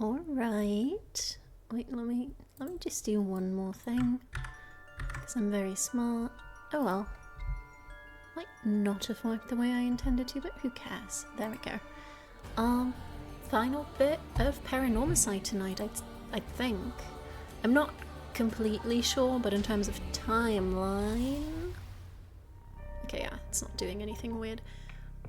Alright. Wait, let me just do one more thing. Because I'm very smart. Oh well. Might not have worked the way I intended to, but who cares? There we go. Final bit of Paranormasight tonight, I think. I'm not completely sure, but in terms of timeline... Okay, yeah, it's not doing anything weird.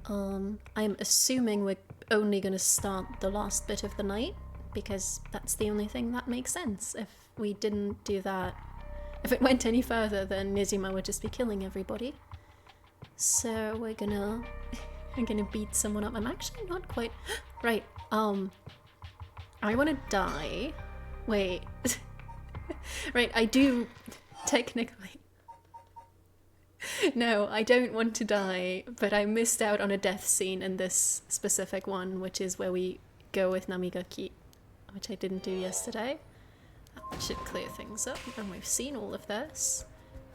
I'm assuming we're only gonna start the last bit of the night, because that's the only thing that makes sense. If we didn't do that, if it went any further, then Nizuma would just be killing everybody. So we're gonna beat someone up. I'm actually not quite right. I want to die. Wait. Right, I do technically. No, I don't want to die, but I missed out on a death scene in this specific one, which is where we go with Namigaki, which I didn't do yesterday. That should clear things up, and we've seen all of this.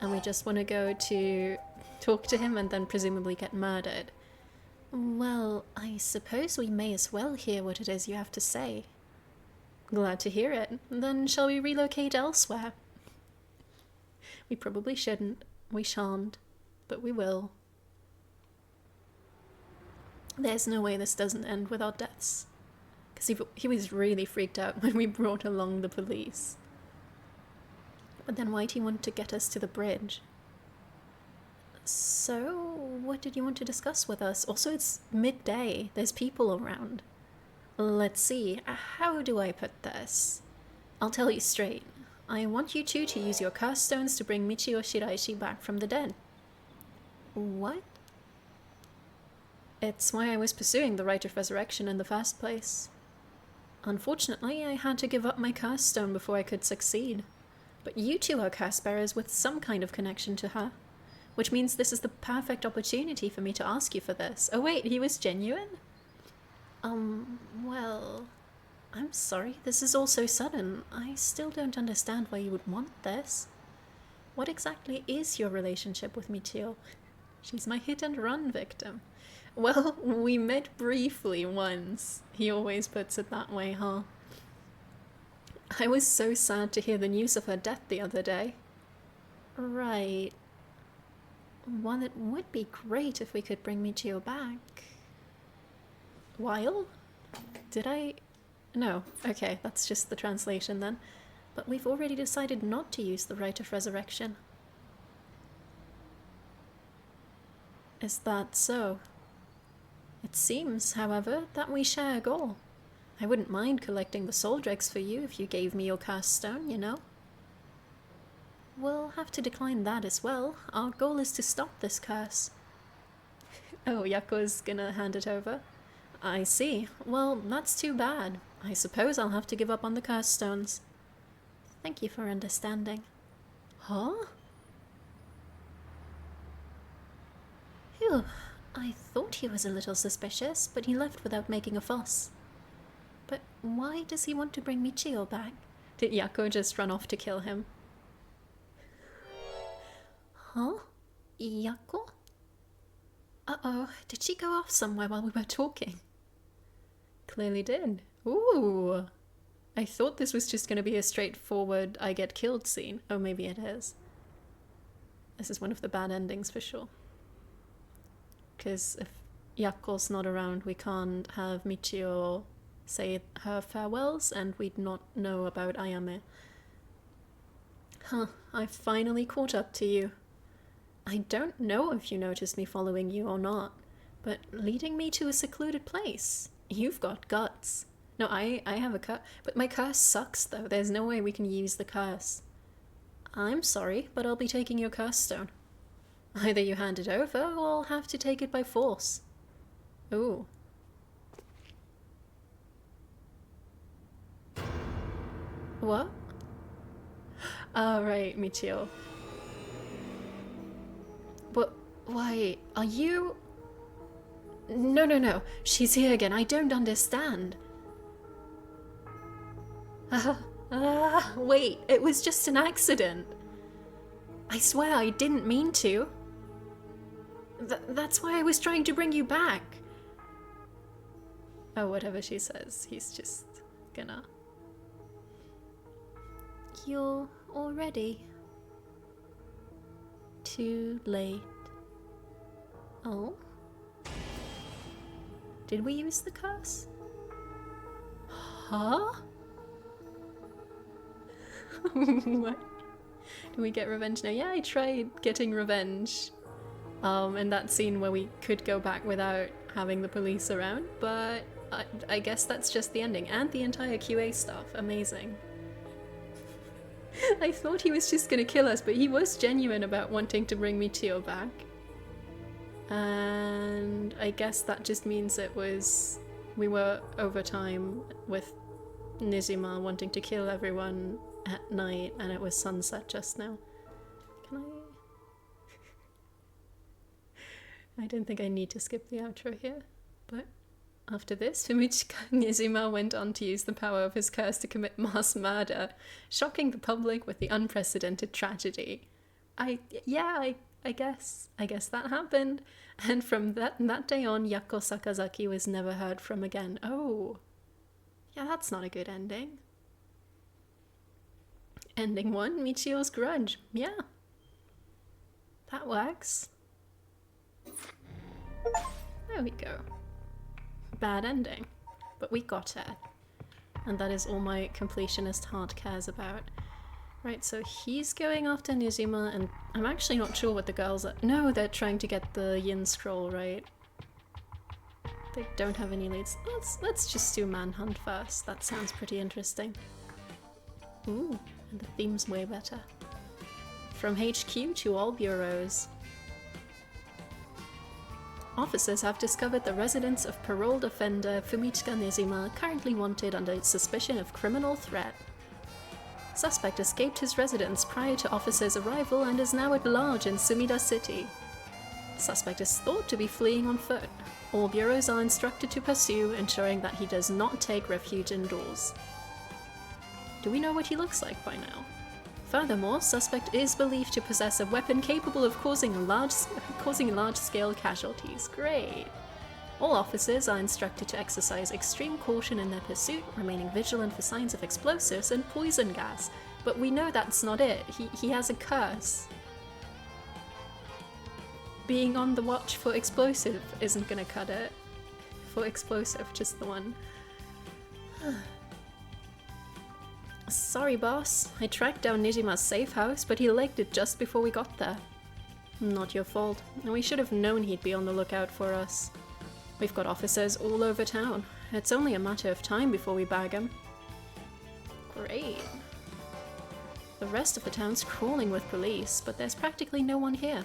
And we just want to go to talk to him and then presumably get murdered. Well, I suppose we may as well hear what it is you have to say. Glad to hear it. Then shall we relocate elsewhere? We probably shouldn't. We shan't. But we will. There's no way this doesn't end with our deaths. Because he was really freaked out when we brought along the police. But then why'd he want to get us to the bridge? So, what did you want to discuss with us? Also, it's midday. There's people around. Let's see. How do I put this? I'll tell you straight. I want you two to use your curse stones to bring Michio Shiraishi back from the dead. What? It's why I was pursuing the rite of resurrection in the first place. Unfortunately, I had to give up my curse stone before I could succeed. But you two are curse bearers with some kind of connection to her. Which means this is the perfect opportunity for me to ask you for this. Oh wait, he was genuine? Well... I'm sorry, this is all so sudden. I still don't understand why you would want this. What exactly is your relationship with Michio? She's my hit-and-run victim. Well, we met briefly once. He always puts it that way, huh? I was so sad to hear the news of her death the other day. Right. Well, it would be great if we could bring Michio back. While? Did I... No. Okay, that's just the translation then. But we've already decided not to use the rite of resurrection. Is that so? It seems, however, that we share a goal. I wouldn't mind collecting the soul dregs for you if you gave me your curse stone, you know? We'll have to decline that as well. Our goal is to stop this curse. Oh, Yako's gonna hand it over? I see. Well, that's too bad. I suppose I'll have to give up on the curse stones. Thank you for understanding. Huh? Phew. I thought he was a little suspicious, but he left without making a fuss. But why does he want to bring Michio back? Did Yako just run off to kill him? Huh? Yako? Uh-oh, did she go off somewhere while we were talking? Clearly did. Ooh! I thought this was just going to be a straightforward I get killed scene. Oh, maybe it is. This is one of the bad endings for sure. Because if Yako's not around, we can't have Michio say her farewells, and we'd not know about Ayame. Huh, I finally caught up to you. I don't know if you noticed me following you or not, but leading me to a secluded place. You've got guts. No, I have a curse, but my curse sucks though. There's no way we can use the curse. I'm sorry, but I'll be taking your curse stone. Either you hand it over, or I'll have to take it by force. Ooh. What? Oh, right, Michio. But, why, are you... No. She's here again. I don't understand. Wait, it was just an accident. I swear I didn't mean to. That's why I was trying to bring you back. Oh, whatever she says, he's just gonna. You're already too late. Oh? Did we use the curse? Huh? What? Do we get revenge now? Yeah, I tried getting revenge. In that scene where we could go back without having the police around, but I guess that's just the ending. And the entire QA stuff. Amazing. I thought he was just gonna kill us, but he was genuine about wanting to bring Michio back. And I guess that just means we were over time with Nizuma wanting to kill everyone at night, and it was sunset just now. Can I don't think I need to skip the outro here, but after this, Fumichika Nizuma went on to use the power of his curse to commit mass murder, shocking the public with the unprecedented tragedy. I guess that happened. And from that day on, Yako Sakazaki was never heard from again. Oh. Yeah, that's not a good ending. Ending 1, Michio's grudge. Yeah. That works. There we go. Bad ending. But we got it. And that is all my completionist heart cares about. Right, so he's going after Nizuma, and I'm actually not sure what the girls are. No, they're trying to get the Yin scroll, right? They don't have any leads. Let's just do Manhunt first. That sounds pretty interesting. Ooh, and the theme's way better. From HQ to all bureaus. Officers have discovered the residence of paroled offender Fumichika Nizuma, currently wanted under suspicion of criminal threat. Suspect escaped his residence prior to officers' arrival and is now at large in Sumida City. Suspect is thought to be fleeing on foot. All bureaus are instructed to pursue, ensuring that he does not take refuge indoors. Do we know what he looks like by now? Furthermore, suspect is believed to possess a weapon capable of causing large-scale casualties. Great! All officers are instructed to exercise extreme caution in their pursuit, remaining vigilant for signs of explosives and poison gas. But we know that's not it. He has a curse. Being on the watch for explosive isn't gonna cut it. For explosive, just the one. Sorry, boss. I tracked down Nijima's safe house, but he legged it just before we got there. Not your fault. We should have known he'd be on the lookout for us. We've got officers all over town. It's only a matter of time before we bag him. Great. The rest of the town's crawling with police, but there's practically no one here.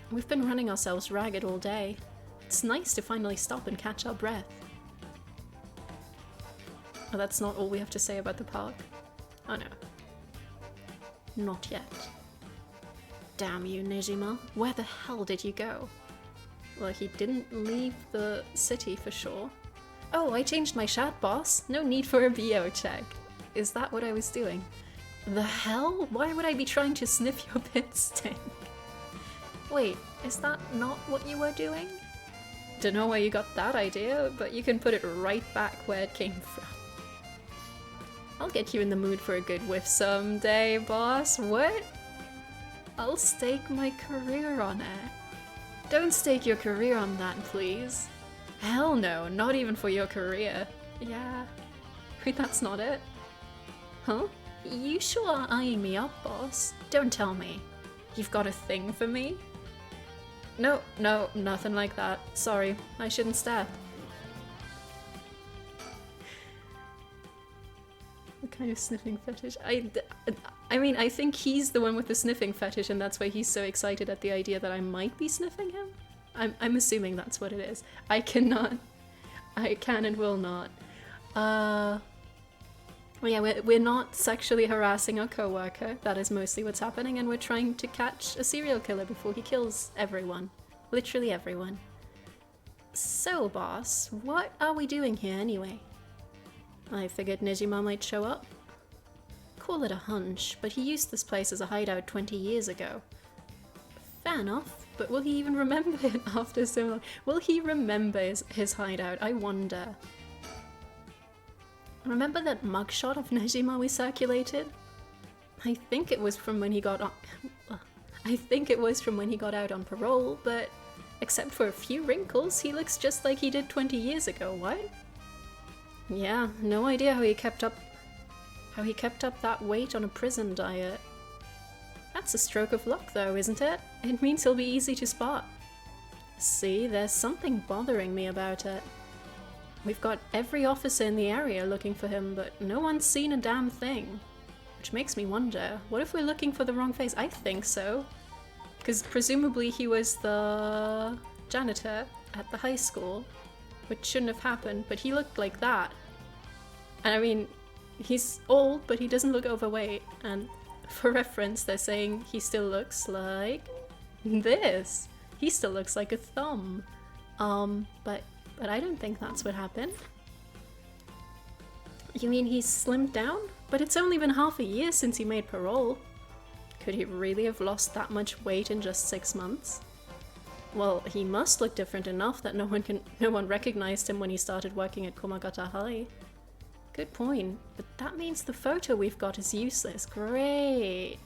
We've been running ourselves ragged all day. It's nice to finally stop and catch our breath. Oh, that's not all we have to say about the park. Oh no. Not yet. Damn you, Nijima. Where the hell did you go? Well, he didn't leave the city for sure. Oh, I changed my shirt, boss. No need for a BO check. Is that what I was doing? The hell? Why would I be trying to sniff your pit stink? Wait, is that not what you were doing? Dunno where you got that idea, but you can put it right back where it came from. I'll get you in the mood for a good whiff someday, boss. What? I'll stake my career on it. Don't stake your career on that, please. Hell no, not even for your career. Yeah. Wait, that's not it. Huh? You sure are eyeing me up, boss. Don't tell me. You've got a thing for me? No, nothing like that. Sorry, I shouldn't stare. What kind of sniffing fetish? I mean, I think he's the one with the sniffing fetish, and that's why he's so excited at the idea that I might be sniffing him. I'm assuming that's what it is. I can and will not. Well, yeah, we're not sexually harassing our coworker. That is mostly what's happening, and we're trying to catch a serial killer before he kills everyone. Literally everyone. So, boss, what are we doing here anyway? I figured Nijima might show up. Call it a hunch, but he used this place as a hideout 20 years ago. Fair enough, but will he even remember it after so long? Will he remember his hideout? I wonder. Remember that mugshot of Nejima we circulated? I think it was from when he got out on parole, but except for a few wrinkles, he looks just like he did 20 years ago. What? Yeah, no idea how he kept up that weight on a prison diet. That's a stroke of luck though, isn't it? It means he'll be easy to spot. See, there's something bothering me about it. We've got every officer in the area looking for him, but no one's seen a damn thing. Which makes me wonder, what if we're looking for the wrong face? I think so. Because presumably he was the janitor at the high school, which shouldn't have happened, but he looked like that. And I mean, he's old, but he doesn't look overweight, and for reference, they're saying he still looks like this. He still looks like a thumb. But I don't think that's what happened. You mean he's slimmed down? But it's only been half a year since he made parole. Could he really have lost that much weight in just 6 months? Well, he must look different enough that no one recognized him when he started working at Komagata High. Good point, but that means the photo we've got is useless. Great!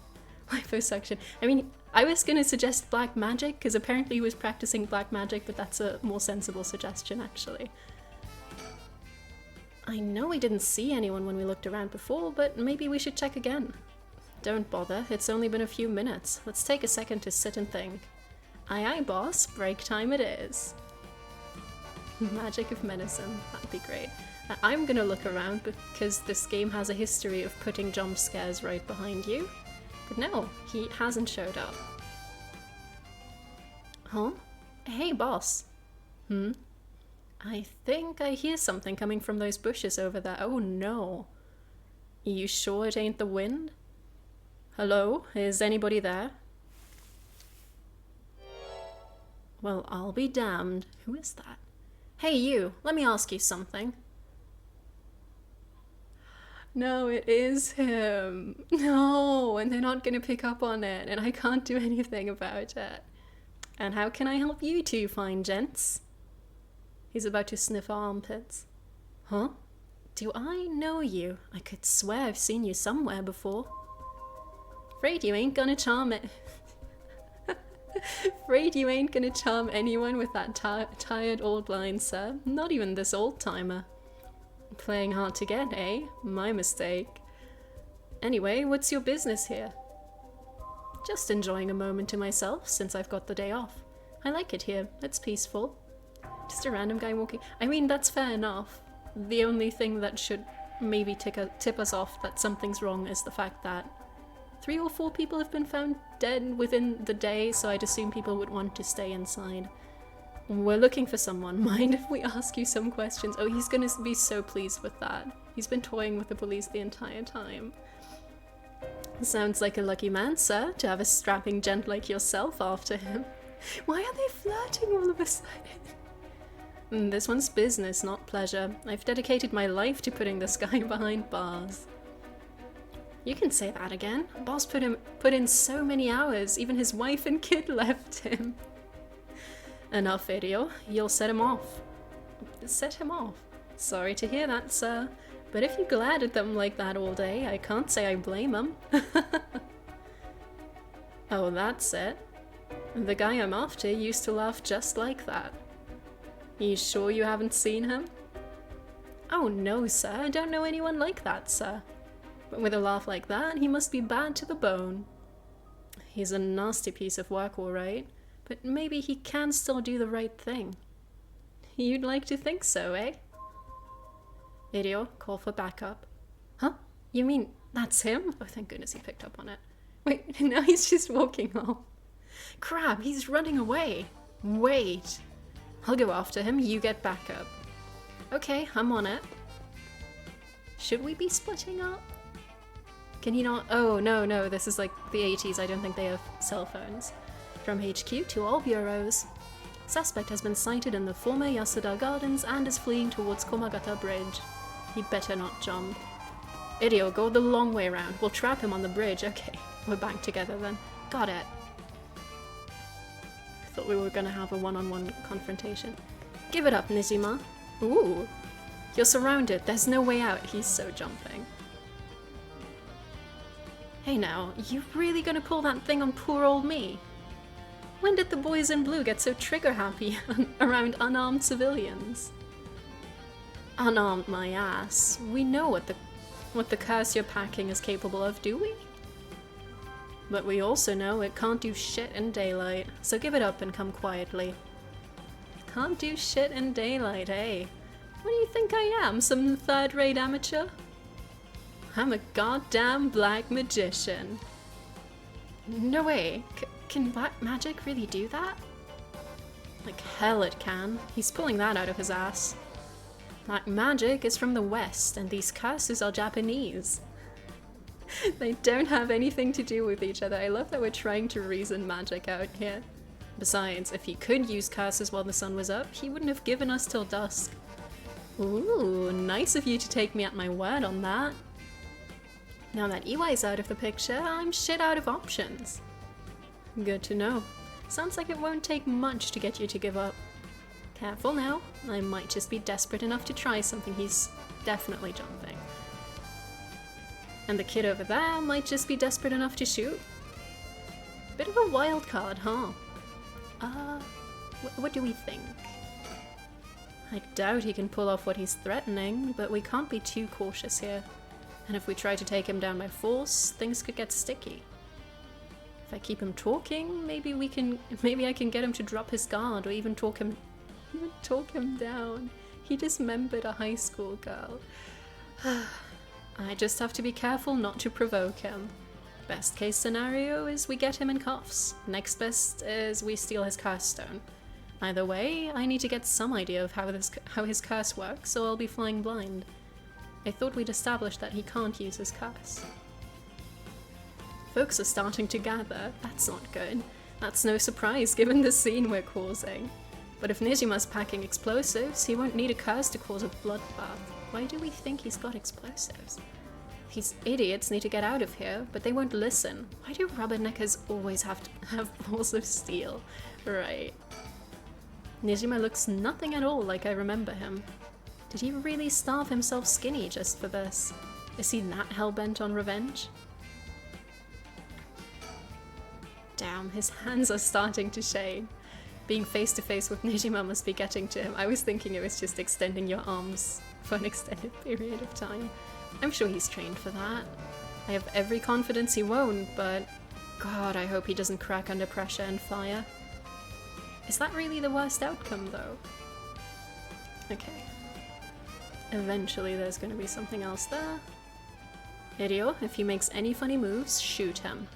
Liposuction. I mean, I was gonna suggest black magic, because apparently he was practicing black magic, but that's a more sensible suggestion, actually. I know we didn't see anyone when we looked around before, but maybe we should check again. Don't bother, it's only been a few minutes. Let's take a second to sit and think. Aye aye boss, break time it is. Magic of medicine, that'd be great. I'm gonna look around because this game has a history of putting jump scares right behind you. But no, he hasn't showed up. Huh? Hey boss. I think I hear something coming from those bushes over there. Oh no. You sure it ain't the wind? Hello? Is anybody there? Well, I'll be damned. Who is that? Hey you, let me ask you something. No, it is him. No, and they're not gonna pick up on it, and I can't do anything about it. And how can I help you two fine gents? He's about to sniff armpits. Huh? Do I know you? I could swear I've seen you somewhere before. Afraid you ain't gonna charm it. Afraid you ain't gonna charm anyone with that tired old line, sir. Not even this old-timer. Playing hard to get, eh? My mistake. Anyway, what's your business here? Just enjoying a moment to myself since I've got the day off. I like it here. It's peaceful. Just a random guy walking. I mean, that's fair enough. The only thing that should maybe tip us off that something's wrong is the fact that 3 or 4 people have been found dead within the day, so I'd assume people would want to stay inside. We're looking for someone. Mind if we ask you some questions? Oh, he's gonna be so pleased with that. He's been toying with the police the entire time. Sounds like a lucky man, sir, to have a strapping gent like yourself after him. Why are they flirting all of a sudden? This one's business, not pleasure. I've dedicated my life to putting this guy behind bars. You can say that again. Boss put in so many hours, even his wife and kid left him. Enough, Idio. You'll set him off. Set him off? Sorry to hear that, sir. But if you glad at them like that all day, I can't say I blame them. Oh, that's it. The guy I'm after used to laugh just like that. You sure you haven't seen him? Oh no, sir. I don't know anyone like that, sir. But with a laugh like that, he must be bad to the bone. He's a nasty piece of work, all right. But maybe he can still do the right thing. You'd like to think so, eh? Idio, call for backup. Huh? You mean that's him? Oh, thank goodness he picked up on it. Wait, now he's just walking off. Crap, he's running away. Wait. I'll go after him, you get backup. Okay, I'm on it. Should we be splitting up? Can he not? Oh, no, this is like the 80s. I don't think they have cell phones. From HQ to all bureaus. Suspect has been sighted in the former Yasuda Gardens and is fleeing towards Komagata Bridge. He'd better not jump. Idio, go the long way around. We'll trap him on the bridge. Okay, we're back together then. Got it. I thought we were gonna have a one-on-one confrontation. Give it up, Nijima. Ooh. You're surrounded. There's no way out. He's so jumping. Hey now, you really gonna pull that thing on poor old me? When did the boys in blue get so trigger happy around unarmed civilians? Unarmed my ass. We know what the curse you're packing is capable of, do we? But we also know it can't do shit in daylight, so give it up and come quietly. Can't do shit in daylight, eh? What do you think I am, some third-rate amateur? I'm a goddamn black magician. No way. Can black magic really do that? Like hell it can. He's pulling that out of his ass. Black magic is from the West, and these curses are Japanese. They don't have anything to do with each other. I love that we're trying to reason magic out here. Besides, if he could use curses while the sun was up, he wouldn't have given us till dusk. Ooh, nice of you to take me at my word on that. Now that EY's out of the picture, I'm shit out of options. Good to know. Sounds like it won't take much to get you to give up. Careful now, I might just be desperate enough to try something. He's definitely jumping. And the kid over there might just be desperate enough to shoot. Bit of a wild card, huh? What do we think? I doubt he can pull off what he's threatening, but we can't be too cautious here. And if we try to take him down by force, things could get sticky. If I keep him talking, maybe I can get him to drop his guard, or even talk him down. He dismembered a high school girl. I just have to be careful not to provoke him. Best case scenario is we get him in cuffs. Next best is we steal his curse stone. Either way, I need to get some idea of how his curse works, so I'll be flying blind. I thought we'd established that he can't use his curse. Folks are starting to gather. That's not good. That's no surprise given the scene we're causing. But if Nijima's packing explosives, he won't need a curse to cause a bloodbath. Why do we think he's got explosives? These idiots need to get out of here, but they won't listen. Why do rubberneckers always have to have balls of steel? Right. Nijima looks nothing at all like I remember him. Did he really starve himself skinny just for this? Is he that hell-bent on revenge? Damn, his hands are starting to shake. Being face to face with Nijima must be getting to him. I was thinking it was just extending your arms for an extended period of time. I'm sure he's trained for that. I have every confidence he won't, but God, I hope he doesn't crack under pressure and fire. Is that really the worst outcome, though? Okay. Eventually there's gonna be something else there. Hideo, if he makes any funny moves, shoot him.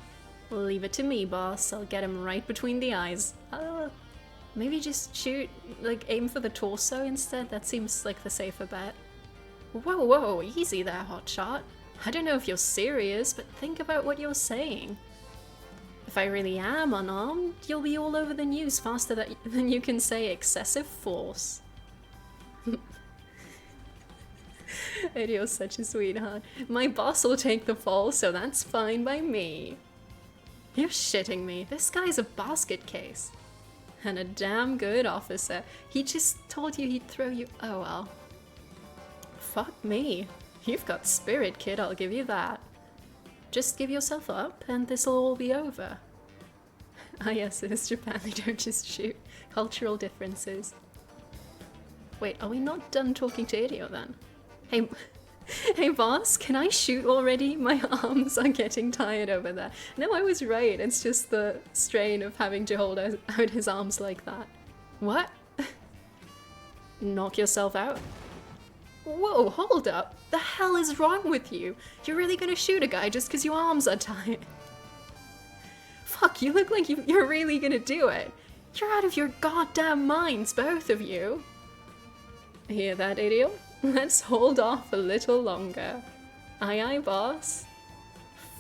Leave it to me, boss. I'll get him right between the eyes. Maybe just shoot, like, aim for the torso instead? That seems like the safer bet. Whoa, whoa, easy there, hotshot. I don't know if you're serious, but think about what you're saying. If I really am unarmed, you'll be all over the news faster than you can say excessive force. Hidio's such a sweetheart. My boss will take the fall, so that's fine by me. You're shitting me. This guy's a basket case. And a damn good officer. He just told you he'd throw you. Oh well. Fuck me. You've got spirit, kid, I'll give you that. Just give yourself up and this'll all be over. Ah yes, it is Japan, they don't just shoot. Cultural differences. Wait, are we not done talking to Hideo then? Hey boss, can I shoot already? My arms are getting tired over there. No, I was right, it's just the strain of having to hold out his arms like that. What? Knock yourself out? Whoa, hold up. The hell is wrong with you? You're really gonna shoot a guy just because your arms are tired? Fuck, you look like you're really gonna do it. You're out of your goddamn minds, both of you. Hear that, idiot? Let's hold off a little longer. Aye aye, boss.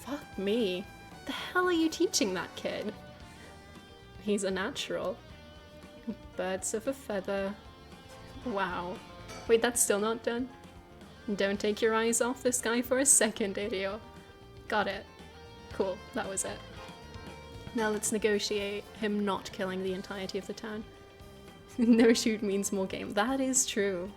Fuck me. The hell are you teaching that kid? He's a natural. Birds of a feather. Wow. Wait, that's still not done? Don't take your eyes off this guy for a second, idiot. Got it. Cool, that was it. Now let's negotiate him not killing the entirety of the town. No shoot means more game. That is true.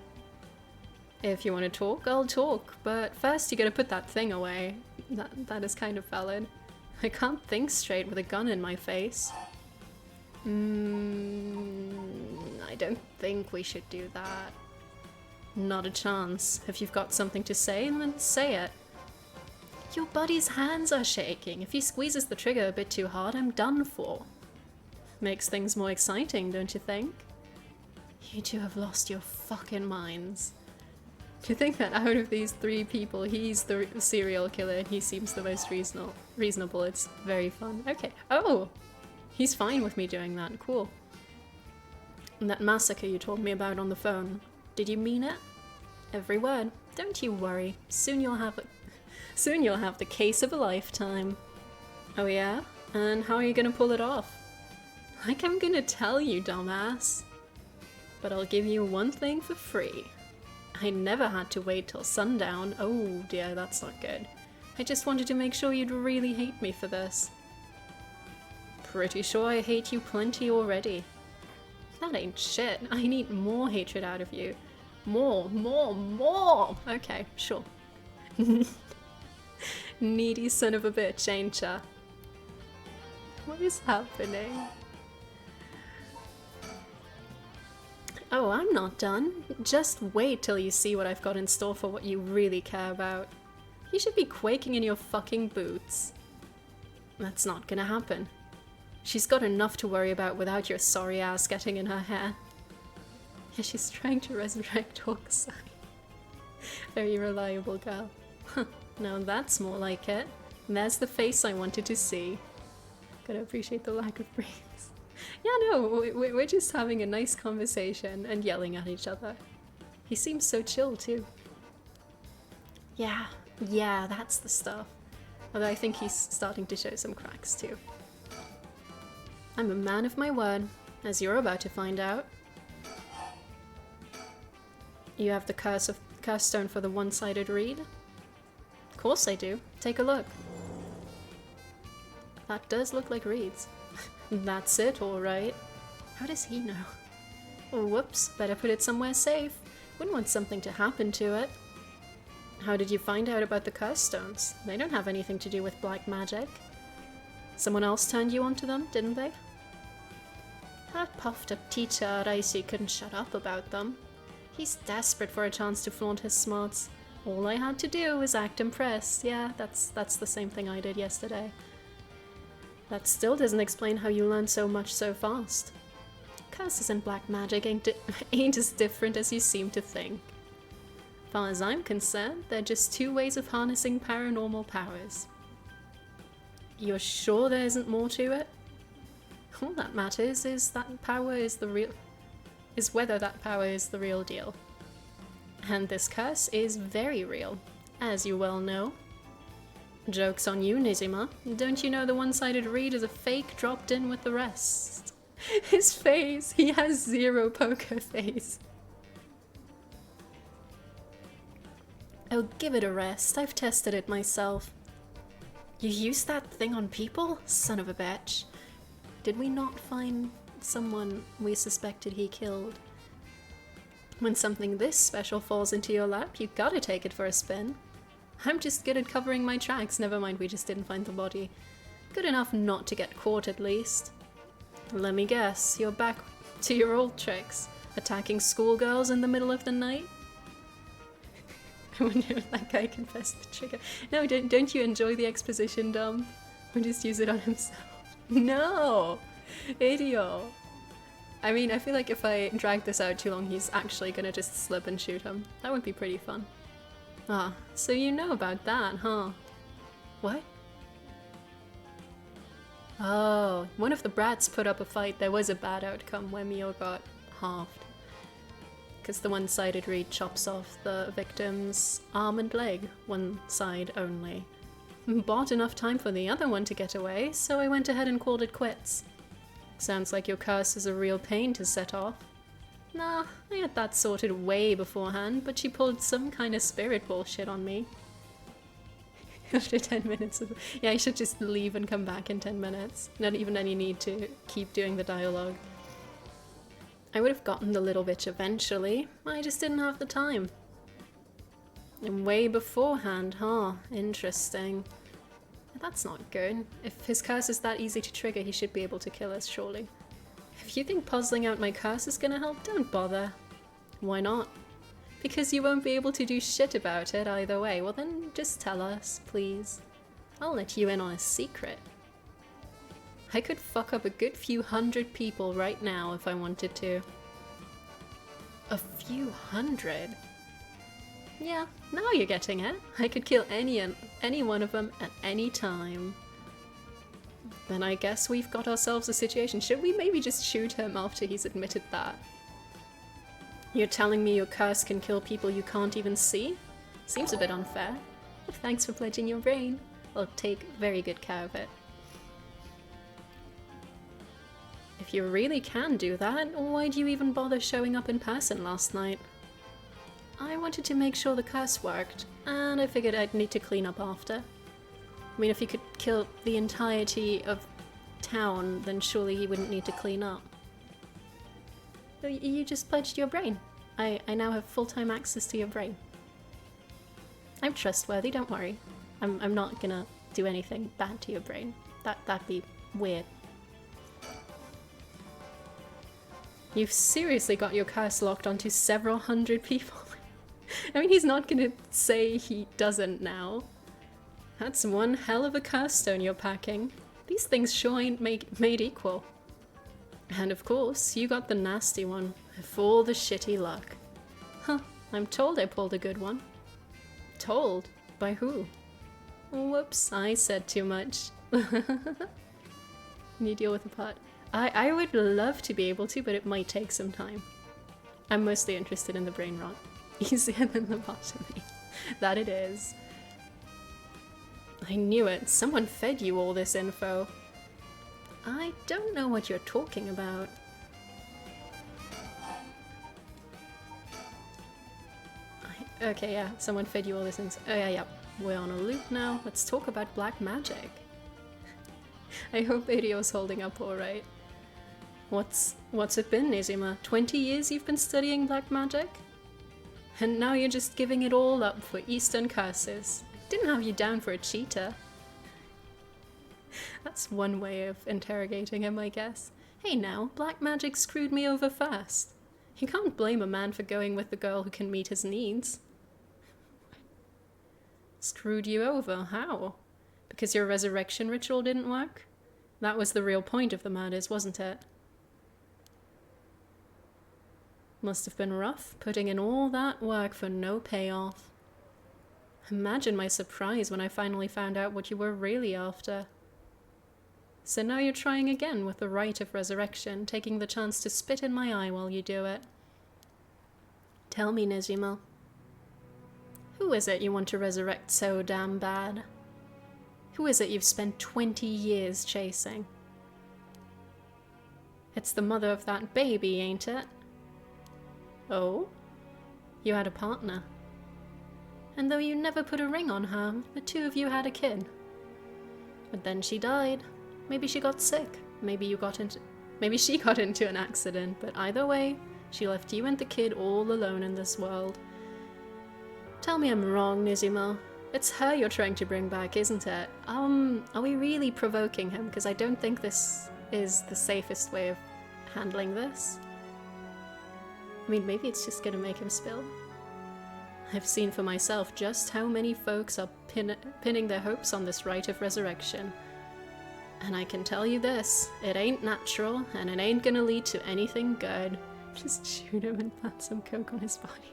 If you want to talk, I'll talk, but first you gotta put that thing away. That is kind of valid. I can't think straight with a gun in my face. I don't think we should do that. Not a chance. If you've got something to say, then say it. Your buddy's hands are shaking. If he squeezes the trigger a bit too hard, I'm done for. Makes things more exciting, don't you think? You two have lost your fucking minds. To think that out of these three people, he's the serial killer and he seems the most reasonable. It's very fun. Okay. Oh! He's fine with me doing that. Cool. And that massacre you told me about on the phone, did you mean it? Every word. Don't you worry. Soon you'll have the case of a lifetime. Oh yeah? And how are you gonna pull it off? Like I'm gonna tell you, dumbass. But I'll give you one thing for free. I never had to wait till sundown. Oh dear, that's not good. I just wanted to make sure you'd really hate me for this. Pretty sure I hate you plenty already. That ain't shit. I need more hatred out of you. More. Okay, sure. Needy son of a bitch, ain't ya? What is happening? Oh, I'm not done. Just wait till you see what I've got in store for what you really care about. You should be quaking in your fucking boots. That's not gonna happen. She's got enough to worry about without your sorry ass getting in her hair. Yeah, she's trying to resurrect Hawkseye. Very reliable girl. Now that's more like it. And there's the face I wanted to see. Gotta appreciate the lack of brains. Yeah, no, we're just having a nice conversation and yelling at each other. He seems so chill too. Yeah, that's the stuff. Although I think he's starting to show some cracks too. I'm a man of my word, as you're about to find out. You have the curse stone for the one-sided reed? Of course I do. Take a look. That does look like reeds. That's it, alright. How does he know? Oh, whoops, better put it somewhere safe. Wouldn't want something to happen to it. How did you find out about the curse stones? They don't have anything to do with black magic. Someone else turned you onto them, didn't they? That puffed up teacher at Icy couldn't shut up about them. He's desperate for a chance to flaunt his smarts. All I had to do was act impressed. Yeah, that's the same thing I did yesterday. That still doesn't explain how you learned so much so fast. Curses and black magic ain't as different as you seem to think. As far as I'm concerned, they're just two ways of harnessing paranormal powers. You're sure there isn't more to it? All that matters is whether that power is the real deal. And this curse is very real, as you well know. Joke's on you, Nizima. Don't you know the one-sided reed is a fake dropped in with the rest? His face! He has zero poker face. Oh, give it a rest. I've tested it myself. You used that thing on people? Son of a bitch. Did we not find someone we suspected he killed? When something this special falls into your lap, you gotta take it for a spin. I'm just good at covering my tracks, never mind we just didn't find the body. Good enough not to get caught at least. Let me guess, you're back to your old tricks. Attacking schoolgirls in the middle of the night? I wonder if that guy confessed the trigger. No, don't you enjoy the exposition dump? Or just use it on himself? No! Idiot! I mean, I feel like if I drag this out too long, he's actually gonna just slip and shoot him. That would be pretty fun. Ah, so you know about that, huh? What? Oh, one of the brats put up a fight. There was a bad outcome where Mio got halved. Because the one-sided reed chops off the victim's arm and leg, one side only. Bought enough time for the other one to get away, so I went ahead and called it quits. Sounds like your curse is a real pain to set off. Nah, I had that sorted way beforehand, but she pulled some kind of spirit bullshit on me. After 10 minutes of... Yeah, I should just leave and come back in 10 minutes. Not even any need to keep doing the dialogue. I would have gotten the little bitch eventually, I just didn't have the time. And way beforehand, huh? Interesting. That's not good. If his curse is that easy to trigger, he should be able to kill us, surely. If you think puzzling out my curse is gonna help, don't bother. Why not? Because you won't be able to do shit about it either way. Well then, just tell us, please. I'll let you in on a secret. I could fuck up a good few hundred people right now if I wanted to. A few hundred? Yeah, now you're getting it. I could kill any one of them at any time. Then I guess we've got ourselves a situation. Should we maybe just shoot him after he's admitted that? You're telling me your curse can kill people you can't even see? Seems a bit unfair. Thanks for pledging your brain. I'll take very good care of it. If you really can do that, why'd you even bother showing up in person last night? I wanted to make sure the curse worked, and I figured I'd need to clean up after. I mean, if he could kill the entirety of town, then surely he wouldn't need to clean up. You just pledged your brain. I now have full-time access to your brain. I'm trustworthy, don't worry. I'm not gonna do anything bad to your brain. That'd be weird. You've seriously got your curse locked onto several hundred people. I mean, he's not gonna say he doesn't now. That's one hell of a curse stone you're packing. These things sure ain't made equal. And of course, you got the nasty one, with all the shitty luck. Huh, I'm told I pulled a good one. Told? By who? Whoops, I said too much. Can you deal with the part? I would love to be able to, but it might take some time. I'm mostly interested in the brain rot. Easier than the lobotomy. That it is. I knew it. Someone fed you all this info. I don't know what you're talking about. Okay, yeah, someone fed you all this info. Oh yeah, we're on a loop now. Let's talk about black magic. I hope Adio's holding up alright. What's it been, Nizima? 20 years you've been studying black magic? And now you're just giving it all up for Eastern curses. Didn't have you down for a cheater. That's one way of interrogating him, I guess. Hey now, black magic screwed me over first. You can't blame a man for going with the girl who can meet his needs. Screwed you over? How? Because your resurrection ritual didn't work? That was the real point of the murders, wasn't it? Must have been rough, putting in all that work for no payoff. Imagine my surprise when I finally found out what you were really after. So now you're trying again with the rite of resurrection, taking the chance to spit in my eye while you do it. Tell me, Nejima. Who is it you want to resurrect so damn bad? Who is it you've spent 20 years chasing? It's the mother of that baby, ain't it? Oh? You had a partner. And though you never put a ring on her, the two of you had a kid. But then she died. Maybe she got sick. Maybe she got into an accident, but either way, she left you and the kid all alone in this world. Tell me I'm wrong, Nizima. It's her you're trying to bring back, isn't it? Are we really provoking him? Because I don't think this is the safest way of handling this. I mean, maybe it's just gonna make him spill. I've seen for myself just how many folks are pinning their hopes on this rite of resurrection. And I can tell you this, it ain't natural, and it ain't gonna lead to anything good. Just shoot him and plant some coke on his body.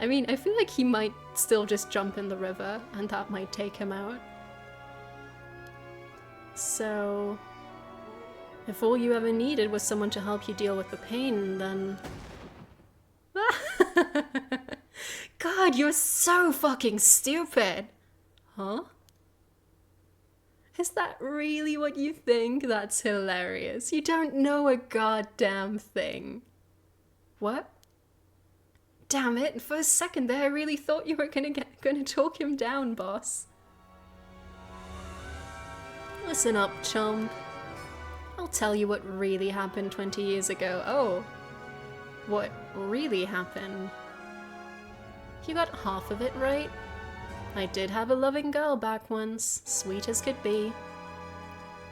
I mean, I feel like he might still just jump in the river, and that might take him out. So, if all you ever needed was someone to help you deal with the pain, then... God, you're so fucking stupid! Huh? Is that really what you think? That's hilarious. You don't know a goddamn thing. What? Damn it, for a second there I really thought you were gonna talk him down, boss. Listen up, chum. I'll tell you what really happened 20 years ago. Oh. What really happened? You got half of it right. I did have a loving girl back once, sweet as could be.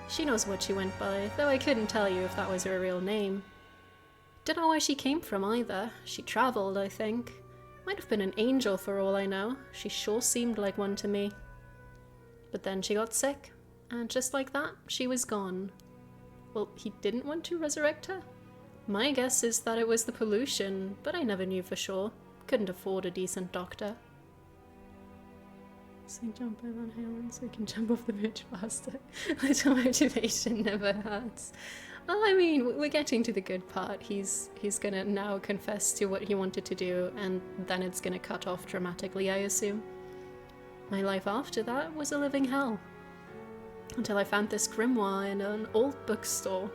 She knows what she went by, though I couldn't tell you if that was her real name. Don't know where she came from either. She travelled, I think. Might have been an angel for all I know. She sure seemed like one to me. But then she got sick, and just like that, she was gone. Well, he didn't want to resurrect her? My guess is that it was the pollution, but I never knew for sure. Couldn't afford a decent doctor. So jump by Van Halen so he can jump off the bridge faster. Little motivation never hurts. Well, I mean, we're getting to the good part. He's gonna now confess to what he wanted to do, and then it's gonna cut off dramatically, I assume. My life after that was a living hell. Until I found this grimoire in an old bookstore.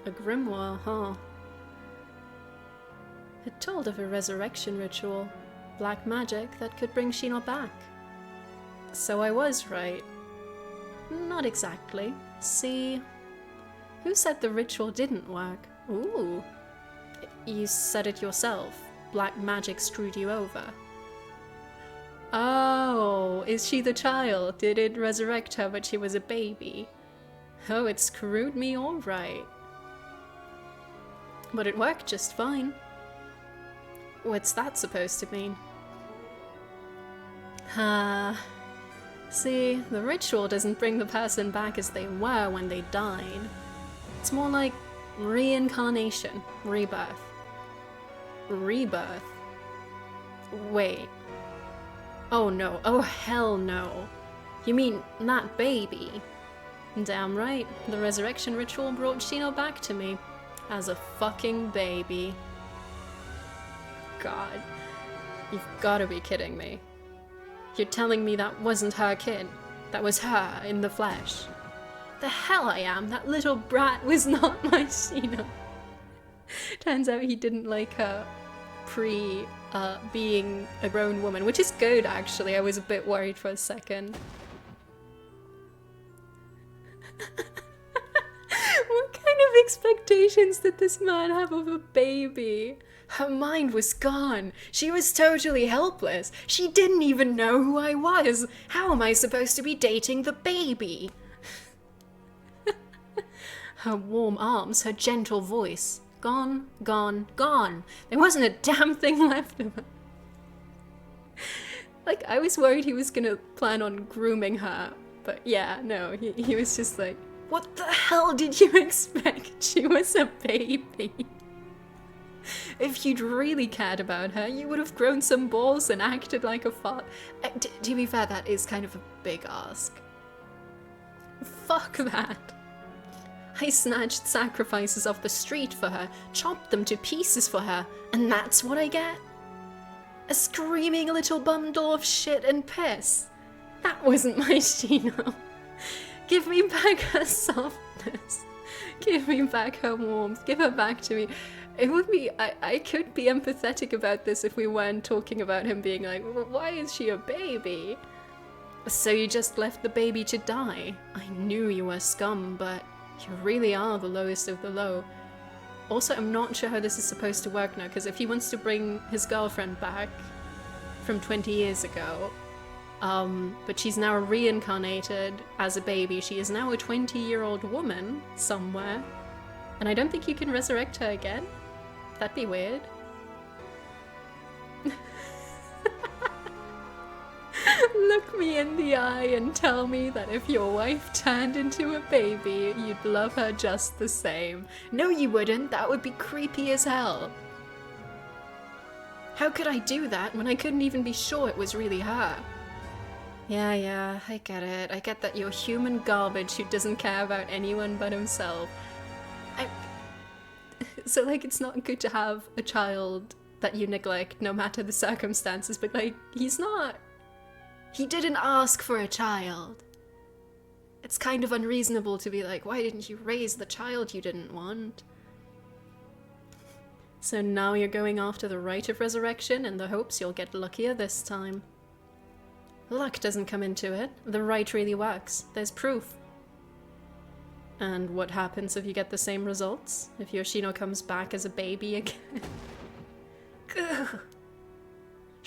A grimoire, huh? It told of a resurrection ritual. Black magic that could bring Shino back. So I was right. Not exactly. See... Who said the ritual didn't work? Ooh. You said it yourself. Black magic screwed you over. Oh, is she the child? Did it resurrect her but she was a baby? Oh, it screwed me all right. But it worked just fine. What's that supposed to mean? See, the ritual doesn't bring the person back as they were when they died. It's more like reincarnation, rebirth. Rebirth? Wait. Oh no, oh hell no. You mean that baby? Damn right, the resurrection ritual brought Shino back to me. As a fucking baby. God. You've gotta be kidding me. You're telling me that wasn't her kid. That was her in the flesh. The hell I am. That little brat was not my Shino. Turns out he didn't like her being a grown woman, which is good actually. I was a bit worried for a second. What kind of expectations did this man have of a baby? Her mind was gone. She was totally helpless. She didn't even know who I was. How am I supposed to be dating the baby? Her warm arms, her gentle voice. Gone, gone, gone. There wasn't a damn thing left of her. Like, I was worried he was gonna plan on grooming her. But yeah, no, he was just like, what the hell did you expect? She was a baby. If you'd really cared about her, you would have grown some balls and acted like a fart. To be fair, that is kind of a big ask. Fuck that. I snatched sacrifices off the street for her, chopped them to pieces for her, and that's what I get? A screaming little bundle of shit and piss. That wasn't my Shino. Give me back her softness. Give me back her warmth. Give her back to me. It would be, I could be empathetic about this if we weren't talking about him being like, well, why is she a baby? So you just left the baby to die. I knew you were scum, but you really are the lowest of the low. Also, I'm not sure how this is supposed to work now, because if he wants to bring his girlfriend back from 20 years ago, but she's now reincarnated as a baby, she is now a 20-year-old woman somewhere, and I don't think you can resurrect her again. That'd be weird. Look me in the eye and tell me that if your wife turned into a baby, you'd love her just the same. No, you wouldn't. That would be creepy as hell. How could I do that when I couldn't even be sure it was really her? Yeah, I get it. I get that you're human garbage who doesn't care about anyone but himself. So, like, it's not good to have a child that you neglect no matter the circumstances, but, like, he's not... He didn't ask for a child. It's kind of unreasonable to be like, why didn't you raise the child you didn't want? So now you're going after the rite of resurrection in the hopes you'll get luckier this time. Luck doesn't come into it. The rite really works. There's proof. And what happens if you get the same results? If Yoshino comes back as a baby again?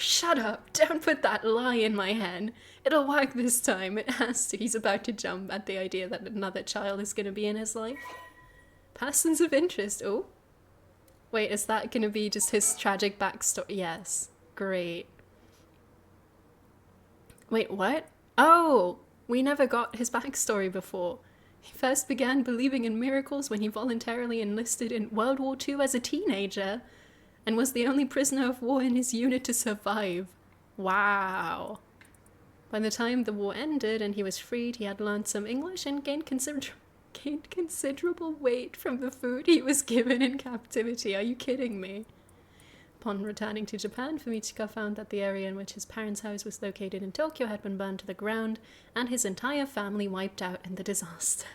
Shut up! Don't put that lie in my head. It'll work this time. It has to. He's about to jump at the idea that another child is going to be in his life. Persons of interest. Oh. Wait, is that going to be just his tragic backstory? Yes. Great. Wait, what? Oh! We never got his backstory before. He first began believing in miracles when he voluntarily enlisted in World War II as a teenager, and was the only prisoner of war in his unit to survive. Wow. By the time the war ended and he was freed, he had learned some English and gained considerable weight from the food he was given in captivity. Are you kidding me? Upon returning to Japan, Fumichika found that the area in which his parents' house was located in Tokyo had been burned to the ground, and his entire family wiped out in the disaster.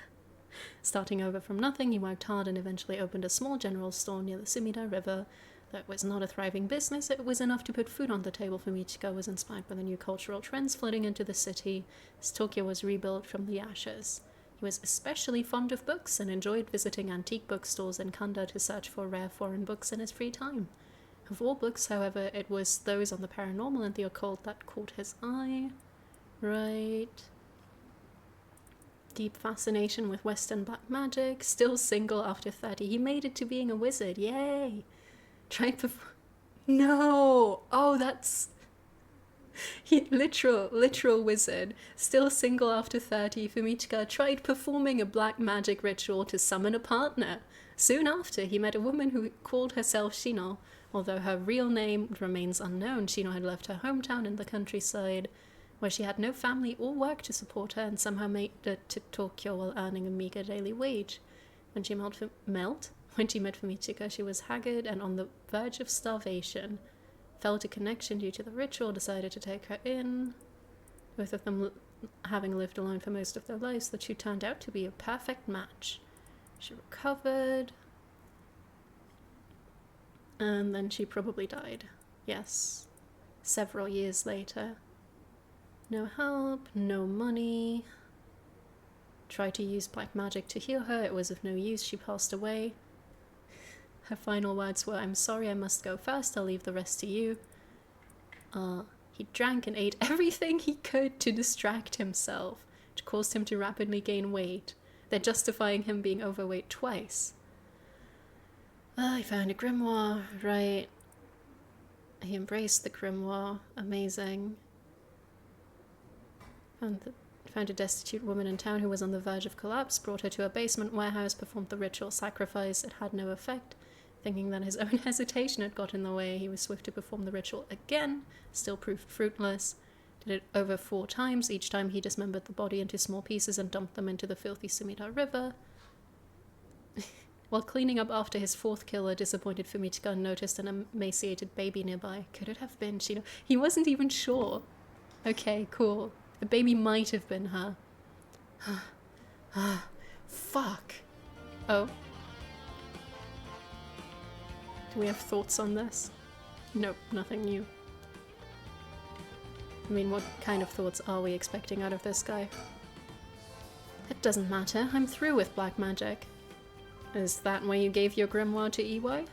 Starting over from nothing, he worked hard and eventually opened a small general store near the Sumida River. Though it was not a thriving business, it was enough to put food on the table. Fumichika was inspired by the new cultural trends flooding into the city as Tokyo was rebuilt from the ashes. He was especially fond of books and enjoyed visiting antique bookstores in Kanda to search for rare foreign books in his free time. Of all books, however, it was those on the paranormal and the occult that caught his eye. Right. Deep fascination with Western black magic. Still single after 30. He made it to being a wizard. Yay! Tried before. No! Oh, that's. He literal wizard. Still single after 30. Fumichika tried performing a black magic ritual to summon a partner. Soon after, he met a woman who called herself Shino. Although her real name remains unknown, Shino had left her hometown in the countryside, where she had no family or work to support her, and somehow made it to Tokyo while earning a meager daily wage. When she met Fumichika, she was haggard and on the verge of starvation. Felt a connection due to the ritual, decided to take her in. Both of them having lived alone for most of their lives, the two turned out to be a perfect match. She recovered. And then she probably died. Yes. Several years later. No help, no money. Tried to use black magic to heal her. It was of no use. She passed away. Her final words were, "I'm sorry, I must go first. I'll leave the rest to you." He drank and ate everything he could to distract himself, which caused him to rapidly gain weight. They're justifying him being overweight twice. He found a grimoire, right. He embraced the grimoire. Amazing. Found a destitute woman in town who was on the verge of collapse, brought her to a basement warehouse, performed the ritual sacrifice. It had no effect. Thinking that his own hesitation had got in the way, he was swift to perform the ritual again, still proved fruitless. Did it over 4 times. Each time he dismembered the body into small pieces and dumped them into the filthy Sumida River. While cleaning up after his 4th kill, a disappointed Fumichika noticed an emaciated baby nearby. Could it have been Shino? He wasn't even sure. Okay, cool. The baby might have been her. Fuck. Oh. Do we have thoughts on this? Nope, nothing new. I mean, what kind of thoughts are we expecting out of this guy? It doesn't matter. I'm through with black magic. Is that why you gave your grimoire to EY?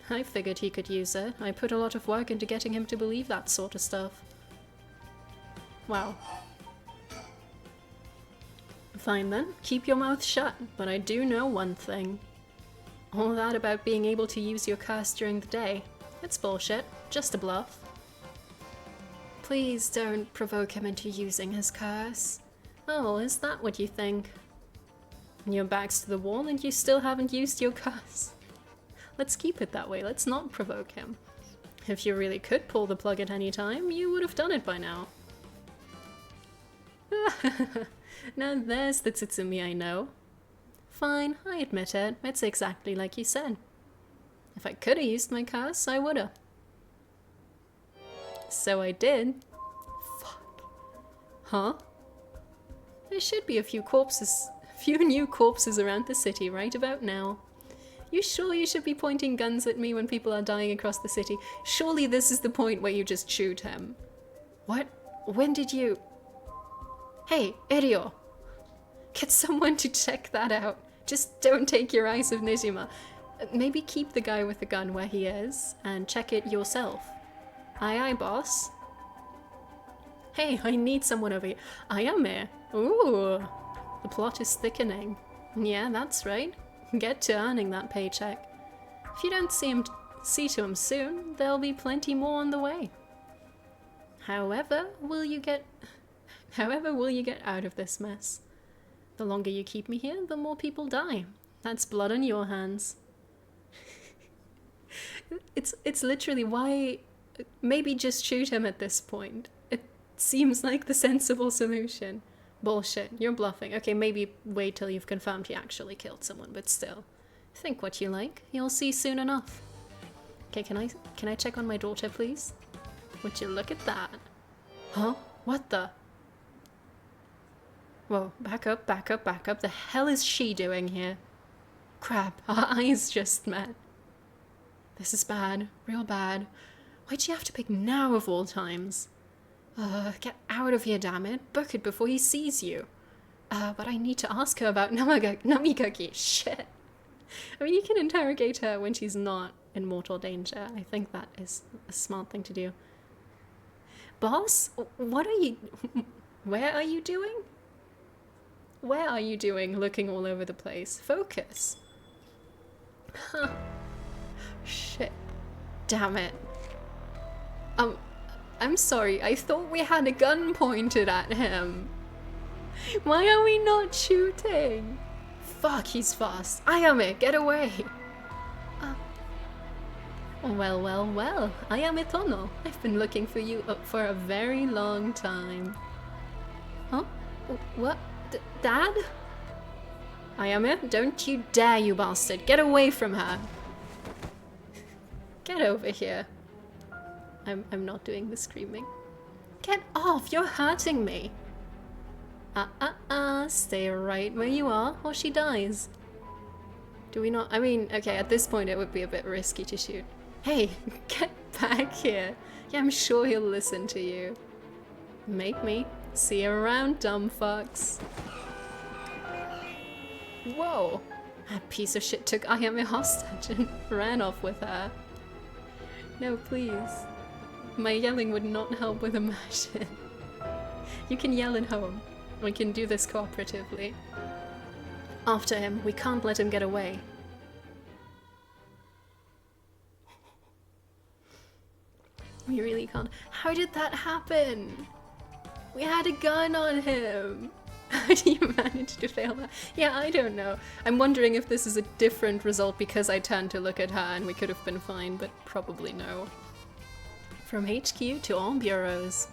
I figured he could use it. I put a lot of work into getting him to believe that sort of stuff. Wow. Fine then, keep your mouth shut, but I do know one thing. All that about being able to use your curse during the day, it's bullshit, just a bluff. Please don't provoke him into using his curse. Oh, is that what you think? Your back's to the wall and you still haven't used your curse. Let's keep it that way, let's not provoke him. If you really could pull the plug at any time, you would have done it by now. Now there's the Tsutsumi I know. Fine, I admit it, it's exactly like you said. If I could have used my curse, I would have. So I did. Fuck. Huh? There should be a few new corpses around the city right about now. You sure you should be pointing guns at me when people are dying across the city? Surely this is the point where you just shoot him. What? When did you... Hey, Erio! Get someone to check that out. Just don't take your eyes off Nijima. Maybe keep the guy with the gun where he is, and check it yourself. Aye, aye, boss. Hey, I need someone over here. I am here. Ooh, the plot is thickening. Yeah, that's right. Get to earning that paycheck. If you don't see to him soon, there'll be plenty more on the way. However will you get out of this mess? The longer you keep me here, the more people die. That's blood on your hands. It's literally why. Maybe just shoot him at this point. It seems like the sensible solution. Bullshit, you're bluffing. Okay, maybe wait till you've confirmed he actually killed someone, but still. Think what you like. You'll see soon enough. Okay, can I check on my daughter, please? Would you look at that? Huh? What the? Whoa, back up, back up, back up. The hell is she doing here? Crap, our eyes just met. This is bad. Real bad. Why'd she have to pick now of all times? Get out of here, damn it. Book it before he sees you. But I need to ask her about Namigaki. Shit. I mean, you can interrogate her when she's not in mortal danger. I think that is a smart thing to do. Boss? What are you... Where are you doing? Where are you doing looking all over the place? Focus. Huh. Shit. Damn it. I'm sorry. I thought we had a gun pointed at him. Why are we not shooting? Fuck, he's fast. I am it. Get away. Well, well, well. I am Itono. I've been looking for you for a very long time. Huh? What? Dad? I am it. Don't you dare, you bastard. Get away from her. Get over here. I'm not doing the screaming. Get off! You're hurting me! Stay right where you are, or she dies. Do we not? I mean, okay, at this point it would be a bit risky to shoot. Hey, get back here! Yeah, I'm sure he'll listen to you. Make me. See you around, dumb fucks. Whoa! That piece of shit took Ayame hostage and ran off with her. No, please. My yelling would not help with immersion. You can yell at home. We can do this cooperatively. After him, we can't let him get away. We really can't. How did that happen? We had a gun on him. How do you manage to fail that? Yeah, I don't know. I'm wondering if this is a different result because I turned to look at her and we could have been fine, but probably no. From HQ to all bureaus.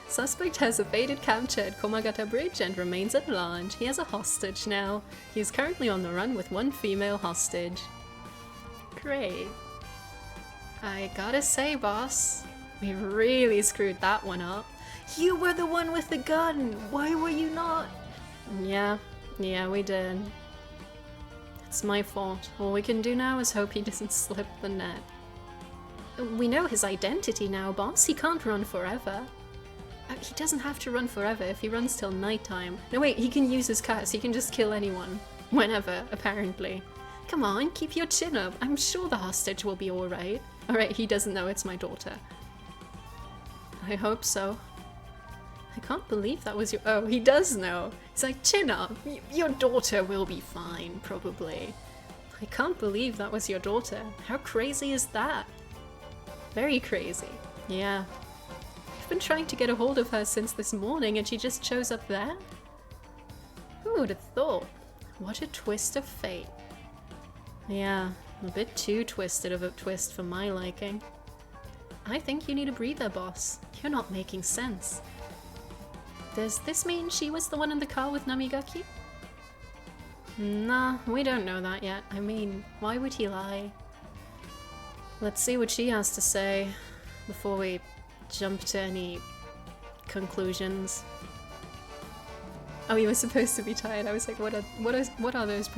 Suspect has evaded capture at Komagata Bridge and remains at large. He has a hostage now. He is currently on the run with one female hostage. Great. I gotta say, boss, we really screwed that one up. You were the one with the gun! Why were you not? Yeah, we did. It's my fault. All we can do now is hope he doesn't slip the net. We know his identity now, boss. He can't run forever. He doesn't have to run forever if he runs till nighttime. No wait, he can use his curse. He can just kill anyone. Whenever, apparently. Come on, keep your chin up. I'm sure the hostage will be alright. Alright, he doesn't know it's my daughter. I hope so. I can't believe that was your- oh, he does know. He's like, chin up. Your daughter will be fine, probably. I can't believe that was your daughter. How crazy is that? Very crazy. Yeah. I've been trying to get a hold of her since this morning and she just shows up there? Who would have thought? What a twist of fate. Yeah, a bit too twisted of a twist for my liking. I think you need a breather, boss. You're not making sense. Does this mean she was the one in the car with Namigaki? Nah, we don't know that yet. I mean, why would he lie? Let's see what she has to say before we jump to any conclusions. Oh, you were supposed to be tired. I was like, what are those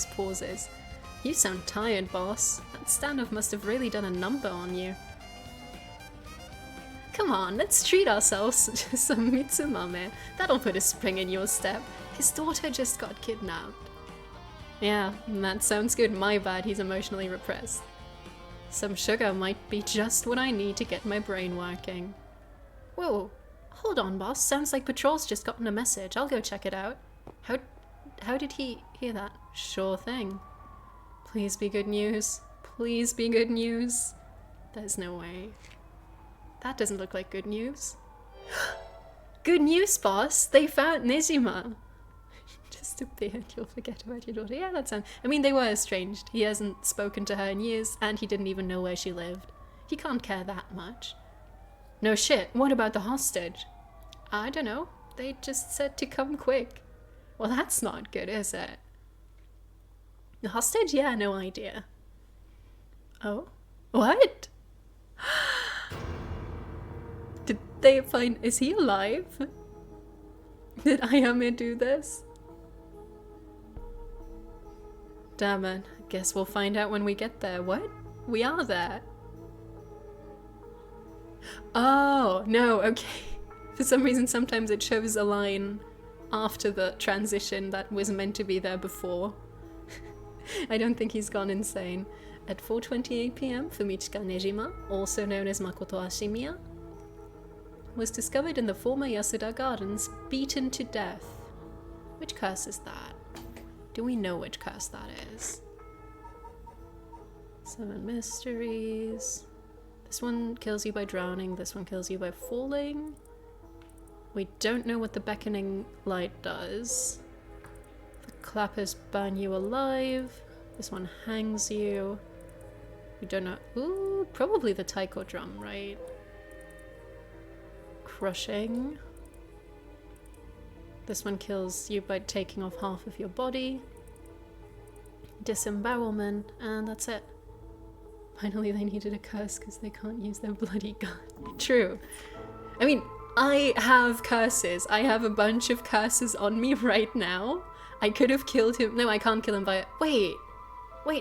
pauses? You sound tired, boss. That standoff must have really done a number on you. Come on, let's treat ourselves to some Mitsumame. That'll put a spring in your step. His daughter just got kidnapped. Yeah, that sounds good. My bad, he's emotionally repressed. Some sugar might be just what I need to get my brain working. Whoa, hold on, boss. Sounds like Patrol's just gotten a message. I'll go check it out. How did he hear that? Sure thing. Please be good news. Please be good news. There's no way. That doesn't look like good news. Good news, boss! They found Nejima! Just appeared, you'll forget about your daughter. Yeah, that sounds... I mean, they were estranged. He hasn't spoken to her in years, and he didn't even know where she lived. He can't care that much. No shit, what about the hostage? I don't know. They just said to come quick. Well, that's not good, is it? The hostage? Yeah, no idea. Oh? What? Did they find... Is he alive? Did Ayame do this? Damn it. Guess we'll find out when we get there. What? We are there. Oh, no, okay. For some reason, sometimes it shows a line after the transition that was meant to be there before. I don't think he's gone insane. At 4:28 p.m., Fumichika Nejima, also known as Makoto Ashimiya, was discovered in the former Yasuda Gardens, beaten to death. Which curse is that? Do we know which curse that is? 7 mysteries. This one kills you by drowning, this one kills you by falling. We don't know what the beckoning light does. The clappers burn you alive. This one hangs you. We don't know. Ooh, probably the taiko drum, right? Crushing. This one kills you by taking off half of your body. Disembowelment, and that's it. Finally, they needed a curse because they can't use their bloody gun. True. I mean, I have curses. I have a bunch of curses on me right now. I could have killed him. No, I can't kill him by... Wait,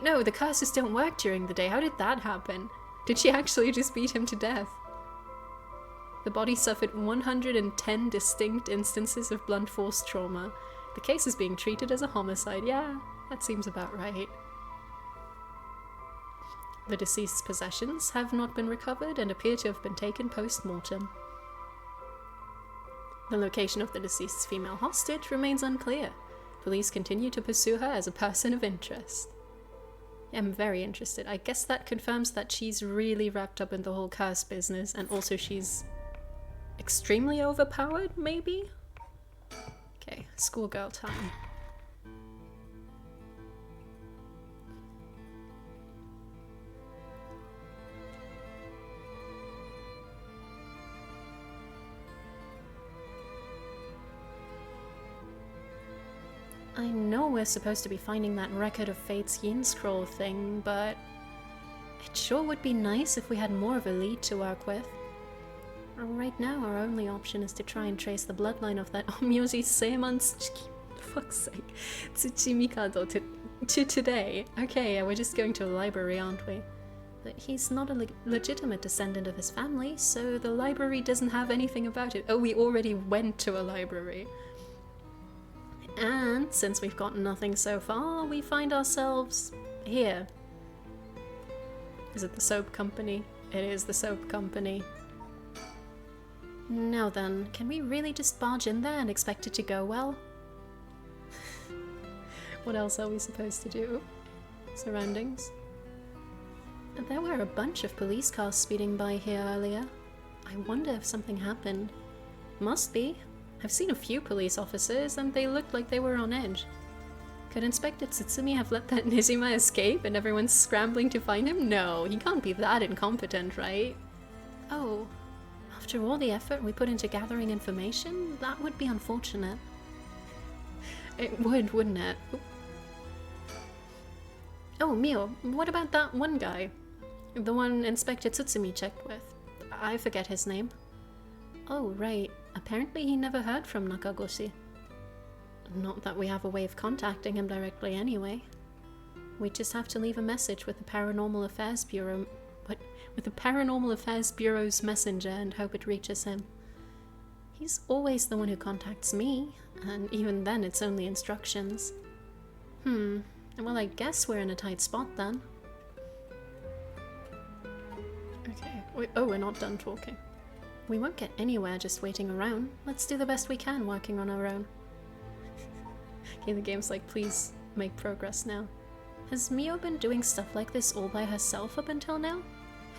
no, the curses don't work during the day. How did that happen? Did she actually just beat him to death? The body suffered 110 distinct instances of blunt force trauma. The case is being treated as a homicide. Yeah, that seems about right. The deceased's possessions have not been recovered and appear to have been taken post-mortem. The location of the deceased's female hostage remains unclear. Police continue to pursue her as a person of interest. I'm very interested. I guess that confirms that she's really wrapped up in the whole curse business, and also she's extremely overpowered, maybe? Okay, schoolgirl time. I know we're supposed to be finding that record of Fate's Yin Scroll thing, but it sure would be nice if we had more of a lead to work with. Right now, our only option is to try and trace the bloodline of that Omyoji Seiman's fuck's sake, Tsuchimikado to today. Okay, yeah, we're just going to a library, aren't we? But he's not a legitimate descendant of his family, so the library doesn't have anything about it. Oh, we already went to a library. And since we've got nothing so far, we find ourselves here. Is it the soap company? It is the soap company. Now then, can we really just barge in there and expect it to go well? What else are we supposed to do? Surroundings. There were a bunch of police cars speeding by here earlier. I wonder if something happened. Must be. I've seen a few police officers, and they looked like they were on edge. Could Inspector Tsutsumi have let that Nejima escape and everyone's scrambling to find him? No, he can't be that incompetent, right? Oh, after all the effort we put into gathering information, that would be unfortunate. It would, wouldn't it? Oh, Mio, what about that one guy? The one Inspector Tsutsumi checked with. I forget his name. Oh, right. Apparently he never heard from Nakagoshi. Not that we have a way of contacting him directly anyway. We just have to leave a message with the Paranormal Affairs Bureau... with the Paranormal Affairs Bureau's messenger and hope it reaches him. He's always the one who contacts me, and even then it's only instructions. Well, I guess we're in a tight spot then. We're not done talking. We won't get anywhere just waiting around. Let's do the best we can working on our own. Okay, the game's like, please make progress now. Has Mio been doing stuff like this all by herself up until now?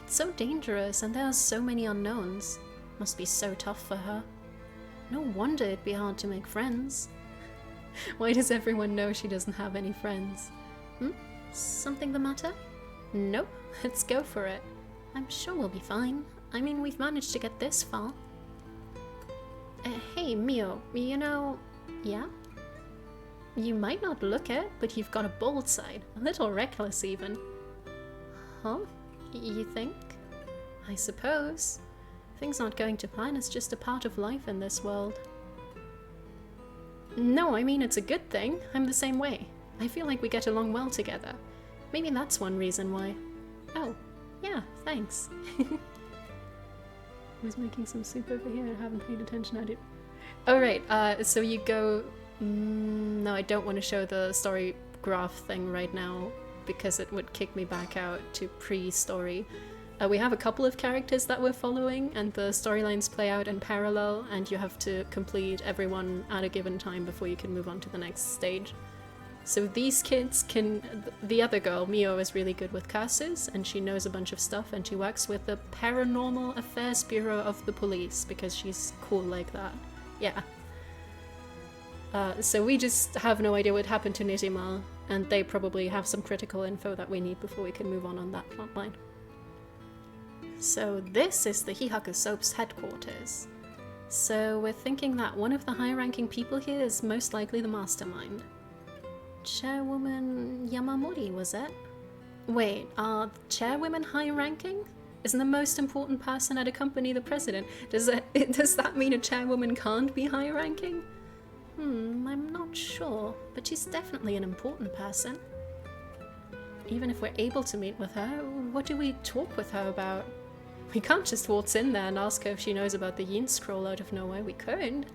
It's so dangerous and there are so many unknowns. Must be so tough for her. No wonder it'd be hard to make friends. Why does everyone know she doesn't have any friends? Something the matter? Nope, let's go for it. I'm sure we'll be fine. I mean, we've managed to get this far. Hey, Mio, you know... Yeah? You might not look it, but you've got a bold side. A little reckless, even. Huh? You think? I suppose. Things aren't going to plan is just a part of life in this world. No, I mean it's a good thing. I'm the same way. I feel like we get along well together. Maybe that's one reason why. Oh, yeah, thanks. I was making some soup over here and haven't paid attention. I did. Oh, right, so you go... no, I don't want to show the story graph thing right now because it would kick me back out to pre-story. We have a couple of characters that we're following and the storylines play out in parallel and you have to complete everyone at a given time before you can move on to the next stage. So these kids can... The other girl, Mio, is really good with curses and she knows a bunch of stuff and she works with the Paranormal Affairs Bureau of the police because she's cool like that. Yeah. So we just have no idea what happened to Nijima and they probably have some critical info that we need before we can move on that plotline. So this is the Hihaku Soap's headquarters. So we're thinking that one of the high-ranking people here is most likely the mastermind. Chairwoman Yamamori, was it? Wait, are chairwomen high-ranking? Isn't the most important person at a company the president? Does that mean a chairwoman can't be high-ranking? I'm not sure, but she's definitely an important person. Even if we're able to meet with her, what do we talk with her about? We can't just waltz in there and ask her if she knows about the Yin Scroll out of nowhere. We could.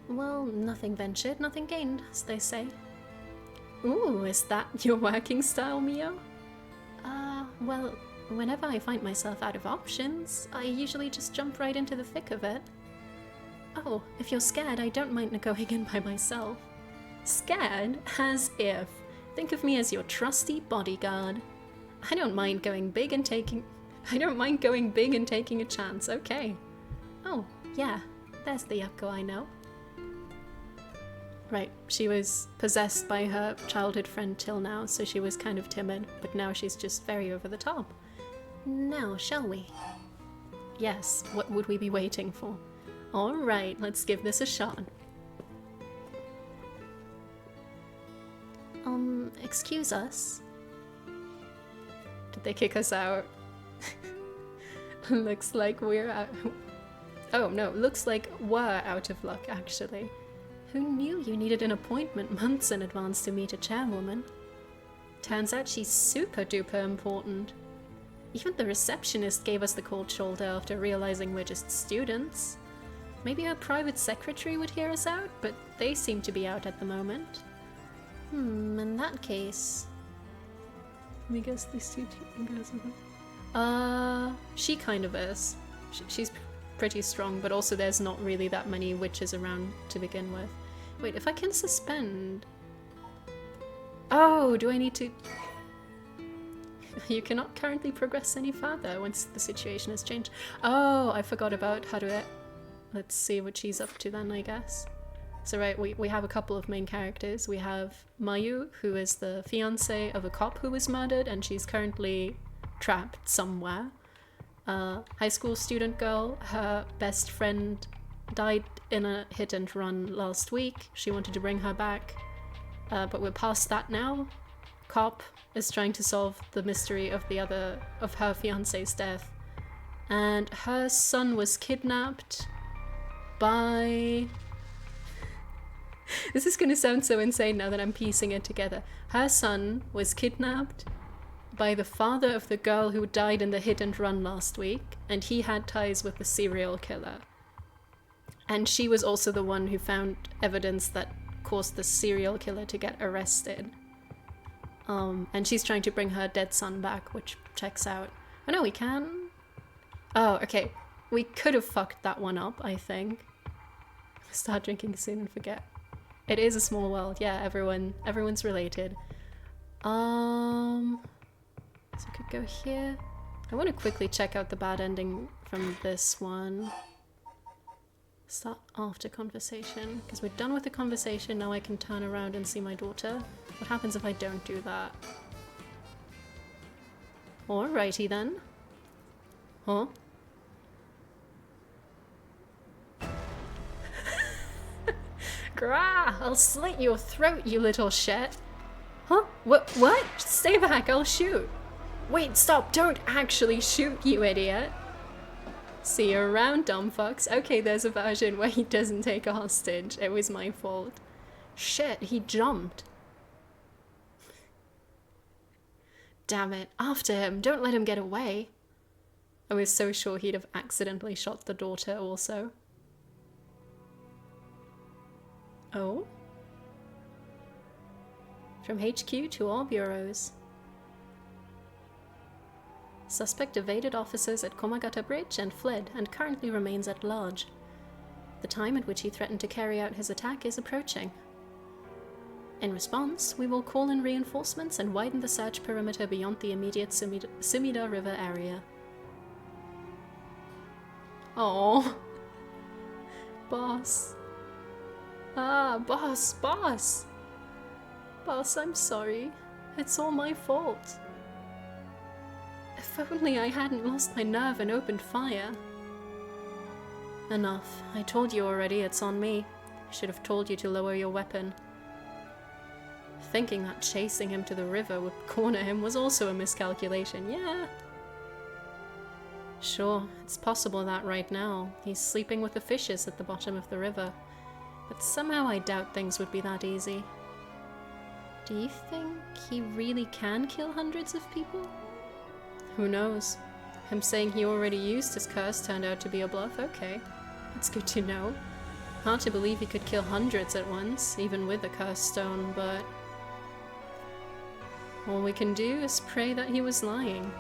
Well, nothing ventured, nothing gained, as they say. Ooh, is that your working style, Mio? Well, whenever I find myself out of options, I usually just jump right into the thick of it. Oh, if you're scared, I don't mind going in by myself. Scared? As if. Think of me as your trusty bodyguard. I don't mind going big and taking a chance, okay. Oh, yeah, there's the Yakko I know. Right, she was possessed by her childhood friend till now, so she was kind of timid, but now she's just very over the top. Now, shall we? Yes, what would we be waiting for? Alright, let's give this a shot. Excuse us? Did they kick us out? Looks like we're out... Oh no, looks like we're out of luck, actually. Who knew you needed an appointment months in advance to meet a chairwoman? Turns out she's super duper important. Even the receptionist gave us the cold shoulder after realizing we're just students. Maybe her private secretary would hear us out, but they seem to be out at the moment. In that case... Let me guess these two guys are... she kind of is. She's pretty strong, but also there's not really that many witches around to begin with. Wait, if I can suspend... Oh, do I need to... You cannot currently progress any further once the situation has changed. Oh, I forgot about how to... Let's see what she's up to then, I guess. So right, we have a couple of main characters. We have Mayu, who is the fiancé of a cop who was murdered, and she's currently trapped somewhere. High school student girl, her best friend died in a hit and run last week. She wanted to bring her back, but we're past that now. Cop is trying to solve the mystery of her fiancé's death, and her son was kidnapped by... This is going to sound so insane now that I'm piecing it together. Her son was kidnapped by the father of the girl who died in the hit and run last week, and he had ties with the serial killer. And she was also the one who found evidence that caused the serial killer to get arrested. And she's trying to bring her dead son back, which checks out. Oh no, we can... Oh, okay. We could have fucked that one up, I think. Start drinking soon and forget. It is a small world. Yeah, everyone's related. So I could go here. I want to quickly check out the bad ending from this one. Start after conversation. Because we're done with the conversation, now I can turn around and see my daughter. What happens if I don't do that? Alrighty then. Huh? Grah! I'll slit your throat, you little shit! Huh? What? Stay back, I'll shoot! Wait, stop! Don't actually shoot, you idiot! See you around, dumb fucks. Okay, there's a version where he doesn't take a hostage. It was my fault. Shit, he jumped. Damn it. After him. Don't let him get away. I was so sure he'd have accidentally shot the daughter also. Oh? From HQ to all bureaus. Suspect evaded officers at Komagata Bridge and fled, and currently remains at large. The time at which he threatened to carry out his attack is approaching. In response, we will call in reinforcements and widen the search perimeter beyond the immediate Sumida River area. Oh, boss. Ah, boss. Boss, I'm sorry. It's all my fault. If only I hadn't lost my nerve and opened fire. Enough. I told you already, it's on me. I should have told you to lower your weapon. Thinking that chasing him to the river would corner him was also a miscalculation, yeah. Sure, it's possible that right now he's sleeping with the fishes at the bottom of the river, but somehow I doubt things would be that easy. Do you think he really can kill hundreds of people? Who knows? Him saying he already used his curse turned out to be a bluff? Okay, that's good to know. Hard to believe he could kill hundreds at once, even with a curse stone, but all we can do is pray that he was lying.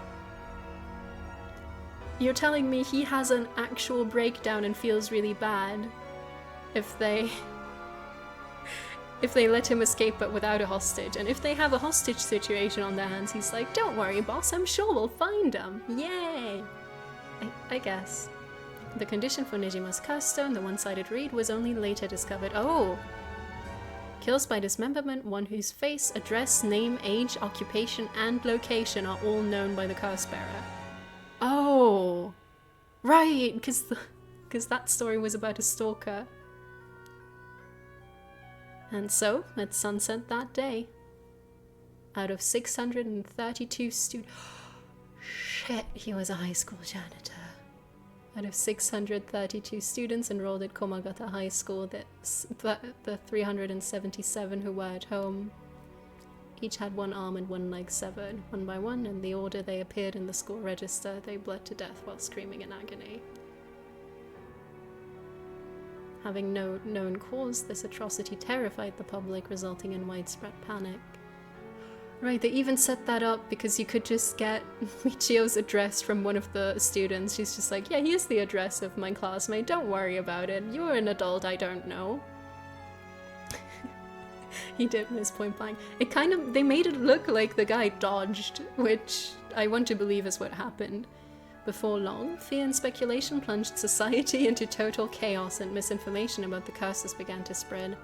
You're telling me he has an actual breakdown and feels really bad if they let him escape but without a hostage, and if they have a hostage situation on their hands, he's like, don't worry boss, I'm sure we'll find him. Yay! I guess. The condition for Nijima's curse stone, the one-sided reed, was only later discovered. Oh! Kills by dismemberment, one whose face, address, name, age, occupation, and location are all known by the curse bearer. Oh! Right, because that story was about a stalker. And so, at sunset that day, out of 632 students... Shit, he was a high school janitor. Out of 632 students enrolled at Komagata High School, the 377 who were at home each had one arm and one leg severed. One by one, in the order they appeared in the school register, they bled to death while screaming in agony. Having no known cause, this atrocity terrified the public, resulting in widespread panic. Right, they even set that up because you could just get Michio's address from one of the students. She's just like, yeah, here's the address of my classmate, don't worry about it. You're an adult, I don't know. He did miss point blank. They made it look like the guy dodged, which I want to believe is what happened. Before long, fear and speculation plunged society into total chaos, and misinformation about the curses began to spread.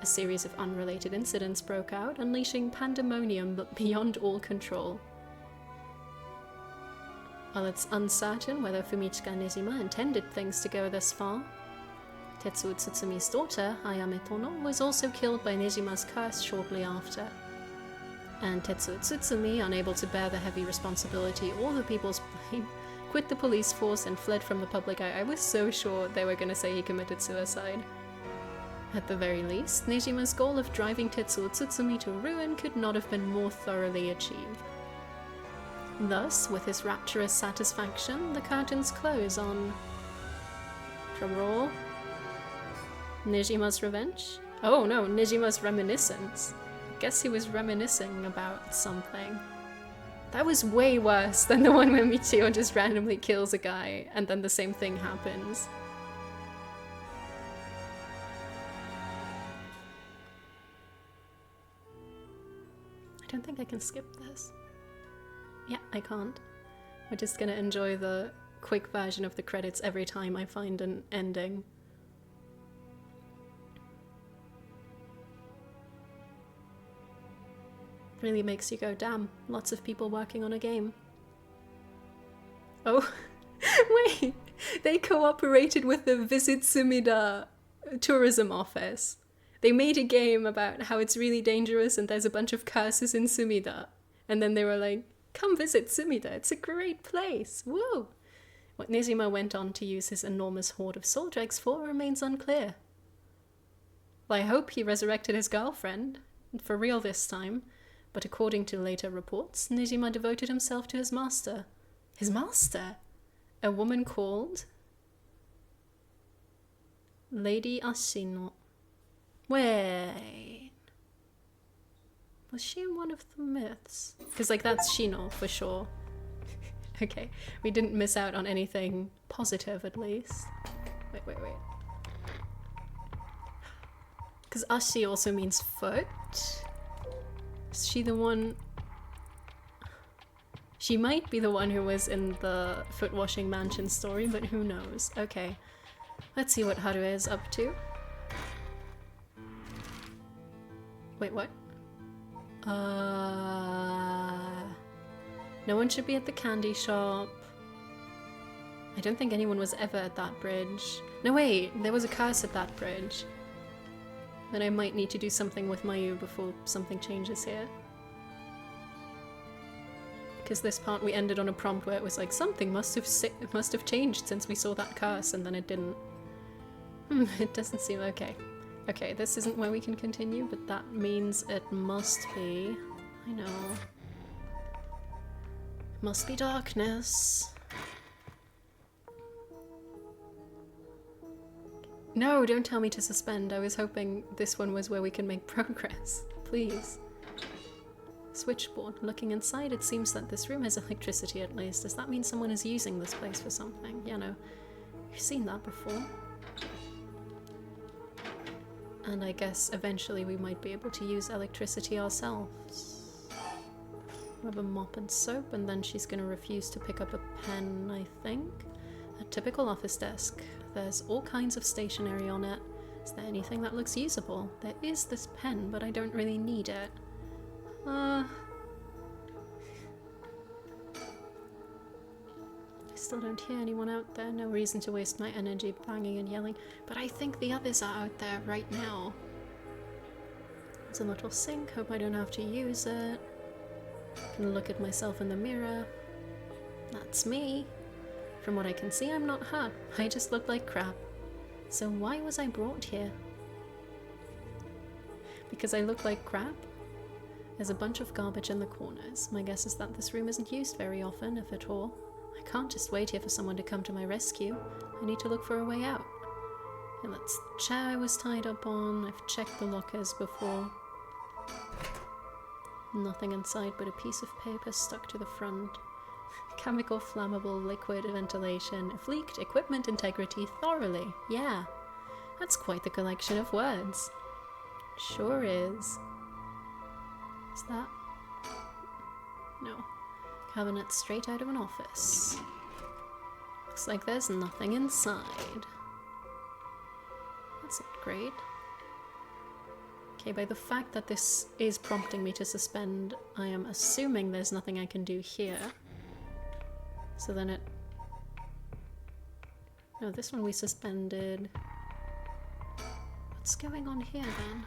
A series of unrelated incidents broke out, unleashing pandemonium beyond all control. While it's uncertain whether Fumichika Nijima intended things to go this far, Tetsuo Tsutsumi's daughter, Ayame Tono, was also killed by Nijima's curse shortly after. And Tetsuo Tsutsumi, unable to bear the heavy responsibility or the people's blame, quit the police force and fled from the public eye. I was so sure they were going to say he committed suicide. At the very least, Nijima's goal of driving Tetsuo Tsutsumi to ruin could not have been more thoroughly achieved. Thus, with his rapturous satisfaction, the curtains close on... drumroll. Nijima's revenge? Oh no, Nijima's reminiscence. I guess he was reminiscing about something. That was way worse than the one where Michio just randomly kills a guy and then the same thing happens. I don't think I can skip this. Yeah, I can't. We're just gonna enjoy the quick version of the credits every time I find an ending. Really makes you go, damn, lots of people working on a game. Oh, wait, they cooperated with the Visit Sumida tourism office. They made a game about how it's really dangerous and there's a bunch of curses in Sumida. And then they were like, come visit Sumida, it's a great place, whoa. What Nijima went on to use his enormous hoard of soul dregs for remains unclear. Well, I hope he resurrected his girlfriend, for real this time. But according to later reports, Nijima devoted himself to his master. His master? A woman called Lady Ashino. Wait. Was she in one of the myths? Because, like, that's Shino for sure. Okay, we didn't miss out on anything positive at least. Wait. Because Ashi also means foot. Is she the one? She might be the one who was in the foot washing mansion story, but who knows? Okay, let's see what Haru is up to. Wait, what? No one should be at the candy shop. I don't think anyone was ever at that bridge. No, wait, there was a curse at that bridge. Then I might need to do something with Mayu before something changes here. Because this part we ended on a prompt where it was like, something must have changed since we saw that curse, and then it didn't. It doesn't seem okay. Okay, this isn't where we can continue, but that means it must be. I know. Must be darkness. No, don't tell me to suspend. I was hoping this one was where we can make progress. Please. Switchboard. Looking inside, it seems that this room has electricity at least. Does that mean someone is using this place for something? Yeah, no. You've seen that before. And I guess eventually we might be able to use electricity ourselves. We have a mop and soap, and then she's going to refuse to pick up a pen, I think. A typical office desk. There's all kinds of stationery on it. Is there anything that looks usable? There is this pen, but I don't really need it. I still don't hear anyone out there. No reason to waste my energy banging and yelling. But I think the others are out there right now. There's a little sink. Hope I don't have to use it. Can look at myself in the mirror. That's me. From what I can see, I'm not hurt. I just look like crap. So why was I brought here? Because I look like crap? There's a bunch of garbage in the corners. My guess is that this room isn't used very often, if at all. I can't just wait here for someone to come to my rescue. I need to look for a way out. And that's the chair I was tied up on. I've checked the lockers before. Nothing inside but a piece of paper stuck to the front. Chemical, flammable, liquid, ventilation, if leaked, equipment integrity thoroughly. Yeah, that's quite the collection of words. Sure is. Is that? No. Cabinet straight out of an office. Looks like there's nothing inside. That's not great. Okay, by the fact that this is prompting me to suspend, I am assuming there's nothing I can do here. So then it... No, this one we suspended. What's going on here then?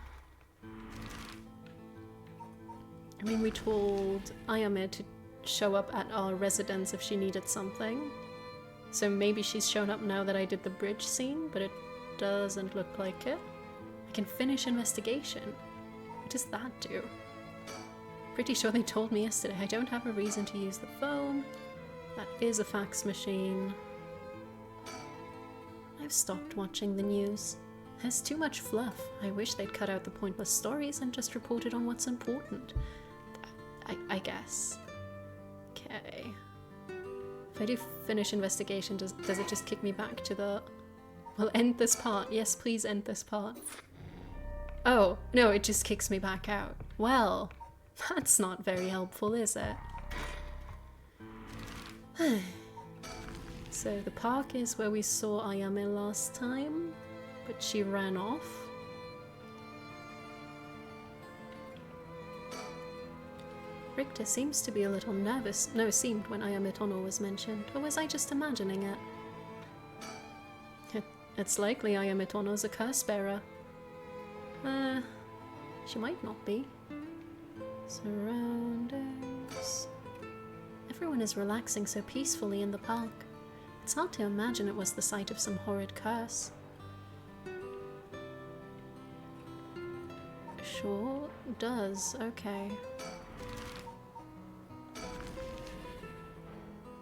I mean, we told Ayame to show up at our residence if she needed something. So maybe she's shown up now that I did the bridge scene, but it doesn't look like it. I can finish investigation. What does that do? Pretty sure they told me yesterday I don't have a reason to use the phone. That is a fax machine. I've stopped watching the news. There's too much fluff. I wish they'd cut out the pointless stories and just reported on what's important. I guess. Okay. If I do finish investigation, does it just kick me back to the... Well, end this part. Yes, please end this part. Oh, no, it just kicks me back out. Well, that's not very helpful, is it? So the park is where we saw Ayame last time, but she ran off. Richter seems to be a little nervous. No, seemed when Ayame Tono was mentioned. Or was I just imagining it? It's likely Ayame Tono's a curse bearer. She might not be. Surroundings. Everyone is relaxing so peacefully in the park. It's hard to imagine it was the site of some horrid curse. Sure does, okay.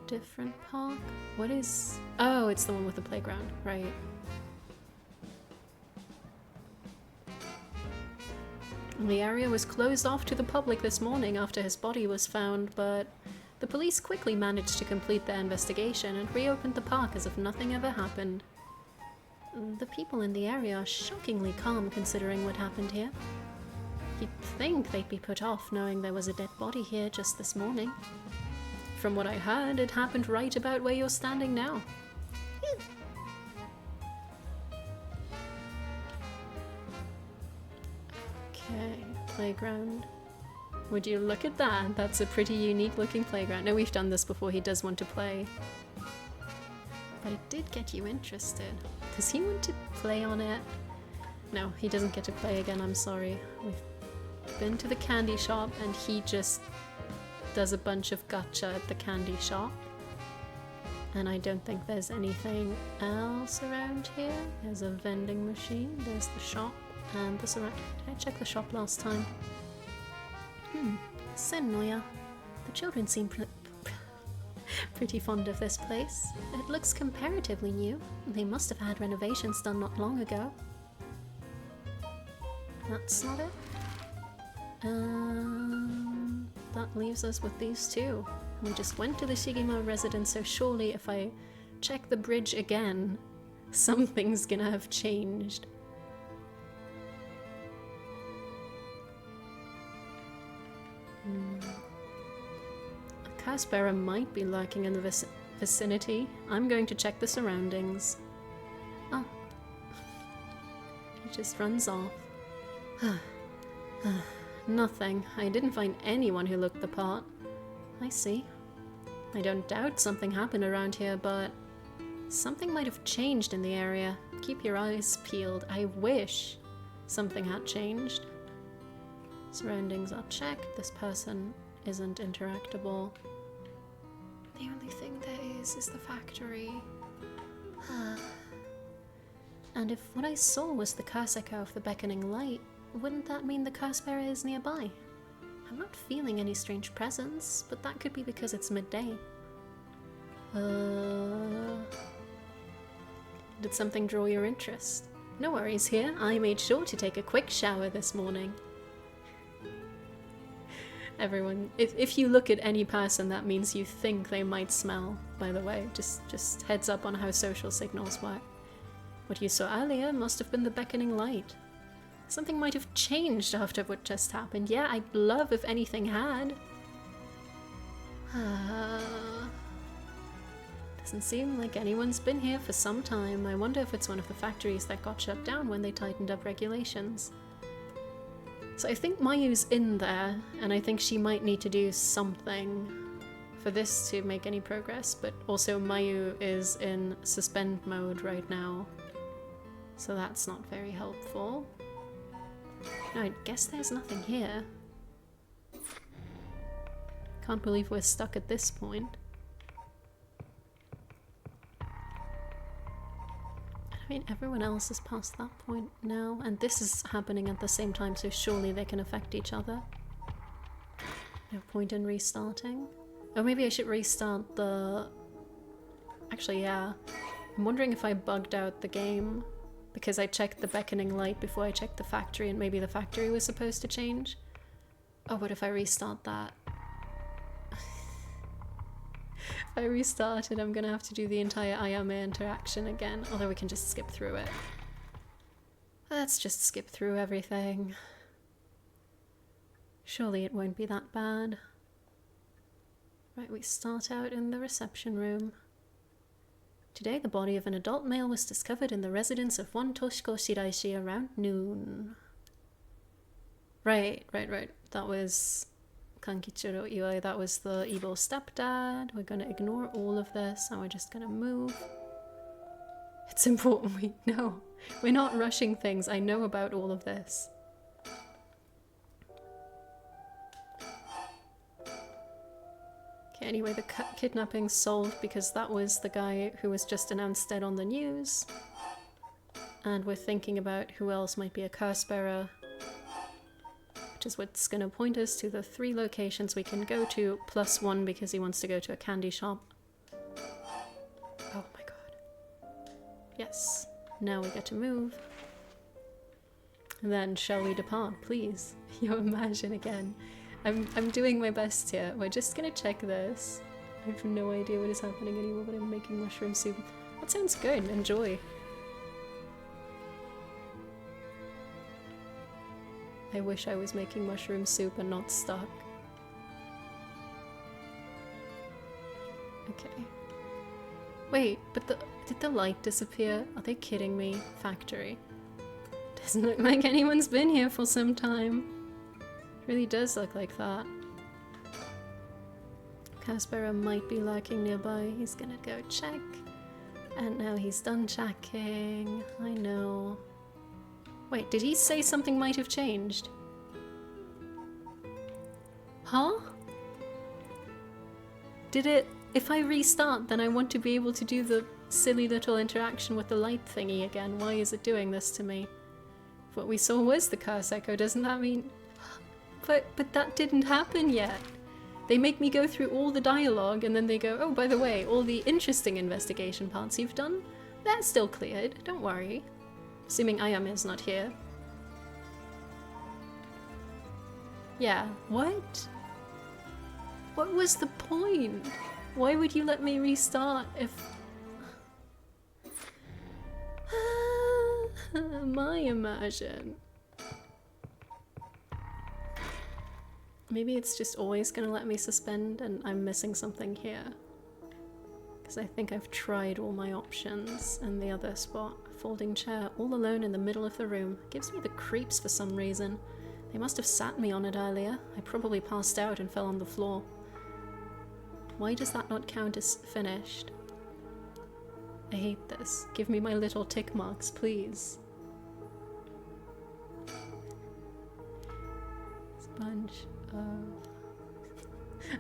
Different park? What is... Oh, it's the one with the playground, right. The area was closed off to the public this morning after his body was found, but the police quickly managed to complete their investigation and reopened the park as if nothing ever happened. The people in the area are shockingly calm considering what happened here. You'd think they'd be put off knowing there was a dead body here just this morning. From what I heard, it happened right about where you're standing now. Okay, playground. Would you look at that? That's a pretty unique looking playground. No, we've done this before. He does want to play. But it did get you interested. Does he want to play on it? No, he doesn't get to play again, I'm sorry. We've been to the candy shop and he just does a bunch of gacha at the candy shop. And I don't think there's anything else around here. There's a vending machine, there's the shop, and the surround. Did I check the shop last time? Sennoya. The children seem pretty fond of this place. It looks comparatively new. They must have had renovations done not long ago. That's not it. That leaves us with these two. We just went to the Shigima residence, so surely if I check the bridge again, something's gonna have changed. A curse bearer might be lurking in the vicinity. I'm going to check the surroundings. Oh. He just runs off. Nothing. I didn't find anyone who looked the part. I see. I don't doubt something happened around here, but something might have changed in the area. Keep your eyes peeled. I wish something had changed. Surroundings are checked. This person isn't interactable. The only thing there is the factory. And if what I saw was the curse echo of the beckoning light, wouldn't that mean the curse bearer is nearby? I'm not feeling any strange presence, but that could be because it's midday. Did something draw your interest? No worries here. I made sure to take a quick shower this morning. Everyone, if you look at any person, that means you think they might smell, by the way. Just heads up on how social signals work. What you saw earlier must have been the beckoning light. Something might have changed after what just happened. Yeah, I'd love if anything had. Doesn't seem like anyone's been here for some time. I wonder if it's one of the factories that got shut down when they tightened up regulations. So I think Mayu's in there, and I think she might need to do something for this to make any progress, but also Mayu is in suspend mode right now, so that's not very helpful. No, I guess there's nothing here. Can't believe we're stuck at this point. I mean, everyone else is past that point now, and this is happening at the same time, so surely they can affect each other. No point in restarting. Oh, maybe I should restart the... Actually, yeah. I'm wondering if I bugged out the game, because I checked the beckoning light before I checked the factory, and maybe the factory was supposed to change. Oh, what if I restart that? If I restart it, I'm gonna have to do the entire Ayame interaction again, although we can just skip through it. Let's just skip through everything. Surely it won't be that bad. Right, we start out in the reception room. Today, the body of an adult male was discovered in the residence of one Toshiko Shiraishi around noon. Right. That was Kankichiro Iwai. That was the evil stepdad. We're gonna ignore all of this and we're just gonna move. It's important we know. We're not rushing things. I know about all of this. Okay, anyway, the kidnapping's solved because that was the guy who was just announced dead on the news. And we're thinking about who else might be a curse bearer. Which is what's going to point us to the 3 locations we can go to, plus 1 because he wants to go to a candy shop. Oh my god. Yes. Now we get to move. And then, shall we depart, please? You imagine again. I'm doing my best here. We're just gonna check this. I have no idea what is happening anymore, but I'm making mushroom soup. That sounds good. Enjoy. I wish I was making mushroom soup and not stuck. Okay. Wait, but did the light disappear? Are they kidding me? Factory. Doesn't look like anyone's been here for some time. Really does look like that. Caspera might be lurking nearby. He's gonna go check. And now he's done checking. I know. Wait, did he say something might have changed? Huh? Did it... If I restart, then I want to be able to do the silly little interaction with the light thingy again. Why is it doing this to me? If what we saw was the curse echo, doesn't that mean... But that didn't happen yet. They make me go through all the dialogue and then they go, oh, by the way, all the interesting investigation parts you've done, they're still cleared, don't worry. Assuming Ayame is not here. Yeah, what? What was the point? Why would you let me restart if... My immersion. Maybe it's just always gonna let me suspend and I'm missing something here. Because I think I've tried all my options in the other spot. Folding chair, all alone in the middle of the room. Gives me the creeps for some reason. They must have sat me on it earlier. I probably passed out and fell on the floor. Why does that not count as finished? I hate this. Give me my little tick marks, please. Sponge.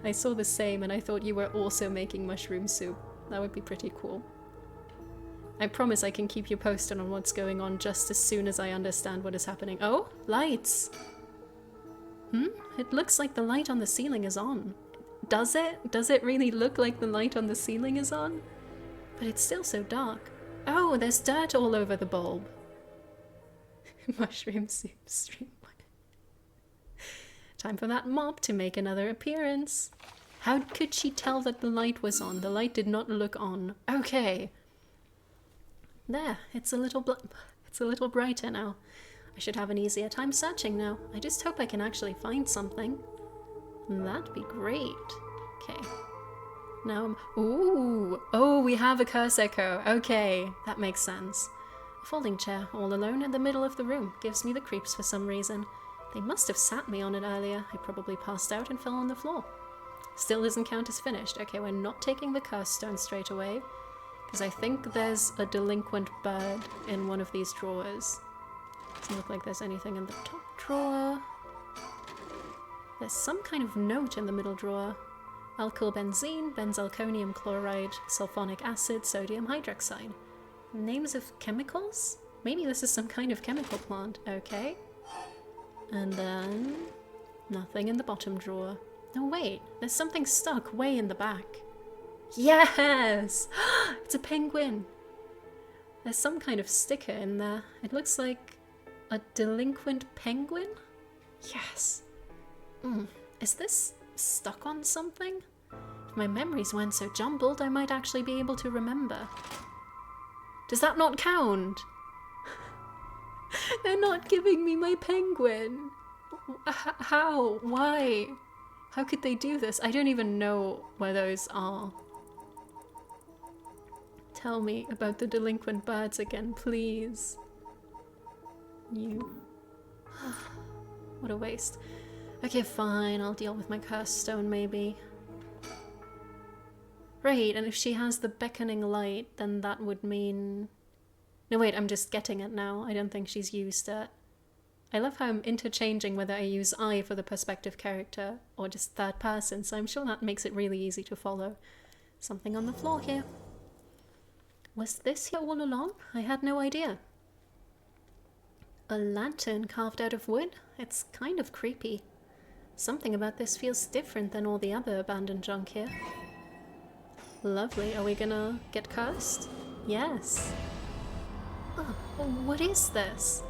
I saw the same and I thought you were also making mushroom soup. That would be pretty cool. I promise I can keep you posted on what's going on just as soon as I understand what is happening. Oh, lights! It looks like the light on the ceiling is on. Does it? Does it really look like the light on the ceiling is on? But it's still so dark. Oh, there's dirt all over the bulb. Mushroom soup stream. Time for that mop to make another appearance. How could she tell that the light was on? The light did not look on. Okay. There, it's a little brighter now. I should have an easier time searching now. I just hope I can actually find something. That'd be great. Okay. Now I'm... Ooh! Oh, we have a curse echo. Okay, that makes sense. A folding chair, all alone in the middle of the room. Gives me the creeps for some reason. They must have sat me on it earlier. I probably passed out and fell on the floor. Still doesn't count as finished. Okay, we're not taking the curse stone straight away. Because I think there's a delinquent bird in one of these drawers. Doesn't look like there's anything in the top drawer. There's some kind of note in the middle drawer. Alkyl benzene, benzalkonium chloride, sulfonic acid, sodium hydroxide. Names of chemicals? Maybe this is some kind of chemical plant. Okay. And then... nothing in the bottom drawer. No, wait. There's something stuck way in the back. Yes! It's a penguin! There's some kind of sticker in there. It looks like a delinquent penguin? Yes! Is this stuck on something? If my memories weren't so jumbled, I might actually be able to remember. Does that not count? They're not giving me my penguin. How? Why? How could they do this? I don't even know where those are. Tell me about the delinquent birds again, please. You. What a waste. Okay, fine, I'll deal with my cursed stone maybe. Right, and if she has the beckoning light, then that would mean... No, wait, I'm just getting it now. I don't think she's used it. I love how I'm interchanging whether I use I for the perspective character or just third person, so I'm sure that makes it really easy to follow. Something on the floor here. Was this here all along? I had no idea. A lantern carved out of wood? It's kind of creepy. Something about this feels different than all the other abandoned junk here. Lovely. Are we gonna get cursed? Yes. Oh, what is this?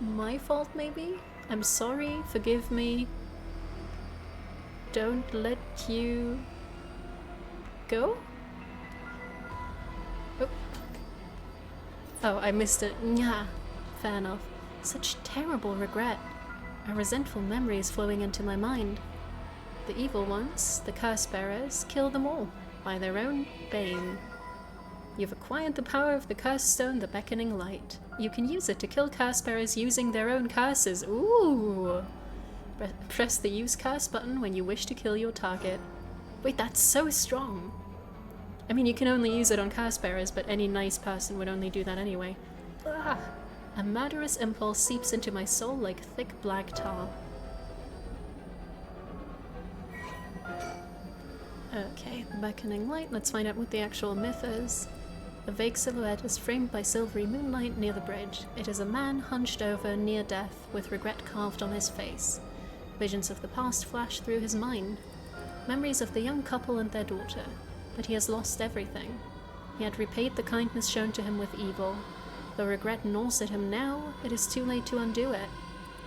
My fault, maybe? I'm sorry. Forgive me. Don't let you... go? Oh. Oh, I missed it. Nyah. Fair enough. Such terrible regret. A resentful memory is flowing into my mind. The evil ones, the curse bearers, kill them all, by their own bane. You've acquired the power of the curse stone, the beckoning light. You can use it to kill curse bearers using their own curses. Ooh! Press the use curse button when you wish to kill your target. Wait, that's so strong! I mean, you can only use it on curse bearers, but any nice person would only do that anyway. Ah! A murderous impulse seeps into my soul like thick black tar. Okay, the beckoning light. Let's find out what the actual myth is. A vague silhouette is framed by silvery moonlight near the bridge. It is a man hunched over near death, with regret carved on his face. Visions of the past flash through his mind. Memories of the young couple and their daughter. But he has lost everything. He had repaid the kindness shown to him with evil. Though regret gnaws at him now, it is too late to undo it.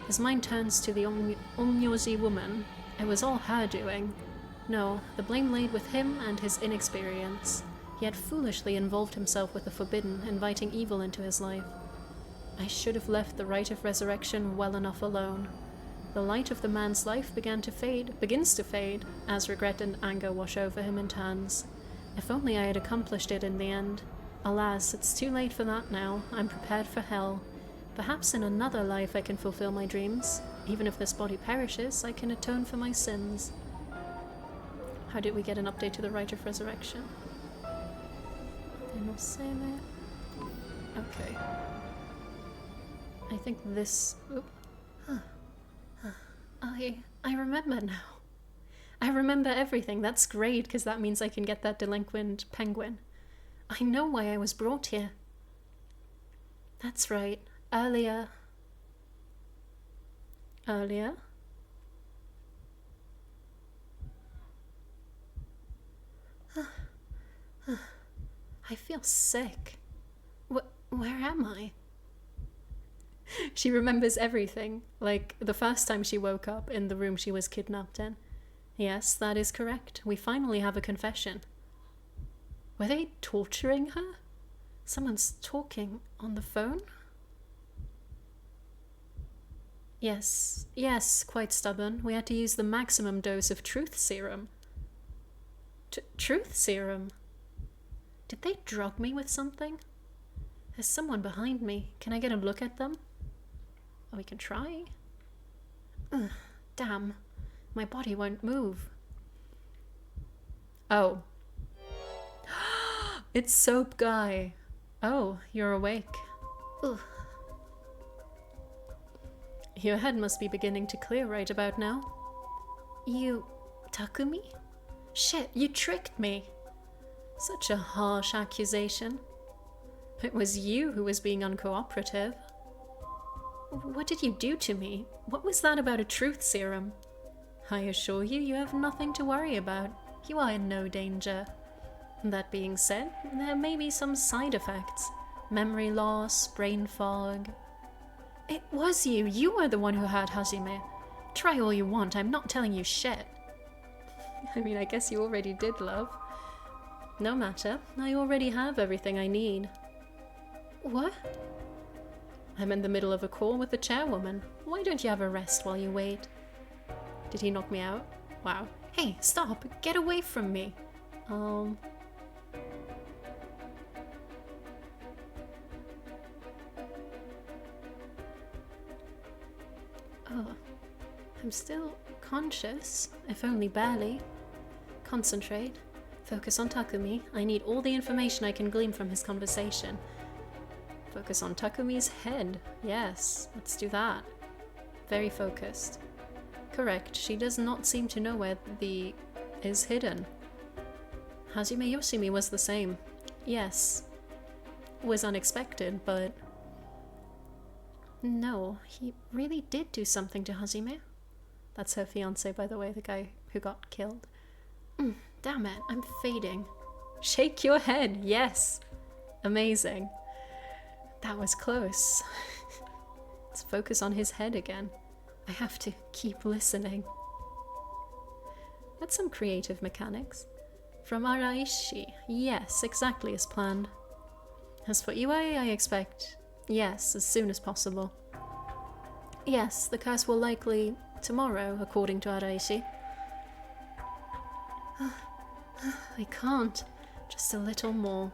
His mind turns to the Onyozi woman. It was all her doing. No, the blame laid with him and his inexperience. He had foolishly involved himself with the forbidden, inviting evil into his life. I should have left the rite of resurrection well enough alone. The light of the man's life begins to fade, as regret and anger wash over him in turns. If only I had accomplished it in the end. Alas, it's too late for that now. I'm prepared for hell. Perhaps in another life I can fulfill my dreams. Even if this body perishes, I can atone for my sins. How did we get an update to the rite of resurrection? They not say that. Okay. I think this... I remember now. I remember everything. That's great, because that means I can get that delinquent penguin. I know why I was brought here. That's right. Earlier... I feel sick. Where am I? She remembers everything, like the first time she woke up in the room she was kidnapped in. Yes, that is correct. We finally have a confession. Were they torturing her? Someone's talking on the phone? Yes, quite stubborn. We had to use the maximum dose of truth serum. Truth serum? Did they drug me with something? There's someone behind me. Can I get a look at them? Oh, we can try. Ugh, damn. My body won't move. Oh. It's Soap Guy. Oh, you're awake. Ugh. Your head must be beginning to clear right about now. You... Takumi? Shit, you tricked me. Such a harsh accusation. It was you who was being uncooperative. What did you do to me? What was that about a truth serum? I assure you, you have nothing to worry about. You are in no danger. That being said, there may be some side effects. Memory loss, brain fog. It was you. You were the one who hurt Hajime. Try all you want, I'm not telling you shit. I mean, I guess you already did, love. No matter, I already have everything I need. What? I'm in the middle of a call with the chairwoman. Why don't you have a rest while you wait? Did he knock me out? Wow. Hey, stop! Get away from me! Oh, I'm still conscious, if only barely. Concentrate. Focus on Takumi. I need all the information I can glean from his conversation. Focus on Takumi's head. Yes, let's do that. Very focused. Correct, she does not seem to know where the is hidden. Hajime Yoshimi was the same. Yes. Was unexpected, but... No, he really did do something to Hajime. That's her fiancé, by the way, the guy who got killed. Damn it, I'm fading. Shake your head, yes! Amazing. That was close. Let's focus on his head again. I have to keep listening. That's some creative mechanics. From Araishi, yes, exactly as planned. As for Iwai, I expect, yes, as soon as possible. Yes, the curse will likely tomorrow, according to Araishi. I can't. Just a little more.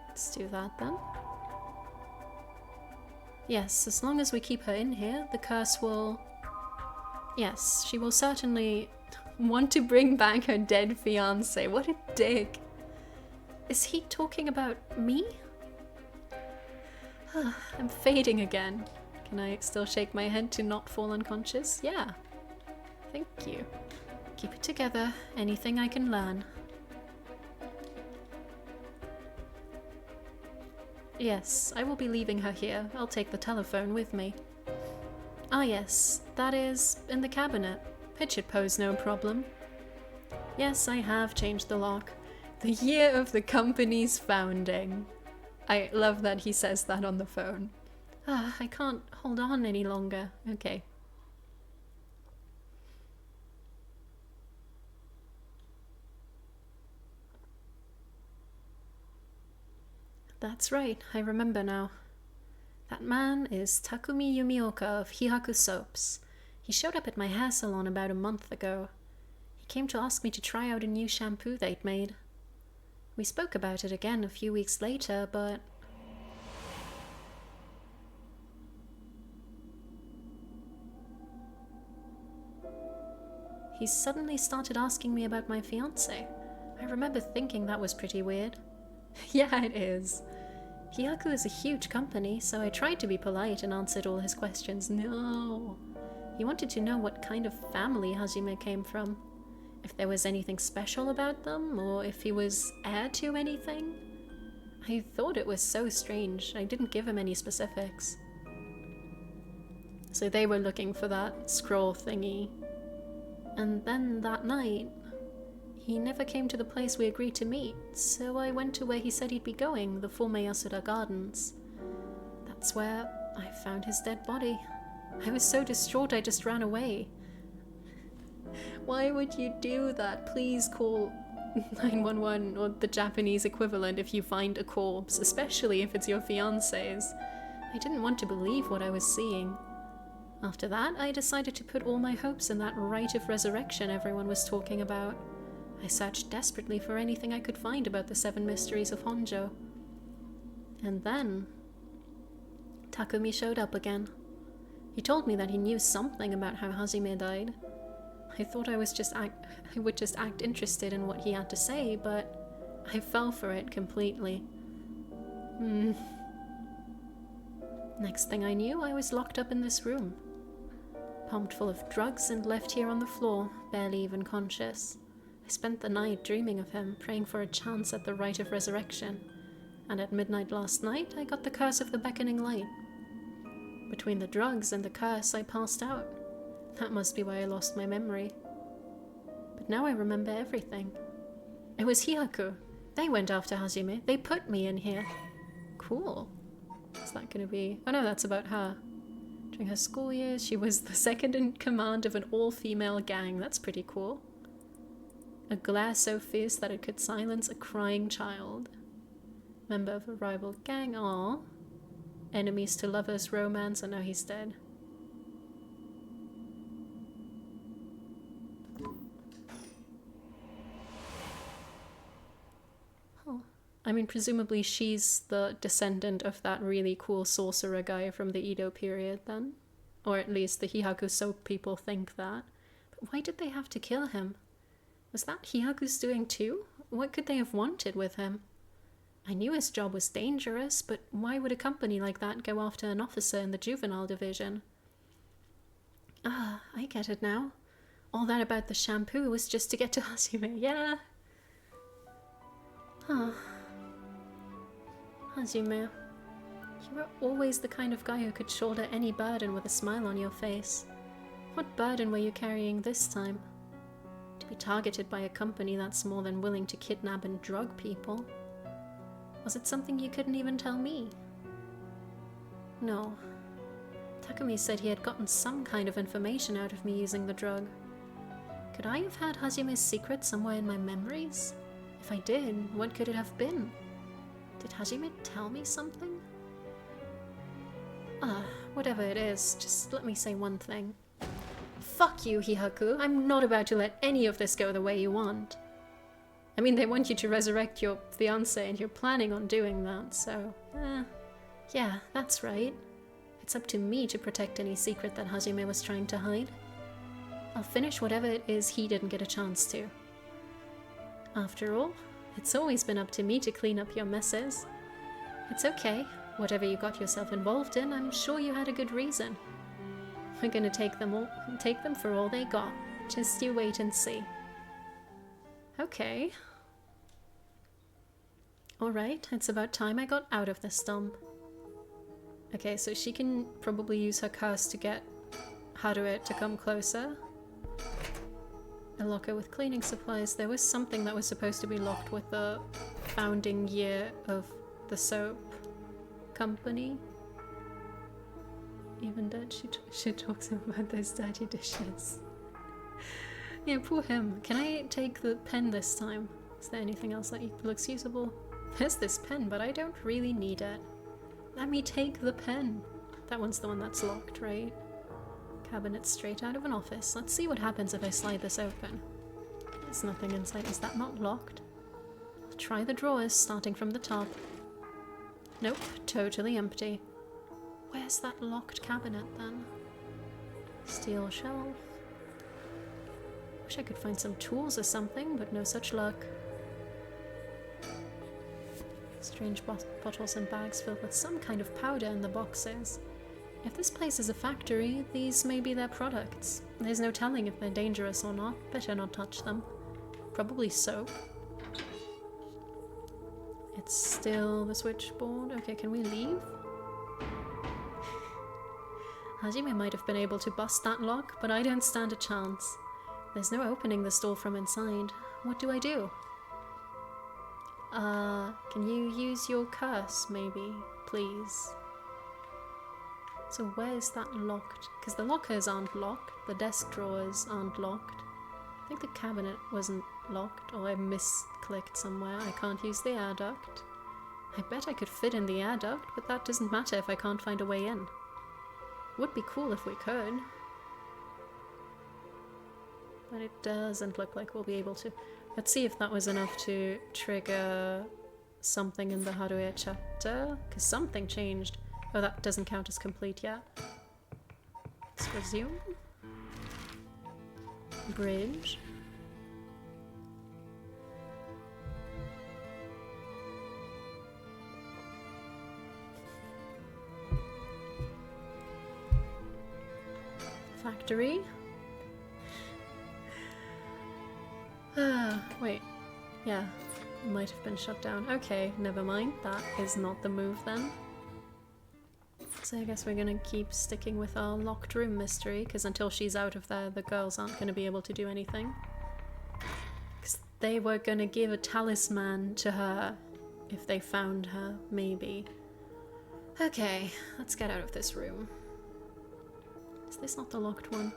Let's do that then. Yes, as long as we keep her in here, the curse will... Yes, she will certainly want to bring back her dead fiancé. What a dick. Is he talking about me? I'm fading again. Can I still shake my head to not fall unconscious? Yeah. Thank you. Keep it together. Anything I can learn. Yes, I will be leaving her here. I'll take the telephone with me. Ah yes, that is in the cabinet. It should pose no problem. Yes, I have changed the lock. The year of the company's founding. I love that he says that on the phone. I can't hold on any longer. Okay. That's right, I remember now. That man is Takumi Yumioka of Hihaku Soaps. He showed up at my hair salon about a month ago. He came to ask me to try out a new shampoo they'd made. We spoke about it again a few weeks later, but... He suddenly started asking me about my fiancé. I remember thinking that was pretty weird. Yeah, it is. Hihaku is a huge company, so I tried to be polite and answered all his questions. No. He wanted to know what kind of family Hajime came from. If there was anything special about them, or if he was heir to anything. I thought it was so strange. I didn't give him any specifics. So they were looking for that scroll thingy. And then that night, he never came to the place we agreed to meet, so I went to where he said he'd be going, the former Yasuda Gardens. That's where I found his dead body. I was so distraught I just ran away. Why would you do that? Please call 911 or the Japanese equivalent if you find a corpse, especially if it's your fiancé's. I didn't want to believe what I was seeing. After that, I decided to put all my hopes in that rite of resurrection everyone was talking about. I searched desperately for anything I could find about the 7 mysteries of Honjo. And then... Takumi showed up again. He told me that he knew something about how Hajime died. I thought I would just act interested in what he had to say, but I fell for it completely. Next thing I knew, I was locked up in this room. Pumped full of drugs and left here on the floor, barely even conscious. I spent the night dreaming of him, praying for a chance at the rite of resurrection. And at midnight last night, I got the curse of the beckoning light. Between the drugs and the curse, I passed out. That must be why I lost my memory. But now I remember everything. It was Hihaku. They went after Hajime. They put me in here. Cool. Is that gonna be... Oh no, that's about her. During her school years, she was the second in command of an all-female gang. That's pretty cool. A glare so fierce that it could silence a crying child. Member of a rival gang. Aw. Enemies to lovers romance. Oh no, he's dead. Oh. I mean, presumably she's the descendant of that really cool sorcerer guy from the Edo period then. Or at least the Hihaku soap people think that. But why did they have to kill him? Was that Hihaku's doing too? What could they have wanted with him? I knew his job was dangerous, but why would a company like that go after an officer in the juvenile division? Ah, I get it now. All that about the shampoo was just to get to Hajime, yeah. Huh. Hajime, you were always the kind of guy who could shoulder any burden with a smile on your face. What burden were you carrying this time? To be targeted by a company that's more than willing to kidnap and drug people? Was it something you couldn't even tell me? No. Takumi said he had gotten some kind of information out of me using the drug. Could I have had Hajime's secret somewhere in my memories? If I did, what could it have been? Did Hajime tell me something? Whatever it is, just let me say one thing. Fuck you, Hihaku. I'm not about to let any of this go the way you want. I mean, they want you to resurrect your fiancé and you're planning on doing that, so... yeah, that's right. It's up to me to protect any secret that Hajime was trying to hide. I'll finish whatever it is he didn't get a chance to. After all, it's always been up to me to clean up your messes. It's okay. Whatever you got yourself involved in, I'm sure you had a good reason. We're gonna take them for all they got. Just you wait and see. Okay. Alright, it's about time I got out of this dump. Okay, so she can probably use her curse to get Haruhi to come closer. A locker with cleaning supplies. There was something that was supposed to be locked with the founding year of the soap company. Even dead, she talks about those dirty dishes. Yeah, poor him. Can I take the pen this time? Is there anything else that looks usable? There's this pen, but I don't really need it. Let me take the pen. That one's the one that's locked, right? Cabinet straight out of an office. Let's see what happens if I slide this open. There's nothing inside. Is that not locked? I'll try the drawers, starting from the top. Nope, totally empty. Where's that locked cabinet then? Steel shelf. Wish I could find some tools or something, but no such luck. Strange bottles and bags filled with some kind of powder in the boxes. If this place is a factory, these may be their products. There's no telling if they're dangerous or not. Better not touch them. Probably soap. It's still the switchboard. Okay, can we leave? Hajime might have been able to bust that lock, but I don't stand a chance. There's no opening this door from inside. What do I do? Can you use your curse, maybe? Please. So where's that locked? Because the lockers aren't locked, the desk drawers aren't locked. I think the cabinet wasn't locked, or I misclicked somewhere. I can't use the air duct. I bet I could fit in the air duct, but that doesn't matter if I can't find a way in. Would be cool if we could. But it doesn't look like we'll be able to. Let's see if that was enough to trigger something in the Haruhi chapter, because something changed. Oh, that doesn't count as complete yet. Let's resume. Bridge. Factory. Wait. Yeah, might have been shut down. Okay, never mind. That is not the move then. So I guess we're gonna keep sticking with our locked room mystery, because until she's out of there, the girls aren't gonna be able to do anything. Because they were gonna give a talisman to her if they found her, maybe. Okay, let's get out of this room. Is this not the locked one?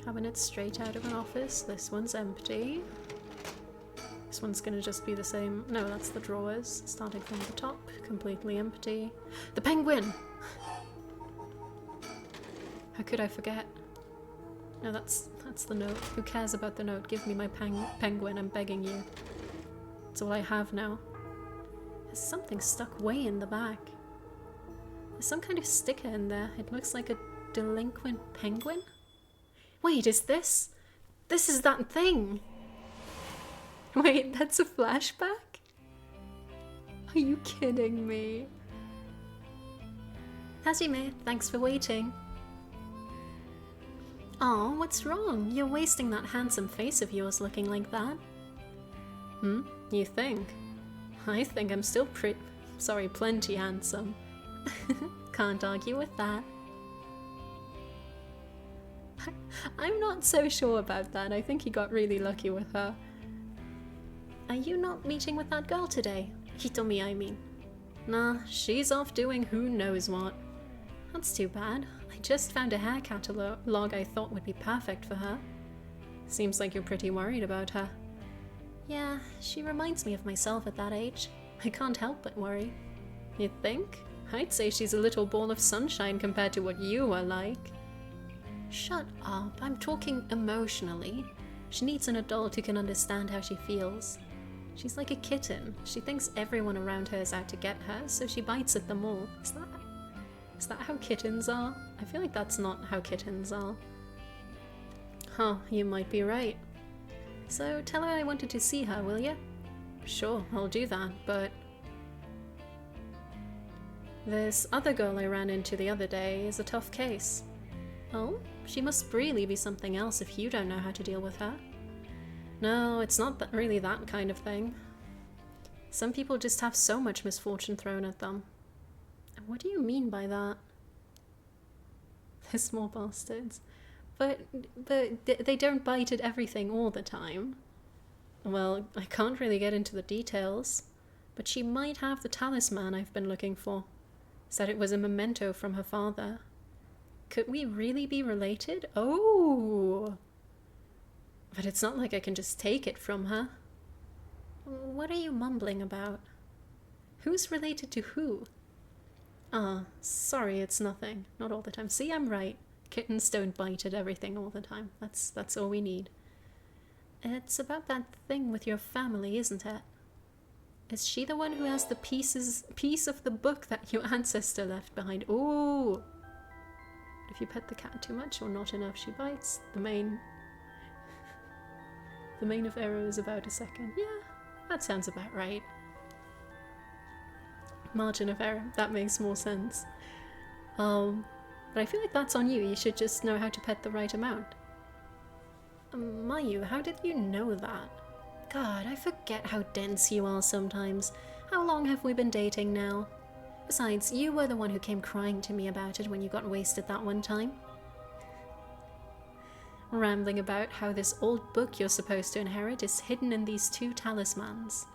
Cabinet straight out of an office. This one's empty. This one's gonna just be the same. No, that's the drawers. Starting from the top, completely empty. The penguin! How could I forget? No, that's the note. Who cares about the note? Give me my penguin, I'm begging you. That's all I have now. There's something stuck way in the back. There's some kind of sticker in there. It looks like a delinquent penguin? Wait, is this? This is that thing! Wait, that's a flashback? Are you kidding me? Hajime, thanks for waiting. Aw, what's wrong? You're wasting that handsome face of yours looking like that. You think? I think I'm still plenty handsome. Can't argue with that. I'm not so sure about that. I think he got really lucky with her. Are you not meeting with that girl today? Hitomi, I mean. Nah, she's off doing who knows what. That's too bad. I just found a hair catalog I thought would be perfect for her. Seems like you're pretty worried about her. Yeah, she reminds me of myself at that age. I can't help but worry. You think? I'd say she's a little ball of sunshine compared to what you are like. Shut up, I'm talking emotionally. She needs an adult who can understand how she feels. She's like a kitten. She thinks everyone around her is out to get her, so she bites at them all. Is that how kittens are? I feel like that's not how kittens are. Huh, you might be right. So tell her I wanted to see her, will ya? Sure, I'll do that, but... This other girl I ran into the other day is a tough case. Oh? She must really be something else if you don't know how to deal with her. No, it's not really that kind of thing. Some people just have so much misfortune thrown at them. What do you mean by that? They're small bastards. But they don't bite at everything all the time. Well, I can't really get into the details, but she might have the talisman I've been looking for. Said it was a memento from her father. Could we really be related? Oh! But it's not like I can just take it from her. What are you mumbling about? Who's related to who? Ah, sorry, it's nothing. Not all the time. See, I'm right. Kittens don't bite at everything all the time. That's all we need. It's about that thing with your family, isn't it? Is she the one who has the piece of the book that your ancestor left behind? Ooh! If you pet the cat too much or not enough, she bites. The main of error is about a second. Yeah, that sounds about right. Margin of error, that makes more sense. But I feel like that's on you. You should just know how to pet the right amount. Mayu, how did you know that? God, I forget how dense you are sometimes. How long have we been dating now? Besides, you were the one who came crying to me about it when you got wasted that one time. Rambling about how this old book you're supposed to inherit is hidden in these 2 talismans.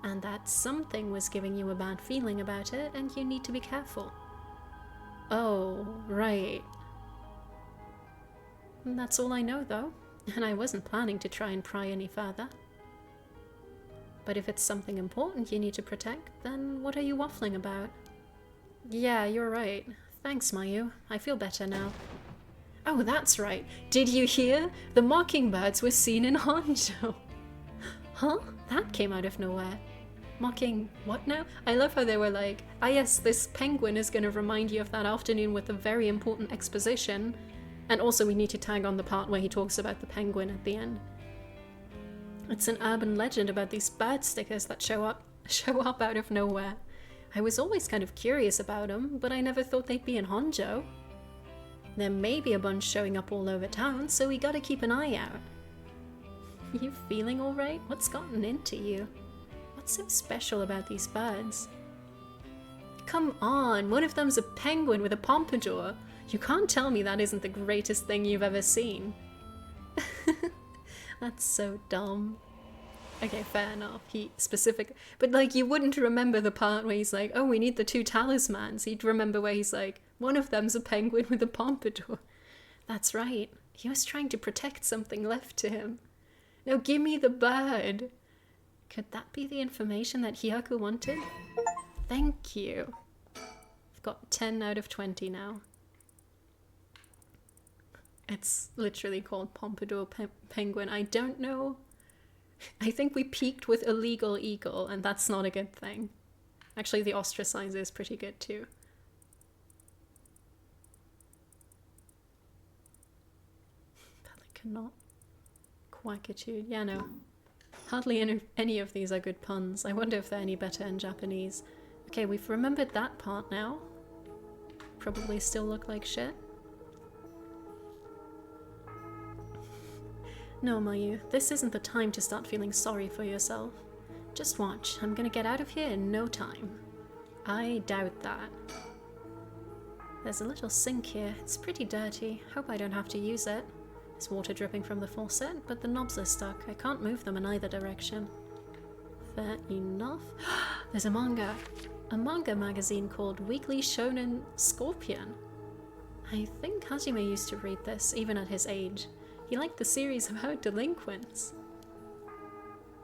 And that something was giving you a bad feeling about it and you need to be careful. Oh, right. That's all I know though, and I wasn't planning to try and pry any further. But if it's something important you need to protect, then what are you waffling about? Yeah, you're right. Thanks, Mayu. I feel better now. Oh, that's right. Did you hear? The mockingbirds were seen in Honjo. Huh? That came out of nowhere. Mocking what now? I love how they were like, ah yes, this penguin is going to remind you of that afternoon with a very important exposition. And also we need to tag on the part where he talks about the penguin at the end. It's an urban legend about these bird stickers that show up out of nowhere. I was always kind of curious about them, but I never thought they'd be in Honjo. There may be a bunch showing up all over town, so we gotta keep an eye out. You feeling alright? What's gotten into you? What's so special about these birds? Come on, one of them's a penguin with a pompadour. You can't tell me that isn't the greatest thing you've ever seen. That's so dumb. Okay, fair enough. But like, you wouldn't remember the part where he's like, oh, we need the 2 talismans. You'd remember where he's like, one of them's a penguin with a pompadour. That's right. He was trying to protect something left to him. Now give me the bird. Could that be the information that Hyaku wanted? Thank you. I've got 10 out of 20 now. It's literally called Pompadour Penguin. I don't know. I think we peaked with illegal eagle, and that's not a good thing. Actually, the ostracizer is pretty good too. Pelican, quackitude. Yeah, no. Hardly any of these are good puns. I wonder if they're any better in Japanese. Okay, we've remembered that part now. Probably still look like shit. No, Mayu, this isn't the time to start feeling sorry for yourself. Just watch, I'm gonna get out of here in no time. I doubt that. There's a little sink here. It's pretty dirty. Hope I don't have to use it. There's water dripping from the faucet, but the knobs are stuck. I can't move them in either direction. Fair enough. There's a manga. A manga magazine called Weekly Shonen Scorpion. I think Hajime used to read this, even at his age. He liked the series about delinquents.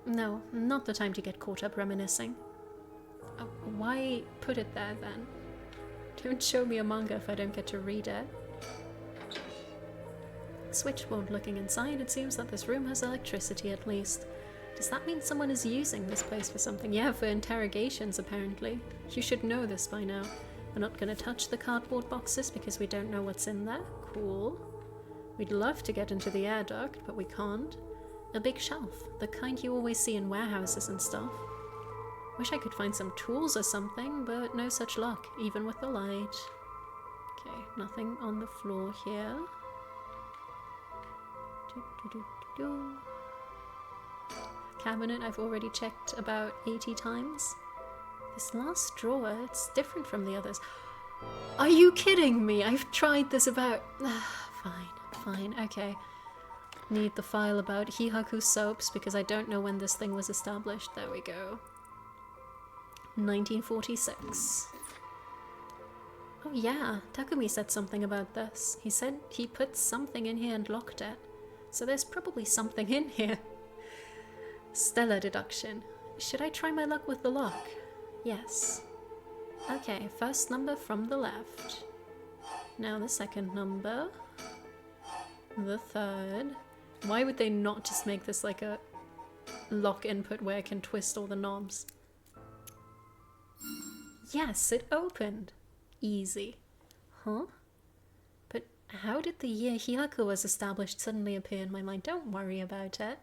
No, not the time to get caught up reminiscing. Oh, why put it there then? Don't show me a manga if I don't get to read it. Switchboard looking inside, it seems that this room has electricity at least. Does that mean someone is using this place for something? Yeah, for interrogations apparently. You should know this by now. We're not going to touch the cardboard boxes because we don't know what's in there. Cool. We'd love to get into the air duct, but we can't. A big shelf, the kind you always see in warehouses and stuff. Wish I could find some tools or something, but no such luck, even with the light. Okay, nothing on the floor here. Cabinet I've already checked about 80 times. This last drawer, it's different from the others. Are you kidding me? I've tried this about... Fine, okay. Need the file about Hihaku soaps because I don't know when this thing was established. There we go. 1946. Oh yeah, Takumi said something about this. He said he put something in here and locked it. So there's probably something in here. Stellar deduction. Should I try my luck with the lock? Yes. Okay, first number from the left. Now the second number. The third. Why would they not just make this like a lock input where I can twist all the knobs? Yes, it opened. Easy. Huh? But how did the year Hyaku was established suddenly appear in my mind? Don't worry about it.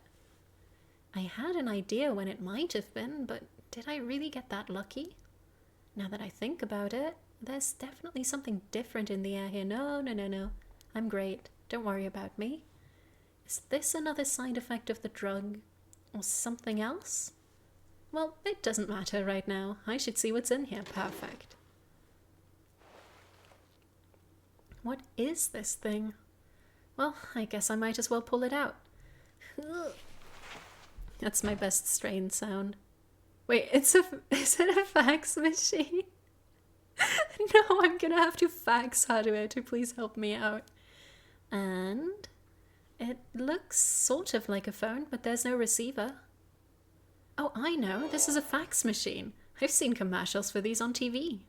I had an idea when it might have been, but did I really get that lucky? Now that I think about it, there's definitely something different in the air here. No. I'm great. Don't worry about me. Is this another side effect of the drug? Or something else? Well, it doesn't matter right now. I should see what's in here. Perfect. What is this thing? Well, I guess I might as well pull it out. That's my best strain sound. Wait, is it a fax machine? No, I'm gonna have to fax hardware to please help me out. And it looks sort of like a phone, but there's no receiver. Oh, I know. This is a fax machine. I've seen commercials for these on TV.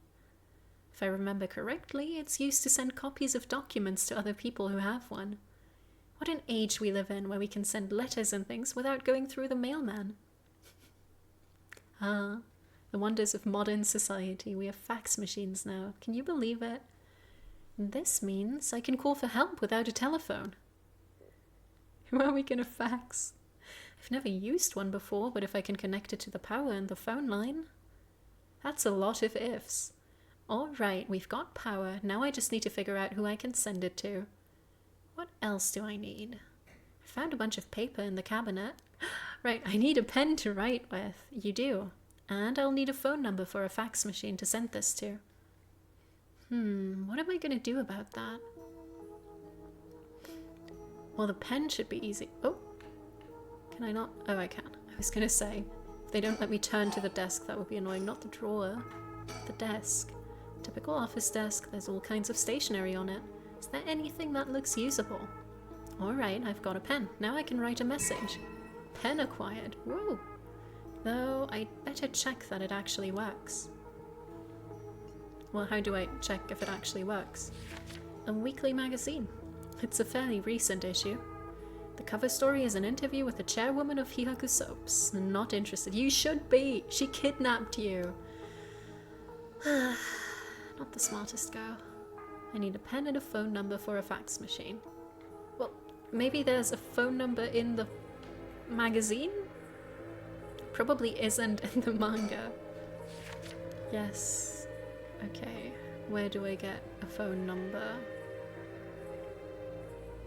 If I remember correctly, it's used to send copies of documents to other people who have one. What an age we live in where we can send letters and things without going through the mailman. Ah, the wonders of modern society. We have fax machines now. Can you believe it? This means I can call for help without a telephone. Who are we gonna fax? I've never used one before, but if I can connect it to the power and the phone line... That's a lot of ifs. Alright, we've got power. Now I just need to figure out who I can send it to. What else do I need? I found a bunch of paper in the cabinet. Right, I need a pen to write with. You do. And I'll need a phone number for a fax machine to send this to. What am I going to do about that? Well, the pen should be easy. Oh, can I not? Oh, I can. I was going to say, if they don't let me turn to the desk, that would be annoying. Not the drawer, the desk. Typical office desk. There's all kinds of stationery on it. Is there anything that looks usable? Alright, I've got a pen. Now I can write a message. Pen acquired. Whoa. Though, I'd better check that it actually works. Well, how do I check if it actually works? A weekly magazine. It's a fairly recent issue. The cover story is an interview with the chairwoman of Hihaku Soaps. Not interested. You should be! She kidnapped you! Not the smartest girl. I need a pen and a phone number for a fax machine. Well, maybe there's a phone number in the magazine? Probably isn't in the manga. Yes. Okay. Where do I get a phone number?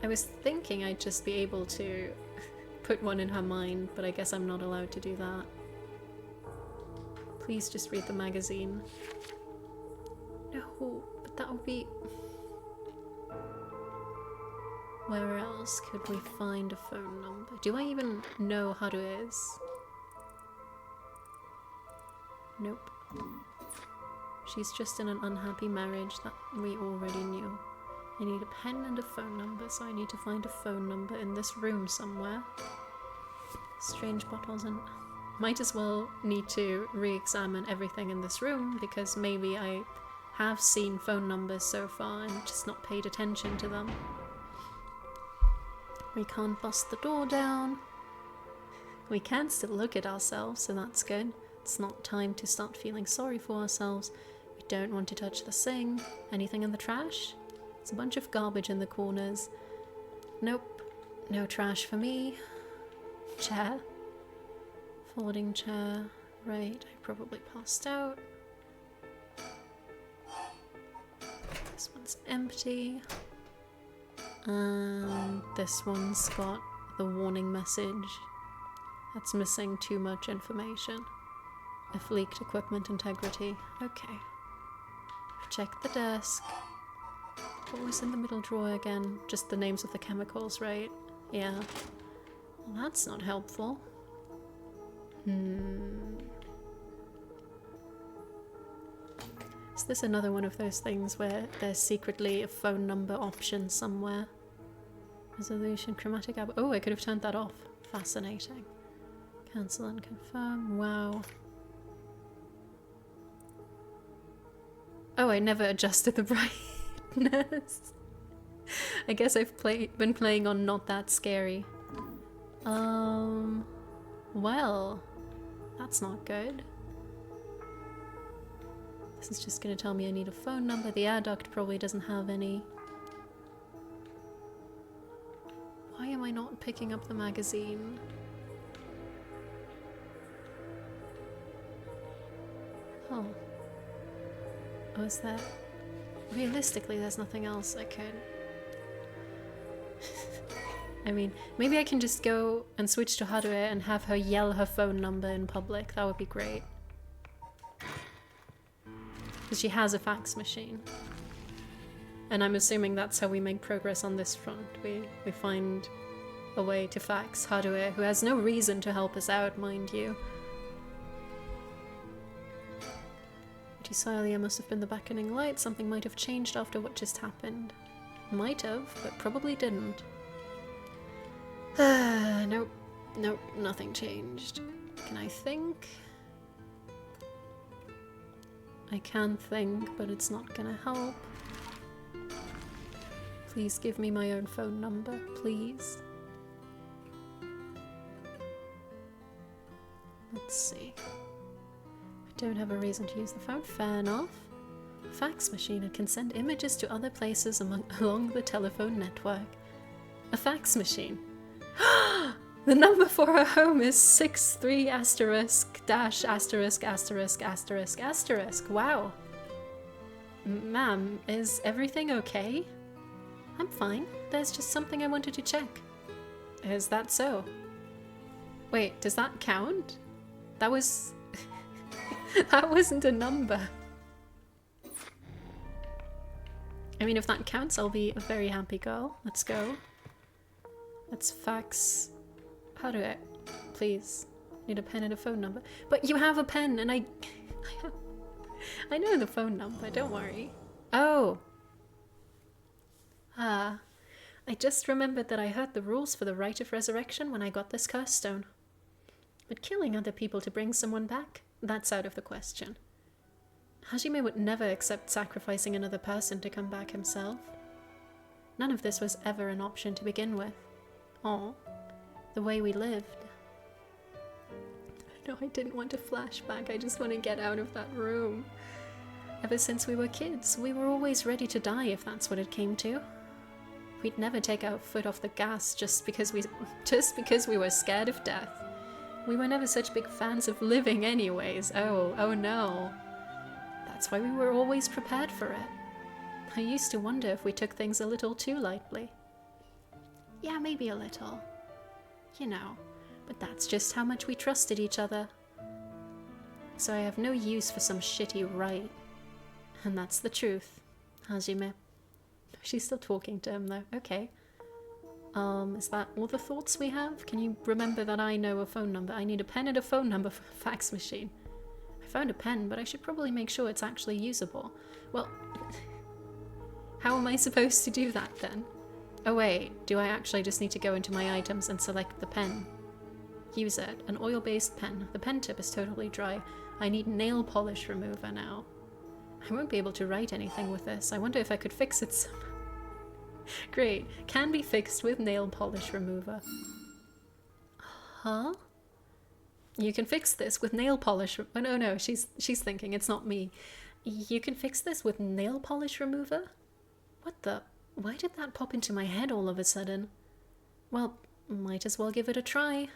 I was thinking I'd just be able to put one in her mind, but I guess I'm not allowed to do that. Please just read the magazine. No, but that would be... Where else could we find a phone number? Do I even know how to is? Nope. She's just in an unhappy marriage that we already knew. I need a pen and a phone number, so I need to find a phone number in this room somewhere. Strange bottles and... Might as well need to re-examine everything in this room, because maybe I have seen phone numbers so far and just not paid attention to them. We can't bust the door down. We can still look at ourselves, so that's good. It's not time to start feeling sorry for ourselves. We don't want to touch the sink. Anything in the trash? It's a bunch of garbage in the corners. Nope. No trash for me. Chair. Folding chair. Right, I probably passed out. This one's empty. And this one's got the warning message. That's missing too much information. If leaked equipment integrity. Okay. Check the desk. What was in the middle drawer again? Just the names of the chemicals, right? Yeah. Well, that's not helpful. Is this another one of those things where there's secretly a phone number option somewhere? Resolution, chromatic app. Oh, I could have turned that off. Fascinating. Cancel and confirm. Wow. Oh, I never adjusted the brightness. I guess I've been playing on Not That Scary. Well, that's not good. This is just gonna tell me I need a phone number. The air duct probably doesn't have any. Why am I not picking up the magazine? Oh. Oh, is that... Realistically, there's nothing else I could... I mean, maybe I can just go and switch to Haruo and have her yell her phone number in public. That would be great. Because she has a fax machine. And I'm assuming that's how we make progress on this front. We find a way to fax Haruo, who has no reason to help us out, mind you. What you saw earlier must have been the beckoning light. Something might have changed after what just happened. Might have, but probably didn't. Nope. Nope, nothing changed. Can I think? I can think, but it's not gonna help. Please give me my own phone number, please. Let's see. I don't have a reason to use the phone, fair enough. Fax machine, it can send images to other places along the telephone network. A fax machine. The number for her home is 63 asterisk dash asterisk asterisk asterisk asterisk. Wow. Ma'am, is everything okay? I'm fine. There's just something I wanted to check. Is that so? Wait, does that count? That was... that wasn't a number. I mean, if that counts, I'll be a very happy girl. Let's go. Let's fax Haruo, please. Need a pen and a phone number. But you have a pen and I know the phone number, don't worry. Oh. Ah. I just remembered that I heard the rules for the rite of resurrection when I got this curse stone. But killing other people to bring someone back, that's out of the question. Hajime would never accept sacrificing another person to come back himself. None of this was ever an option to begin with. Or the way we lived. No, I didn't want to flash back. I just want to get out of that room. Ever since we were kids, we were always ready to die if that's what it came to. We'd never take our foot off the gas just because we were scared of death. We were never such big fans of living anyways. Oh no. That's why we were always prepared for it. I used to wonder if we took things a little too lightly. Yeah, maybe a little. You know, but that's just how much we trusted each other. So I have no use for some shitty rite. And that's the truth, Hajime. She's still talking to him though. Okay. Is that all the thoughts we have? Can you remember that I know a phone number? I need a pen and a phone number for a fax machine. I found a pen, but I should probably make sure it's actually usable. Well, how am I supposed to do that then? Oh wait, do I actually just need to go into my items and select the pen? Use it. An oil-based pen. The pen tip is totally dry. I need nail polish remover now. I won't be able to write anything with this. I wonder if I could fix it somehow. Great. Can be fixed with nail polish remover. Huh? You can fix this with nail polish... Oh, no, she's thinking. It's not me. You can fix this with nail polish remover? What the... Why did that pop into my head all of a sudden? Well, might as well give it a try.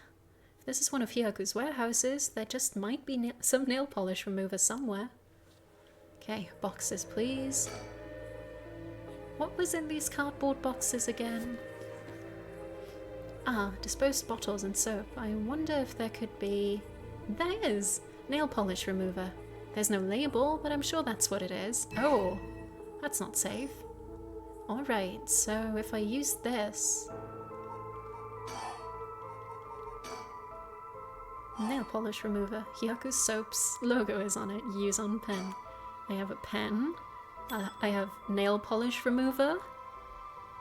If this is one of Hyaku's warehouses, there just might be some nail polish remover somewhere. Okay, boxes please. What was in these cardboard boxes again? Ah, disposed bottles and soap. I wonder if there could be... There is! Nail polish remover. There's no label, but I'm sure that's what it is. Oh, that's not safe. Alright, so if I use this... Nail polish remover. Hyaku's soap's logo is on it. Use on pen. I have a pen. I have nail polish remover.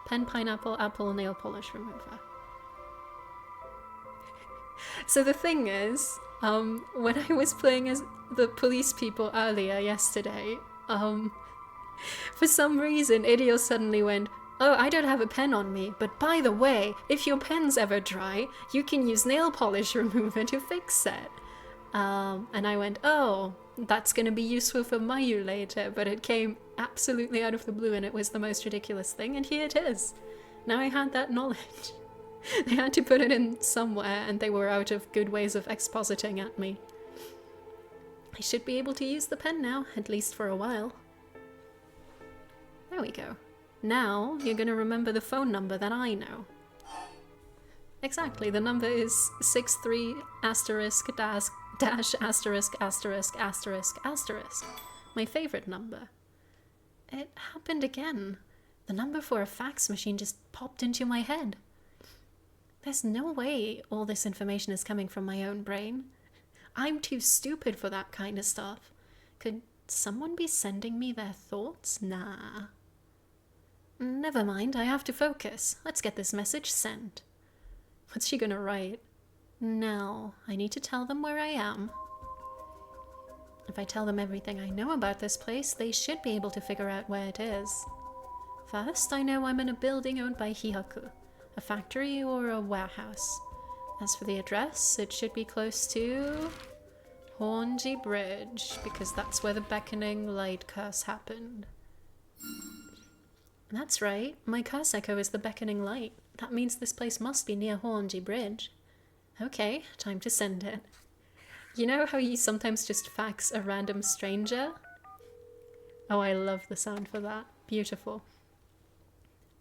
Pen, pineapple, apple, nail polish remover. So the thing is, when I was playing as the police people earlier yesterday, for some reason Idio suddenly went, oh, I don't have a pen on me, but by the way, if your pen's ever dry, you can use nail polish remover to fix it. And I went, oh, that's going to be useful for Mayu later, but it came absolutely out of the blue and it was the most ridiculous thing, and here it is. Now I had that knowledge. They had to put it in somewhere and they were out of good ways of expositing at me. I should be able to use the pen now, at least for a while. There we go. Now you're going to remember the phone number that I know. Exactly, the number is 63 asterisk dash asterisk asterisk asterisk asterisk. My favorite number. It happened again. The number for a fax machine just popped into my head. There's no way all this information is coming from my own brain. I'm too stupid for that kind of stuff. Could someone be sending me their thoughts? Nah. Never mind, I have to focus. Let's get this message sent. What's she gonna write? No, I need to tell them where I am. If I tell them everything I know about this place, they should be able to figure out where it is. First, I know I'm in a building owned by Hyaku, a factory or a warehouse. As for the address, it should be close to Hornji Bridge, because that's where the beckoning light curse happened. That's right, my curse echo is the beckoning light. That means this place must be near Hornji Bridge. Okay, time to send it. You know how you sometimes just fax a random stranger? Oh, I love the sound for that. Beautiful.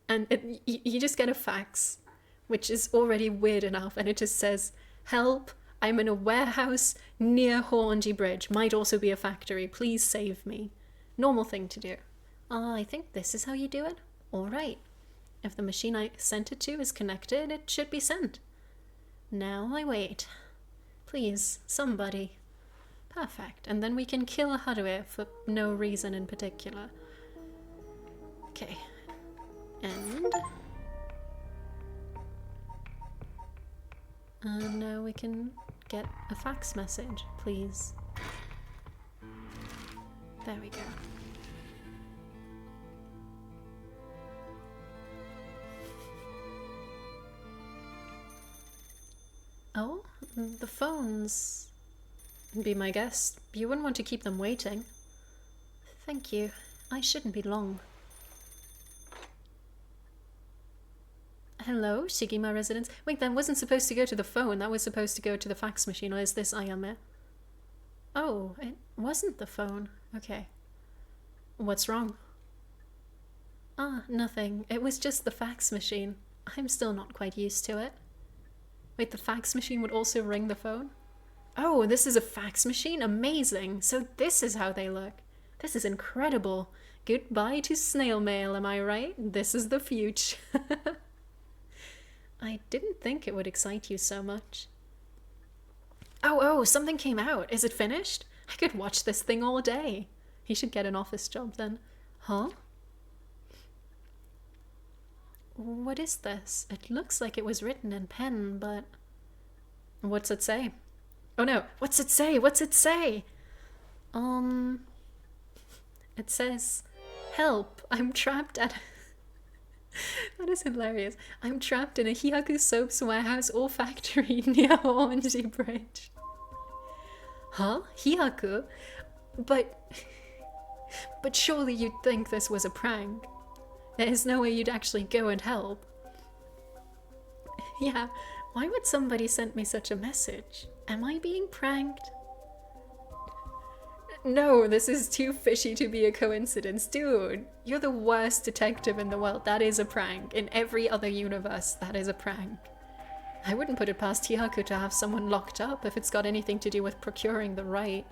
And you just get a fax, which is already weird enough, and it just says, help, I'm in a warehouse near Hornji Bridge. Might also be a factory. Please save me. Normal thing to do. I think this is how you do it. All right. If the machine I sent it to is connected, it should be sent. Now I wait. Please, somebody. Perfect. And then we can kill Haruhi for no reason in particular. Okay. And And now we can get a fax message, please. There we go. Oh, the phones. Be my guest. You wouldn't want to keep them waiting. Thank you. I shouldn't be long. Hello, Shigima residence. Wait, that wasn't supposed to go to the phone. That was supposed to go to the fax machine. Or is this Ayame? Oh, it wasn't the phone. Okay. What's wrong? Ah, nothing. It was just the fax machine. I'm still not quite used to it. Wait, the fax machine would also ring the phone? Oh, this is a fax machine? Amazing! So this is how they look. This is incredible. Goodbye to snail mail, am I right? This is the future. I didn't think it would excite you so much. Oh, something came out. Is it finished? I could watch this thing all day. He should get an office job then. Huh? What is this? It looks like it was written in pen, but... What's it say? Oh no, what's it say? What's it say? It says, help, I'm trapped at... That is hilarious. I'm trapped in a Hyaku soaps warehouse or factory near Orange Bridge. Huh? Hyaku? But surely you'd think this was a prank. There's no way you'd actually go and help. Yeah, why would somebody send me such a message? Am I being pranked? No, this is too fishy to be a coincidence. Dude, you're the worst detective in the world. That is a prank. In every other universe, that is a prank. I wouldn't put it past Hyaku to have someone locked up if it's got anything to do with procuring the rite.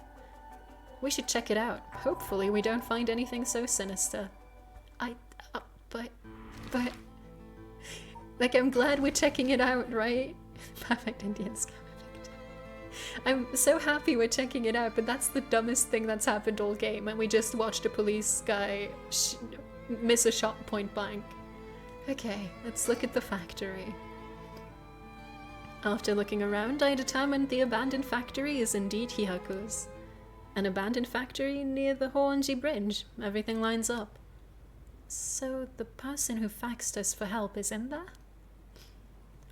We should check it out. Hopefully we don't find anything so sinister. But... Like, I'm glad we're checking it out, right? Perfect Indian scam. I'm so happy we're checking it out, but that's the dumbest thing that's happened all game, and we just watched a police guy miss a shot point blank. Okay, let's look at the factory. After looking around, I determined the abandoned factory is indeed Hyaku's. An abandoned factory near the Horonji Bridge. Everything lines up. So the person who faxed us for help is in there?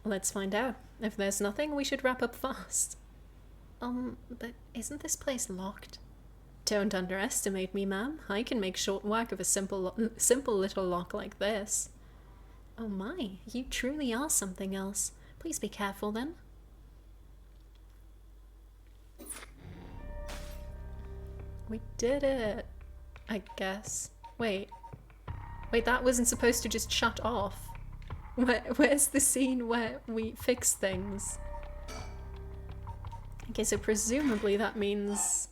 Let's find out. If there's nothing, we should wrap up fast. But isn't this place locked? Don't underestimate me, ma'am. I can make short work of a simple little lock like this. Oh my, you truly are something else. Please be careful then. We did it, I guess. Wait, that wasn't supposed to just shut off. Where's the scene where we fix things? Okay, so presumably that means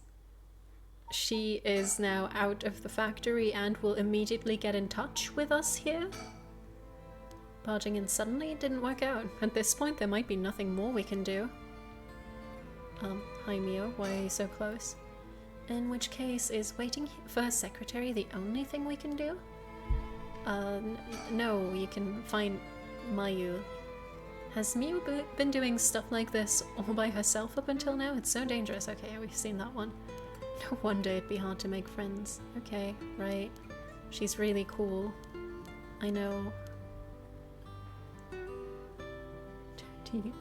she is now out of the factory and will immediately get in touch with us here? Barging in suddenly didn't work out. At this point, there might be nothing more we can do. Hi Mio, why are you so close? In which case, is waiting for her secretary the only thing we can do? No, you can find Mayu. Has Miu been doing stuff like this all by herself up until now? It's so dangerous. Okay, we've seen that one. No wonder it'd be hard to make friends. Okay, right. She's really cool. I know.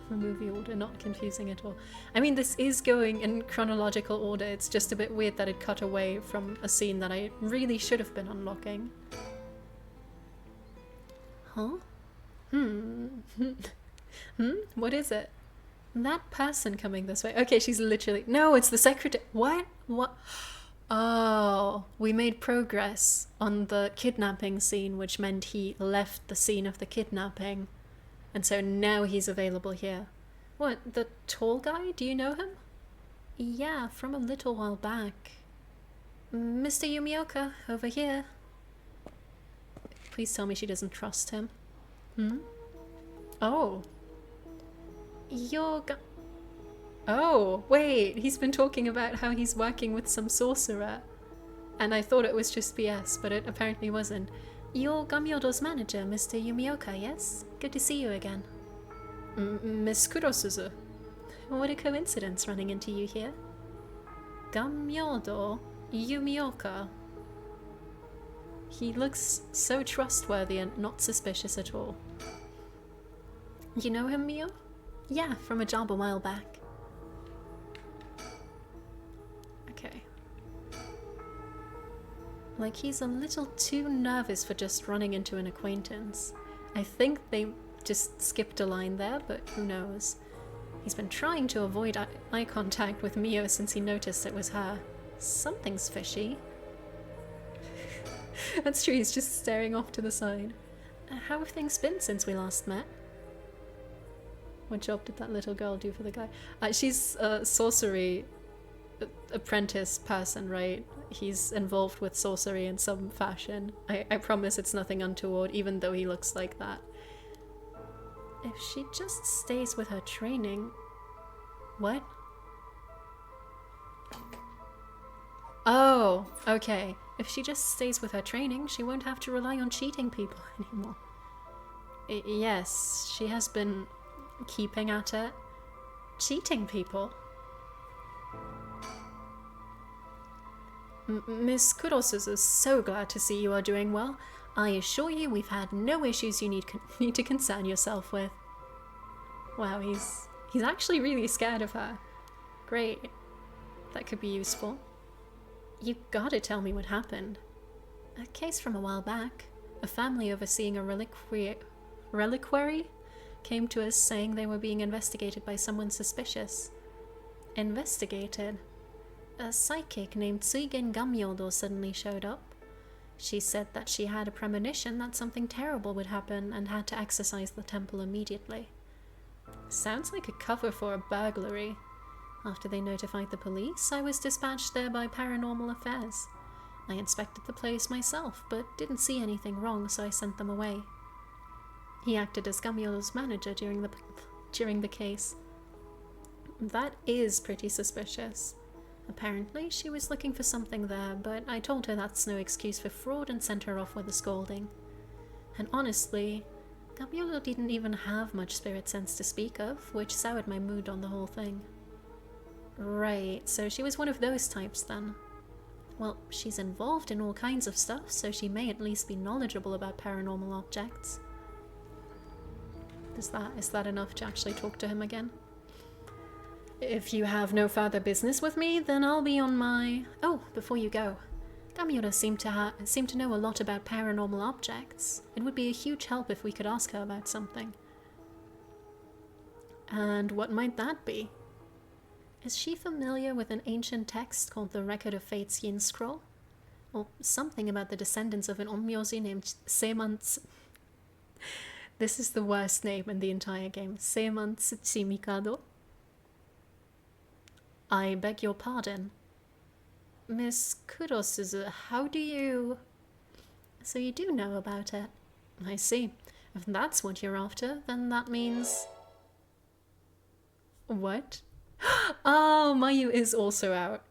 Remove the order, not confusing at all. I mean, this is going in chronological order. It's just a bit weird that it cut away from a scene that I really should have been unlocking. Huh? What is it? That person coming this way. Okay, she's literally... No, it's the secretary. What? What? Oh, we made progress on the kidnapping scene, which meant he left the scene of the kidnapping. And so now he's available here. What, the tall guy? Do you know him? Yeah, from a little while back. Mr. Yumioka, over here. Please tell me she doesn't trust him. Oh. Oh, wait, he's been talking about how he's working with some sorcerer. And I thought it was just BS, but it apparently wasn't. You're Gamyodo's manager, Mr. Yumioka, yes? Good to see you again. Miss Kurosuzu. What a coincidence running into you here. Gamyodo Yumioka. He looks so trustworthy and not suspicious at all. You know him, Mio? Yeah, from a job a while back. Okay. Like, he's a little too nervous for just running into an acquaintance. I think they just skipped a line there, but who knows. He's been trying to avoid eye contact with Mio since he noticed it was her. Something's fishy. That's true, he's just staring off to the side. How have things been since we last met? What job did that little girl do for the guy? She's a sorcery apprentice person, right? He's involved with sorcery in some fashion. I promise it's nothing untoward, even though he looks like that. If she just stays with her training... What? Oh, okay. If she just stays with her training, she won't have to rely on cheating people anymore. Yes, she has been keeping at it. Cheating people? Miss Kurosuzu is so glad to see you are doing well. I assure you we've had no issues you need to concern yourself with. Wow, he's actually really scared of her. Great. That could be useful. You gotta tell me what happened. A case from a while back. A family overseeing a reliquary came to us saying they were being investigated by someone suspicious. Investigated? A psychic named Tsuigen Gamyodo suddenly showed up. She said that she had a premonition that something terrible would happen and had to exorcise the temple immediately. Sounds like a cover for a burglary. After they notified the police, I was dispatched there by Paranormal Affairs. I inspected the place myself, but didn't see anything wrong, so I sent them away. He acted as Gamyodo's manager during the case. That is pretty suspicious. Apparently, she was looking for something there, but I told her that's no excuse for fraud and sent her off with a scolding. And honestly, Gamyodo didn't even have much spirit sense to speak of, which soured my mood on the whole thing. Right, so she was one of those types then. Well, she's involved in all kinds of stuff, so she may at least be knowledgeable about paranormal objects. Is that enough to actually talk to him again? If you have no further business with me, then I'll be on my... Oh, before you go. Gamyodo seemed to know a lot about paranormal objects. It would be a huge help if we could ask her about something. And what might that be? Is she familiar with an ancient text called the Record of Fate's Yin Scroll? Or something about the descendants of an onmyoji named Seiman... This is the worst name in the entire game. Seiman Tsuchimikado? I beg your pardon. Miss Kurosuzu, how do you... So you do know about it. I see. If that's what you're after, then that means... What? Oh, Mayu is also out.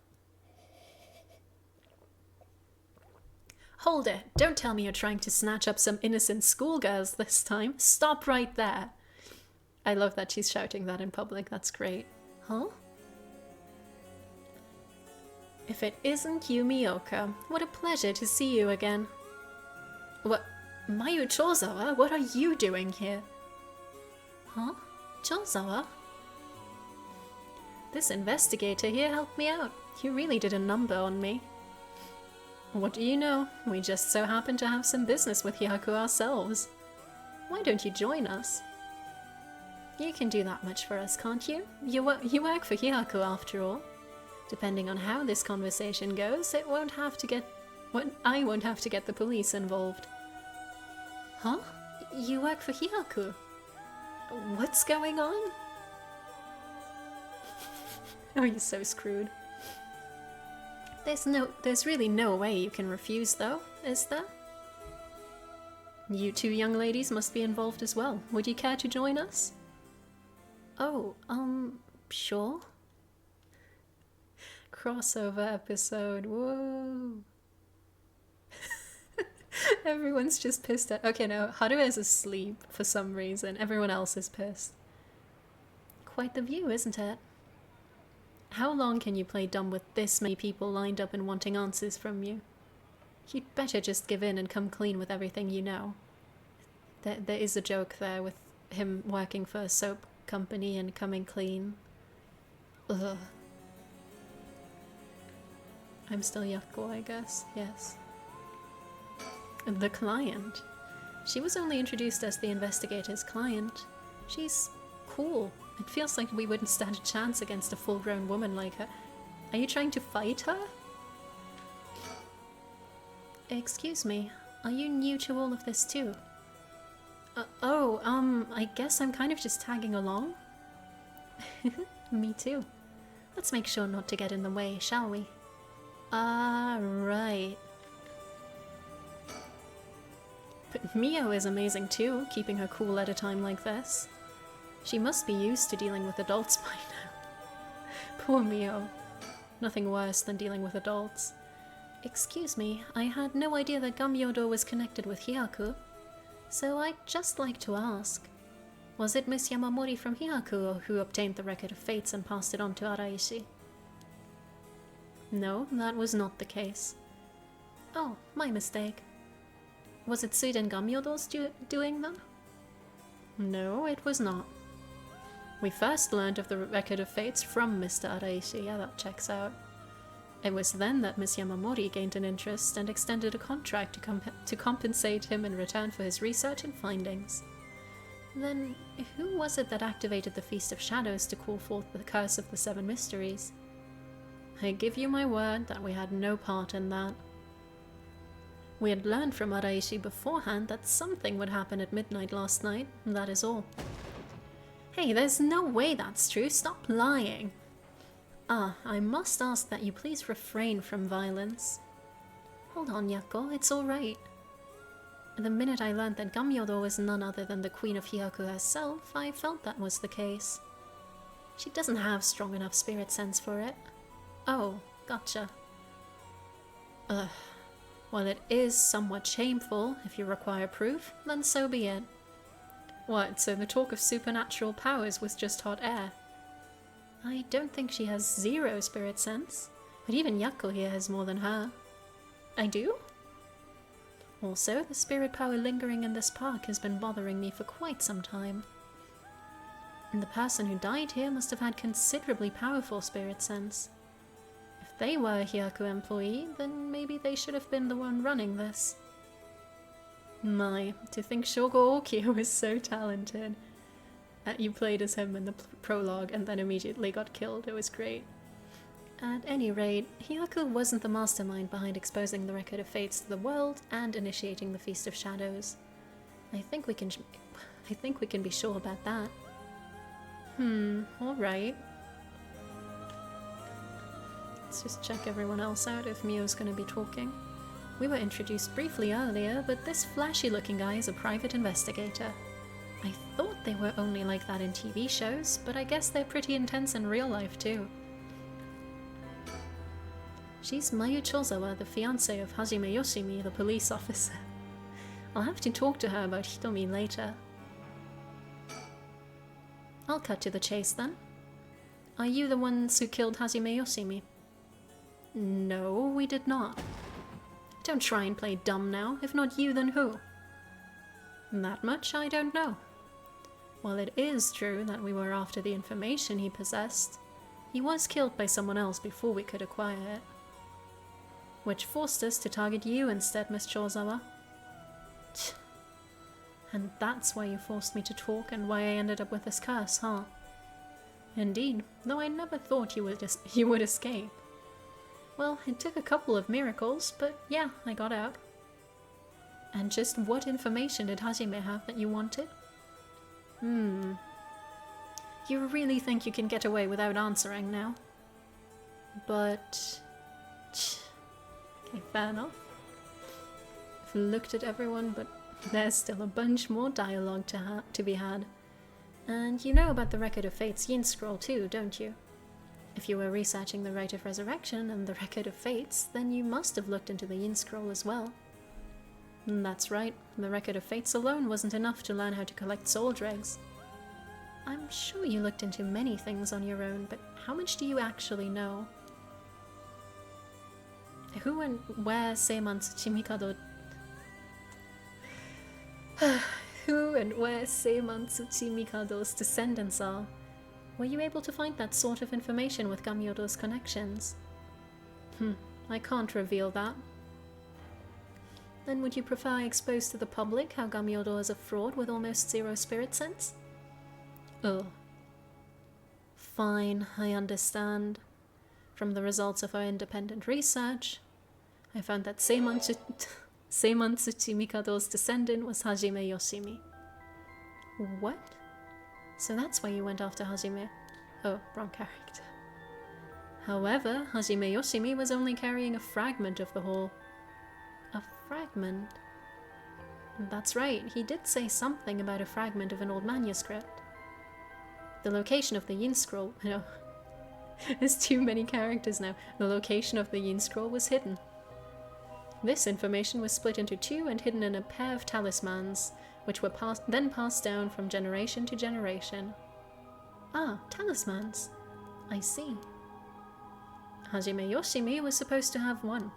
Hold it. Don't tell me you're trying to snatch up some innocent schoolgirls this time. Stop right there. I love that she's shouting that in public. That's great. Huh? If it isn't Yumioka, what a pleasure to see you again. What? Mayu Chozawa, what are you doing here? Huh? Chozawa? This investigator here helped me out. You really did a number on me. What do you know? We just so happen to have some business with Hyaku ourselves. Why don't you join us? You can do that much for us, can't you? You work for Hyaku after all. Depending on how this conversation goes, I won't have to get the police involved. Huh? You work for Hyaku? What's going on? Oh, you're so screwed. There's really no way you can refuse though, is there? You two young ladies must be involved as well. Would you care to join us? Oh, sure. Crossover episode, whoa. Everyone's just pissed at... Okay, no, Haru is asleep for some reason. Everyone else is pissed. quite the view, isn't it? How long can you play dumb with this many people lined up and wanting answers from you? You'd better just give in and come clean with everything you know. There is a joke there with him working for a soap company and coming clean. Ugh. I'm still Yako, I guess. Yes. The client. She was only introduced as the investigator's client. She's cool. It feels like we wouldn't stand a chance against a full-grown woman like her. Are you trying to fight her? Excuse me, are you new to all of this too? I guess I'm kind of just tagging along. Me too. Let's make sure not to get in the way, shall we? Right. But Mio is amazing too, keeping her cool at a time like this. She must be used to dealing with adults by now. Poor Mio. Nothing worse than dealing with adults. Excuse me, I had no idea that Gamyodo was connected with Hyaku. So I'd just like to ask, was it Miss Yamamori from Hyaku who obtained the Record of Fates and passed it on to Araishi? No, that was not the case. Oh, my mistake. Was it Suiden Gamyodo's doing then? No, it was not. We first learned of the Record of Fates from Mr. Araishi. Yeah, that checks out. It was then that Miss Yamamori gained an interest and extended a contract to compensate him in return for his research and findings. Then, who was it that activated the Feast of Shadows to call forth the Curse of the Seven Mysteries? I give you my word that we had no part in that. We had learned from Araishi beforehand that something would happen at midnight last night, and that is all. Hey, there's no way that's true. Stop lying. I must ask that you please refrain from violence. Hold on, Yako, it's alright. The minute I learned that Gamyodo was none other than the Queen of Hyaku herself, I felt that was the case. She doesn't have strong enough spirit sense for it. Oh, gotcha. While it is somewhat shameful, if you require proof, then so be it. What, so the talk of supernatural powers was just hot air? I don't think she has zero spirit sense, but even Yako here has more than her. I do? Also, the spirit power lingering in this park has been bothering me for quite some time. And the person who died here must have had considerably powerful spirit sense. If they were a Hyaku employee, then maybe they should have been the one running this. My, to think Shogo Okio was so talented. You played as him in the prologue and then immediately got killed. It was great. At any rate, Hyaku wasn't the mastermind behind exposing the Record of Fates to the world and initiating the Feast of Shadows. I think we can be sure about that. Alright. Let's just check everyone else out if Mio's gonna be talking. We were introduced briefly earlier, but this flashy-looking guy is a private investigator. I thought they were only like that in TV shows, but I guess they're pretty intense in real life too. She's Mayu Chozawa, the fiancée of Hajime Yoshimi, the police officer. I'll have to talk to her about Hitomi later. I'll cut to the chase then. Are you the ones who killed Hajime Yoshimi? No, we did not. Don't try and play dumb now. If not you, then who? That much I don't know. While it is true that we were after the information he possessed, he was killed by someone else before we could acquire it. Which forced us to target you instead, Miss Chozawa. And that's why you forced me to talk and why I ended up with this curse, huh? Indeed, though I never thought you would escape. Well, it took a couple of miracles, but yeah, I got out. And just what information did Hajime have that you wanted? You really think you can get away without answering now? But... okay, fair enough. I've looked at everyone, but there's still a bunch more dialogue to be had. And you know about the Record of Fates Yin Scroll too, don't you? If you were researching the Rite of Resurrection and the Record of Fates, then you must have looked into the Yin Scroll as well. That's right, the Record of Fates alone wasn't enough to learn how to collect soul dregs. I'm sure you looked into many things on your own, but how much do you actually know? Who and where Seiman Tsuchimikado... Who and where Seiman Tsuchimikado's descendants are? Were you able to find that sort of information with Gamyodo's connections? I can't reveal that. Then would you prefer I expose to the public how Gamyodo is a fraud with almost zero spirit sense? Oh. Fine, I understand. From the results of our independent research, I found that Seiman Tsuchimikado's descendant was Hajime Yoshimi. What? So that's why you went after Hajime? Oh, wrong character. However, Hajime Yoshimi was only carrying a fragment of the whole. A fragment? That's right, he did say something about a fragment of an old manuscript. The location of the Yin Scroll... No. There's too many characters now. The location of the Yin Scroll was hidden. This information was split into two and hidden in a pair of talismans, which were then passed down from generation to generation. Ah, talismans. I see. Hajime Yoshimi was supposed to have one,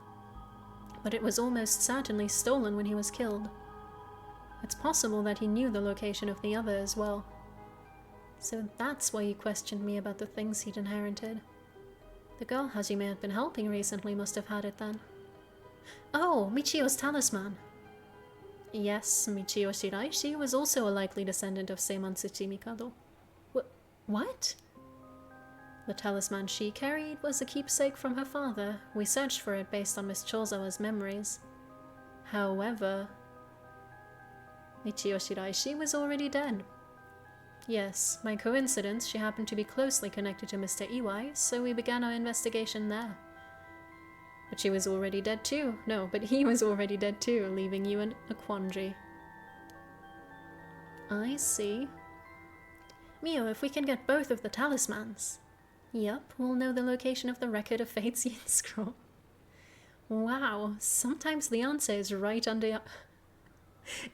but it was almost certainly stolen when he was killed. It's possible that he knew the location of the other as well. So that's why you questioned me about the things he'd inherited. The girl Hajime had been helping recently must have had it then. Oh, Michio's talisman! Yes, Michio Shiraishi was also a likely descendant of Seiman Tsuchimikado. What? The talisman she carried was a keepsake from her father. We searched for it based on Miss Chozawa's memories. However, Michio Shiraishi was already dead. Yes, by coincidence, she happened to be closely connected to Mr. Iwai, so we began our investigation there. But she was already dead too. No, but he was already dead too, leaving you in a quandary. I see. Mio, if we can get both of the talismans. Yup, we'll know the location of the record of Fate's Yin Scroll. Wow, sometimes the answer is right under...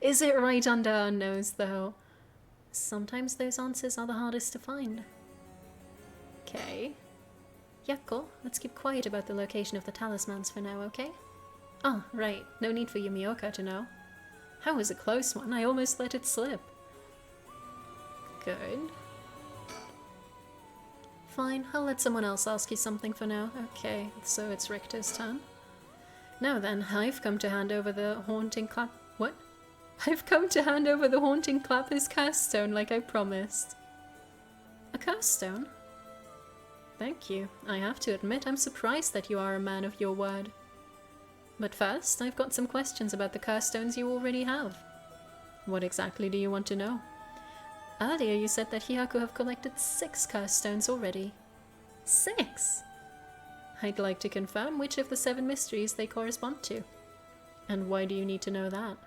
Is it right under our nose, though? Sometimes those answers are the hardest to find. Okay. Yakko, let's keep quiet about the location of the talismans for now, okay? Ah, right. No need for Yumioka to know. That was a close one. I almost let it slip. Good. Fine, I'll let someone else ask you something for now. Okay, so it's Richter's turn. Now then, I've come to hand over the haunting clap... What? I've come to hand over the haunting clapper's curse stone like I promised. A curse stone? Thank you. I have to admit I'm surprised that you are a man of your word. But first, I've got some questions about the curse stones you already have. What exactly do you want to know? Earlier you said that Hyaku have collected 6 curse stones already. 6? I'd like to confirm which of the 7 mysteries they correspond to. And why do you need to know that?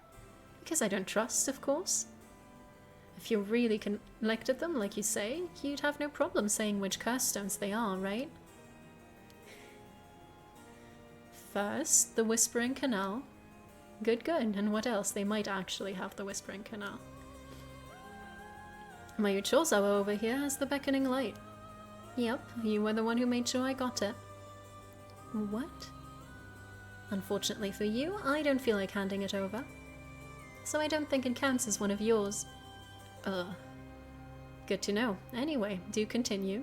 Because I don't trust, of course. If you really collected them, like you say, you'd have no problem saying which curse stones they are, right? First, the Whispering Canal. Good, good. And what else? They might actually have the Whispering Canal. Mayuchozawa over here has the Beckoning Light. Yep, you were the one who made sure I got it. What? Unfortunately for you, I don't feel like handing it over. So I don't think it counts as one of yours. Good to know. Anyway, do continue.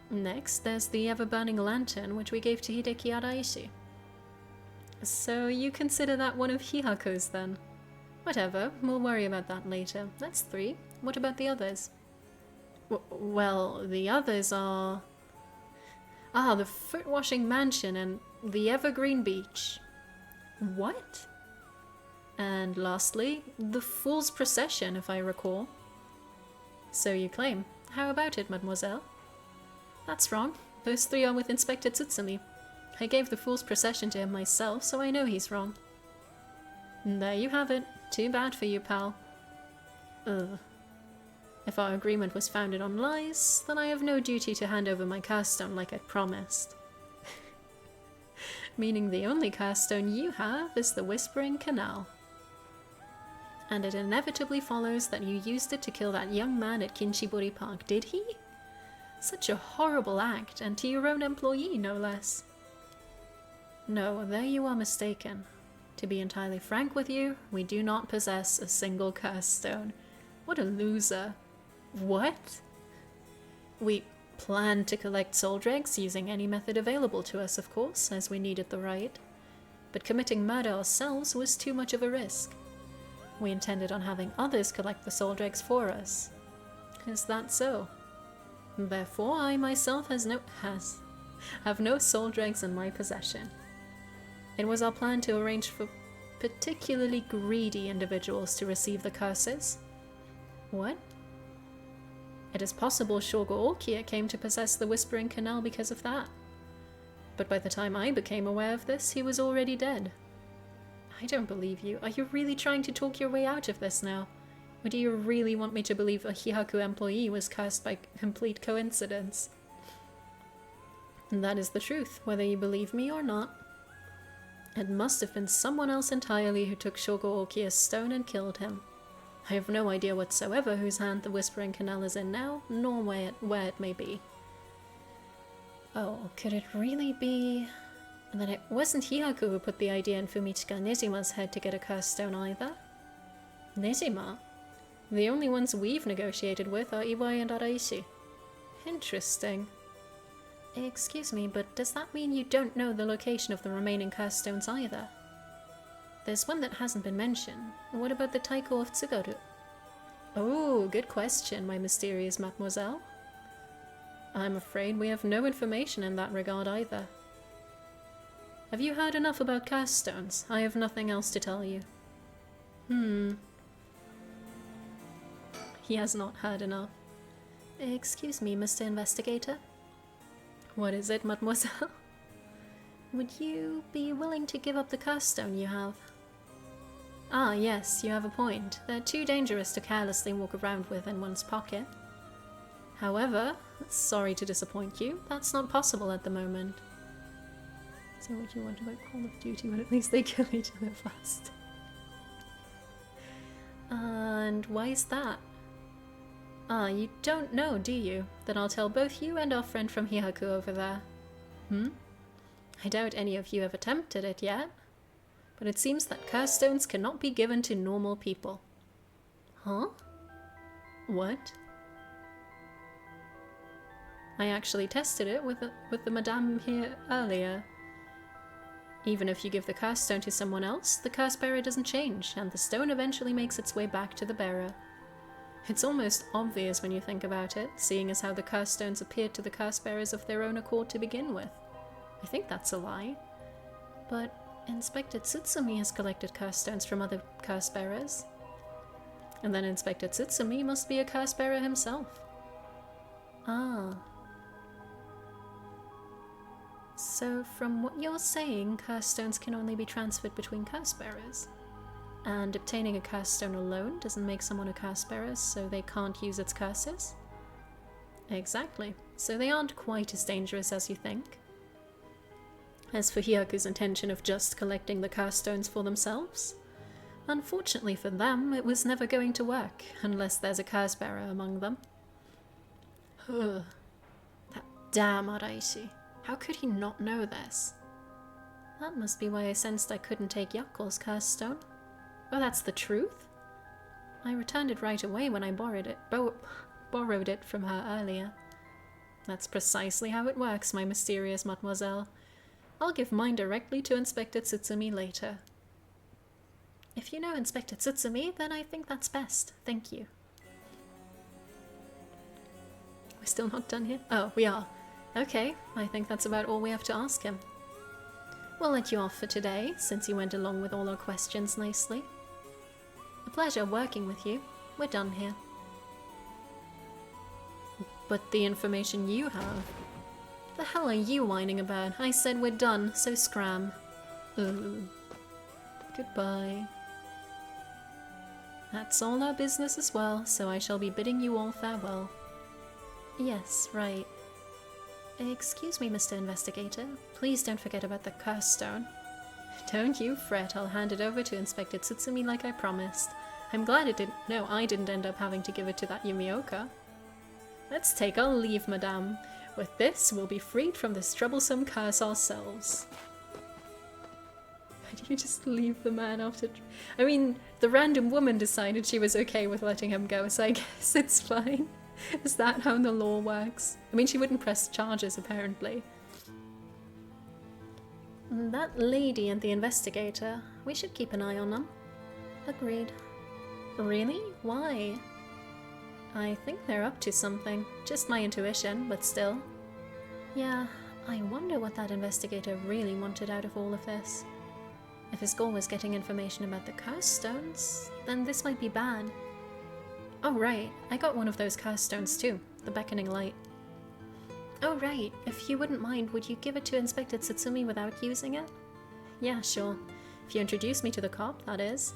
Next, there's the ever-burning lantern, which we gave to Hideki Araishi. So you consider that one of Hihako's then? Whatever, we'll worry about that later. That's 3. What about the others? Well, the others are... Ah, the foot-washing mansion and the evergreen beach. What? And lastly, the Fool's Procession, if I recall. So you claim. How about it, mademoiselle? That's wrong. Those 3 are with Inspector Tsutsumi. I gave the Fool's Procession to him myself, so I know he's wrong. And there you have it. Too bad for you, pal. Ugh. If our agreement was founded on lies, then I have no duty to hand over my curse stone like I promised. Meaning the only curse stone you have is the Whispering Canal. And it inevitably follows that you used it to kill that young man at Kinshibori Park, did he? Such a horrible act, and to your own employee, no less. No, there you are mistaken. To be entirely frank with you, we do not possess a single cursed stone. What a loser. What? We planned to collect soul dregs using any method available to us, of course, as we needed the right. But committing murder ourselves was too much of a risk. We intended on having others collect the soul dregs for us. Is that so? Therefore, I myself have no soul dregs in my possession. It was our plan to arrange for particularly greedy individuals to receive the curses. What? It is possible Shogo Okia came to possess the Whispering Canal because of that. But by the time I became aware of this, he was already dead. I don't believe you. Are you really trying to talk your way out of this now? Or do you really want me to believe a Hihaku employee was cursed by complete coincidence? And that is the truth, whether you believe me or not. It must have been someone else entirely who took Shogo Okia's stone and killed him. I have no idea whatsoever whose hand the Whispering Canal is in now, nor where it may be. Oh, could it really be that it wasn't Hihaku who put the idea in Fumichika Nijima's head to get a cursed stone either? Nijima? The only ones we've negotiated with are Iwai and Araishi. Interesting. Excuse me, but does that mean you don't know the location of the remaining cursed stones either? There's one that hasn't been mentioned. What about the Taiko of Tsugaru? Oh, good question, my mysterious mademoiselle. I'm afraid we have no information in that regard either. Have you heard enough about cursed stones? I have nothing else to tell you. He has not heard enough. Excuse me, Mr. Investigator. What is it, mademoiselle? Would you be willing to give up the cursed stone you have? Ah, yes, you have a point. They're too dangerous to carelessly walk around with in one's pocket. However, sorry to disappoint you, that's not possible at the moment. So what you want about Call of Duty, but at least they kill each other fast. And why is that? Ah, you don't know, do you? Then I'll tell both you and our friend from Hihaku over there. I doubt any of you have attempted it yet. But it seems that cursed stones cannot be given to normal people. Huh? What? I actually tested it with the madame here earlier. Even if you give the cursed stone to someone else, the curse bearer doesn't change, and the stone eventually makes its way back to the bearer. It's almost obvious when you think about it, seeing as how the cursed stones appeared to the curse bearers of their own accord to begin with. I think that's a lie. But Inspector Tsutsumi has collected curse stones from other curse bearers. And then Inspector Tsutsumi must be a curse bearer himself. Ah. So from what you're saying, curse stones can only be transferred between curse bearers. And obtaining a curse stone alone doesn't make someone a curse bearer, so they can't use its curses? Exactly. So they aren't quite as dangerous as you think. As for Hyaku's intention of just collecting the curse stones for themselves, unfortunately for them, it was never going to work, unless there's a curse bearer among them. Ugh. That damn Araishi. How could he not know this? That must be why I sensed I couldn't take Yako's curse stone. Oh, that's the truth? I returned it right away when I borrowed it from her earlier. That's precisely how it works, my mysterious mademoiselle. I'll give mine directly to Inspector Tsutsumi later. If you know Inspector Tsutsumi, then I think that's best. Thank you. We're still not done here? Oh, we are. Okay, I think that's about all we have to ask him. We'll let you off for today, since you went along with all our questions nicely. A pleasure working with you. We're done here. But the information you have... The hell are you whining about? I said we're done, so scram. Ugh. Goodbye. That's all our business as well, so I shall be bidding you all farewell. Yes, right. Excuse me, Mr. Investigator. Please don't forget about the curse stone. Don't you fret, I'll hand it over to Inspector Tsutsumi like I promised. I'm glad it didn't. No, I didn't end up having to give it to that Yumioka. Let's take our leave, madame. With this, we'll be freed from this troublesome curse ourselves. Why do you just leave the man after... I mean, the random woman decided she was okay with letting him go, so I guess it's fine. Is that how the law works? I mean, she wouldn't press charges, apparently. That lady and the investigator, we should keep an eye on them. Agreed. Really? Why? I think they're up to something. Just my intuition, but still. Yeah, I wonder what that investigator really wanted out of all of this. If his goal was getting information about the curse stones, then this might be bad. Oh right, I got one of those curse stones too, the beckoning light. Oh right, if you wouldn't mind, would you give it to Inspector Tsutsumi without using it? Yeah, sure. If you introduce me to the cop, that is.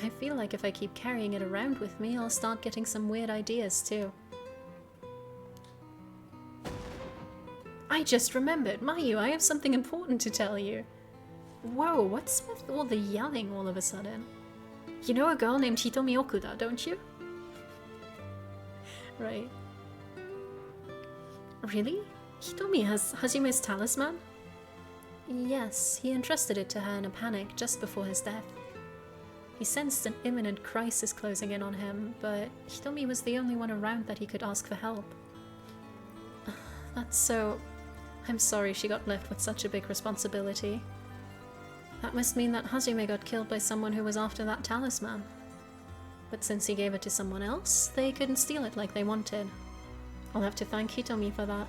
I feel like if I keep carrying it around with me, I'll start getting some weird ideas too. I just remembered! Mayu, I have something important to tell you! Whoa, what's with all the yelling all of a sudden? You know a girl named Hitomi Okuda, don't you? Right. Really? Hitomi has Hajime's talisman? Yes, he entrusted it to her in a panic just before his death. He sensed an imminent crisis closing in on him, but Hitomi was the only one around that he could ask for help. That's so... I'm sorry she got left with such a big responsibility. That must mean that Hajime got killed by someone who was after that talisman. But since he gave it to someone else, they couldn't steal it like they wanted. I'll have to thank Hitomi for that.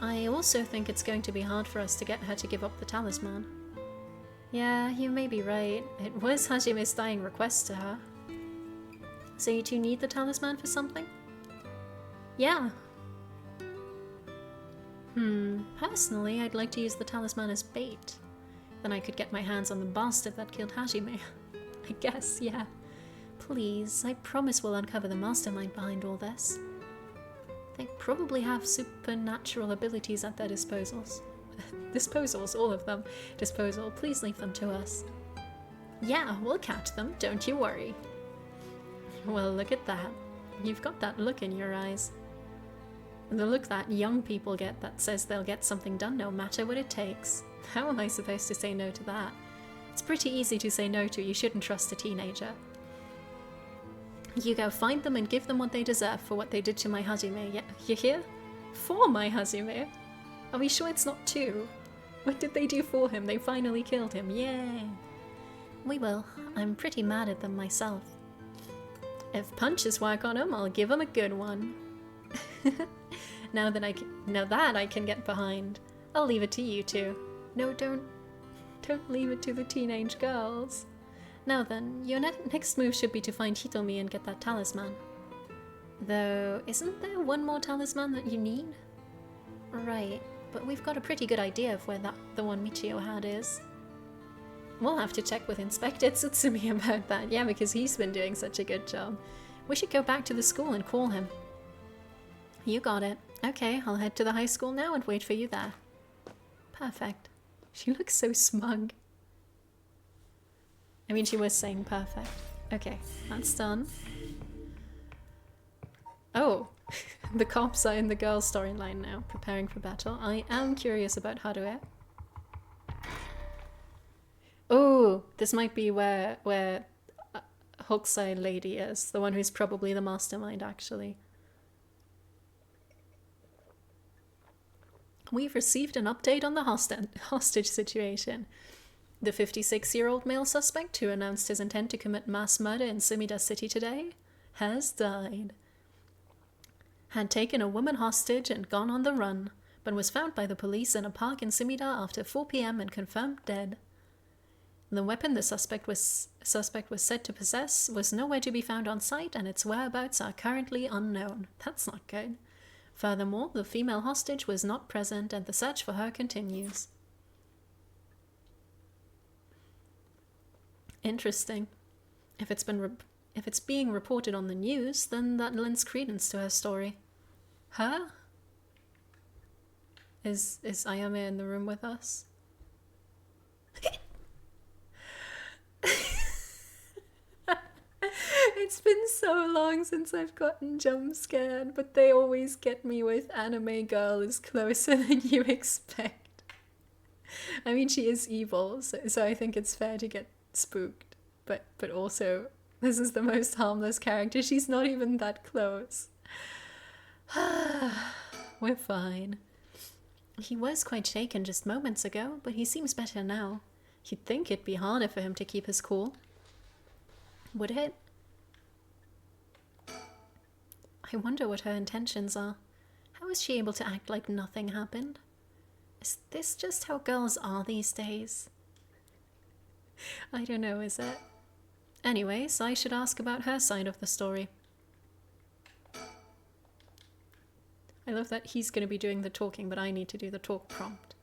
I also think it's going to be hard for us to get her to give up the talisman. Yeah, you may be right. It was Hajime's dying request to her. So you two need the talisman for something? Yeah. Personally, I'd like to use the talisman as bait. Then I could get my hands on the bastard that killed Hajime. I guess, yeah. Please, I promise we'll uncover the mastermind behind all this. They probably have supernatural abilities at their disposals. Disposals, all of them. Disposal, please leave them to us. Yeah, we'll catch them, don't you worry. Well, look at that. You've got that look in your eyes. The look that young people get that says they'll get something done no matter what it takes. How am I supposed to say no to that? It's pretty easy to say no to. You shouldn't trust a teenager. You go find them and give them what they deserve for what they did to my Hajime. Yeah, you hear? For my Hajime? Are we sure it's not 2? What did they do for him? They finally killed him. Yay! We will. I'm pretty mad at them myself. If punches work on him, I'll give him a good one. Now that I can get behind. I'll leave it to you two. No, don't leave it to the teenage girls. Now then, your next move should be to find Hitomi and get that talisman. Though, isn't there one more talisman that you need? Right, but we've got a pretty good idea of where the one Michio had is. We'll have to check with Inspector Tsutsumi about that, yeah, because he's been doing such a good job. We should go back to the school and call him. You got it. Okay, I'll head to the high school now and wait for you there. Perfect. She looks so smug. I mean, she was saying perfect. Okay, that's done. Oh, the cops are in the girls' storyline now, preparing for battle. I am curious about Haruo. Oh, this might be where Hokusai lady is, the one who's probably the mastermind, actually. We've received an update on the hostage situation. The 56-year-old male suspect who announced his intent to commit mass murder in Sumida City today has died. Had taken a woman hostage and gone on the run, but was found by the police in a park in Sumida after 4 p.m. and confirmed dead. The weapon the suspect was said to possess was nowhere to be found on site, and its whereabouts are currently unknown. That's not good. Furthermore, the female hostage was not present, and the search for her continues. Interesting. If it's being reported on the news, then that lends credence to her story. Her? Is Ayame in the room with us? It's been so long since I've gotten jump scared, but they always get me with anime girl is closer than you expect. I mean, she is evil, so I think it's fair to get spooked. But also, this is the most harmless character. She's not even that close. We're fine. He was quite shaken just moments ago, but he seems better now. You'd think it'd be harder for him to keep his cool. Would it? I wonder what her intentions are. How is she able to act like nothing happened? Is this just how girls are these days? I don't know, is it? Anyways, I should ask about her side of the story. I love that he's going to be doing the talking, but I need to do the talk prompt.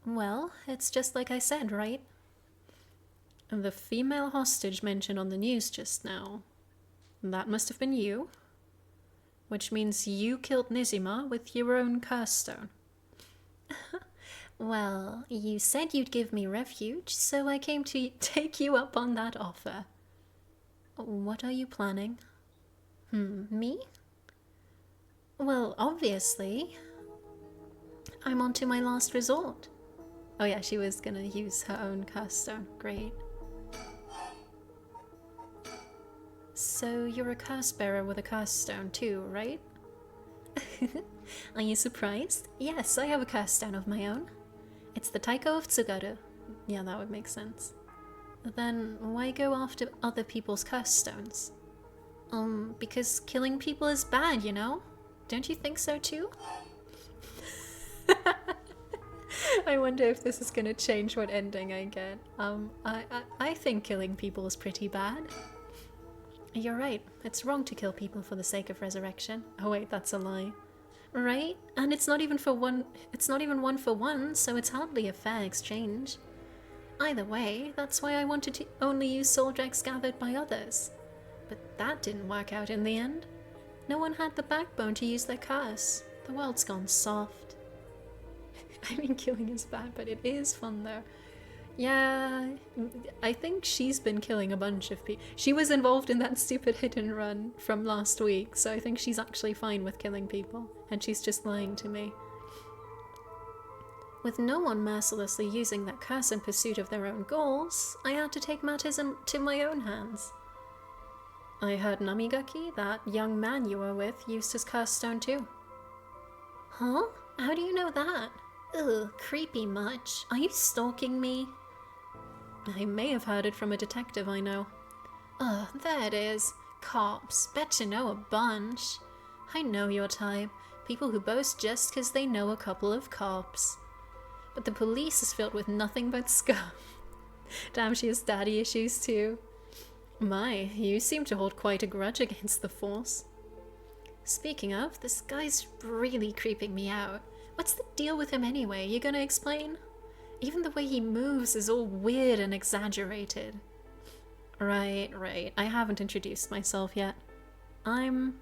Well, it's just like I said, right? And the female hostage mentioned on the news just now. That must have been you. Which means you killed Nizima with your own curse stone. Well, you said you'd give me refuge, so I came to take you up on that offer. What are you planning? Me? Well, obviously. I'm on to my last resort. Oh yeah, she was gonna use her own curse stone. Great. So you're a curse bearer with a curse stone too, right? Are you surprised? Yes, I have a curse stone of my own. It's the Taiko of Tsugaru. Yeah, that would make sense. Then why go after other people's curse stones? Because killing people is bad, you know? Don't you think so too? I wonder if this is gonna change what ending I get. I think killing people is pretty bad. You're right. It's wrong to kill people for the sake of resurrection. Oh wait, that's a lie. Right? And it's not even one for one, so it's hardly a fair exchange. Either way, that's why I wanted to only use soul dregs gathered by others. But that didn't work out in the end. No one had the backbone to use their curse. The world's gone soft. I mean, killing is bad, but it is fun though. Yeah, I think she's been killing a bunch of people. She was involved in that stupid hit and run from last week, so I think she's actually fine with killing people, and she's just lying to me. With no one mercilessly using their curse in pursuit of their own goals, I had to take matters into my own hands. I heard Namigaki, that young man you were with, used his curse stone too. Huh? How do you know that? Ugh, creepy much. Are you stalking me? I may have heard it from a detective I know. Ugh, there it is. Cops. Bet to know a bunch. I know your type. People who boast just because they know a couple of cops. But the police is filled with nothing but scum. Damn, she has daddy issues too. My, you seem to hold quite a grudge against the Force. Speaking of, this guy's really creeping me out. What's the deal with him anyway? You gonna explain? Even the way he moves is all weird and exaggerated. Right. I haven't introduced myself yet. No,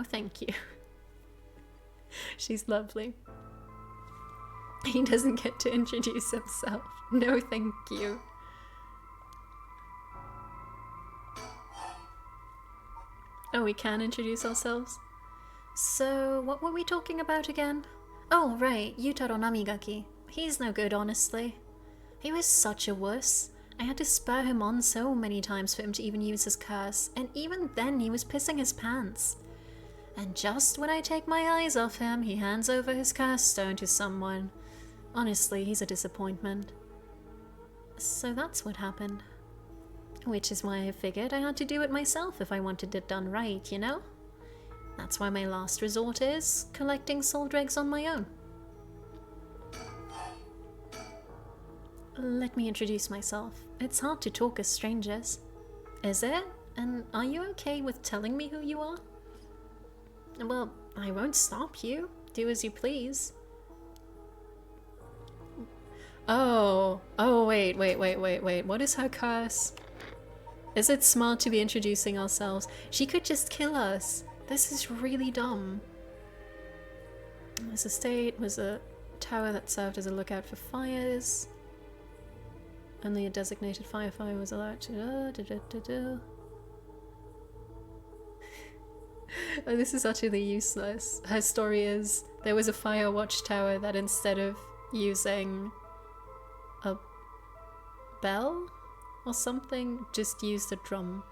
thank you. She's lovely. He doesn't get to introduce himself. No, thank you. Oh, we can introduce ourselves? So, what were we talking about again? Oh, right, Yutaro Namigaki. He's no good, honestly. He was such a wuss. I had to spur him on so many times for him to even use his curse, and even then he was pissing his pants. And just when I take my eyes off him, he hands over his curse stone to someone. Honestly, he's a disappointment. So that's what happened. Which is why I figured I had to do it myself if I wanted it done right, you know? That's why my last resort is collecting soul dregs on my own. Let me introduce myself. It's hard to talk as strangers. Is it? And are you okay with telling me who you are? Well, I won't stop you. Do as you please. Oh, wait. What is her curse? Is it smart to be introducing ourselves? She could just kill us. This is really dumb. This estate was a tower that served as a lookout for fires. Only a designated firefighter was allowed to... Oh, this is utterly useless. Her story is there was a fire watchtower that instead of using a bell or something, just used a drum.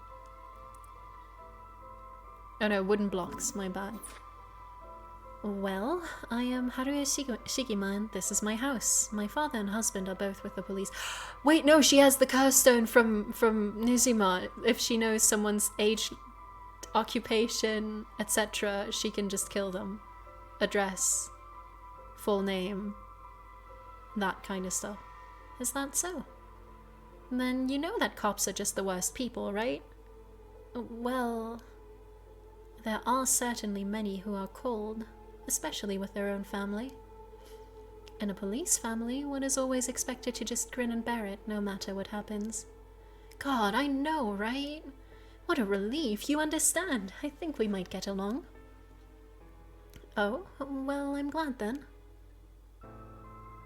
Oh no, wooden blocks, my bad. Well, I am Haruya Shigiman. This is my house. My father and husband are both with the police. Wait, no, she has the curse stone from Nizuma. If she knows someone's age, occupation, etc., she can just kill them. Address, full name, that kind of stuff. Is that so? Then you know that cops are just the worst people, right? Well, there are certainly many who are cold, especially with their own family. In a police family, one is always expected to just grin and bear it, no matter what happens. God, I know, right? What a relief, you understand. I think we might get along. Oh, well, I'm glad then.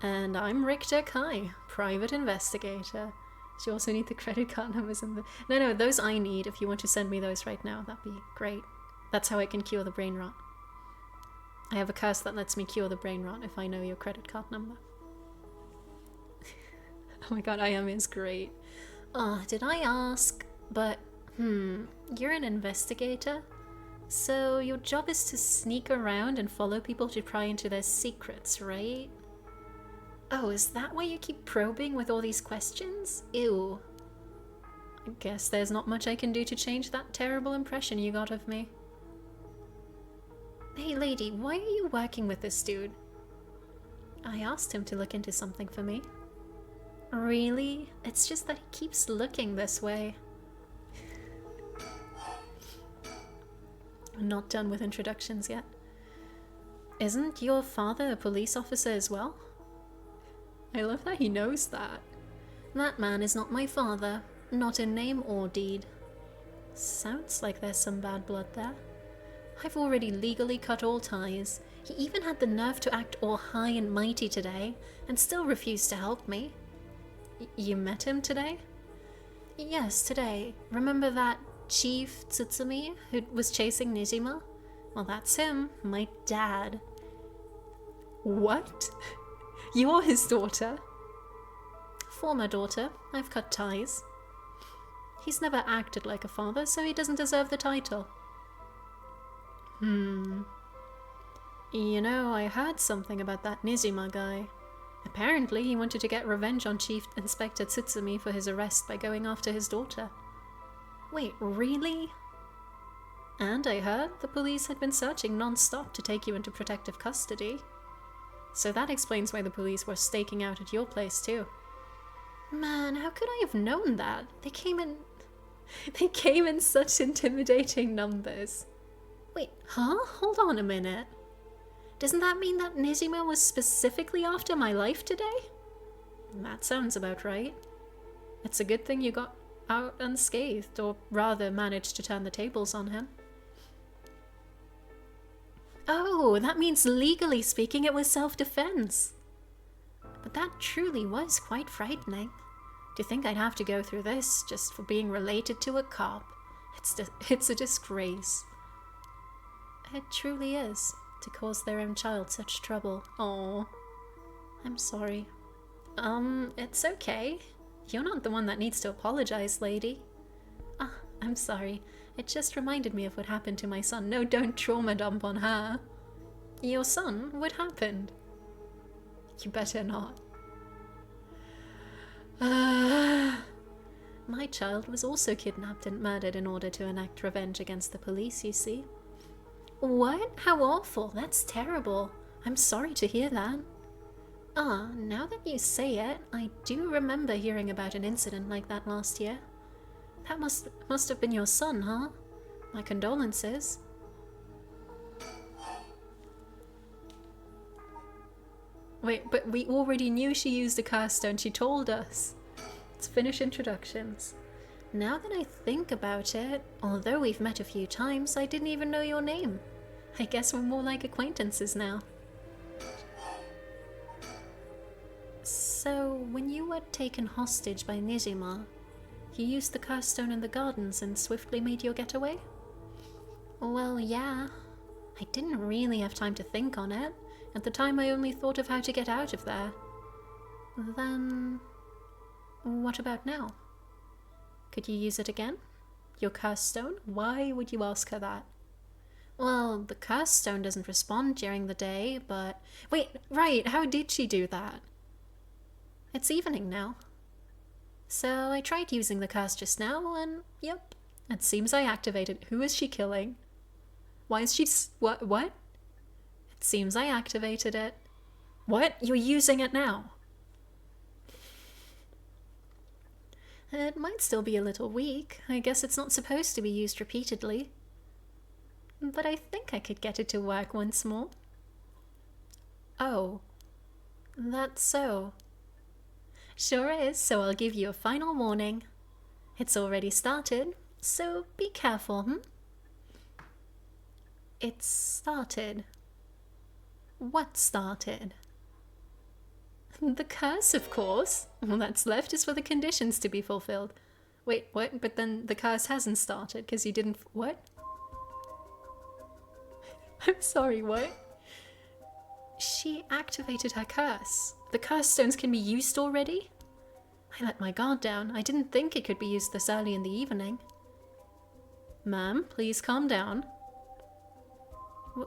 And I'm Richter Kai, private investigator. Do you also need the credit card numbers and the... No, those I need. If you want to send me those right now, that'd be great. That's how I can cure the brain rot. I have a curse that lets me cure the brain rot if I know your credit card number. Oh my god, I am is great. Did I ask? But, you're an investigator? So your job is to sneak around and follow people to pry into their secrets, right? Oh, is that why you keep probing with all these questions? Ew. I guess there's not much I can do to change that terrible impression you got of me. Hey lady, why are you working with this dude? I asked him to look into something for me. Really? It's just that he keeps looking this way. I'm not done with introductions yet. Isn't your father a police officer as well? I love that he knows that. That man is not my father, not in name or deed. Sounds like there's some bad blood there. I've already legally cut all ties. He even had the nerve to act all high and mighty today, and still refused to help me. You met him today? Yes, today. Remember that Chief Tsutsumi who was chasing Nijima? Well, that's him, my dad. What? You're his daughter? Former daughter. I've cut ties. He's never acted like a father, so he doesn't deserve the title. You know, I heard something about that Nizuma guy. Apparently, he wanted to get revenge on Chief Inspector Tsutsumi for his arrest by going after his daughter. Wait, really? And I heard the police had been searching non-stop to take you into protective custody. So that explains why the police were staking out at your place too. Man, how could I have known that? They came in such intimidating numbers. Wait, huh? Hold on a minute. Doesn't that mean that Nizuma was specifically after my life today? That sounds about right. It's a good thing you got out unscathed, or rather managed to turn the tables on him. Oh, that means legally speaking it was self-defense. But that truly was quite frightening. To think I'd have to go through this just for being related to a cop. It's a disgrace. It truly is, to cause their own child such trouble. Oh, I'm sorry. It's okay. You're not the one that needs to apologize, lady. I'm sorry. It just reminded me of what happened to my son. No, don't trauma dump on her. Your son? What happened? You better not. My child was also kidnapped and murdered in order to enact revenge against the police, you see. What? How awful. That's terrible. I'm sorry to hear that. Now that you say it, I do remember hearing about an incident like that last year. That must have been your son, huh? My condolences. Wait, but we already knew she used a curse stone. She told us. Let's finish introductions. Now that I think about it, although we've met a few times, I didn't even know your name. I guess we're more like acquaintances now. So, when you were taken hostage by Nijima, you used the curse stone in the gardens and swiftly made your getaway? Well, yeah. I didn't really have time to think on it. At the time, I only thought of how to get out of there. Then... what about now? Could you use it again? Your curse stone? Why would you ask her that? Well, the curse stone doesn't respond during the day, but... Wait, right, how did she do that? It's evening now. So I tried using the curse just now, and yep, it seems I activated. Who is she killing? Why is she... What? It seems I activated it. What? You're using it now? It might still be a little weak. I guess it's not supposed to be used repeatedly. But I think I could get it to work once more. Oh. That's so. Sure is, so I'll give you a final warning. It's already started, so be careful, It started. What started? The curse, of course. All that's left is for the conditions to be fulfilled. Wait, what? But then the curse hasn't started because you didn't... What? I'm sorry, what? She activated her curse. The curse stones can be used already? I let my guard down. I didn't think it could be used this early in the evening. Ma'am, please calm down.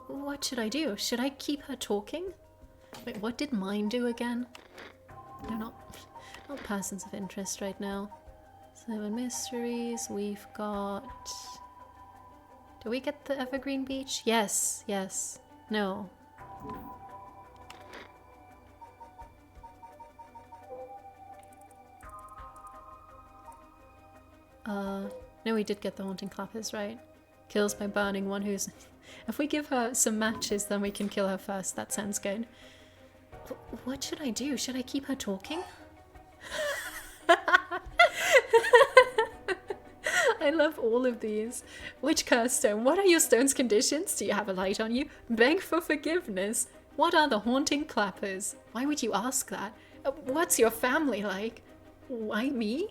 What should I do? Should I keep her talking? Wait, what did mine do again? No, not persons of interest right now. 7 mysteries. We've got... Do we get the Evergreen Beach? Yes, yes. No. No, we did get the Haunting Clappers, right? Kills by burning one who's... If we give her some matches, then we can kill her first. That sounds good. What should I do? Should I keep her talking? I love all of these. Which curse stone? What are your stone's conditions? Do you have a light on you? Beg for forgiveness. What are the Haunting Clappers? Why would you ask that? What's your family like? Why me?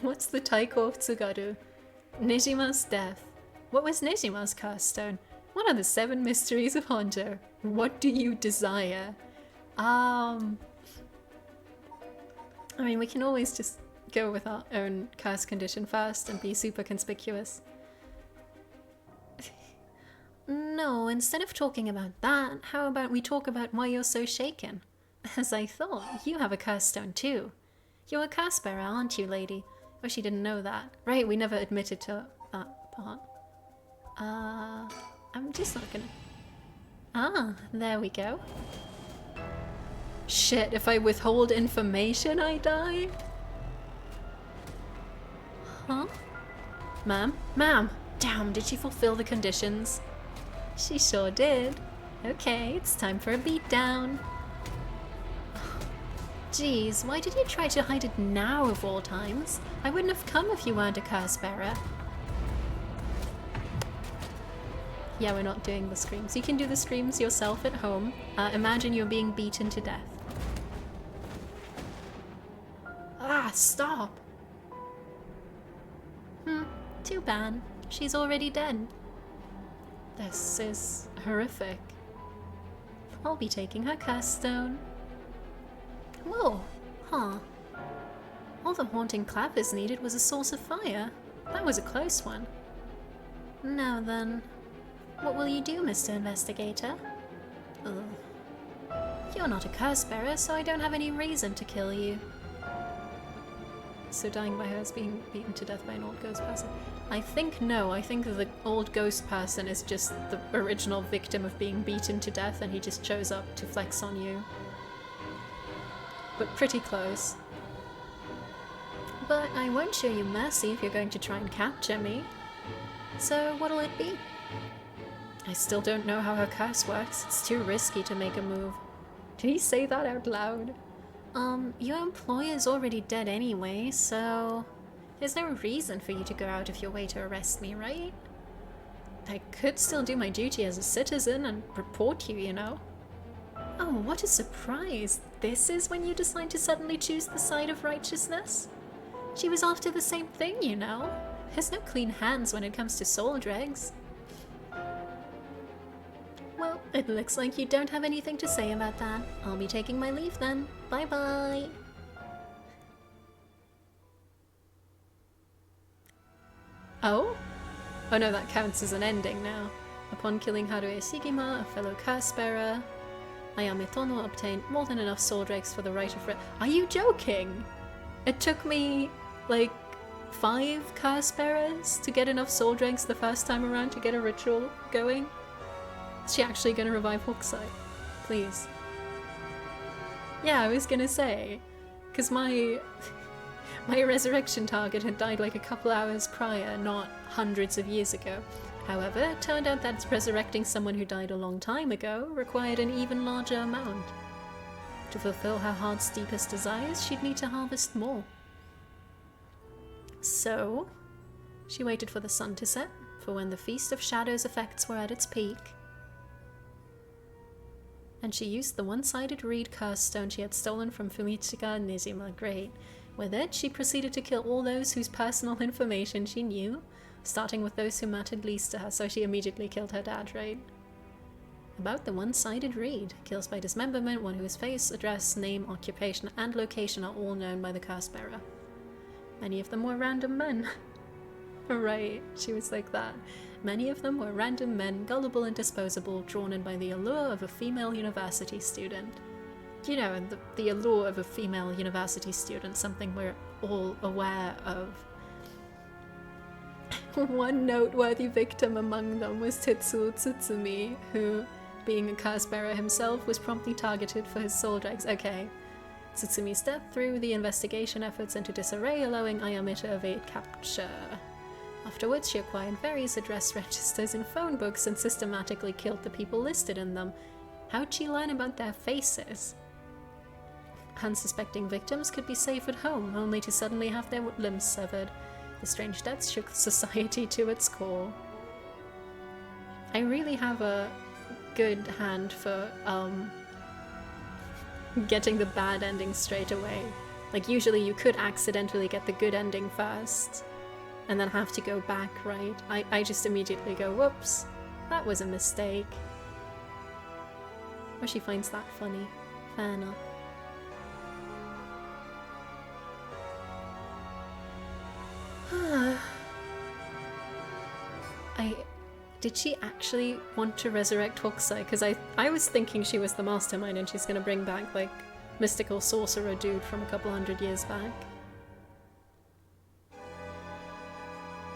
What's the Taiko Tsugaru? Nijima's death. What was Nijima's curse stone? What are the 7 mysteries of Honjo? What do you desire? I mean, we can always just go with our own curse condition first and be super conspicuous. No, instead of talking about that, how about we talk about why you're so shaken? As I thought, you have a curse stone too. You're a curse bearer, aren't you, lady? Oh, she didn't know that. Right, we never admitted to that part. I'm just not gonna... Ah, there we go. Shit, if I withhold information, I die? Huh? Ma'am? Ma'am! Damn, did she fulfill the conditions? She sure did. Okay, it's time for a beatdown. Jeez, why did you try to hide it now of all times? I wouldn't have come if you weren't a curse bearer. Yeah, we're not doing the screams. You can do the screams yourself at home. Imagine you're being beaten to death. Ah, stop! Too bad. She's already dead. This is horrific. I'll be taking her curse stone. Whoa, huh. All the Haunting Clappers needed was a source of fire. That was a close one. Now then, what will you do, Mr. Investigator? Ugh. You're not a curse bearer, so I don't have any reason to kill you. So dying by her is being beaten to death by an old ghost person. I think no, I think the old ghost person is just the original victim of being beaten to death and he just shows up to flex on you. But pretty close. But I won't show you mercy if you're going to try and capture me. So what'll it be? I still don't know how her curse works. It's too risky to make a move. Did he say that out loud? Your employer's already dead anyway, so... There's no reason for you to go out of your way to arrest me, right? I could still do my duty as a citizen and report you, you know? Oh, what a surprise! This is when you decide to suddenly choose the side of righteousness? She was after the same thing, you know? There's no clean hands when it comes to soul dregs. It looks like you don't have anything to say about that. I'll be taking my leave then. Bye-bye. Oh? Oh no, that counts as an ending now. Upon killing Harue Shigima, a fellow curse-bearer, Ayame Tono obtained more than enough soul drakes for the rite of Are you joking? It took me, like, 5 curse-bearers to get enough soul drakes the first time around to get a ritual going? Is she actually gonna revive Hokusai? Please. Yeah, I was gonna say, because my resurrection target had died like a couple hours prior, not hundreds of years ago. However, it turned out that resurrecting someone who died a long time ago required an even larger amount. To fulfill her heart's deepest desires, she'd need to harvest more. So, she waited for the sun to set, for when the Feast of Shadows effects were at its peak, and she used the one-sided reed curse stone she had stolen from Fumichika Nizima. Great. With it, she proceeded to kill all those whose personal information she knew, starting with those who mattered least to her, so she immediately killed her dad, right? About the one-sided reed. Kills by dismemberment, one whose face, address, name, occupation, and location are all known by the curse bearer. Many of them were random men. Right, she was like that. Many of them were random men, gullible and disposable, drawn in by the allure of a female university student. You know, the allure of a female university student, something we're all aware of. One noteworthy victim among them was Tetsuo Tsutsumi, who, being a curse bearer himself, was promptly targeted for his soul drakes. Okay. Tsutsumi's death threw the investigation efforts into disarray, allowing Ayame to evade capture. Afterwards, she acquired various address registers and phone books and systematically killed the people listed in them. How'd she learn about their faces? Unsuspecting victims could be safe at home, only to suddenly have their limbs severed. The strange deaths shook society to its core. I really have a good hand for, getting the bad ending straight away. Like, usually you could accidentally get the good ending first, and then have to go back, right? I just immediately go, whoops, that was a mistake. Or she finds that funny. Fair enough. Did she actually want to resurrect Hokusai? Because I was thinking she was the mastermind and she's gonna bring back, like, mystical sorcerer dude from a couple hundred years back.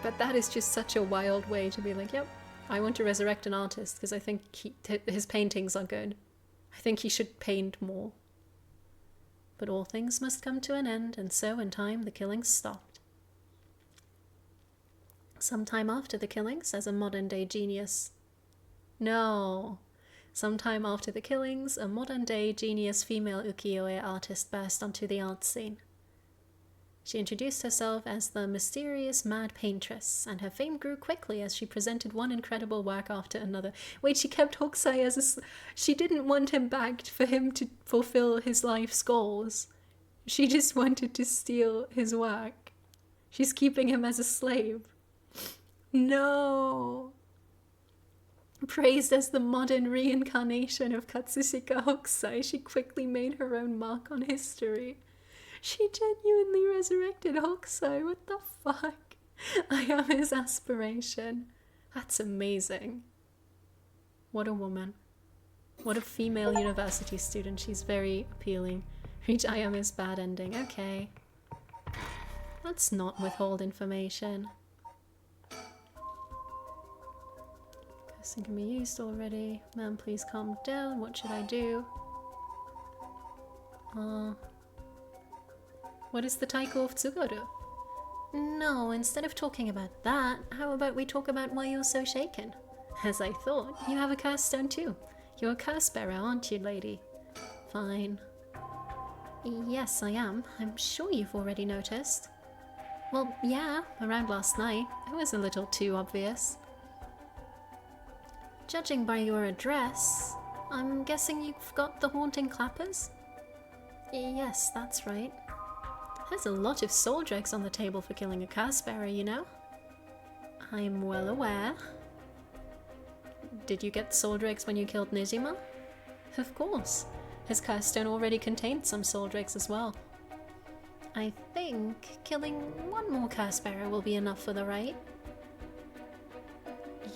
But that is just such a wild way to be like, yep, I want to resurrect an artist because I think his paintings are good. I think he should paint more. But all things must come to an end, and so in time the killings stopped. Sometime after the killings, as a modern-day genius... No. Sometime after the killings, a modern-day genius female ukiyo-e artist burst onto the art scene. She introduced herself as the mysterious mad paintress, and her fame grew quickly as she presented one incredible work after another. Wait, she kept Hokusai as a... She didn't want him back for him to fulfill his life's goals. She just wanted to steal his work. She's keeping him as a slave. No! Praised as the modern reincarnation of Katsushika Hokusai, she quickly made her own mark on history. She genuinely resurrected Hokusai, what the fuck? I am his aspiration. That's amazing. What a woman. What a female university student. She's very appealing. Reach Ayame's bad ending. Okay. Let's not withhold information. Cursing can be used already. Man, please calm down. What should I do? What is the Taiko of Tsugaru? No, instead of talking about that, how about we talk about why you're so shaken? As I thought, you have a curse stone too. You're a curse bearer, aren't you, lady? Fine. Yes, I am. I'm sure you've already noticed. Well, yeah, around last night. It was a little too obvious. Judging by your address, I'm guessing you've got the haunting clappers? Yes, that's right. There's a lot of soul drakes on the table for killing a curse bearer, you know? I'm well aware. Did you get soul dregs when you killed Nijima? Of course. His curse stone already contained some soul dregs as well. I think killing one more curse bearer will be enough for the rite.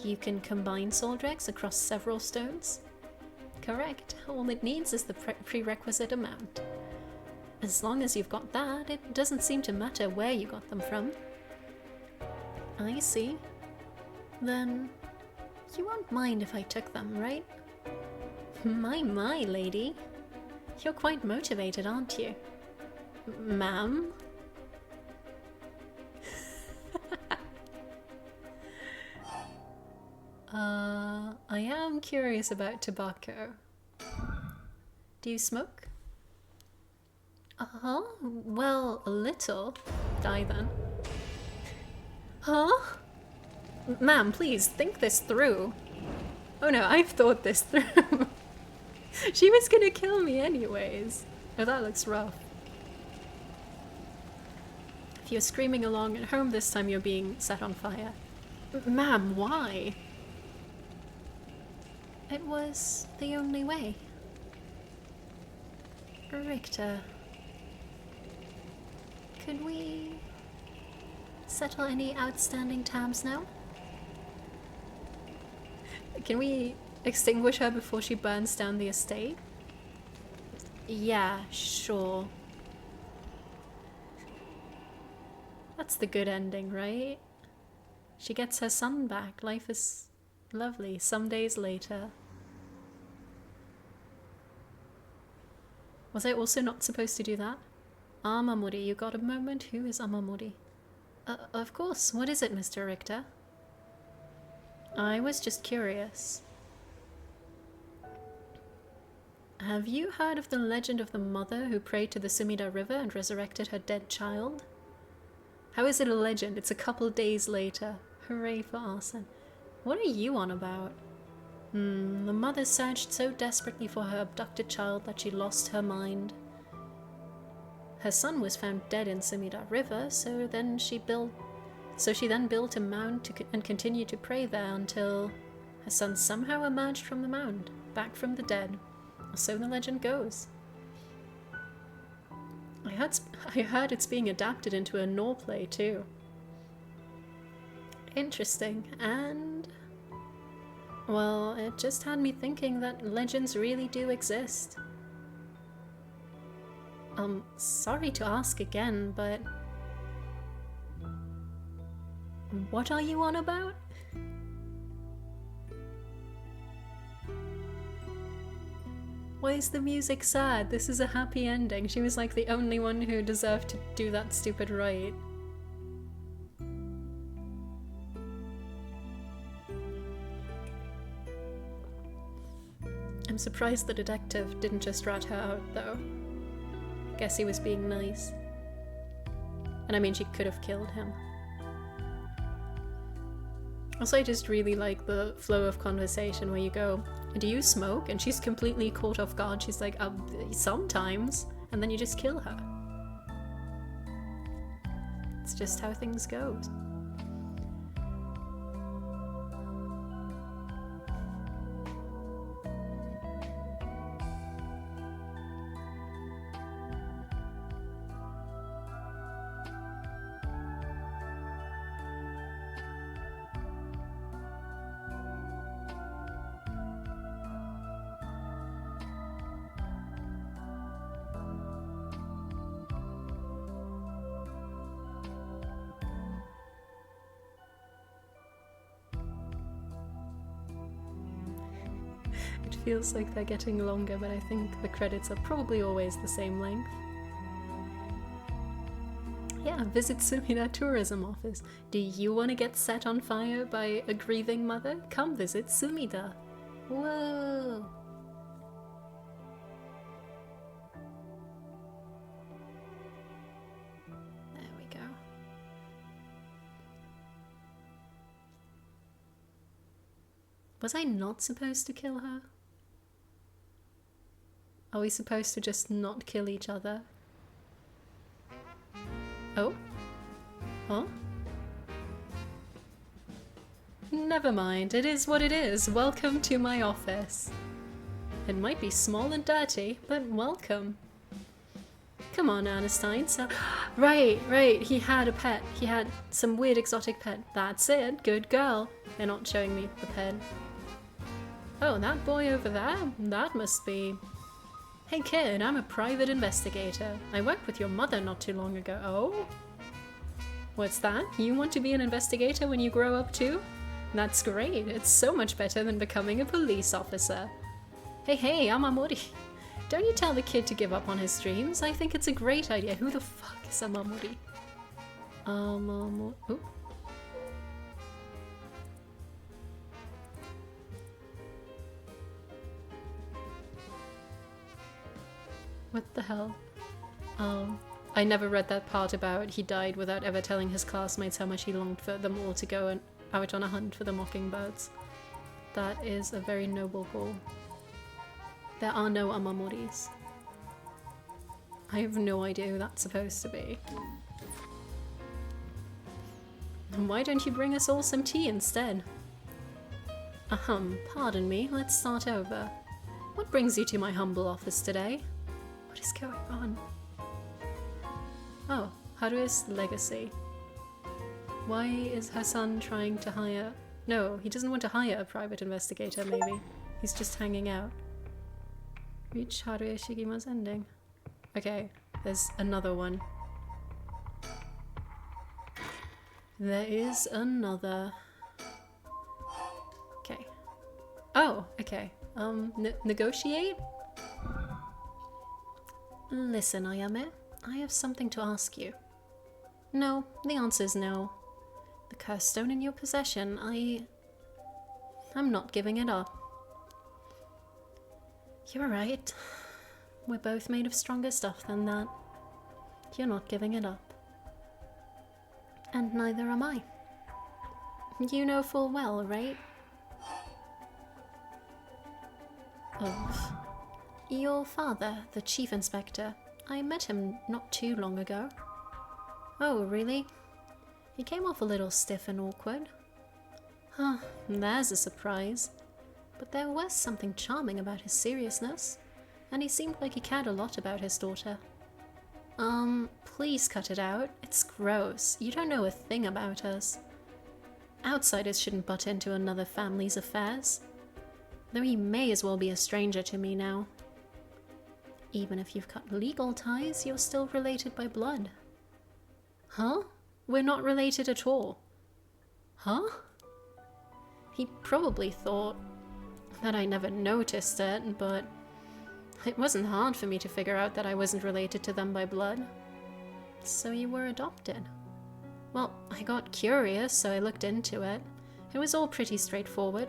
You can combine soul dregs across several stones? Correct. All it needs is the prerequisite amount. As long as you've got that, it doesn't seem to matter where you got them from. I see. Then you won't mind if I took them, right? My, lady. You're quite motivated, aren't you? Ma'am? I am curious about tobacco. Do you smoke? Uh-huh. Well, a little. Die then. Huh? Ma'am, please, think this through. Oh no, I've thought this through. She was gonna kill me anyways. Oh, that looks rough. If you're screaming along at home this time, you're being set on fire. Ma'am, why? It was the only way. Richter, could we settle any outstanding tabs now? Can we extinguish her before she burns down the estate? Yeah, sure. That's the good ending, right? She gets her son back. Life is lovely. Some days later. Was I also not supposed to do that? Amamori, you got a moment? Who is Amamori? Of course. What is it, Mr. Richter? I was just curious. Have you heard of the legend of the mother who prayed to the Sumida River and resurrected her dead child? How is it a legend? It's a couple days later. Hooray for arson. What are you on about? The mother searched so desperately for her abducted child that she lost her mind. Her son was found dead in Sumida River, so she then built a mound and continued to pray there until her son somehow emerged from the mound, back from the dead. So the legend goes. I heard it's being adapted into a Nor play too. Interesting, and well, it just had me thinking that legends really do exist. Sorry to ask again, but what are you on about? Why is the music sad? This is a happy ending. She was like the only one who deserved to do that stupid rite. I'm surprised the detective didn't just rat her out, though. I guess he was being nice. And I mean, she could have killed him. Also, I just really like the flow of conversation where you go, do you smoke? And she's completely caught off guard. She's like, sometimes. And then you just kill her. It's just how things go. Feels like they're getting longer, but I think the credits are probably always the same length. Yeah, visit Sumida Tourism Office. Do you want to get set on fire by a grieving mother? Come visit Sumida. Whoa! There we go. Was I not supposed to kill her? Are we supposed to just not kill each other? Oh? Huh? Never mind, it is what it is. Welcome to my office. It might be small and dirty, but welcome. Come on, Ernestine. So, right. He had a pet. He had some weird exotic pet. That's it. Good girl. They're not showing me the pet. Oh, that boy over there? That must be... Hey kid, I'm a private investigator. I worked with your mother not too long ago. Oh? What's that? You want to be an investigator when you grow up too? That's great. It's so much better than becoming a police officer. Hey, Amamori. Don't you tell the kid to give up on his dreams. I think it's a great idea. Who the fuck is Amamori? Amamori... Ooh. What the hell? I never read that part about he died without ever telling his classmates how much he longed for them all to go out on a hunt for the mockingbirds. That is a very noble goal. There are no Amamoris. I have no idea who that's supposed to be. And why don't you bring us all some tea instead? Pardon me, let's start over. What brings you to my humble office today? What is going on? Oh, Haru's legacy. Why is Hassan trying to hire... No, he doesn't want to hire a private investigator, maybe. He's just hanging out. Reach Haruo Shigima's ending. Okay, there's another one. There is another. Okay. Oh, okay. Negotiate? Listen, Ayame, I have something to ask you. No, the answer's no. The cursed stone in your possession, I'm not giving it up. You're right. We're both made of stronger stuff than that. You're not giving it up. And neither am I. You know full well, right? Of your father, the chief inspector. I met him not too long ago. Oh, really? He came off a little stiff and awkward. Huh, there's a surprise. But there was something charming about his seriousness, and he seemed like he cared a lot about his daughter. Please cut it out. It's gross. You don't know a thing about us. Outsiders shouldn't butt into another family's affairs. Though he may as well be a stranger to me now. Even if you've cut legal ties, you're still related by blood. Huh? We're not related at all. Huh? He probably thought that I never noticed it, but it wasn't hard for me to figure out that I wasn't related to them by blood. So you were adopted. Well, I got curious, so I looked into it. It was all pretty straightforward.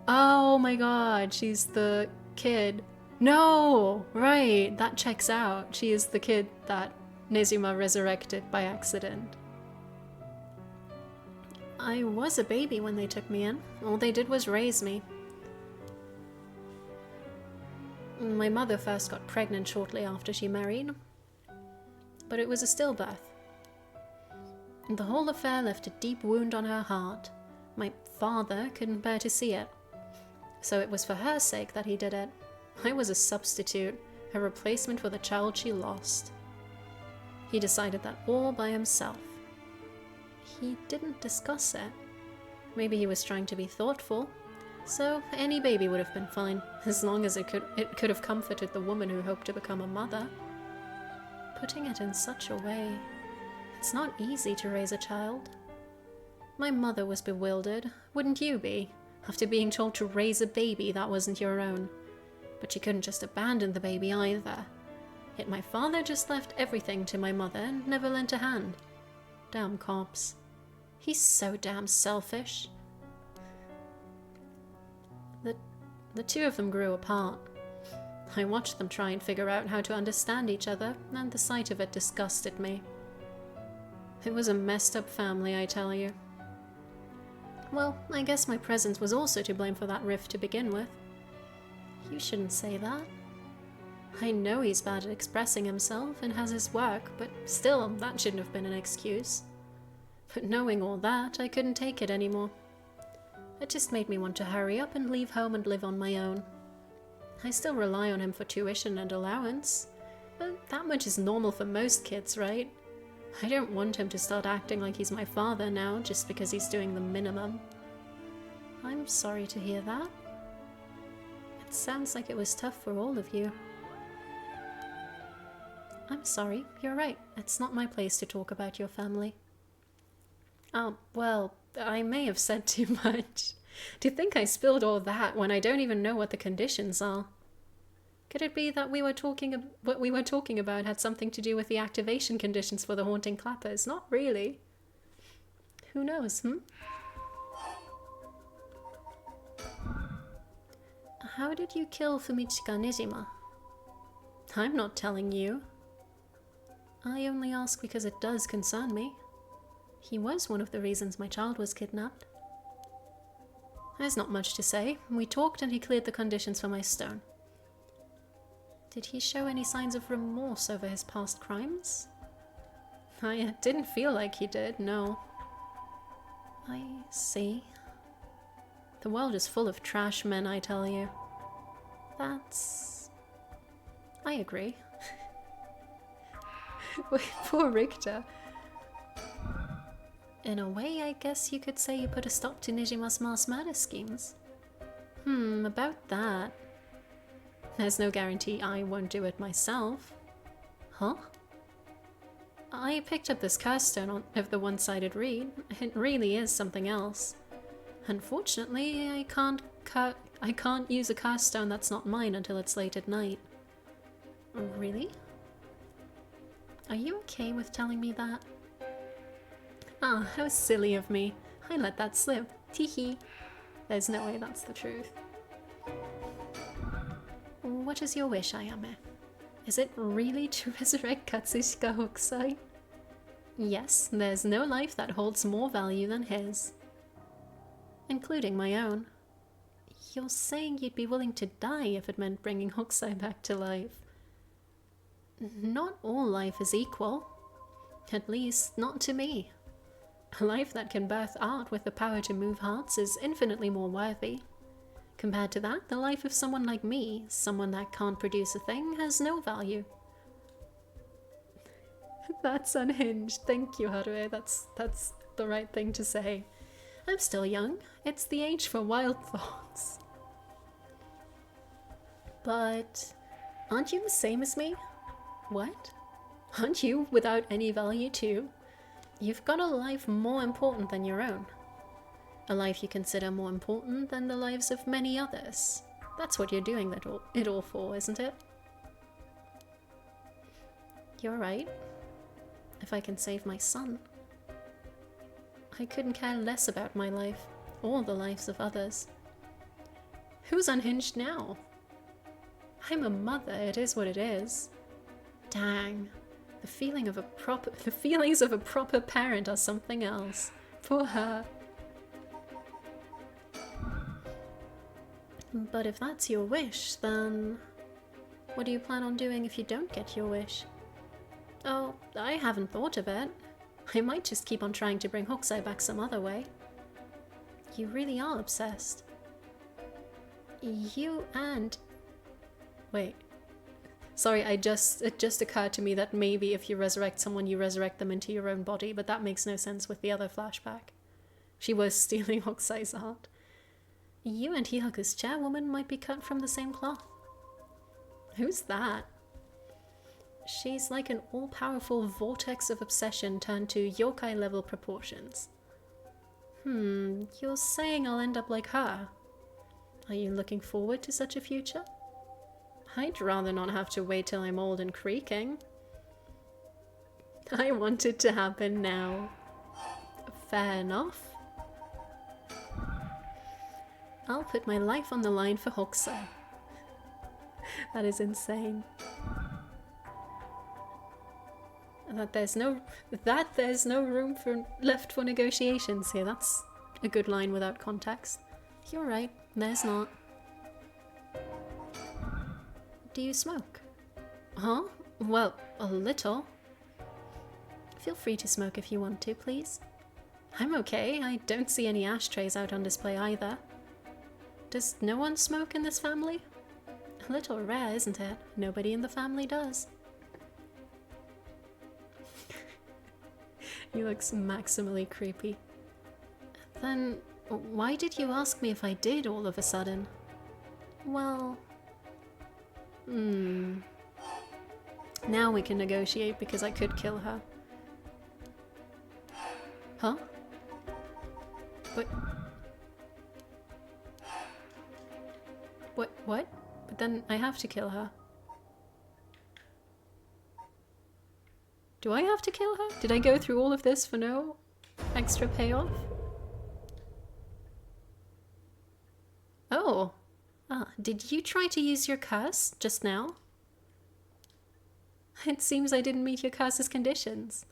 Oh my god, she's the kid. No! Right, that checks out. She is the kid that Nezuma resurrected by accident. I was a baby when they took me in. All they did was raise me. My mother first got pregnant shortly after she married, but it was a stillbirth. The whole affair left a deep wound on her heart. My father couldn't bear to see it, so it was for her sake that he did it. I was a substitute, a replacement for the child she lost. He decided that all by himself. He didn't discuss it. Maybe he was trying to be thoughtful. So any baby would have been fine, as long as it could have comforted the woman who hoped to become a mother. Putting it in such a way, it's not easy to raise a child. My mother was bewildered, wouldn't you be, after being told to raise a baby that wasn't your own? But she couldn't just abandon the baby either. Yet my father just left everything to my mother and never lent a hand. Damn cops. He's so damn selfish. The two of them grew apart. I watched them try and figure out how to understand each other, and the sight of it disgusted me. It was a messed up family, I tell you. Well, I guess my presence was also to blame for that rift to begin with. You shouldn't say that. I know he's bad at expressing himself and has his work, but still, that shouldn't have been an excuse. But knowing all that, I couldn't take it anymore. It just made me want to hurry up and leave home and live on my own. I still rely on him for tuition and allowance, but that much is normal for most kids, right? I don't want him to start acting like he's my father now just because he's doing the minimum. I'm sorry to hear that. It sounds like it was tough for all of you. I'm sorry, you're right. It's not my place to talk about your family. Oh, well, I may have said too much. To think I spilled all that when I don't even know what the conditions are. Could it be that what we were talking about had something to do with the activation conditions for the haunting clappers? Not really. Who knows, How did you kill Fumichika Nijima? I'm not telling you. I only ask because it does concern me. He was one of the reasons my child was kidnapped. There's not much to say. We talked and he cleared the conditions for my stone. Did he show any signs of remorse over his past crimes? I didn't feel like he did, no. I see. The world is full of trash men, I tell you. I agree. Wait, poor Richter. In a way, I guess you could say you put a stop to Nijima's mass murder schemes. About that. There's no guarantee I won't do it myself. Huh? I picked up this curse stone of the one-sided reed. It really is something else. Unfortunately, I can't use a curse stone that's not mine until it's late at night. Really? Are you okay with telling me that? Ah, how silly of me. I let that slip. Teehee. There's no way that's the truth. What is your wish, Ayame? Is it really to resurrect Katsushika Hokusai? Yes, there's no life that holds more value than his. Including my own. You're saying you'd be willing to die if it meant bringing Hokusai back to life. Not all life is equal. At least, not to me. A life that can birth art with the power to move hearts is infinitely more worthy. Compared to that, the life of someone like me, someone that can't produce a thing, has no value. That's unhinged. Thank you, Haruo. That's the right thing to say. I'm still young. It's the age for wild thoughts. But aren't you the same as me? What? Aren't you without any value too? You've got a life more important than your own. A life you consider more important than the lives of many others. That's what you're doing it all for, isn't it? You're right. If I can save my son. I couldn't care less about my life, or the lives of others. Who's unhinged now? I'm a mother, it is what it is. Dang. The feelings of a proper parent are something else. Poor her. But if that's your wish, then what do you plan on doing if you don't get your wish? Oh, I haven't thought of it. I might just keep on trying to bring Hokusai back some other way. You really are obsessed. You and... Wait. Sorry, it just occurred to me that maybe if you resurrect someone, you resurrect them into your own body, but that makes no sense with the other flashback. She was stealing Hokusai's heart. You and Hihaku's chairwoman might be cut from the same cloth. Who's that? She's like an all-powerful vortex of obsession turned to yokai-level proportions. You're saying I'll end up like her. Are you looking forward to such a future? I'd rather not have to wait till I'm old and creaking. I want it to happen now. Fair enough. I'll put my life on the line for Hokusai. That is insane. That there's no room left for negotiations here. That's a good line without context. You're right, there's not. Do you smoke? Huh? Well, a little. Feel free to smoke if you want to, please. I'm okay. I don't see any ashtrays out on display either. Does no one smoke in this family? A little rare, isn't it? Nobody in the family does. He looks maximally creepy. Then, why did you ask me if I did all of a sudden? Well... Now we can negotiate because I could kill her. Huh? But... What? But then I have to kill her. Do I have to kill her? Did I go through all of this for no extra payoff? Oh. Did you try to use your curse just now? It seems I didn't meet your curse's conditions.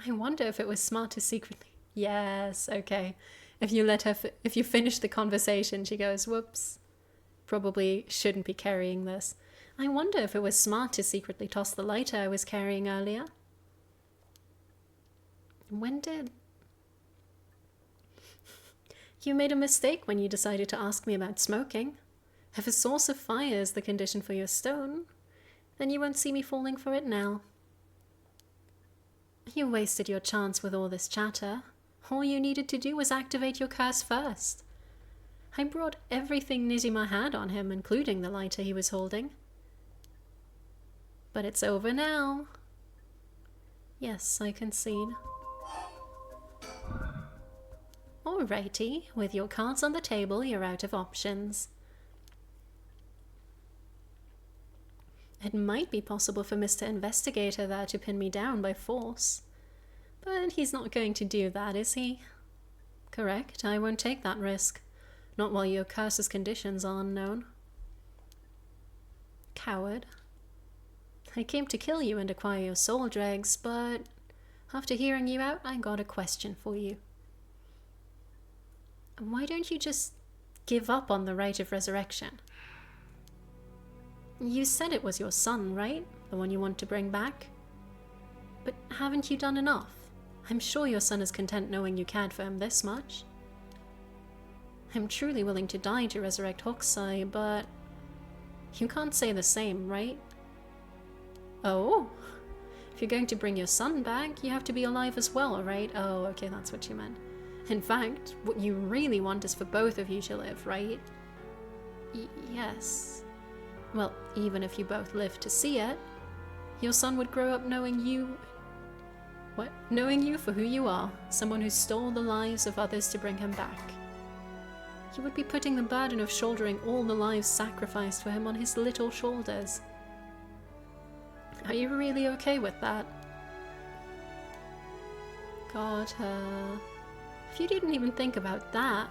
I wonder if it was smart to secretly... Yes, okay. If you finish the conversation, she goes, whoops. Probably shouldn't be carrying this. I wonder if it was smart to secretly toss the lighter I was carrying earlier. When did... You made a mistake when you decided to ask me about smoking. If a source of fire is the condition for your stone, then you won't see me falling for it now. You wasted your chance with all this chatter. All you needed to do was activate your curse first. I brought everything Nizima had on him, including the lighter he was holding. But it's over now. Yes, I concede. Alrighty, with your cards on the table, you're out of options. It might be possible for Mr. Investigator there to pin me down by force. But he's not going to do that, is he? Correct, I won't take that risk. Not while your curse's conditions are unknown. Coward. I came to kill you and acquire your soul dregs, but after hearing you out, I got a question for you. Why don't you just give up on the rite of resurrection? You said it was your son, right? The one you want to bring back? But haven't you done enough? I'm sure your son is content knowing you cared for him this much. I'm truly willing to die to resurrect Hokusai, but you can't say the same, right? Oh? If you're going to bring your son back, you have to be alive as well, right? Oh, okay, that's what you meant. In fact, what you really want is for both of you to live, right? Yes. Well, even if you both live to see it, your son would grow up knowing you... What? Knowing you for who you are, someone who stole the lives of others to bring him back. You would be putting the burden of shouldering all the lives sacrificed for him on his little shoulders. Are you really okay with that? Got her. If you didn't even think about that,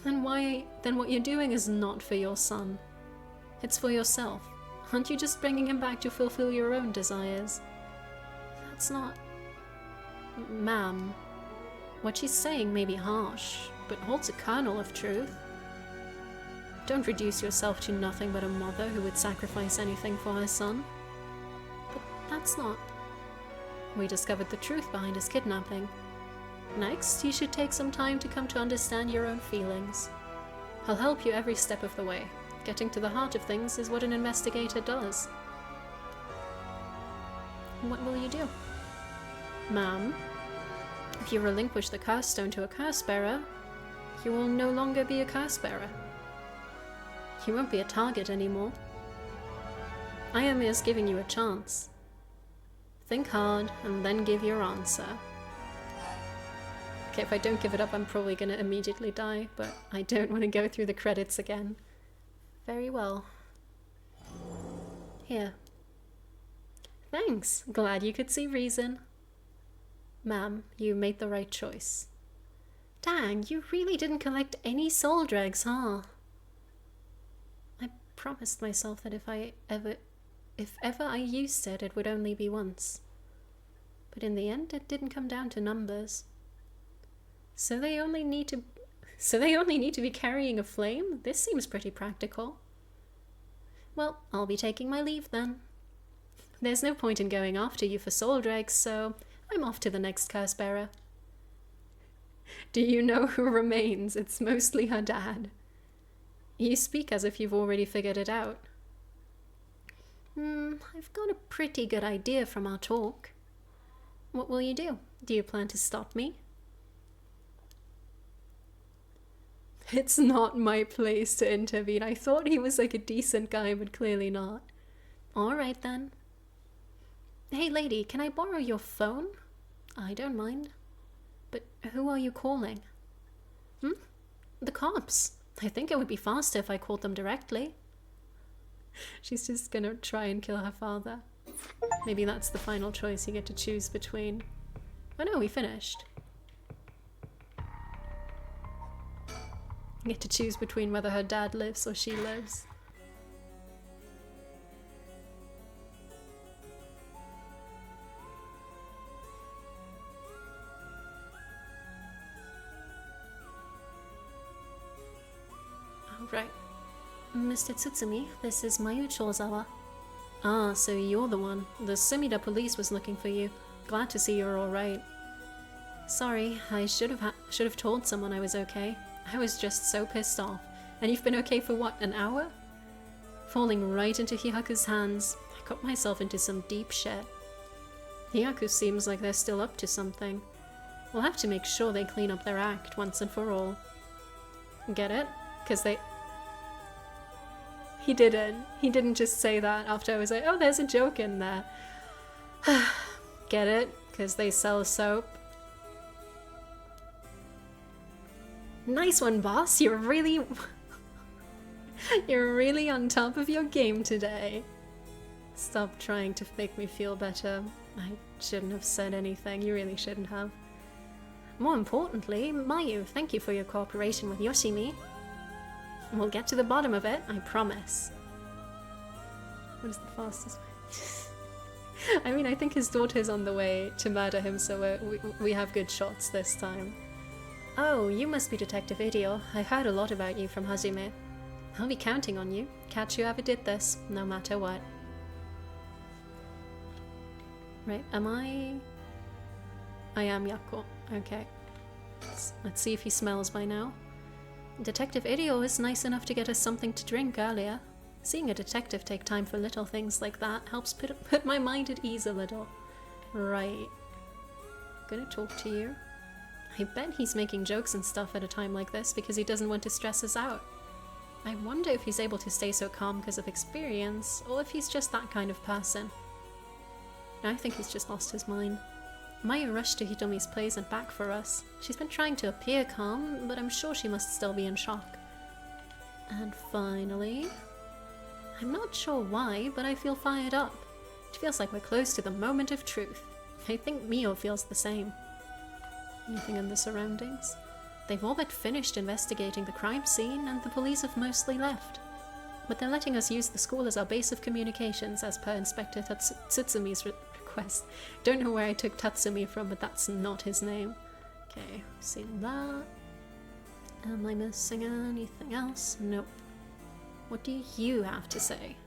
then what you're doing is not for your son. It's for yourself. Aren't you just bringing him back to fulfill your own desires? That's not... Ma'am, what she's saying may be harsh, but holds a kernel of truth. Don't reduce yourself to nothing but a mother who would sacrifice anything for her son. But that's not... We discovered the truth behind his kidnapping. Next, you should take some time to come to understand your own feelings. I'll help you every step of the way. Getting to the heart of things is what an investigator does. What will you do? Ma'am, if you relinquish the curse stone to a curse bearer, you will no longer be a curse bearer. You won't be a target anymore. I am just giving you a chance. Think hard and then give your answer. Okay, if I don't give it up, I'm probably going to immediately die, but I don't want to go through the credits again. Very well. Here. Thanks. Glad you could see reason. Ma'am, you made the right choice. Dang, you really didn't collect any soul dregs, huh? I promised myself that if ever I used it, it would only be once. But in the end, it didn't come down to numbers. So they only need to be carrying a flame? This seems pretty practical. Well, I'll be taking my leave then. There's no point in going after you for soul dregs, so I'm off to the next curse bearer. Do you know who remains? It's mostly her dad. You speak as if you've already figured it out. I've got a pretty good idea from our talk. What will you do? Do you plan to stop me? It's not my place to intervene. I thought he was like a decent guy, but clearly not. Alright then. Hey lady, can I borrow your phone? I don't mind. But who are you calling? The cops. I think it would be faster if I called them directly. She's just gonna try and kill her father. Maybe that's the final choice you get to choose between. Oh no, we finished. You get to choose between whether her dad lives or she lives. Alright. Mr. Tsutsumi, this is Mayuchi Ozawa. Ah, so you're the one. The Sumida police was looking for you. Glad to see you're alright. Sorry, I should have told someone I was okay. I was just so pissed off. And you've been okay for what, an hour? Falling right into Hyaku's hands, I got myself into some deep shit. Hyaku seems like they're still up to something. We'll have to make sure they clean up their act once and for all. Get it? Because they... He didn't just say that after I was like, oh, there's a joke in there. Get it? Because they sell soap. Nice one, boss. You're really on top of your game today. Stop trying to make me feel better. I shouldn't have said anything. You really shouldn't have. More importantly, Mayu, thank you for your cooperation with Yoshimi. We'll get to the bottom of it, I promise. What is the fastest way? I mean, I think his daughter's on the way to murder him, so we have good shots this time. Oh, you must be Detective Idio. I heard a lot about you from Hajime. I'll be counting on you. Catch whoever did this, no matter what. Right, am I am Yako. Okay. Let's see if he smells by now. Detective Idio was nice enough to get us something to drink earlier. Seeing a detective take time for little things like that helps put my mind at ease a little. Right. Gonna talk to you. I bet he's making jokes and stuff at a time like this because he doesn't want to stress us out. I wonder if he's able to stay so calm because of experience, or if he's just that kind of person. I think he's just lost his mind. Maya rushed to Hitomi's place and back for us. She's been trying to appear calm, but I'm sure she must still be in shock. And finally... I'm not sure why, but I feel fired up. It feels like we're close to the moment of truth. I think Mio feels the same. Anything in the surroundings? They've all but finished investigating the crime scene, and the police have mostly left. But they're letting us use the school as our base of communications, as per Inspector Tsutsumi's request. Don't know where I took Tatsumi from, but that's not his name. Okay, seen that. Am I missing anything else? Nope. What do you have to say?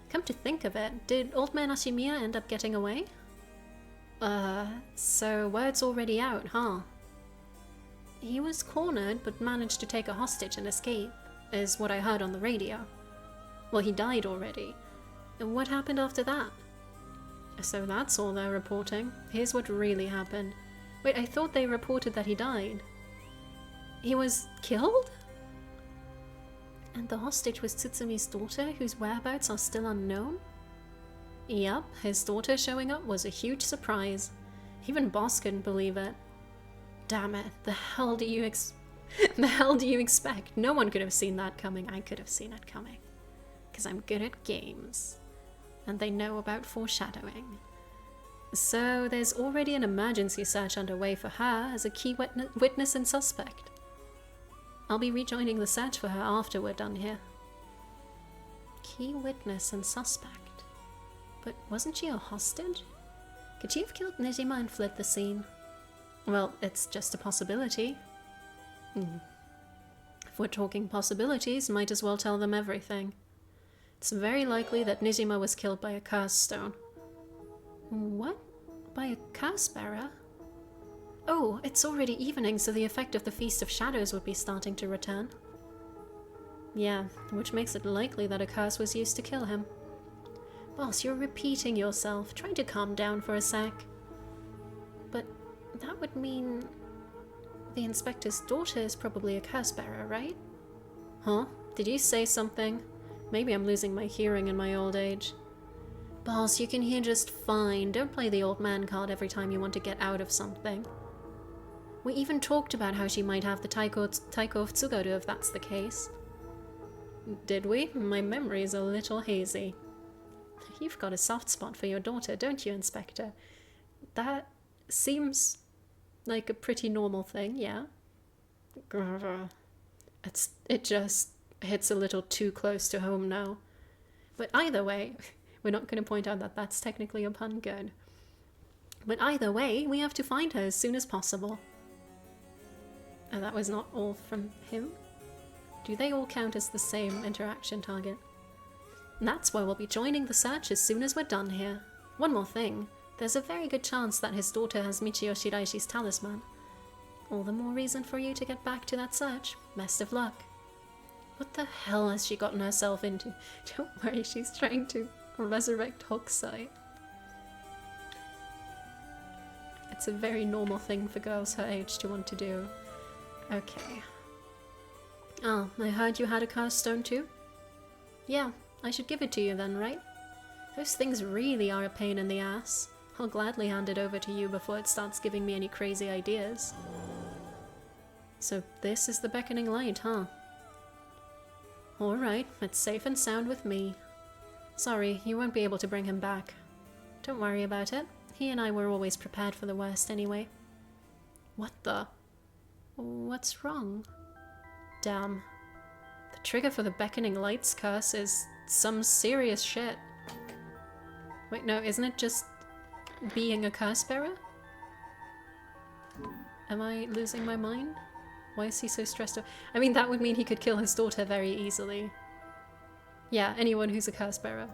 Come to think of it, did Old Man Ashimiya end up getting away? So word's already out, huh? He was cornered, but managed to take a hostage and escape, is what I heard on the radio. Well, he died already. And what happened after that? So that's all they're reporting. Here's what really happened. Wait, I thought they reported that he died. He was killed? And the hostage was Tsutsumi's daughter, whose whereabouts are still unknown? Yup, his daughter showing up was a huge surprise. Even Boss couldn't believe it. Damn it, the hell do you expect? No one could have seen that coming. I could have seen it coming. Because I'm good at games. And they know about foreshadowing. So there's already an emergency search underway for her as a key witness and suspect. I'll be rejoining the search for her after we're done here. Key witness and suspect. But wasn't she a hostage? Could she have killed Nijima and fled the scene? Well, it's just a possibility. If we're talking possibilities, might as well tell them everything. It's very likely that Nijima was killed by a curse stone. What? By a curse bearer? Oh, it's already evening, so the effect of the Feast of Shadows would be starting to return. Yeah, which makes it likely that a curse was used to kill him. Boss, you're repeating yourself. Try to calm down for a sec. But that would mean the inspector's daughter is probably a curse bearer, right? Huh? Did you say something? Maybe I'm losing my hearing in my old age. Boss, you can hear just fine. Don't play the old man card every time you want to get out of something. We even talked about how she might have the Taiko of Tsugaru if that's the case. Did we? My memory is a little hazy. You've got a soft spot for your daughter, don't you, Inspector? That seems like a pretty normal thing, yeah? It just hits a little too close to home now. But either way, we're not going to point out that that's technically a pun, good. But either way, we have to find her as soon as possible. And that was not all from him? Do they all count as the same interaction target? And that's why we'll be joining the search as soon as we're done here. One more thing. There's a very good chance that his daughter has Michio Shiraishi's talisman. All the more reason for you to get back to that search. Best of luck. What the hell has she gotten herself into? Don't worry, she's trying to resurrect Hokusai. It's a very normal thing for girls her age to want to do. Okay. Oh, I heard you had a cursed stone too? Yeah, I should give it to you then, right? Those things really are a pain in the ass. I'll gladly hand it over to you before it starts giving me any crazy ideas. So this is the beckoning light, huh? Alright, it's safe and sound with me. Sorry, you won't be able to bring him back. Don't worry about it. He and I were always prepared for the worst anyway. What the? What's wrong? Damn. The trigger for the beckoning lights curse is some serious shit. Wait, no, isn't it just being a curse bearer? Am I losing my mind? Why is he so stressed out? I mean, that would mean he could kill his daughter very easily. Yeah, anyone who's a curse bearer.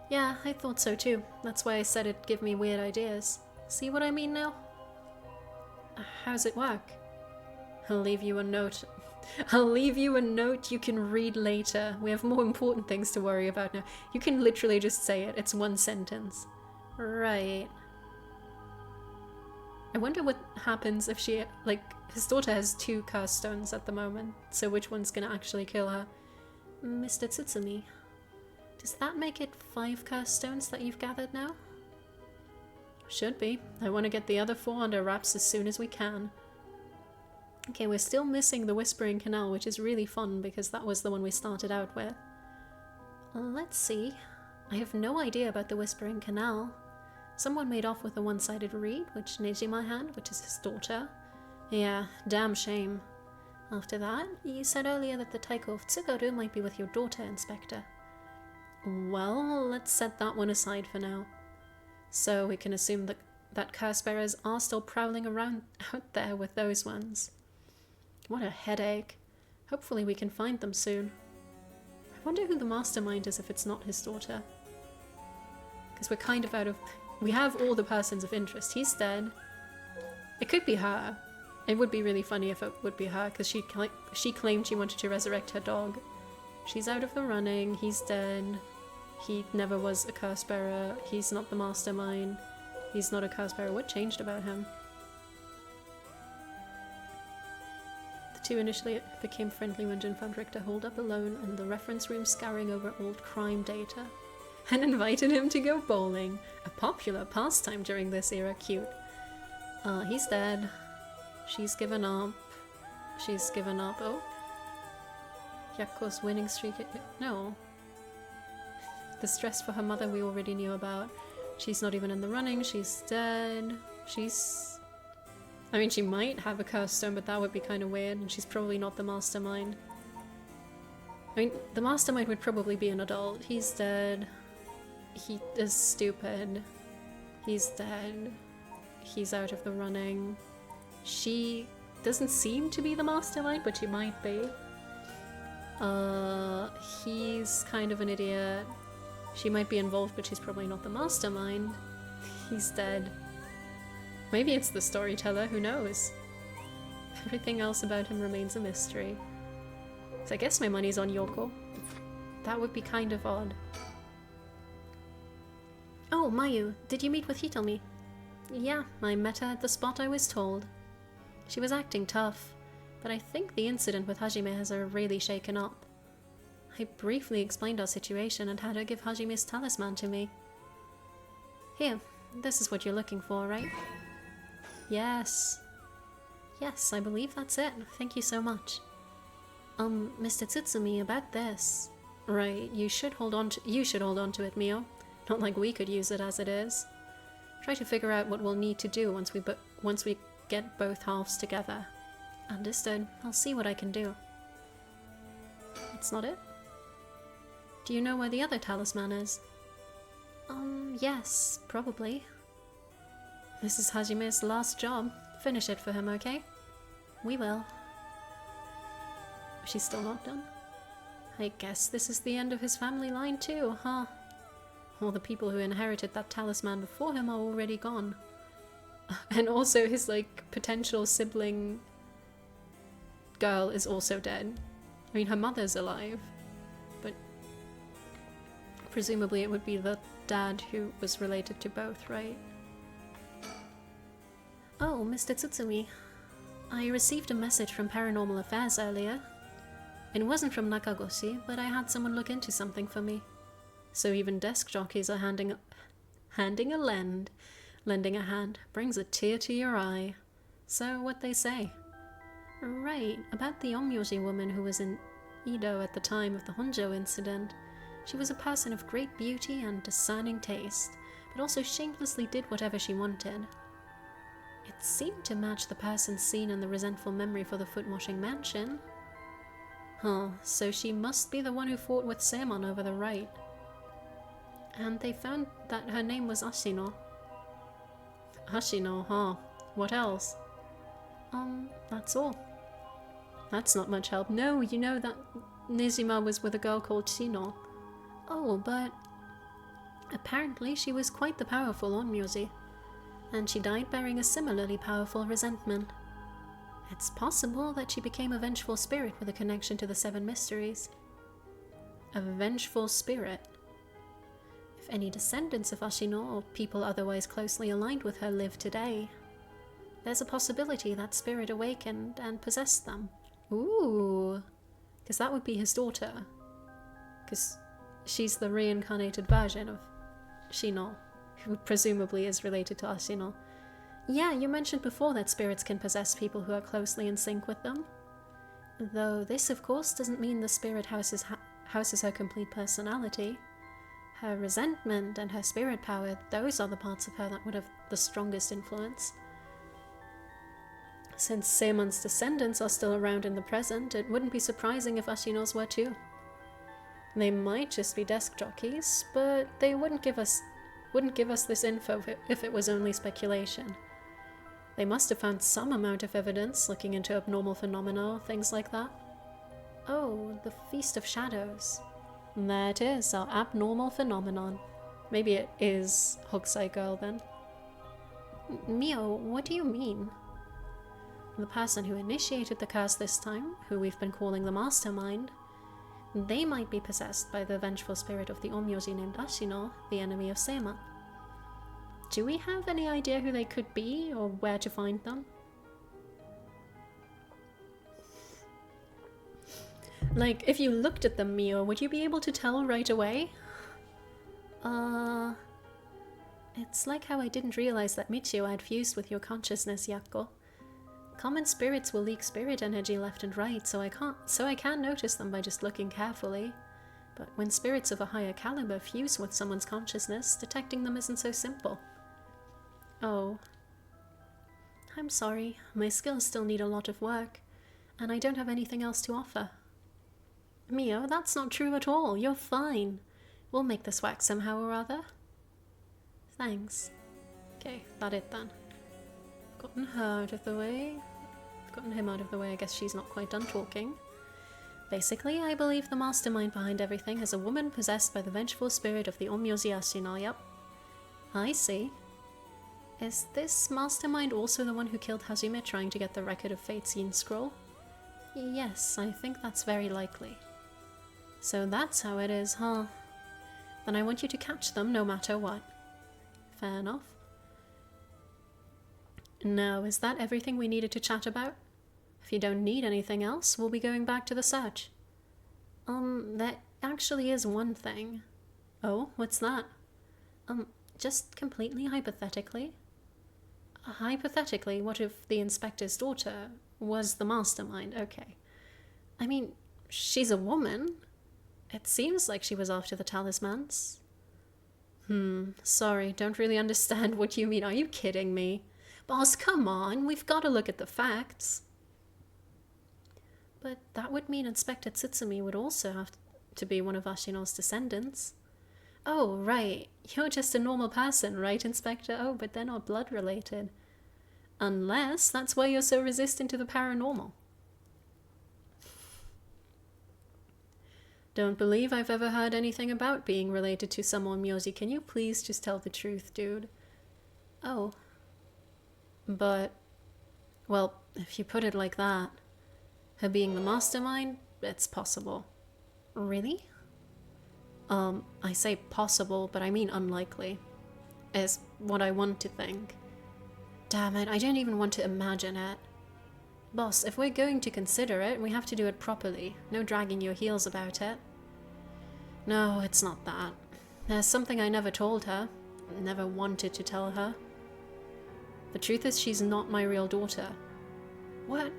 Yeah, I thought so too. That's why I said it'd give me weird ideas. See what I mean now? How's it work? I'll leave you a note. I'll leave you a note you can read later. We have more important things to worry about now. You can literally just say it. It's one sentence. Right. I wonder what happens if she, like, his daughter has 2 cast stones at the moment, so which one's gonna actually kill her? Mr. Tsutsumi. Does that make it 5 cast stones that you've gathered now? Should be. I want to get the other 4 under wraps as soon as we can. Okay, we're still missing the Whispering Canal, which is really fun because that was the one we started out with. Let's see. I have no idea about the Whispering Canal. Someone made off with a one-sided reed, which Nejima had, which is his daughter. Yeah, damn shame. After that, you said earlier that the Taiko of Tsugaru might be with your daughter, Inspector. Well, let's set that one aside for now. So we can assume that curse bearers are still prowling around out there with those ones. What a headache. Hopefully we can find them soon. I wonder who the mastermind is if it's not his daughter. Because we're kind of out of... We have all the persons of interest. He's dead. It could be her. It would be really funny if it would be her, because she claimed she wanted to resurrect her dog. She's out of the running. He's dead. He never was a curse bearer. He's not the mastermind. He's not a curse bearer. What changed about him? The two initially became friendly when Jin found Richter holed up alone in the reference room scouring over old crime data, and invited him to go bowling, a popular pastime during this era. Cute. He's dead. She's given up. She's given up. Oh. Yako's winning streak. No. The stress for her mother we already knew about. She's not even in the running. She's dead. She's... I mean, she might have a curse stone, but that would be kind of weird, and she's probably not the mastermind. I mean, the mastermind would probably be an adult. He's dead. He is stupid. He's dead. He's out of the running. She doesn't seem to be the mastermind, but she might be. He's kind of an idiot. She might be involved, but she's probably not the mastermind. He's dead. Maybe it's the storyteller, who knows? Everything else about him remains a mystery. So I guess my money's on Yoko. That would be kind of odd. Oh, Mayu, did you meet with Hitomi? Yeah, I met her at the spot I was told. She was acting tough, but I think the incident with Hajime has her really shaken up. I briefly explained our situation and had her give Hajime's talisman to me. Here, this is what you're looking for, right? Yes. Yes, I believe that's it. Thank you so much. Mr. Tsutsumi, about this. Right, you should hold on to it, Mio. Not like we could use it as it is. Try to figure out what we'll need to do once we get both halves together. Understood. I'll see what I can do. That's not it? Do you know where the other talisman is? Yes, probably. This is Hajime's last job. Finish it for him, okay? We will. She's still not done? I guess this is the end of his family line too, huh? All the people who inherited that talisman before him are already gone. And also his, like, potential sibling girl is also dead. I mean, her mother's alive, but presumably it would be the dad who was related to both, right? Oh, Mr. Tsutsumi. I received a message from Paranormal Affairs earlier. It wasn't from Nakagoshi, but I had someone look into something for me. So even desk jockeys are lending a hand, brings a tear to your eye. So what they say? Right, about the Onmyoji woman who was in Edo at the time of the Honjo incident. She was a person of great beauty and discerning taste, but also shamelessly did whatever she wanted. It seemed to match the person seen in the resentful memory for the foot-washing mansion. Huh, so she must be the one who fought with Seimon over the rite. And they found that her name was Ashino. Ashino, huh? What else? That's all. That's not much help. No, you know that Nijima was with a girl called Shino. Oh, but apparently she was quite the powerful Onmyoji, and she died bearing a similarly powerful resentment. It's possible that she became a vengeful spirit with a connection to the Seven Mysteries. A vengeful spirit? If any descendants of Ashino or people otherwise closely aligned with her live today, there's a possibility that spirit awakened and possessed them. Ooh, because that would be his daughter. Because she's the reincarnated version of Shino, who presumably is related to Ashino. Yeah, you mentioned before that spirits can possess people who are closely in sync with them. Though this, of course, doesn't mean the spirit houses her complete personality. Her resentment and her spirit power, those are the parts of her that would have the strongest influence. Since Seimon's descendants are still around in the present, it wouldn't be surprising if Ashino's were too. They might just be desk jockeys, but they wouldn't give us this info if it was only speculation. They must have found some amount of evidence looking into abnormal phenomena or things like that. Oh, the Feast of Shadows. There it is, our abnormal phenomenon. Maybe it is Hokusai Girl then. Mio, what do you mean? The person who initiated the curse this time, who we've been calling the Mastermind, they might be possessed by the vengeful spirit of the Onmyoji named Ashino, the enemy of Seimon. Do we have any idea who they could be, or where to find them? Like, if you looked at them, Mio, would you be able to tell right away? It's like how I didn't realize that Michio had fused with your consciousness, Yakko. Common spirits will leak spirit energy left and right, so I can notice them by just looking carefully. But when spirits of a higher caliber fuse with someone's consciousness, detecting them isn't so simple. Oh. I'm sorry, my skills still need a lot of work, and I don't have anything else to offer. Mio, that's not true at all. You're fine. We'll make this work somehow or other. Thanks. Okay, that it then. Gotten her out of the way. Gotten him out of the way. I guess she's not quite done talking. Basically, I believe the mastermind behind everything is a woman possessed by the vengeful spirit of the Onmyoji Ashino. Yep. I see. Is this mastermind also the one who killed Hazume trying to get the Record of Fate scene scroll? Yes, I think that's very likely. So that's how it is, huh? Then I want you to catch them no matter what. Fair enough. Now, is that everything we needed to chat about? If you don't need anything else, we'll be going back to the search. There actually is one thing. Oh, what's that? Just completely hypothetically. Hypothetically, what if the inspector's daughter was the mastermind? Okay. I mean, she's a woman. It seems like she was after the talismans. Sorry, don't really understand what you mean. Are you kidding me? Boss, come on, we've got to look at the facts. But that would mean Inspector Tsutsumi would also have to be one of Ashino's descendants. Oh, right. You're just a normal person, right, Inspector? Oh, but they're not blood-related. Unless that's why you're so resistant to the paranormal. Don't believe I've ever heard anything about being related to someone, Myoji. Can you please just tell the truth, dude? Oh. But, well, if you put it like that, her being the mastermind, it's possible. Really? I say possible, but I mean unlikely. Is what I want to think. Damn it, I don't even want to imagine it. Boss, if we're going to consider it, we have to do it properly. No dragging your heels about it. No, it's not that. There's something I never told her. Never wanted to tell her. The truth is she's not my real daughter. What?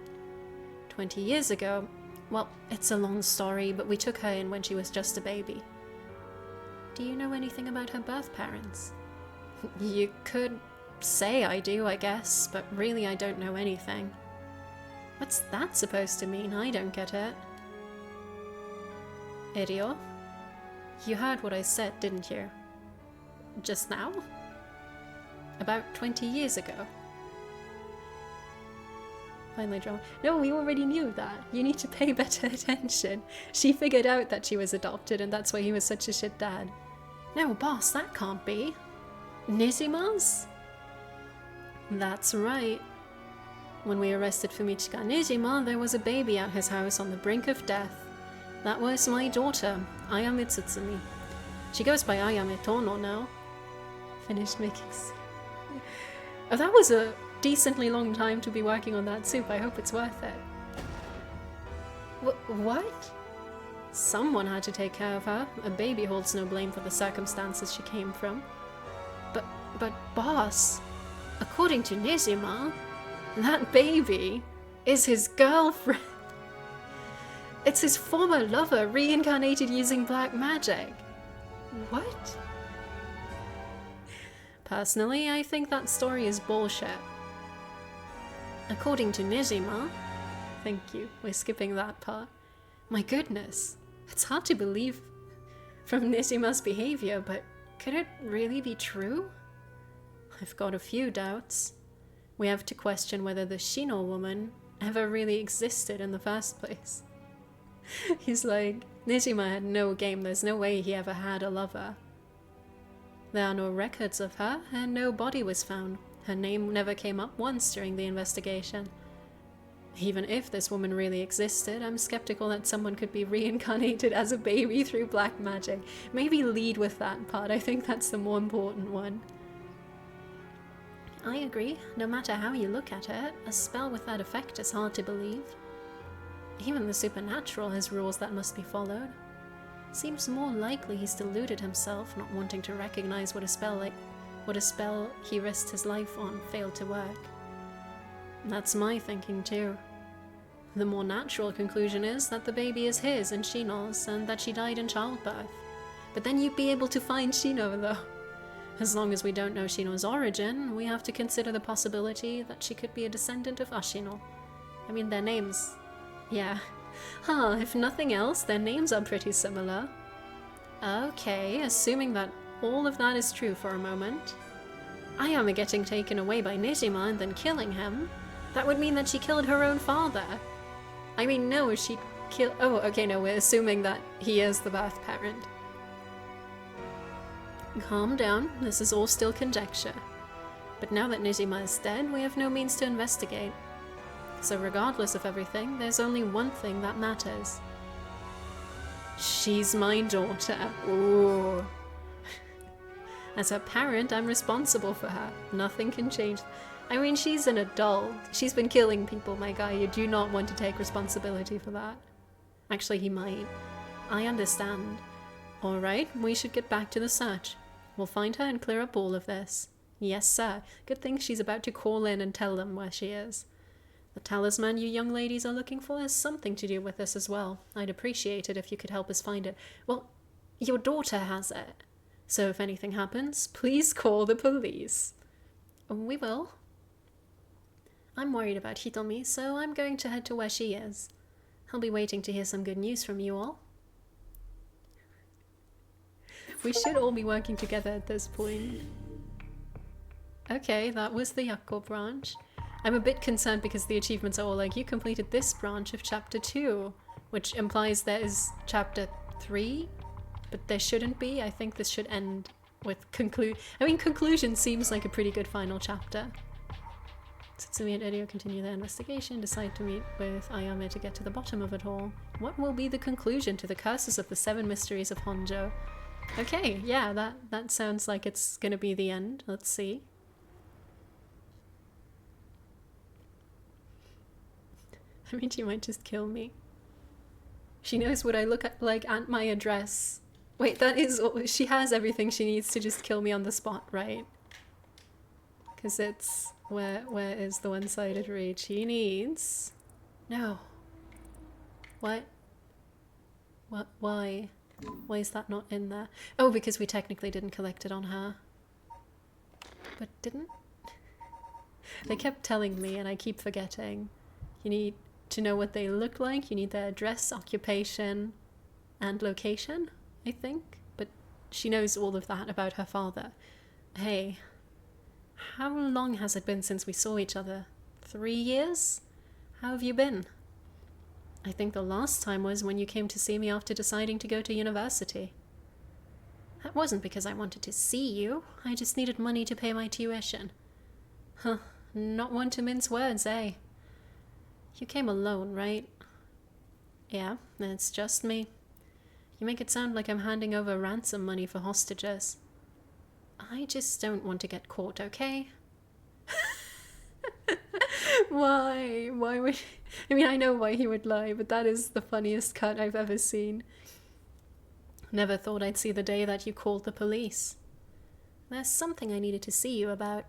20 years ago? Well, it's a long story, but we took her in when she was just a baby. Do you know anything about her birth parents? You could say I do, I guess, but really I don't know anything. What's that supposed to mean? I don't get it. Idio? You heard what I said, didn't you? Just now? About 20 years ago. Finally drama. No, we already knew that. You need to pay better attention. She figured out that she was adopted and that's why he was such a shit dad. No, boss, that can't be. Nijima's? That's right. When we arrested Fumichika Nijima, there was a baby at his house on the brink of death. That was my daughter, Ayame Tsutsumi. She goes by Ayame Tono now. Finished making soup. Oh, that was a decently long time to be working on that soup. I hope it's worth it. What? Someone had to take care of her. A baby holds no blame for the circumstances she came from. But boss, according to Nijima, that baby is his girlfriend. It's his former lover reincarnated using black magic. What? Personally, I think that story is bullshit. According to Nijima... Thank you, we're skipping that part. My goodness, it's hard to believe from Nijima's behavior, but could it really be true? I've got a few doubts. We have to question whether the Shino woman ever really existed in the first place. He's like, Nijima had no game, there's no way he ever had a lover. There are no records of her, and no body was found. Her name never came up once during the investigation. Even if this woman really existed, I'm skeptical that someone could be reincarnated as a baby through black magic. Maybe lead with that part, I think that's the more important one. I agree. No matter how you look at it, a spell with that effect is hard to believe. Even the supernatural has rules that must be followed. Seems more likely he's deluded himself, not wanting to recognize what a spell he risked his life on failed to work. That's my thinking too. The more natural conclusion is that the baby is his and Shino's, and that she died in childbirth. But then you'd be able to find Shino though. As long as we don't know Shino's origin, we have to consider the possibility that she could be a descendant of Ashino. I mean, their names... yeah. Huh, if nothing else, their names are pretty similar. Okay, assuming that all of that is true for a moment. Ayame getting taken away by Nijima and then killing him, that would mean that she killed her own father. I mean, no, she killed... oh, okay, no, we're assuming that he is the birth parent. Calm down, this is all still conjecture. But now that Nijima is dead, we have no means to investigate. So regardless of everything, there's only one thing that matters. She's my daughter. Ooh. As her parent, I'm responsible for her. Nothing can change. I mean, she's an adult. She's been killing people, my guy. You do not want to take responsibility for that. Actually, he might. I understand. Alright, we should get back to the search. We'll find her and clear up all of this. Yes, sir. Good thing she's about to call in and tell them where she is. The talisman you young ladies are looking for has something to do with this as well. I'd appreciate it if you could help us find it. Well, your daughter has it. So if anything happens, please call the police. We will. I'm worried about Hitomi, so I'm going to head to where she is. I'll be waiting to hear some good news from you all. We should all be working together at this point. Okay, that was the Yakko branch. I'm a bit concerned because the achievements are all like, you completed this branch of chapter 2, which implies there is chapter 3, but there shouldn't be. I think this should end with conclusion seems like a pretty good final chapter. Satsumi and Erio continue their investigation, decide to meet with Ayame to get to the bottom of it all. What will be the conclusion to the curses of the 7 mysteries of Honjo? Okay, yeah, that sounds like it's gonna be the end. Let's see. I mean, she might just kill me. She knows what I look like at my address. Wait, that is... She has everything she needs to just kill me on the spot, right? Because it's... Where is the one-sided read? She needs... No. What? What? Why? Why is that not in there? Oh, because we technically didn't collect it on her. But didn't? They kept telling me, and I keep forgetting. You need to know what they look like. You need their address, occupation, and location, I think. But she knows all of that about her father. Hey, how long has it been since we saw each other? 3 years? How have you been? I think the last time was when you came to see me after deciding to go to university. That wasn't because I wanted to see you. I just needed money to pay my tuition. Huh, not one to mince words, eh? You came alone, right? Yeah, it's just me. You make it sound like I'm handing over ransom money for hostages. I just don't want to get caught, okay? Why? Why would... I mean, I know why he would lie, but that is the funniest cut I've ever seen. Never thought I'd see the day that you called the police. There's something I needed to see you about.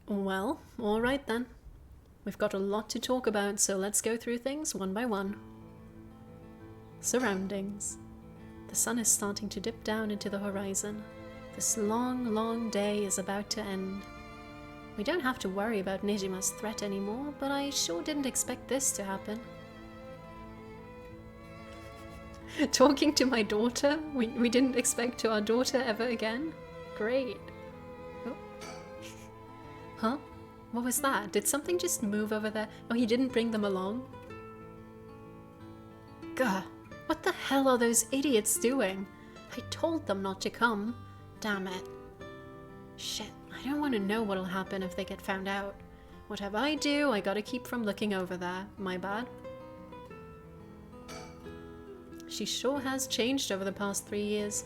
Well, alright then. We've got a lot to talk about, so let's go through things one by one. Surroundings. The sun is starting to dip down into the horizon. This long, long day is about to end. We don't have to worry about Nijima's threat anymore, but I sure didn't expect this to happen. Talking to my daughter? We didn't expect to our daughter ever again? Great. Oh. Huh? What was that? Did something just move over there? Oh, he didn't bring them along? Gah, what the hell are those idiots doing? I told them not to come. Damn it. Shit, I don't want to know what'll happen if they get found out. Whatever I do, I gotta keep from looking over there. My bad. She sure has changed over the past 3 years.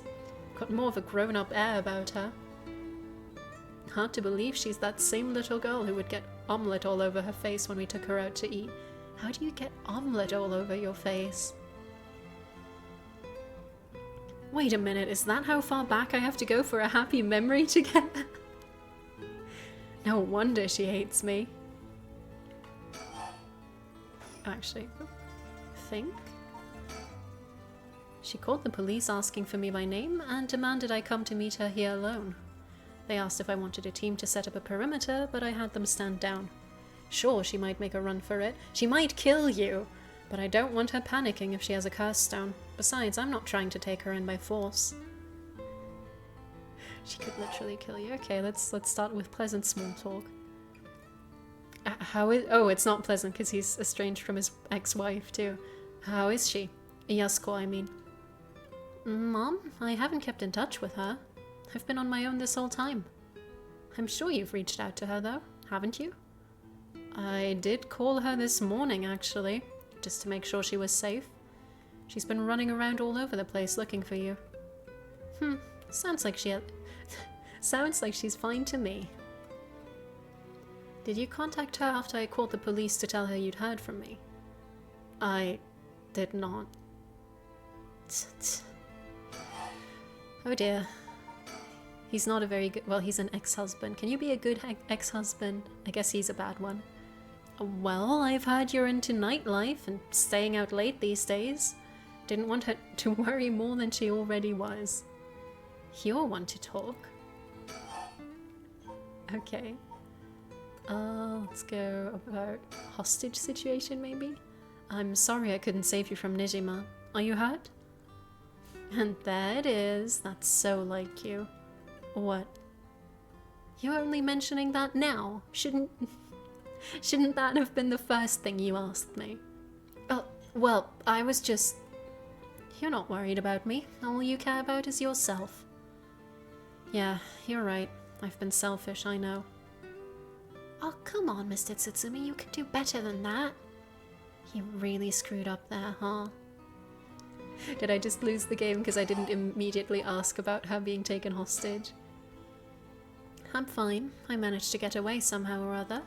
Got more of a grown-up air about her. Hard to believe she's that same little girl who would get omelette all over her face when we took her out to eat. How do you get omelette all over your face? Wait a minute, is that how far back I have to go for a happy memory to get that? No wonder she hates me. Actually, think? She called the police asking for me by name and demanded I come to meet her here alone. They asked if I wanted a team to set up a perimeter, but I had them stand down. Sure, she might make a run for it. She might kill you! But I don't want her panicking if she has a curse stone. Besides, I'm not trying to take her in by force. She could literally kill you. Okay, let's start with pleasant small talk. How is... Oh, it's not pleasant because he's estranged from his ex-wife too. How is she? Yasuko, I mean. Mom, I haven't kept in touch with her. I've been on my own this whole time. I'm sure you've reached out to her though, haven't you? I did call her this morning actually, just to make sure she was safe. She's been running around all over the place looking for you. Sounds like she's fine to me. Did you contact her after I called the police to tell her you'd heard from me? I did not. Oh dear. He's not a very good... Well, he's an ex-husband. Can you be a good ex-husband? I guess he's a bad one. Well, I've heard you're into nightlife and staying out late these days. Didn't want her to worry more than she already was. You're one to talk. Okay. Let's go about hostage situation, maybe? I'm sorry I couldn't save you from Nijima. Are you hurt? And there it is. That's so like you. What? You're only mentioning that now? Shouldn't that have been the first thing you asked me? Oh, well, I was just... You're not worried about me. All you care about is yourself. Yeah, you're right. I've been selfish, I know. Oh, come on, Mr. Tsutsumi. You can do better than that. You really screwed up there, huh? Did I just lose the game because I didn't immediately ask about her being taken hostage? I'm fine. I managed to get away somehow or other.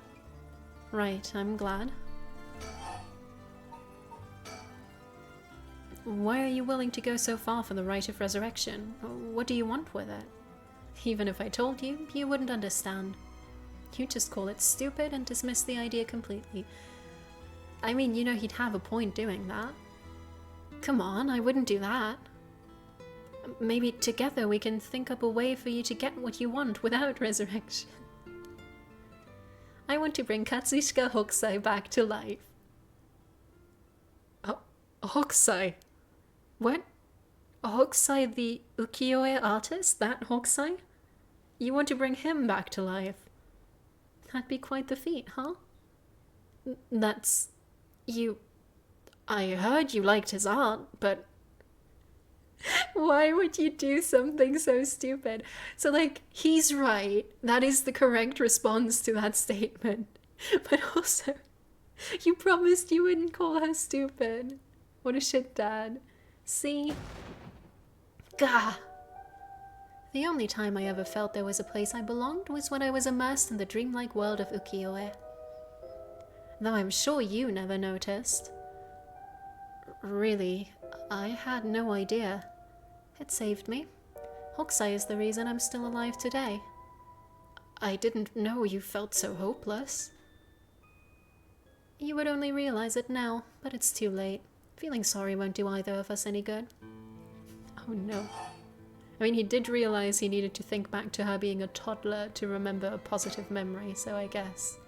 Right, I'm glad. Why are you willing to go so far for the rite of resurrection? What do you want with it? Even if I told you, you wouldn't understand. You just call it stupid and dismiss the idea completely. I mean, you know he'd have a point doing that. Come on, I wouldn't do that. Maybe together we can think up a way for you to get what you want without resurrection. I want to bring Katsushika Hokusai back to life. Hokusai? What? Hokusai the ukiyo-e artist? That Hokusai? You want to bring him back to life? That'd be quite the feat, huh? That's... you... I heard you liked his art, but... Why would you do something so stupid? So, like, he's right. That is the correct response to that statement. But also, you promised you wouldn't call her stupid. What a shit dad. See? Gah! The only time I ever felt there was a place I belonged was when I was immersed in the dreamlike world of ukiyo-e. Though I'm sure you never noticed. Really, I had no idea. It saved me. Hokusai is the reason I'm still alive today. I didn't know you felt so hopeless. You would only realize it now, but it's too late. Feeling sorry won't do either of us any good. Oh no. I mean, he did realize he needed to think back to her being a toddler to remember a positive memory, so I guess.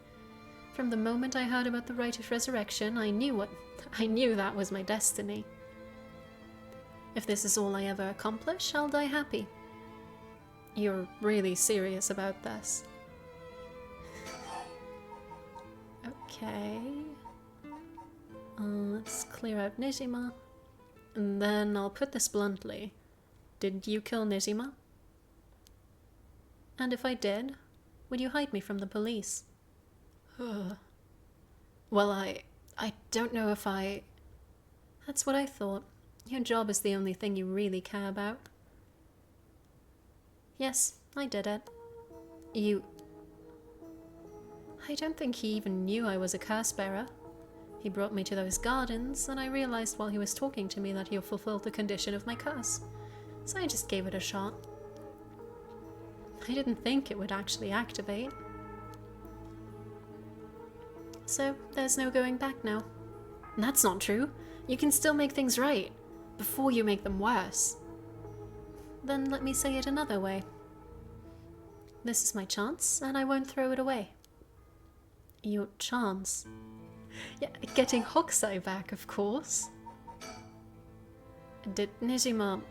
From the moment I heard about the rite of resurrection, I knew that was my destiny. If this is all I ever accomplish, I'll die happy. You're really serious about this. Okay. Let's clear out Nijima. And then I'll put this bluntly. Did you kill Nijima? And if I did, would you hide me from the police? Well, I don't know if I... That's what I thought. Your job is the only thing you really care about. Yes, I did it. You... I don't think he even knew I was a curse bearer. He brought me to those gardens, and I realized while he was talking to me that he fulfilled the condition of my curse. So I just gave it a shot. I didn't think it would actually activate. So there's no going back now. That's not true. You can still make things right, before you make them worse. Then let me say it another way. This is my chance, and I won't throw it away. Your chance? Yeah, getting Hokusai back, of course. Did Nijima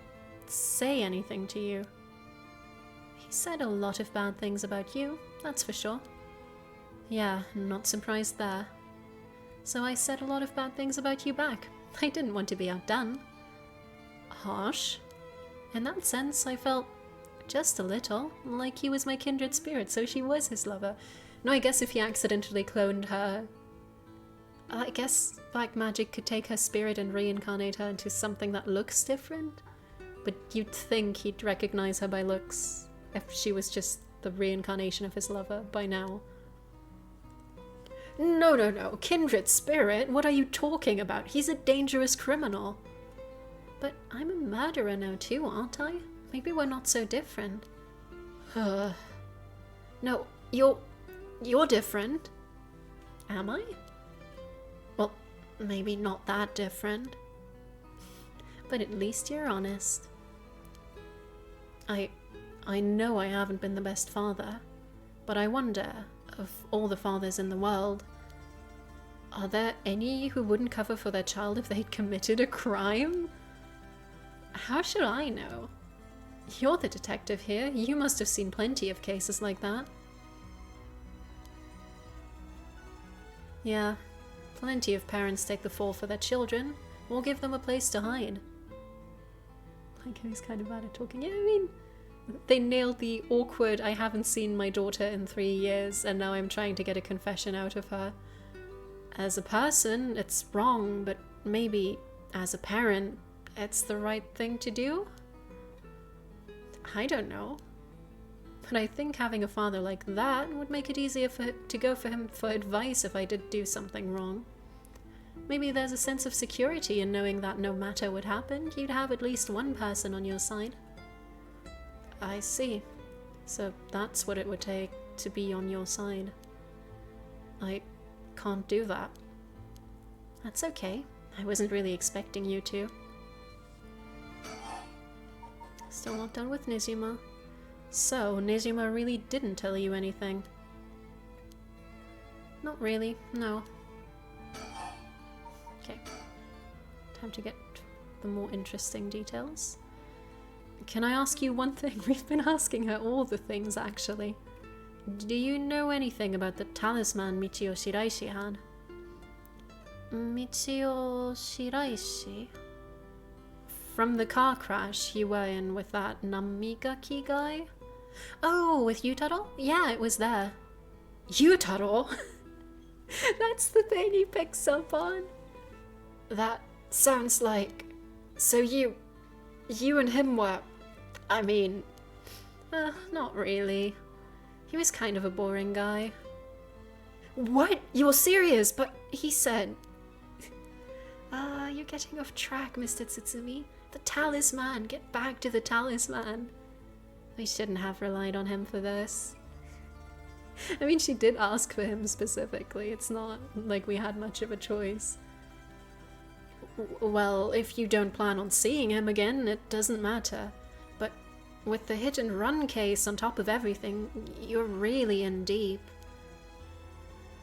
say anything to you? He said a lot of bad things about you, that's for sure. Yeah, not surprised there. So I said a lot of bad things about you back. I didn't want to be outdone. Harsh? In that sense, I felt Just a little. Like he was my kindred spirit, so she was his lover. No, I guess if he accidentally cloned her... I guess black magic could take her spirit and reincarnate her into something that looks different. But you'd think he'd recognize her by looks if she was just the reincarnation of his lover by now. No, no, no. Kindred spirit? What are you talking about? He's a dangerous criminal. But I'm a murderer now too, aren't I? Maybe we're not so different. No, you're different. Am I? Well, maybe not that different. But at least you're honest. I know I haven't been the best father, but I wonder, of all the fathers in the world, are there any who wouldn't cover for their child if they'd committed a crime? How should I know? You're the detective here. You must have seen plenty of cases like that. Yeah, plenty of parents take the fall for their children, or give them a place to hide. Like, who's kind of bad at talking? Yeah, I mean, they nailed the awkward, I haven't seen my daughter in 3 years, and now I'm trying to get a confession out of her. As a person, it's wrong, but maybe as a parent, it's the right thing to do? I don't know. But I think having a father like that would make it easier to go for him for advice if I did do something wrong. Maybe there's a sense of security in knowing that no matter what happened, you'd have at least one person on your side. I see. So that's what it would take to be on your side. I can't do that. That's okay. I wasn't really expecting you to. Still not done with Nizuma. So, Nizuma really didn't tell you anything? Not really, no. Okay. Time to get the more interesting details. Can I ask you one thing? We've been asking her all the things, actually. Do you know anything about the talisman Michio Shiraishi had? Michio Shiraishi? From the car crash you were in with that Namigaki guy? Oh, with Yutaro? Yeah, it was there. Yutaro? That's the thing he picks up on? That sounds like... So you and him were... I mean... not really. He was kind of a boring guy. What? You're serious? But he said... you're getting off track, Mr. Tsutsumi. The talisman. Get back to the talisman. We shouldn't have relied on him for this. I mean, she did ask for him specifically. It's not like we had much of a choice. Well, if you don't plan on seeing him again, it doesn't matter. But with the hit and run case on top of everything, you're really in deep.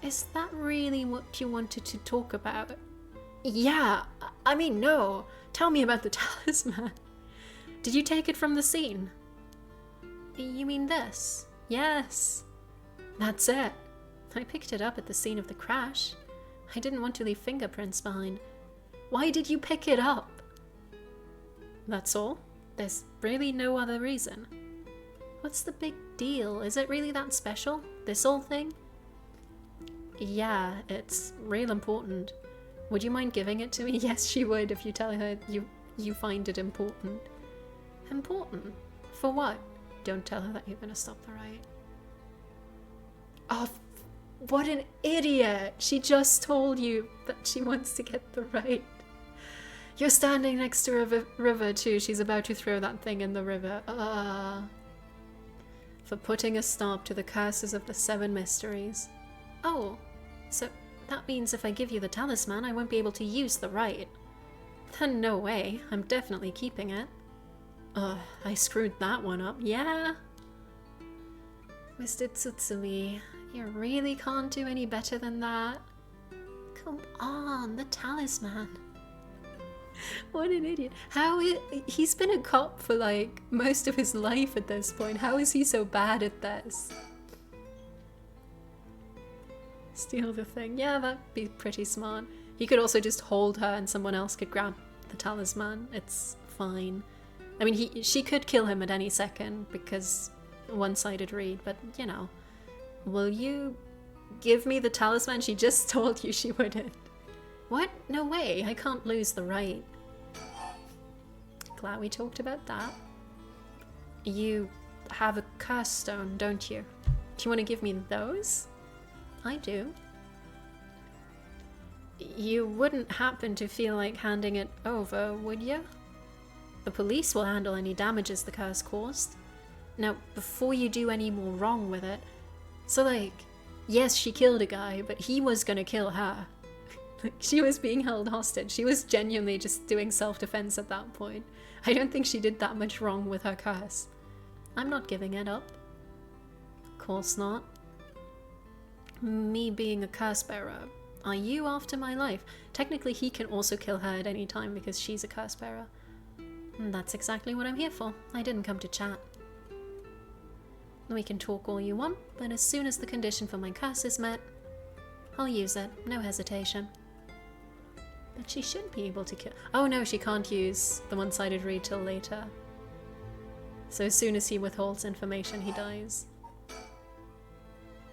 Is that really what you wanted to talk about? Yeah, I mean, no. Tell me about the talisman. Did you take it from the scene? You mean this? Yes. That's it. I picked it up at the scene of the crash. I didn't want to leave fingerprints behind. Why did you pick it up? That's all. There's really no other reason. What's the big deal? Is it really that special? This whole thing? Yeah, it's real important. Would you mind giving it to me? Yes, she would if you tell her you find it important. Important? For what? Don't tell her that you're gonna stop the riot. Oh, what an idiot! She just told you that she wants to get the right. You're standing next to a river too. She's about to throw that thing in the river. For putting a stop to the curses of the 7 mysteries. Oh, so that means if I give you the talisman, I won't be able to use the rite. Then no way. I'm definitely keeping it. I screwed that one up. Yeah. Mr. Tsutsumi, you really can't do any better than that. Come on, the talisman. What an idiot. He's been a cop for like most of his life at this point. How is he so bad at this? Steal the thing. Yeah, that'd be pretty smart. He could also just hold her and someone else could grab the talisman. It's fine. I mean, she could kill him at any second because one-sided read, but you know. Will you give me the talisman? She just told you she wouldn't. What? No way, I can't lose the rite. Glad we talked about that. You have a curse stone, don't you? Do you want to give me those? I do. You wouldn't happen to feel like handing it over, would you? The police will handle any damages the curse caused. Now, before you do any more wrong with it... So, like, yes, she killed a guy, but he was gonna kill her. She was being held hostage. She was genuinely just doing self-defense at that point. I don't think she did that much wrong with her curse. I'm not giving it up. Of course not. Me being a curse bearer. Are you after my life? Technically, he can also kill her at any time because she's a curse bearer. And that's exactly what I'm here for. I didn't come to chat. We can talk all you want, but as soon as the condition for my curse is met, I'll use it. No hesitation. But she should be able to kill... Oh no, she can't use the one-sided read till later. So as soon as he withholds information, he dies.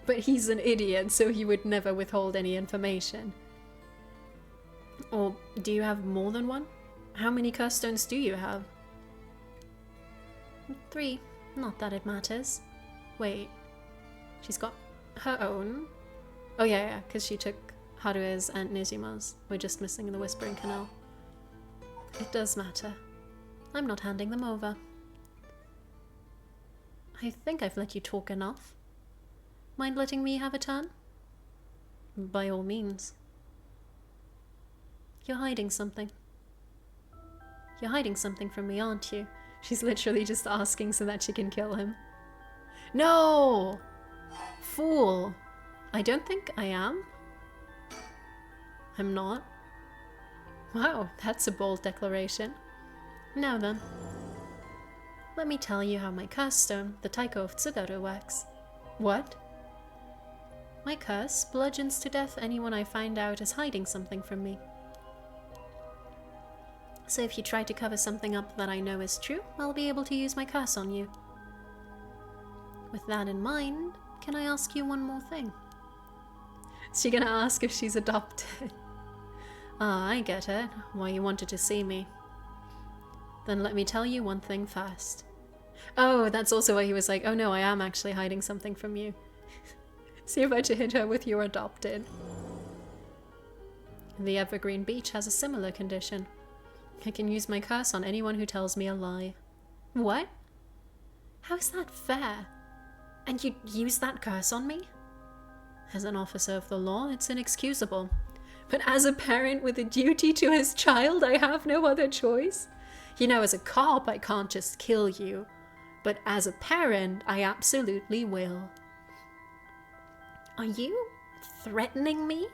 But he's an idiot, so he would never withhold any information. Or do you have more than one? How many curse stones do you have? 3. Not that it matters. Wait. She's got her own? Oh yeah, because she took Harue's and Nizuma's. We're just missing the Whispering Canal. It does matter. I'm not handing them over. I think I've let you talk enough. Mind letting me have a turn? By all means. You're hiding something. You're hiding something from me, aren't you? She's literally just asking so that she can kill him. No! Fool! I don't think I am. I'm not. Wow, that's a bold declaration. Now then. Let me tell you how my curse stone, the Taiko of Tsugaru, works. What? My curse bludgeons to death anyone I find out is hiding something from me. So if you try to cover something up that I know is true, I'll be able to use my curse on you. With that in mind, can I ask you one more thing? Is she gonna ask if she's adopted? Ah, I get it. Why you wanted to see me. Then let me tell you one thing first. Oh, that's also why he was like, oh no, I am actually hiding something from you. See if I to hit her with your adopted. The Evergreen Beach has a similar condition. I can use my curse on anyone who tells me a lie. What? How is that fair? And you'd use that curse on me? As an officer of the law, it's inexcusable. But as a parent with a duty to his child, I have no other choice. You know, as a cop, I can't just kill you. But as a parent, I absolutely will. Are you threatening me?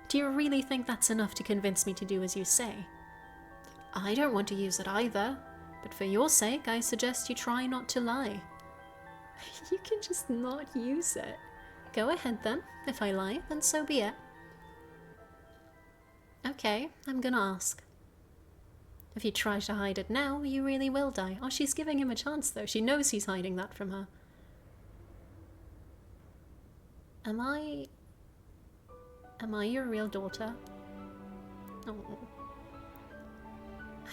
Do you really think that's enough to convince me to do as you say? I don't want to use it either, but for your sake, I suggest you try not to lie. You can just not use it. Go ahead then. If I lie, then so be it. Okay, I'm gonna ask. If you try to hide it now, you really will die. Oh, she's giving him a chance though. She knows he's hiding that from her. Am I your real daughter? Oh.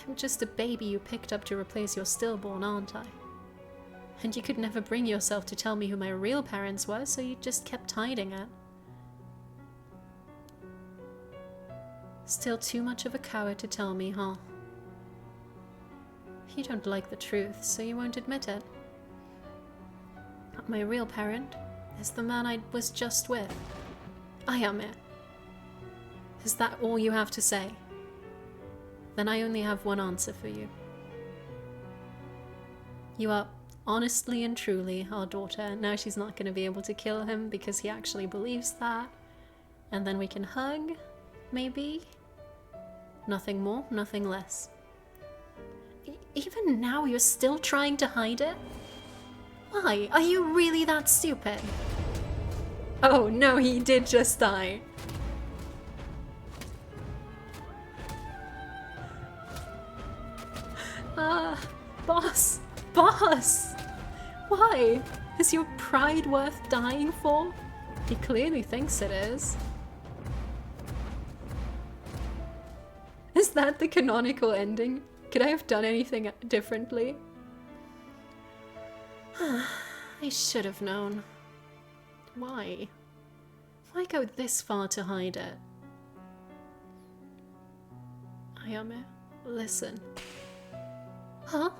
I'm just a baby you picked up to replace your stillborn, aren't I? And you could never bring yourself to tell me who my real parents were, so you just kept hiding it. Still too much of a coward to tell me, huh? You don't like the truth, so you won't admit it. My real parent is the man I was just with. I am it. Is that all you have to say? Then I only have one answer for you. You are honestly and truly our daughter. Now she's not going to be able to kill him because he actually believes that. And then we can hug, maybe? Nothing more, nothing less. Even now you're still trying to hide it? Why? Are you really that stupid? Oh no, he did just die. Boss! Boss! Why? Is your pride worth dying for? He clearly thinks it is. Is that the canonical ending? Could I have done anything differently? I should have known. Why? Why go this far to hide it? Ayame, listen. Huh?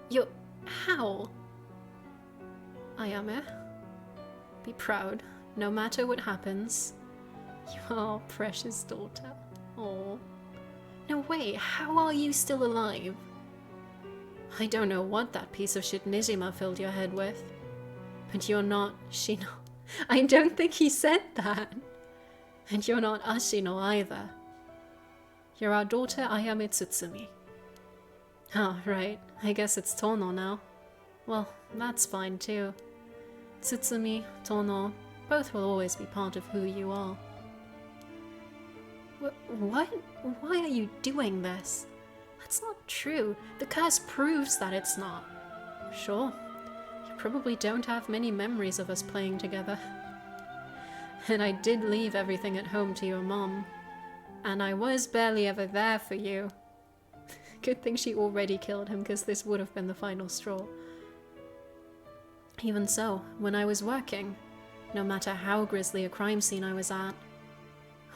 You're... how? Ayame, be proud, no matter what happens. You are our precious daughter. Oh. No, wait, how are you still alive? I don't know what that piece of shit Nijima filled your head with. But you're not Shino. I don't think he said that. And you're not Ashino either. You're our daughter Ayame Tsutsumi. Oh, right. I guess it's Tono now. Well, that's fine too. Tsutsumi, Tono, both will always be part of who you are. What? Why are you doing this? That's not true. The curse proves that it's not. Sure, you probably don't have many memories of us playing together. And I did leave everything at home to your mom. And I was barely ever there for you. Good thing she already killed him, because this would have been the final straw. Even so, when I was working, no matter how grisly a crime scene I was at,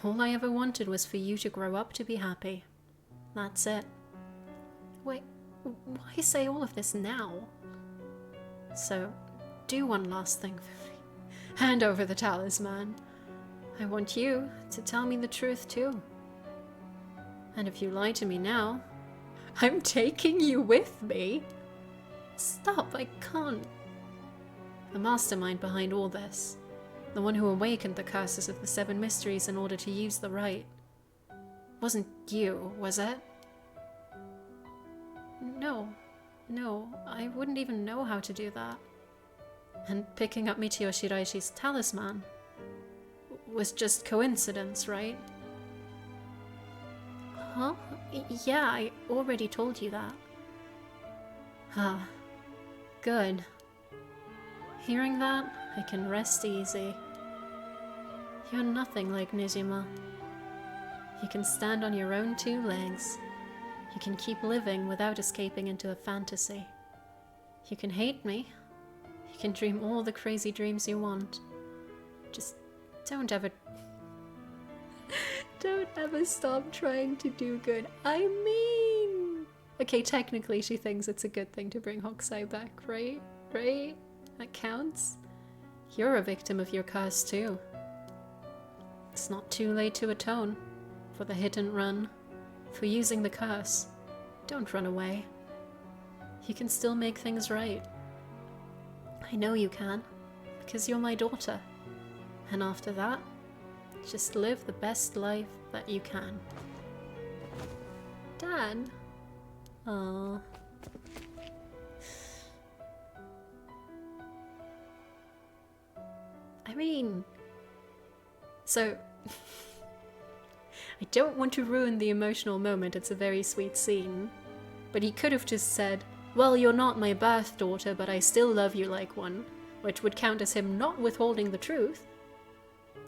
all I ever wanted was for you to grow up to be happy. That's it. Wait, why say all of this now? So, do one last thing for me. Hand over the talisman. I want you to tell me the truth too. And if you lie to me now, I'm taking you with me. Stop, I can't. The mastermind behind all this, the one who awakened the curses of the 7 mysteries in order to use the rite, wasn't you, was it? No, I wouldn't even know how to do that. And picking up Michio Shiraishi's talisman was just coincidence, right? Huh? Yeah, I already told you that. Ah, good. Hearing that, I can rest easy. You're nothing like Nijima. You can stand on your own 2 legs. You can keep living without escaping into a fantasy. You can hate me. You can dream all the crazy dreams you want. Just don't ever stop trying to do good. I mean... Okay, technically she thinks it's a good thing to bring Hokusai back, right? Right? That counts? You're a victim of your curse too. It's not too late to atone for the hit and run, for using the curse. Don't run away. You can still make things right. I know you can, because you're my daughter. And after that, just live the best life that you can. Dad? Aww. I mean... So... I don't want to ruin the emotional moment, it's a very sweet scene. But he could have just said, well, you're not my birth daughter, but I still love you like one, which would count as him not withholding the truth.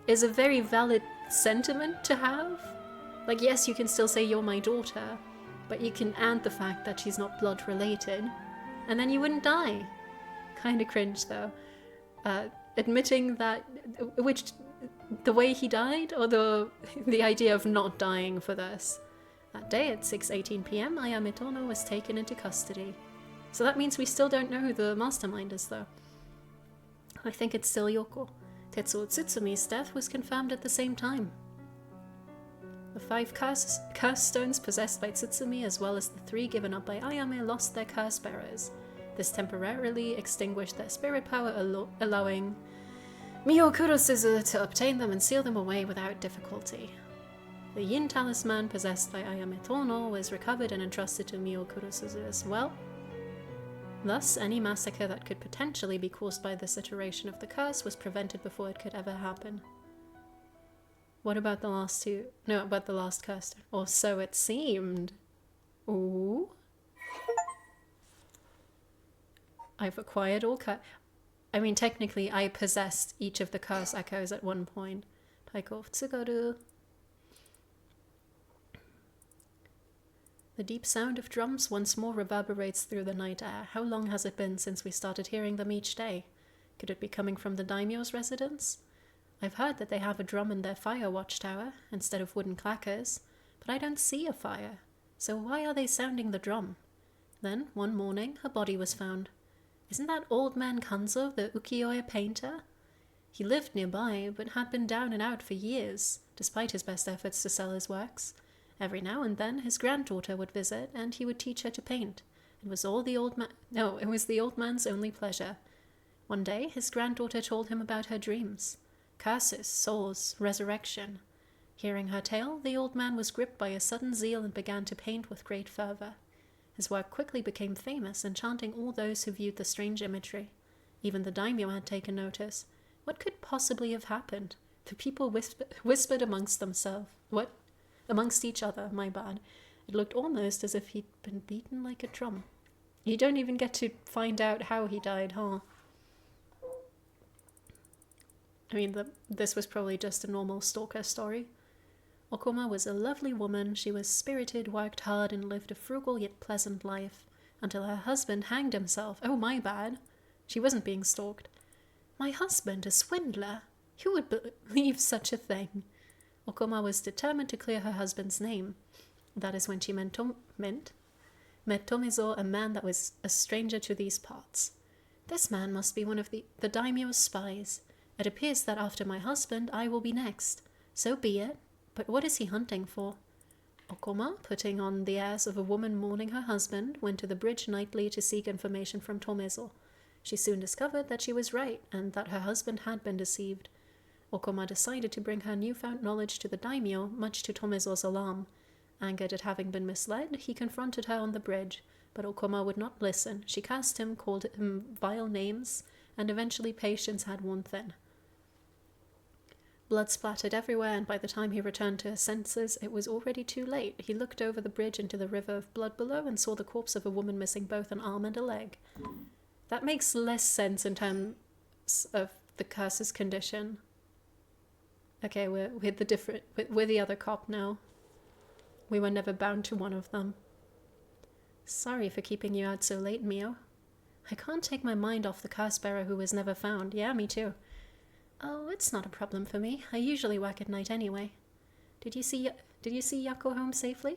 Is a very valid sentiment to have. Like, yes, you can still say you're my daughter, but you can add the fact that she's not blood related, and then you wouldn't die. Kinda cringe, though. Admitting that, which, the way he died, or the idea of not dying for this. That day at 6:18 p.m, Ayame Tono was taken into custody. So that means we still don't know who the mastermind is, though. I think it's still Yoko. Tetsuo Tsutsumi's death was confirmed at the same time. The 5 curse stones possessed by Tsutsumi, as well as the 3 given up by Ayame, lost their curse bearers. This temporarily extinguished their spirit power, allowing Mio Kurosuzu to obtain them and seal them away without difficulty. The Yin talisman possessed by Ayame Tono was recovered and entrusted to Mio Kurosuzu as well. Thus, any massacre that could potentially be caused by this iteration of the curse was prevented before it could ever happen. What about the last 2? No, about the last curse. Or so it seemed. Ooh. I've acquired all I mean, technically, I possessed each of the curse echoes at one point. Taiko Tsugaru. The deep sound of drums once more reverberates through the night air. How long has it been since we started hearing them each day? Could it be coming from the daimyo's residence? I've heard that they have a drum in their fire watchtower instead of wooden clackers, but I don't see a fire. So why are they sounding the drum? Then, one morning, a body was found. Isn't that old man Kanzo, the ukiyo-e painter? He lived nearby, but had been down and out for years, despite his best efforts to sell his works. Every now and then, his granddaughter would visit, and he would teach her to paint. It was the old man's only pleasure. One day, his granddaughter told him about her dreams. Curses, souls, resurrection. Hearing her tale, the old man was gripped by a sudden zeal and began to paint with great fervor. His work quickly became famous, enchanting all those who viewed the strange imagery. Even the daimyo had taken notice. What could possibly have happened? The people whispered amongst themselves. What? Amongst each other, my bad. It looked almost as if he'd been beaten like a drum. You don't even get to find out how he died, huh? I mean, this was probably just a normal stalker story. Okuma was a lovely woman. She was spirited, worked hard, and lived a frugal yet pleasant life, until her husband hanged himself. Oh, my bad. She wasn't being stalked. My husband, a swindler? Who would believe such a thing? Okuma was determined to clear her husband's name. That is when she met Tomizo, a man that was a stranger to these parts. This man must be one of the daimyo's spies. It appears that after my husband, I will be next. So be it. But what is he hunting for? Okuma, putting on the airs of a woman mourning her husband, went to the bridge nightly to seek information from Tomizo. She soon discovered that she was right, and that her husband had been deceived. Okuma decided to bring her newfound knowledge to the daimyo, much to Tomizo's alarm. Angered at having been misled, he confronted her on the bridge, but Okuma would not listen. She cursed him, called him vile names, and eventually patience had worn thin. Blood splattered everywhere, and by the time he returned to his senses, it was already too late. He looked over the bridge into the river of blood below and saw the corpse of a woman missing both an arm and a leg. That makes less sense in terms of the curse's condition. Okay, we're the other cop now. We were never bound to one of them. Sorry for keeping you out so late, Mio. I can't take my mind off the curse bearer who was never found. Yeah, me too. Oh, it's not a problem for me. I usually work at night anyway. Did you see Yako home safely?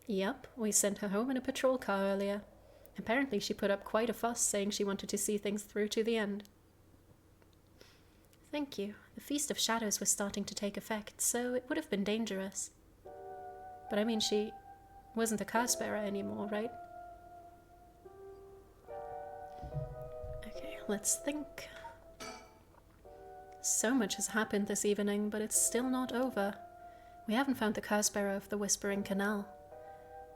Yep, we sent her home in a patrol car earlier. Apparently she put up quite a fuss, saying she wanted to see things through to the end. Thank you. The Feast of Shadows was starting to take effect, so it would have been dangerous. But I mean, she wasn't a curse bearer anymore, right? Okay, let's think. So much has happened this evening, but it's still not over. We haven't found the curse bearer of the Whispering Canal.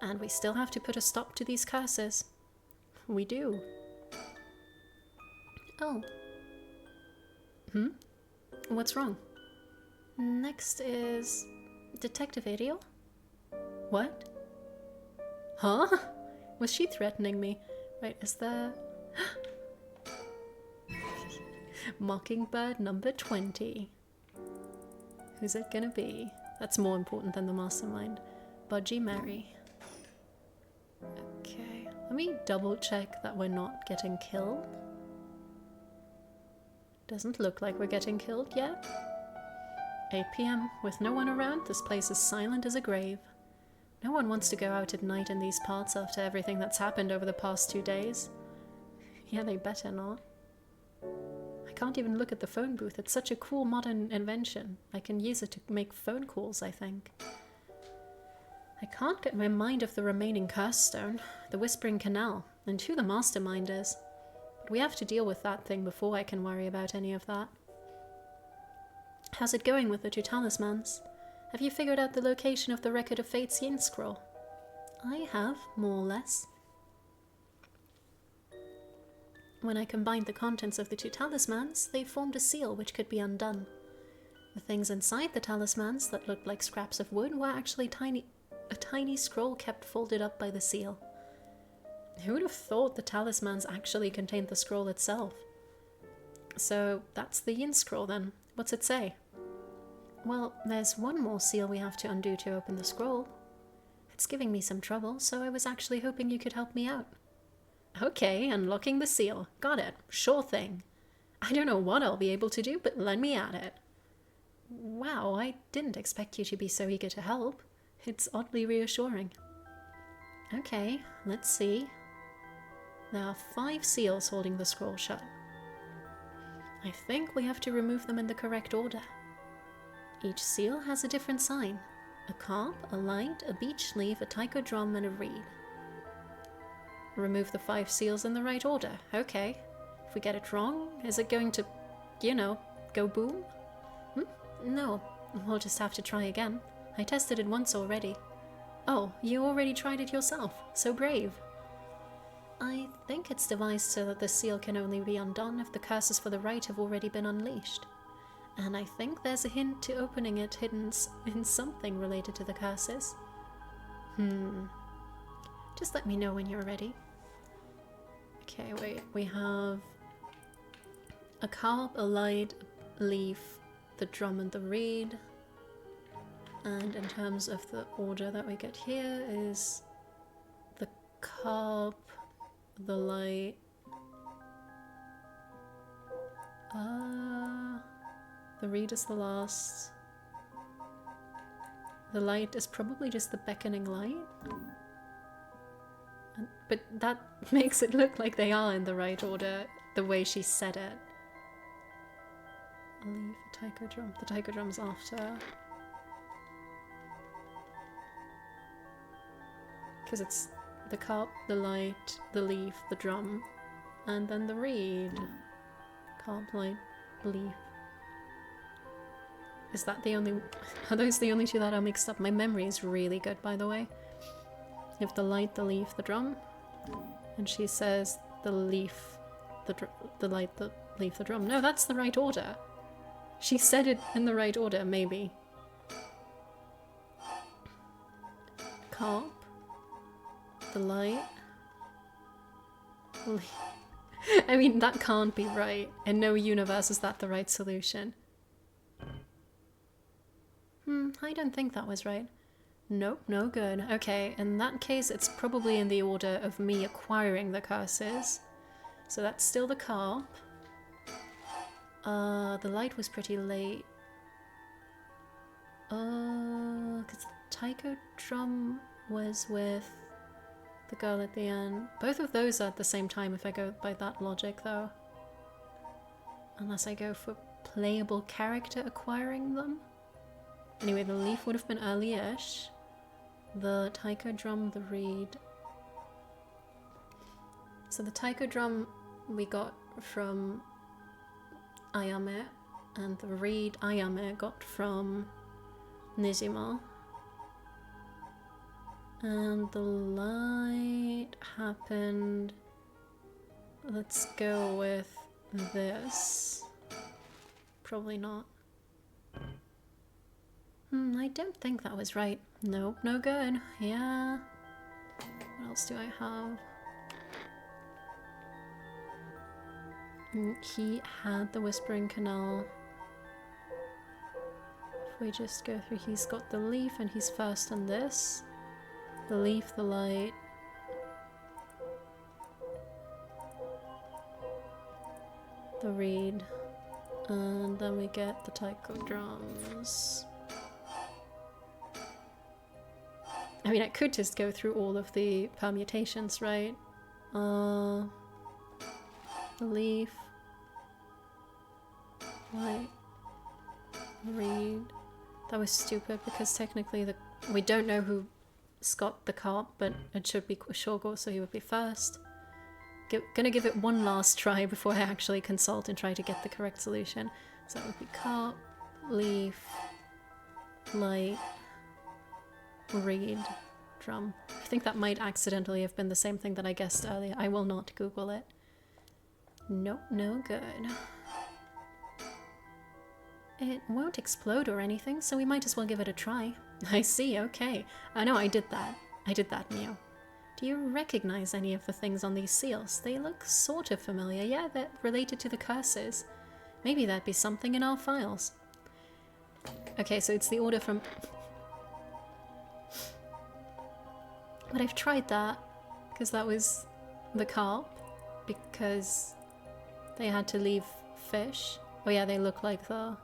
And we still have to put a stop to these curses. We do. Oh. What's wrong? Next is Detective Ariel? What? Huh? Was she threatening me? Right, is there... Mockingbird number 20. Who's it gonna be? That's more important than the mastermind. Budgie Mary. Okay, let me double check that we're not getting killed. Doesn't look like we're getting killed yet. 8 p.m. With no one around, this place is silent as a grave. No one wants to go out at night in these parts after everything that's happened over the past 2 days. Yeah, they better not. I can't even look at the phone booth. It's such a cool modern invention. I can use it to make phone calls, I think. I can't get my mind off the remaining curse stone, the Whispering Canal, and who the mastermind is. But we have to deal with that thing before I can worry about any of that. How's it going with the two talismans? Have you figured out the location of the Record of Fate's Yin scroll? I have, more or less. When I combined the contents of the two talismans, they formed a seal which could be undone. The things inside the talismans that looked like scraps of wood were actually a tiny scroll kept folded up by the seal. Who would have thought the talismans actually contained the scroll itself? So that's the yin scroll then. What's it say? Well, there's one more seal we have to undo to open the scroll. It's giving me some trouble, so I was actually hoping you could help me out. Okay, unlocking the seal. Got it. Sure thing. I don't know what I'll be able to do, but let me at it. Wow, I didn't expect you to be so eager to help. It's oddly reassuring. Okay, let's see. There are 5 seals holding the scroll shut. I think we have to remove them in the correct order. Each seal has a different sign. A carp, a light, a beech leaf, a tychodrum, and a reed. Remove the 5 seals in the right order. Okay. If we get it wrong, is it going to, go boom? No, we'll just have to try again. I tested it once already. Oh, you already tried it yourself. So brave. I think it's devised so that the seal can only be undone if the curses for the rite have already been unleashed. And I think there's a hint to opening it hidden in something related to the curses. Just let me know when you're ready. Okay, wait, we have a carp, a light, a leaf, the drum and the reed. And in terms of the order that we get here is the carp, the light, the reed is the last. The light is probably just the beckoning light. But that makes it look like they are in the right order, the way she said it. A leaf, a tychodrum. The tychodrum's after. Because it's the carp, the light, the leaf, the drum, and then the reed. Carp, light, leaf. Is that the only... Are those the only 2 that are mixed up? My memory is really good, by the way. You have the light, the leaf, the drum. And she says the leaf, the light, the leaf, the drum. No, that's the right order. She said it in the right order, maybe. Carp. The light. Leaf. I mean, that can't be right. In no universe is that the right solution. I don't think that was right. Nope, no good. Okay, in that case, it's probably in the order of me acquiring the curses. So that's still the carp. The light was pretty late. Because the tychodrum was with the girl at the end. Both of those are at the same time if I go by that logic, though. Unless I go for playable character acquiring them. Anyway, the leaf would have been early-ish. The tychodrum, the reed. So the tychodrum we got from Ayame, and the reed Ayame got from Nizima. And the light happened... Let's go with this. Probably not. I don't think that was right. Nope, no good. Yeah. What else do I have? He had the Whispering Canal. If we just go through, he's got the leaf and he's first on this. The leaf, the light. The reed. And then we get the tychodrums. I mean, I could just go through all of the permutations, right? The leaf, light, reed. That was stupid because technically we don't know who's got the carp, but it should be Shorgo, so he would be first. Gonna give it one last try before I actually consult and try to get the correct solution. So that would be carp, leaf, light, reed, drum. I think that might accidentally have been the same thing that I guessed earlier. I will not Google it. Nope, no good. It won't explode or anything, so we might as well give it a try. I see, okay. I know, I did that. Mio. Do you recognize any of the things on these seals? They look sort of familiar. Yeah, they're related to the curses. Maybe that'd be something in our files. Okay, so it's the order from... But I've tried that, because that was the carp, because they had to leave fish. Oh yeah, they look like the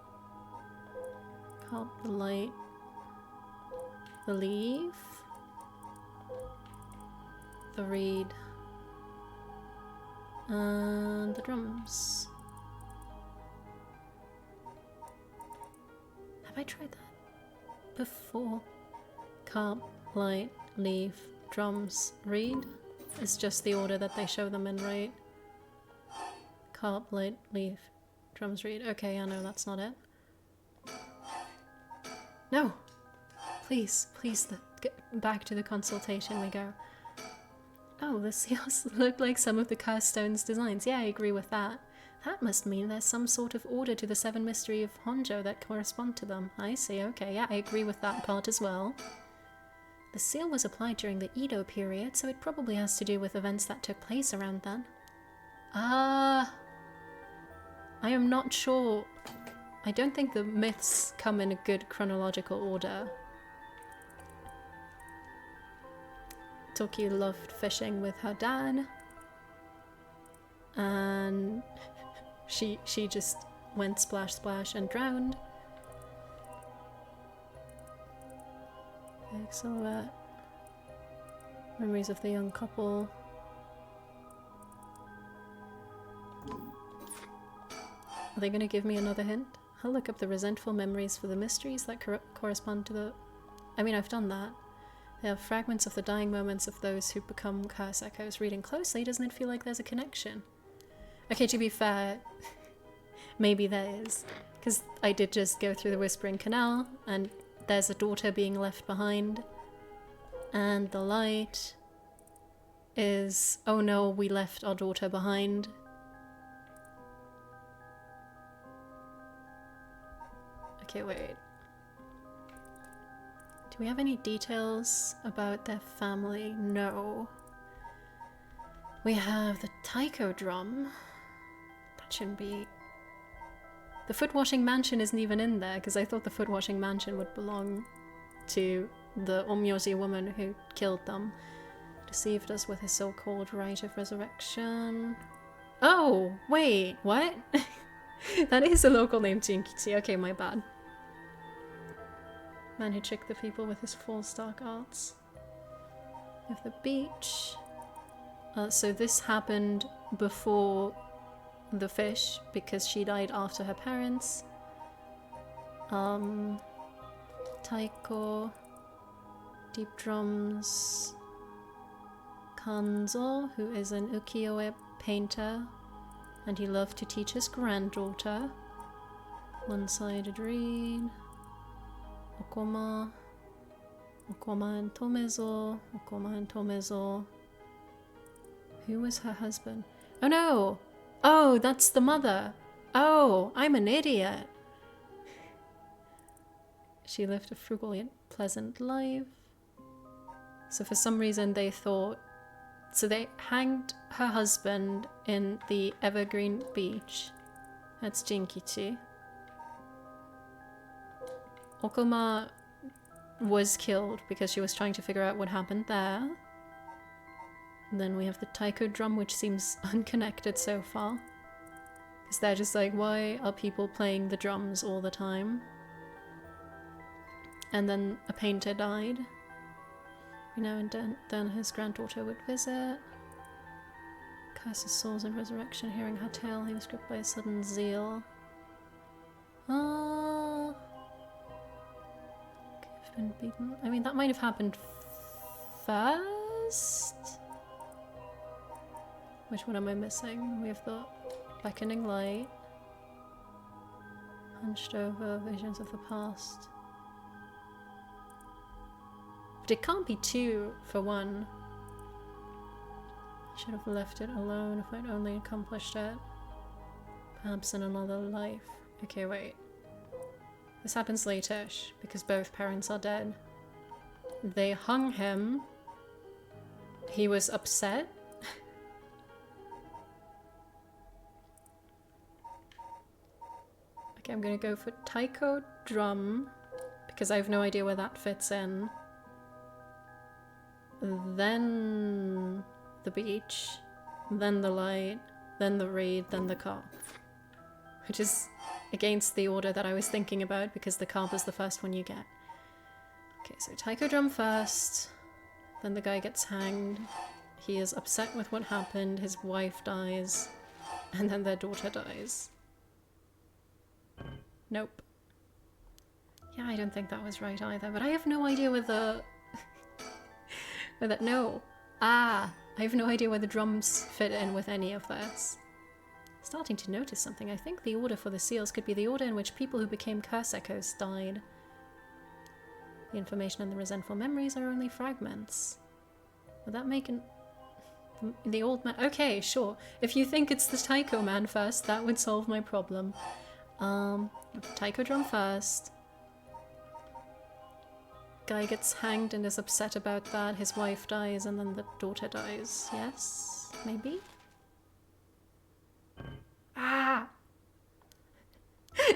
carp, the light, the leaf, the reed, and the drums. Have I tried that before? Carp, light, leaf, drums, reed? It's just the order that they show them in, right? Carp, light, leaf, drums, reed. Okay, I know that's not it. No! Please, please, get back to the consultation we go. Oh, the seals look like some of the cursed stones designs. Yeah, I agree with that. That must mean there's some sort of order to the seven mystery of Honjo that correspond to them. I see, okay, yeah, I agree with that part as well. The seal was applied during the Edo period, so it probably has to do with events that took place around then. Ah, I am not sure. I don't think the myths come in a good chronological order. Toki loved fishing with her dad, and she just went splash splash and drowned. Big silhouette. Memories of the young couple. Are they going to give me another hint? I'll look up the resentful memories for the mysteries that correspond to the... I mean, I've done that. They have fragments of the dying moments of those who become curse echoes. Reading closely, doesn't it feel like there's a connection? Okay, to be fair, maybe there is. Because I did just go through the Whispering Canal, and there's a daughter being left behind. And the light is, oh no, we left our daughter behind. Okay, wait. Do we have any details about their family? No. We have the taiko drum. That shouldn't be... The foot washing mansion isn't even in there, because I thought the foot washing mansion would belong to the Omyoji woman who killed them. Deceived us with his so-called rite of resurrection. Oh, wait, what? That is a local name, Jinkichi. Okay, my bad. Man who tricked the people with his false dark arts. We have the beach. So this happened before the fish, because she died after her parents. Taiko. Deep drums. Kanzo, who is an ukiyo-e painter, and he loved to teach his granddaughter. One-sided reed. Okoma. Okoma and Tomezo. Okoma and Tomezo. Who was her husband? Oh no! Oh, that's the mother! Oh, I'm an idiot! She lived a frugal yet pleasant life. So for some reason they thought... So they hanged her husband in the Evergreen Beach. That's Jinkichi. Okoma was killed because she was trying to figure out what happened there. And then we have the taiko drum, which seems unconnected so far. Because they're just like, why are people playing the drums all the time? And then a painter died. You know, and then his granddaughter would visit. Curse his souls in resurrection, hearing her tale, he was gripped by a sudden zeal. Ah. Been beaten. I mean, that might have happened first? Which one am I missing? We have the beckoning light. Hunched over, visions of the past. But it can't be two, for one. I should have left it alone if I'd only accomplished it. Perhaps in another life. Okay, wait. This happens late-ish, because both parents are dead. They hung him. he was upset. Okay, I'm gonna go for taiko drum, because I have no idea where that fits in. Then the beach, then the light, then the reed, then the carp. Which is against the order that I was thinking about, because the carp is the first one you get. Okay, so taiko drum first, then the guy gets hanged, he is upset with what happened, his wife dies, and then their daughter dies. Nope. Yeah, I don't think that was right either, but I have no idea whether... no. I have no idea where the drums fit in with any of this. Starting to notice something. I think the order for the seals could be the order in which people who became curse echoes died. The information and the resentful memories are only fragments. Would that make the old man... Okay, sure. If you think it's the taiko man first, that would solve my problem. Taiko drum first. Guy gets hanged and is upset about that. His wife dies and then the daughter dies. Yes? Maybe?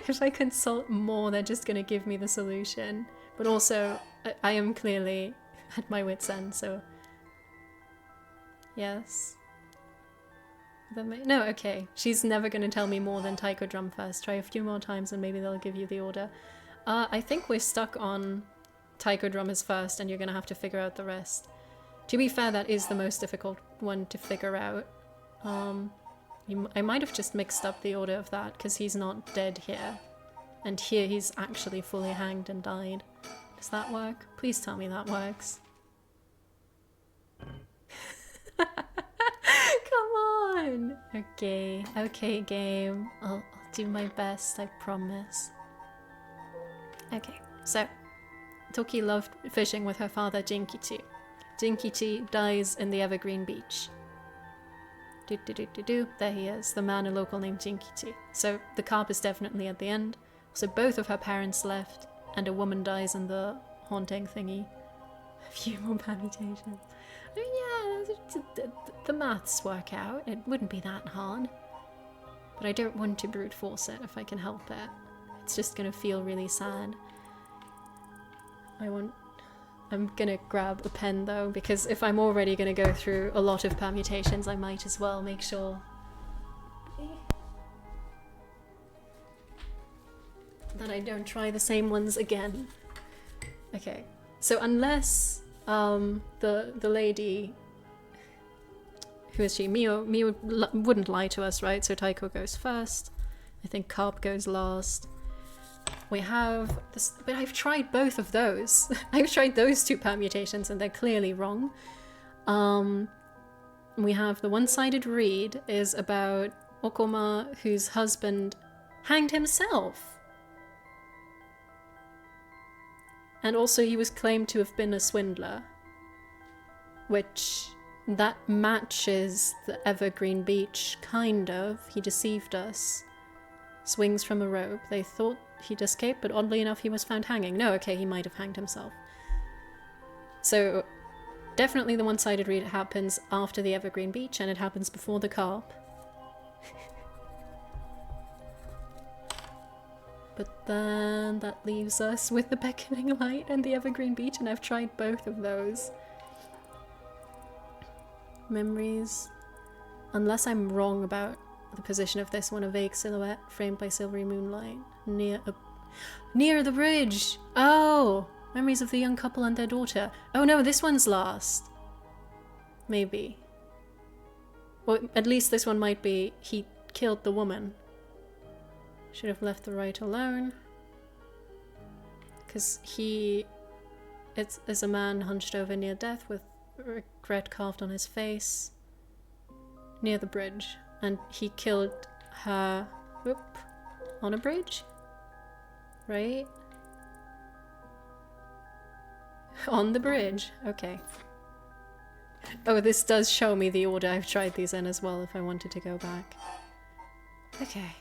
If I consult more, they're just gonna give me the solution. But also, I am clearly at my wit's end, so... Yes. No, okay. She's never gonna tell me more than taiko drum first. Try a few more times and maybe they'll give you the order. I think we're stuck on taiko drum is first and you're gonna have to figure out the rest. To be fair, that is the most difficult one to figure out. I might have just mixed up the order of that, because he's not dead here. And here he's actually fully hanged and died. Does that work? Please tell me that works. Come on! Okay, okay game. I'll do my best, I promise. Okay, so Toki loved fishing with her father Jinkichi. Jinkichi dies in the Evergreen Beach. There he is, the man a local named Jinkichi. So the carp is definitely at the end. So both of her parents left, and a woman dies in the haunting thingy. A few more permutations. I mean, yeah, the maths work out. It wouldn't be that hard. But I don't want to brute force it if I can help it. It's just gonna feel really sad. I'm gonna grab a pen though, because if I'm already gonna go through a lot of permutations, I might as well make sure that I don't try the same ones again. Okay, so unless the lady, who is she? Mio wouldn't lie to us, right? So Taiko goes first. I think Carp goes last. We have this, but I've tried both of those. I've tried those two permutations and they're clearly wrong. We have the one-sided reed is about Okoma, whose husband hanged himself. And also he was claimed to have been a swindler, which that matches the Evergreen Beach, kind of. He deceived us. Swings from a rope. They thought he'd escaped, but oddly enough he was found hanging. No, okay, he might have hanged himself. So definitely the one-sided reed happens after the Evergreen Beach, and it happens before the carp. But then that leaves us with the beckoning light and the Evergreen Beach, and I've tried both of those. Memories. Unless I'm wrong about the position of this one, a vague silhouette framed by silvery moonlight near the bridge. Oh, memories of the young couple and their daughter. Oh no, this one's last. Maybe. Or at least this one might be he killed the woman. Should have left the rite alone. Because it's a man hunched over near death with regret carved on his face. Near the bridge. And he killed her, on a bridge? Right? On the bridge, okay. Oh, this does show me the order I've tried these in as well if I wanted to go back. Okay.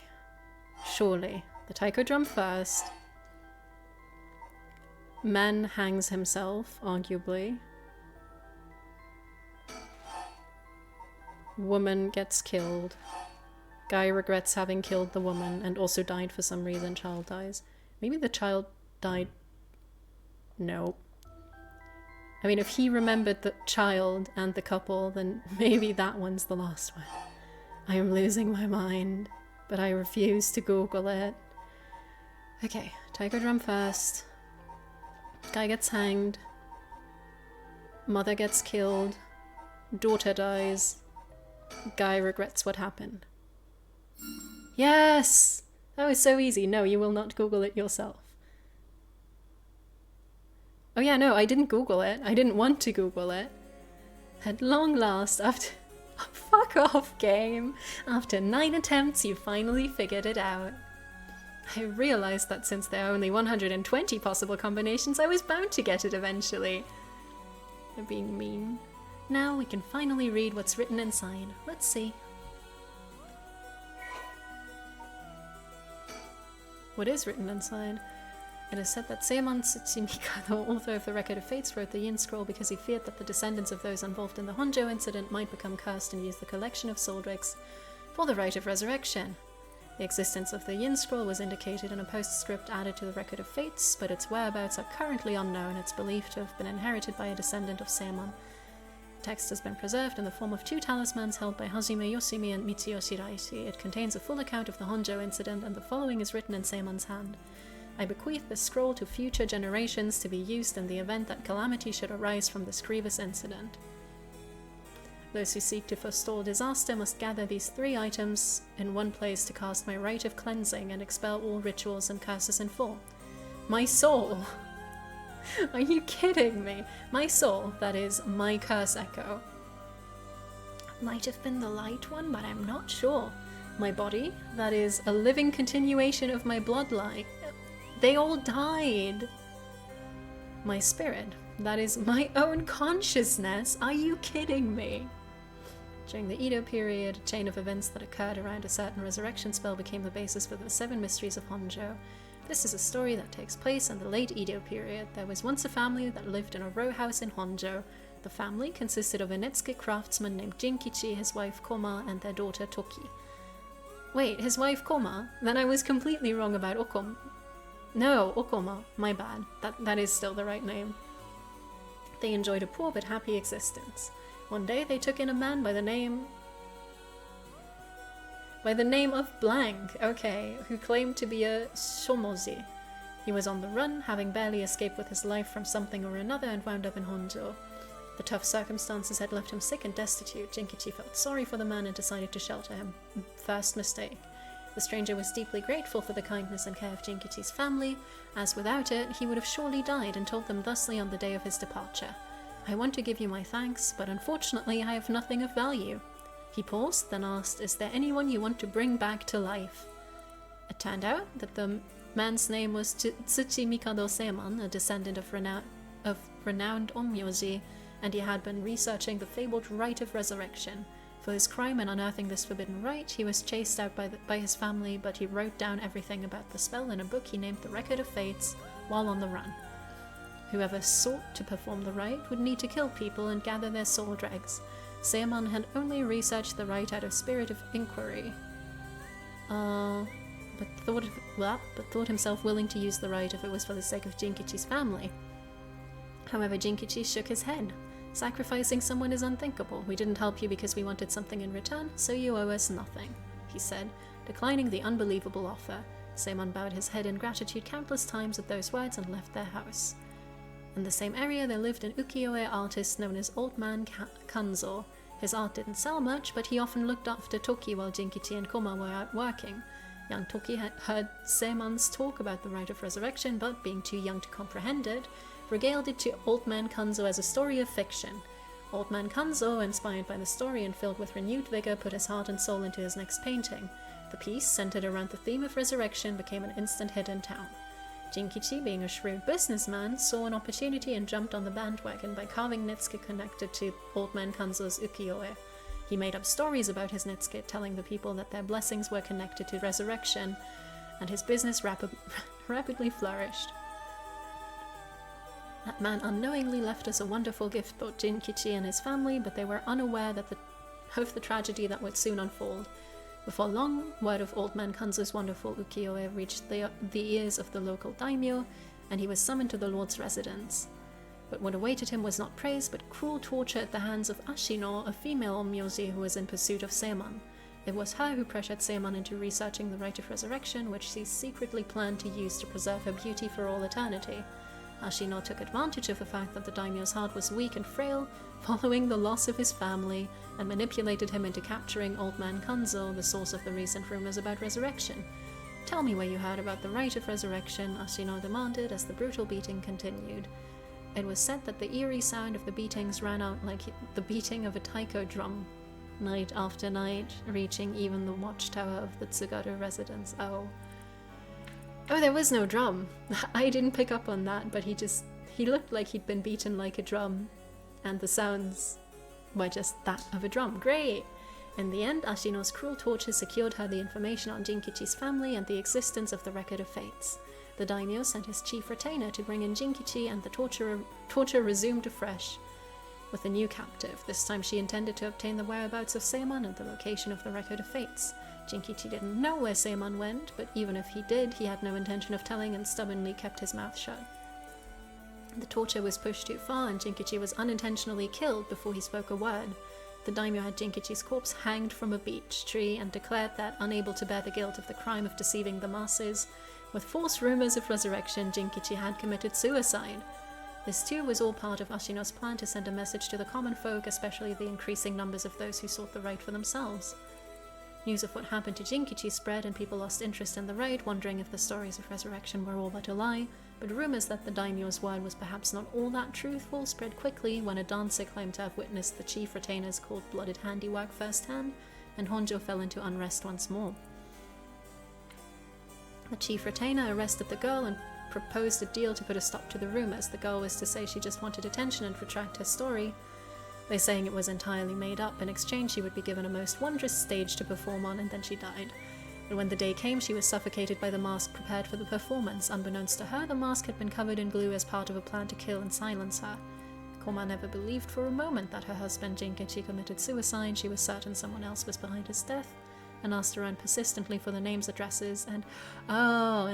Surely. The taiko drum first. Man hangs himself, arguably. Woman gets killed. Guy regrets having killed the woman and also died for some reason. Child dies. Maybe the child died. No. I mean, if he remembered the child and the couple, then maybe that one's the last one. I am losing my mind, but I refuse to Google it. Okay, tiger drum first. Guy gets hanged. Mother gets killed. Daughter dies. Guy regrets what happened. Yes! That was so easy. No, you will not Google it yourself. Oh yeah, no, I didn't Google it. I didn't want to Google it. At long last, after... Oh, fuck off, game. After 9 attempts, you finally figured it out. I realized that since there are only 120 possible combinations, I was bound to get it eventually. They're being mean. Now we can finally read what's written inside. Let's see. What is written inside? It is said that Seimon Tsuchimika, the author of the Record of Fates, wrote the Yin Scroll because he feared that the descendants of those involved in the Honjo incident might become cursed and use the collection of soul dregs for the rite of resurrection. The existence of the Yin Scroll was indicated in a postscript added to the Record of Fates, but its whereabouts are currently unknown. It's believed to have been inherited by a descendant of Seimon. The text has been preserved in the form of 2 talismans held by Hajime Yoshimi and Mitsuyoshi Raishi. It contains a full account of the Honjo incident, and the following is written in Seimon's hand. I bequeath this scroll to future generations to be used in the event that calamity should arise from this grievous incident. Those who seek to forestall disaster must gather these 3 items in one place to cast my rite of cleansing and expel all rituals and curses in full. My soul! Are you kidding me? My soul, that is, my curse echo. Might have been the light one, but I'm not sure. My body, that is, a living continuation of my bloodline. They all died. My spirit, that is my own consciousness. Are you kidding me? During the Edo period, a chain of events that occurred around a certain resurrection spell became the basis for the 7 mysteries of Honjo. This is a story that takes place in the late Edo period. There was once a family that lived in a row house in Honjo. The family consisted of a Netsuke craftsman named Jinkichi, his wife Koma, and their daughter Toki. Wait, his wife Koma? Then I was completely wrong about Okoma. No, Okoma, my bad. That is still the right name. They enjoyed a poor but happy existence. One day they took in a man by the name of blank, okay, who claimed to be a shomozi. He was on the run, having barely escaped with his life from something or another, and wound up in Honjo. The tough circumstances had left him sick and destitute. Jinkichi felt sorry for the man and decided to shelter him. First mistake. The stranger was deeply grateful for the kindness and care of Jinkichi's family, as without it, he would have surely died, and told them thusly on the day of his departure. I want to give you my thanks, but unfortunately I have nothing of value. He paused, then asked, is there anyone you want to bring back to life? It turned out that the man's name was Tsuchi Mikado Seimon, a descendant of renowned onmyoji, and he had been researching the fabled Rite of Resurrection. For his crime in unearthing this forbidden rite, he was chased out by his family, but he wrote down everything about the spell in a book he named the Record of Fates while on the run. Whoever sought to perform the rite would need to kill people and gather their soul dregs. Seimon had only researched the rite out of spirit of inquiry, but thought himself willing to use the rite if it was for the sake of Jinkichi's family. However, Jinkichi shook his head. Sacrificing someone is unthinkable. We didn't help you because we wanted something in return, so you owe us nothing, he said, declining the unbelievable offer. Seimon bowed his head in gratitude countless times at those words and left their house. In the same area there lived an ukiyo-e artist known as Old Man Kanzo. His art didn't sell much, but he often looked after Toki while Jinkichi and Koma were out working. Young Toki had heard Seimon's talk about the Rite of Resurrection, but being too young to comprehend it, regaled it to Old Man Kanzo as a story of fiction. Old Man Kanzo, inspired by the story and filled with renewed vigor, put his heart and soul into his next painting. The piece, centered around the theme of resurrection, became an instant hit in town. Jinkichi, being a shrewd businessman, saw an opportunity and jumped on the bandwagon by carving Netsuke connected to Old Man Kanzo's ukiyo-e. He made up stories about his Netsuke, telling the people that their blessings were connected to resurrection, and his business rapidly flourished. That man unknowingly left us a wonderful gift, thought Jinkichi and his family, but they were unaware that the of the tragedy that would soon unfold. Before long, word of old man Kanzo's wonderful ukiyo-e reached the ears of the local daimyo, and he was summoned to the lord's residence. But what awaited him was not praise, but cruel torture at the hands of Ashino, a female onmyoji who was in pursuit of Seimon. It was her who pressured Seimon into researching the rite of resurrection, which she secretly planned to use to preserve her beauty for all eternity. Ashino took advantage of the fact that the daimyo's heart was weak and frail, following the loss of his family, and manipulated him into capturing Old Man Kanzo, the source of the recent rumors about resurrection. "Tell me where you heard about the rite of resurrection," Ashino demanded as the brutal beating continued. It was said that the eerie sound of the beatings ran out like the beating of a taiko drum, night after night, reaching even the watchtower of the Tsugaru residence. Oh, there was no drum. I didn't pick up on that, but he looked like he'd been beaten like a drum, and the sounds were just that of a drum. Great! In the end, Ashino's cruel torture secured her the information on Jinkichi's family and the existence of the Record of Fates. The daimyo sent his chief retainer to bring in Jinkichi, and the torture resumed afresh with a new captive. This time she intended to obtain the whereabouts of Seimon and the location of the Record of Fates. Jinkichi didn't know where Seimon went, but even if he did, he had no intention of telling and stubbornly kept his mouth shut. The torture was pushed too far, and Jinkichi was unintentionally killed before he spoke a word. The daimyo had Jinkichi's corpse hanged from a beech tree and declared that, unable to bear the guilt of the crime of deceiving the masses with false rumors of resurrection, Jinkichi had committed suicide. This too was all part of Ashino's plan to send a message to the common folk, especially the increasing numbers of those who sought the rite for themselves. News of what happened to Jinkichi spread, and people lost interest in the rite, wondering if the stories of resurrection were all but a lie, but rumors that the daimyo's word was perhaps not all that truthful spread quickly when a dancer claimed to have witnessed the chief retainer's cold-blooded handiwork firsthand, and Honjo fell into unrest once more. The chief retainer arrested the girl and proposed a deal to put a stop to the rumors. The girl was to say she just wanted attention and retract her story by saying it was entirely made up. In exchange, she would be given a most wondrous stage to perform on, and then she died. But when the day came, she was suffocated by the mask prepared for the performance. Unbeknownst to her, the mask had been covered in glue as part of a plan to kill and silence her. Koma never believed for a moment that her husband Jinkichi committed suicide. She was certain someone else was behind his death, and asked around persistently for the names, addresses, and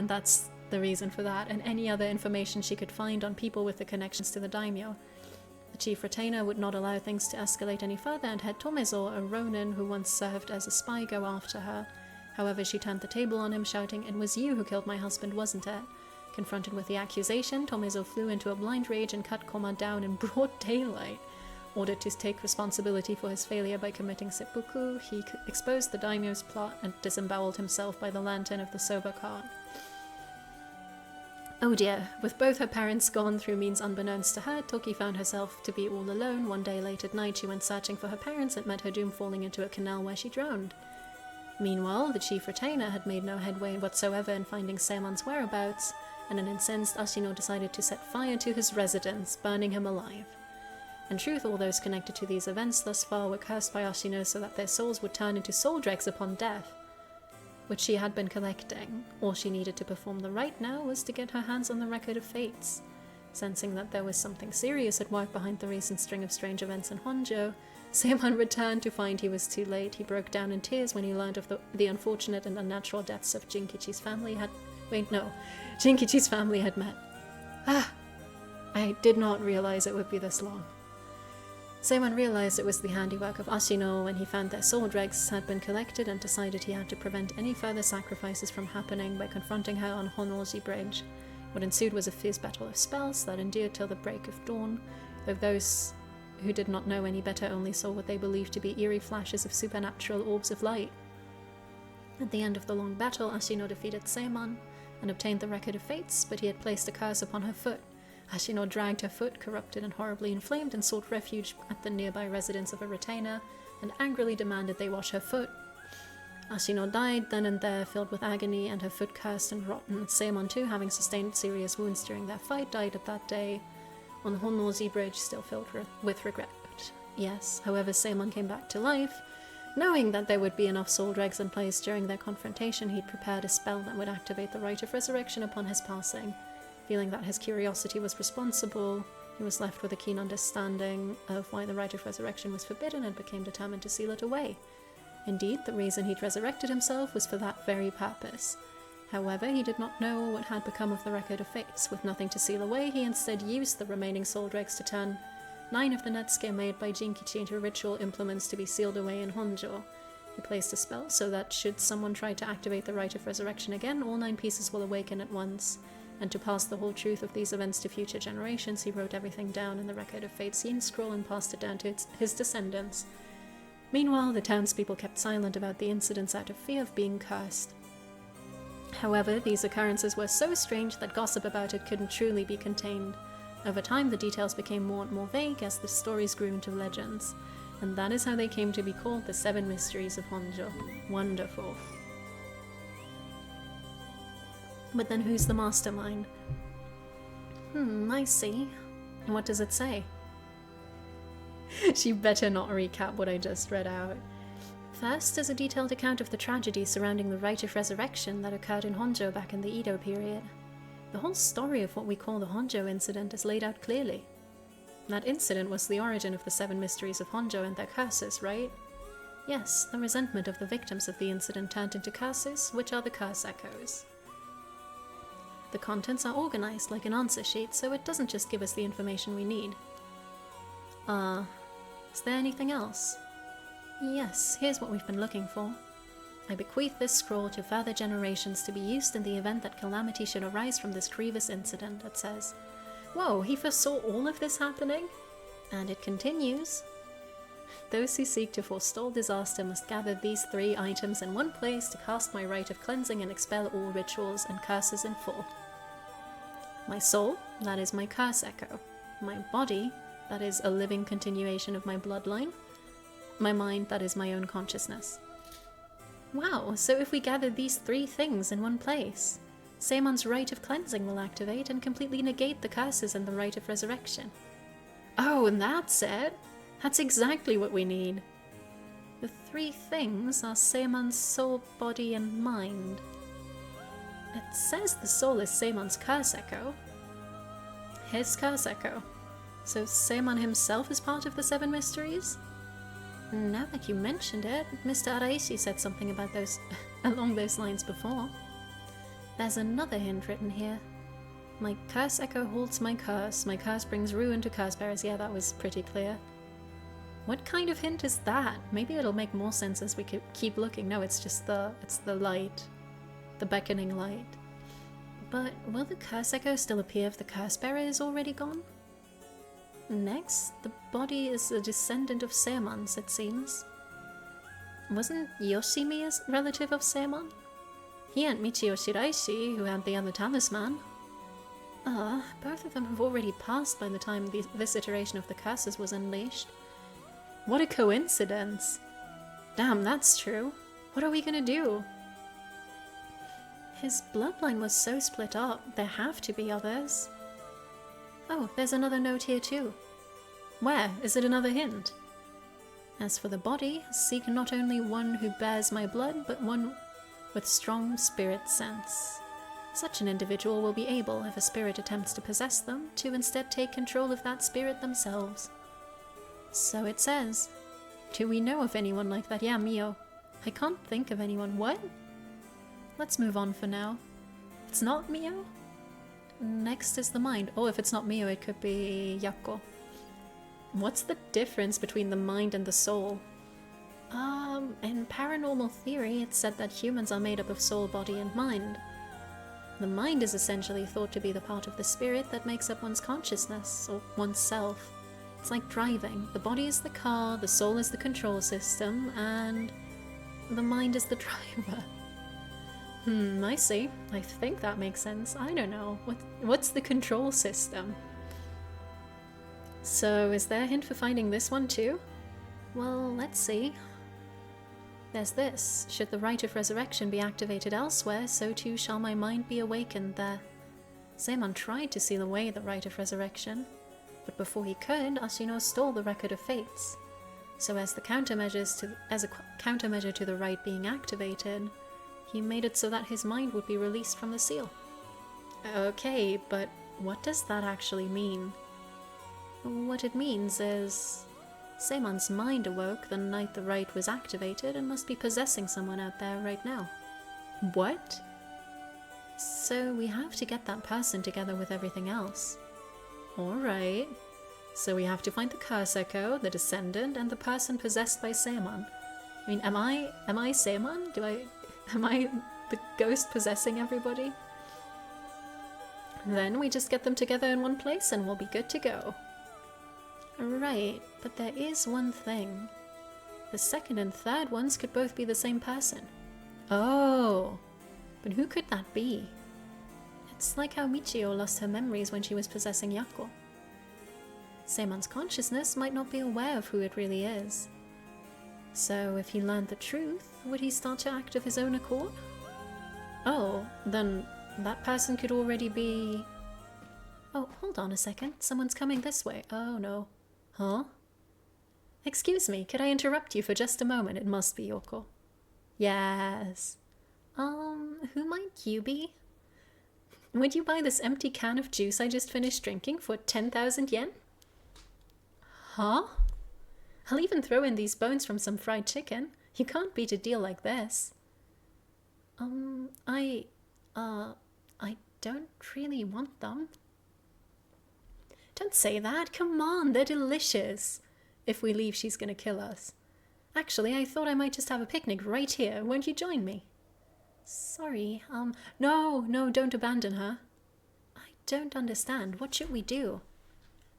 that's the reason for that, and any other information she could find on people with the connections to the daimyo. The chief retainer would not allow things to escalate any further and had Tomezo, a ronin who once served as a spy, go after her. However, she turned the table on him, shouting, "It was you who killed my husband, wasn't it?" Confronted with the accusation, Tomezo flew into a blind rage and cut Koma down in broad daylight. Ordered to take responsibility for his failure by committing seppuku, he exposed the daimyo's plot and disemboweled himself by the lantern of the soba cart. Oh dear, with both her parents gone through means unbeknownst to her, Toki found herself to be all alone. One day late at night she went searching for her parents and met her doom falling into a canal where she drowned. Meanwhile, the chief retainer had made no headway whatsoever in finding Seimon's whereabouts, and an incensed Ashino decided to set fire to his residence, burning him alive. In truth, all those connected to these events thus far were cursed by Ashino so that their souls would turn into soul dregs upon death, which she had been collecting. All she needed to perform the rite now was to get her hands on the Record of Fates. Sensing that there was something serious at work behind the recent string of strange events in Honjo, Seimon returned to find he was too late. He broke down in tears when he learned of the unfortunate and unnatural deaths of Jinkichi's family Jinkichi's family had met. I did not realize it would be this long. Seimon realized it was the handiwork of Ashino when he found their soul dregs had been collected and decided he had to prevent any further sacrifices from happening by confronting her on Honnoji Bridge. What ensued was a fierce battle of spells that endured till the break of dawn, though those who did not know any better only saw what they believed to be eerie flashes of supernatural orbs of light. At the end of the long battle, Ashino defeated Seimon and obtained the Record of Fates, but he had placed a curse upon her foot. Ashino dragged her foot, corrupted and horribly inflamed, and sought refuge at the nearby residence of a retainer, and angrily demanded they wash her foot. Ashino died then and there, filled with agony, and her foot cursed and rotten. Seimon too, having sustained serious wounds during their fight, died at that day, on the Honnoji Bridge, still filled with regret. Yes, however, Seimon came back to life. Knowing that there would be enough soul dregs in place during their confrontation, he'd prepared a spell that would activate the rite of resurrection upon his passing. Feeling that his curiosity was responsible, He was left with a keen understanding of why the rite of resurrection was forbidden and became determined to seal it away. Indeed, the reason he'd resurrected himself was for that very purpose. However, he did not know what had become of the record of fates. With nothing to seal away, he instead used the remaining soul dregs to turn 9 of the Netsuke made by Jinkichi into ritual implements to be sealed away in Honjo. He placed a spell so that should someone try to activate the rite of resurrection again, all 9 pieces will awaken at once. And to pass the whole truth of these events to future generations, he wrote everything down in the record of fate's yin scroll and passed it down to his descendants. Meanwhile, the townspeople kept silent about the incidents out of fear of being cursed. However, these occurrences were so strange that gossip about it couldn't truly be contained. Over time, the details became more and more vague as the stories grew into legends, and that is how they came to be called the 7 Mysteries of Honjo. Wonderful. But then who's the mastermind? I see. And what does it say? She better not recap what I just read out. First is a detailed account of the tragedy surrounding the rite of resurrection that occurred in Honjo back in the Edo period. The whole story of what we call the Honjo incident is laid out clearly. That incident was the origin of the 7 mysteries of Honjo and their curses, right? Yes, the resentment of the victims of the incident turned into curses, which are the curse echoes. The contents are organized like an answer sheet, so it doesn't just give us the information we need. Is there anything else? Yes, here's what we've been looking for. I bequeath this scroll to further generations to be used in the event that calamity should arise from this grievous incident, it says. Whoa, he foresaw all of this happening? And it continues. Those who seek to forestall disaster must gather these 3 items in one place to cast my rite of cleansing and expel all rituals and curses in full. My soul, that is my curse echo. My body, that is a living continuation of my bloodline. My mind, that is my own consciousness. Wow, so if we gather these 3 things in one place, Seimon's rite of cleansing will activate and completely negate the curses and the rite of resurrection. Oh, and that's it! That's exactly what we need. The 3 things are Seimon's soul, body, and mind. It says the soul is Seimon's curse echo. His curse echo. So Seimon himself is part of the 7 mysteries? Now that you mentioned it, Mr. Araishi said something about those along those lines before. There's another hint written here. My curse echo holds my curse brings ruin to curse bearers. Yeah, that was pretty clear. What kind of hint is that? Maybe it'll make more sense as we keep looking. No, it's just the light. The beckoning light. But will the curse echo still appear if the curse bearer is already gone? Next, the body is a descendant of Seimon's, it seems. Wasn't Yoshimi a relative of Seimon? He and Michio Shiraishi, who had the other talisman. Both of them have already passed by the time this iteration of the curses was unleashed. What a coincidence! Damn, that's true. What are we gonna do? His bloodline was so split up, there have to be others. Oh, there's another note here too. Where? Is it another hint? As for the body, seek not only one who bears my blood, but one with strong spirit sense. Such an individual will be able, if a spirit attempts to possess them, to instead take control of that spirit themselves. So it says. Do we know of anyone like that? Yeah, Mio. I can't think of anyone. What? Let's move on for now. It's not Mio? Next is the mind. Oh, if it's not Mio, it could be Yakko. What's the difference between the mind and the soul? In paranormal theory, it's said that humans are made up of soul, body, and mind. The mind is essentially thought to be the part of the spirit that makes up one's consciousness, or one's self. It's like driving. The body is the car, the soul is the control system, and the mind is the driver. I see. I think that makes sense. I don't know. What's the control system? So, is there a hint for finding this one too? Well, let's see. There's this. Should the rite of resurrection be activated elsewhere, so too shall my mind be awakened there. Seimon tried to seal away the rite of resurrection, but before he could, Ashino stole the record of fates. So as a countermeasure to the rite being activated, he made it so that his mind would be released from the seal. Okay, but what does that actually mean? What it means is Seimon's mind awoke the night the rite was activated and must be possessing someone out there right now. What? So we have to get that person together with everything else. Alright. So we have to find the curse echo, the descendant, and the person possessed by Seimon. I mean, am I Seimon? Am I the ghost possessing everybody? Then we just get them together in one place and we'll be good to go. Right, but there is one thing. The second and third ones could both be the same person. Oh, but who could that be? It's like how Michio lost her memories when she was possessing Yako. Seimon's consciousness might not be aware of who it really is. So if he learned the truth, would he start to act of his own accord? Oh, then that person could already be... Oh, hold on a second. Someone's coming this way. Oh no. Huh? Excuse me, could I interrupt you for just a moment? It must be Yoko. Yes. Who might you be? Would you buy this empty can of juice I just finished drinking for 10,000 yen? Huh? I'll even throw in these bones from some fried chicken. You can't beat a deal like this. I don't really want them. Don't say that. Come on, they're delicious. If we leave, she's gonna kill us. Actually, I thought I might just have a picnic right here. Won't you join me? Sorry, no, don't abandon her. I don't understand. What should we do?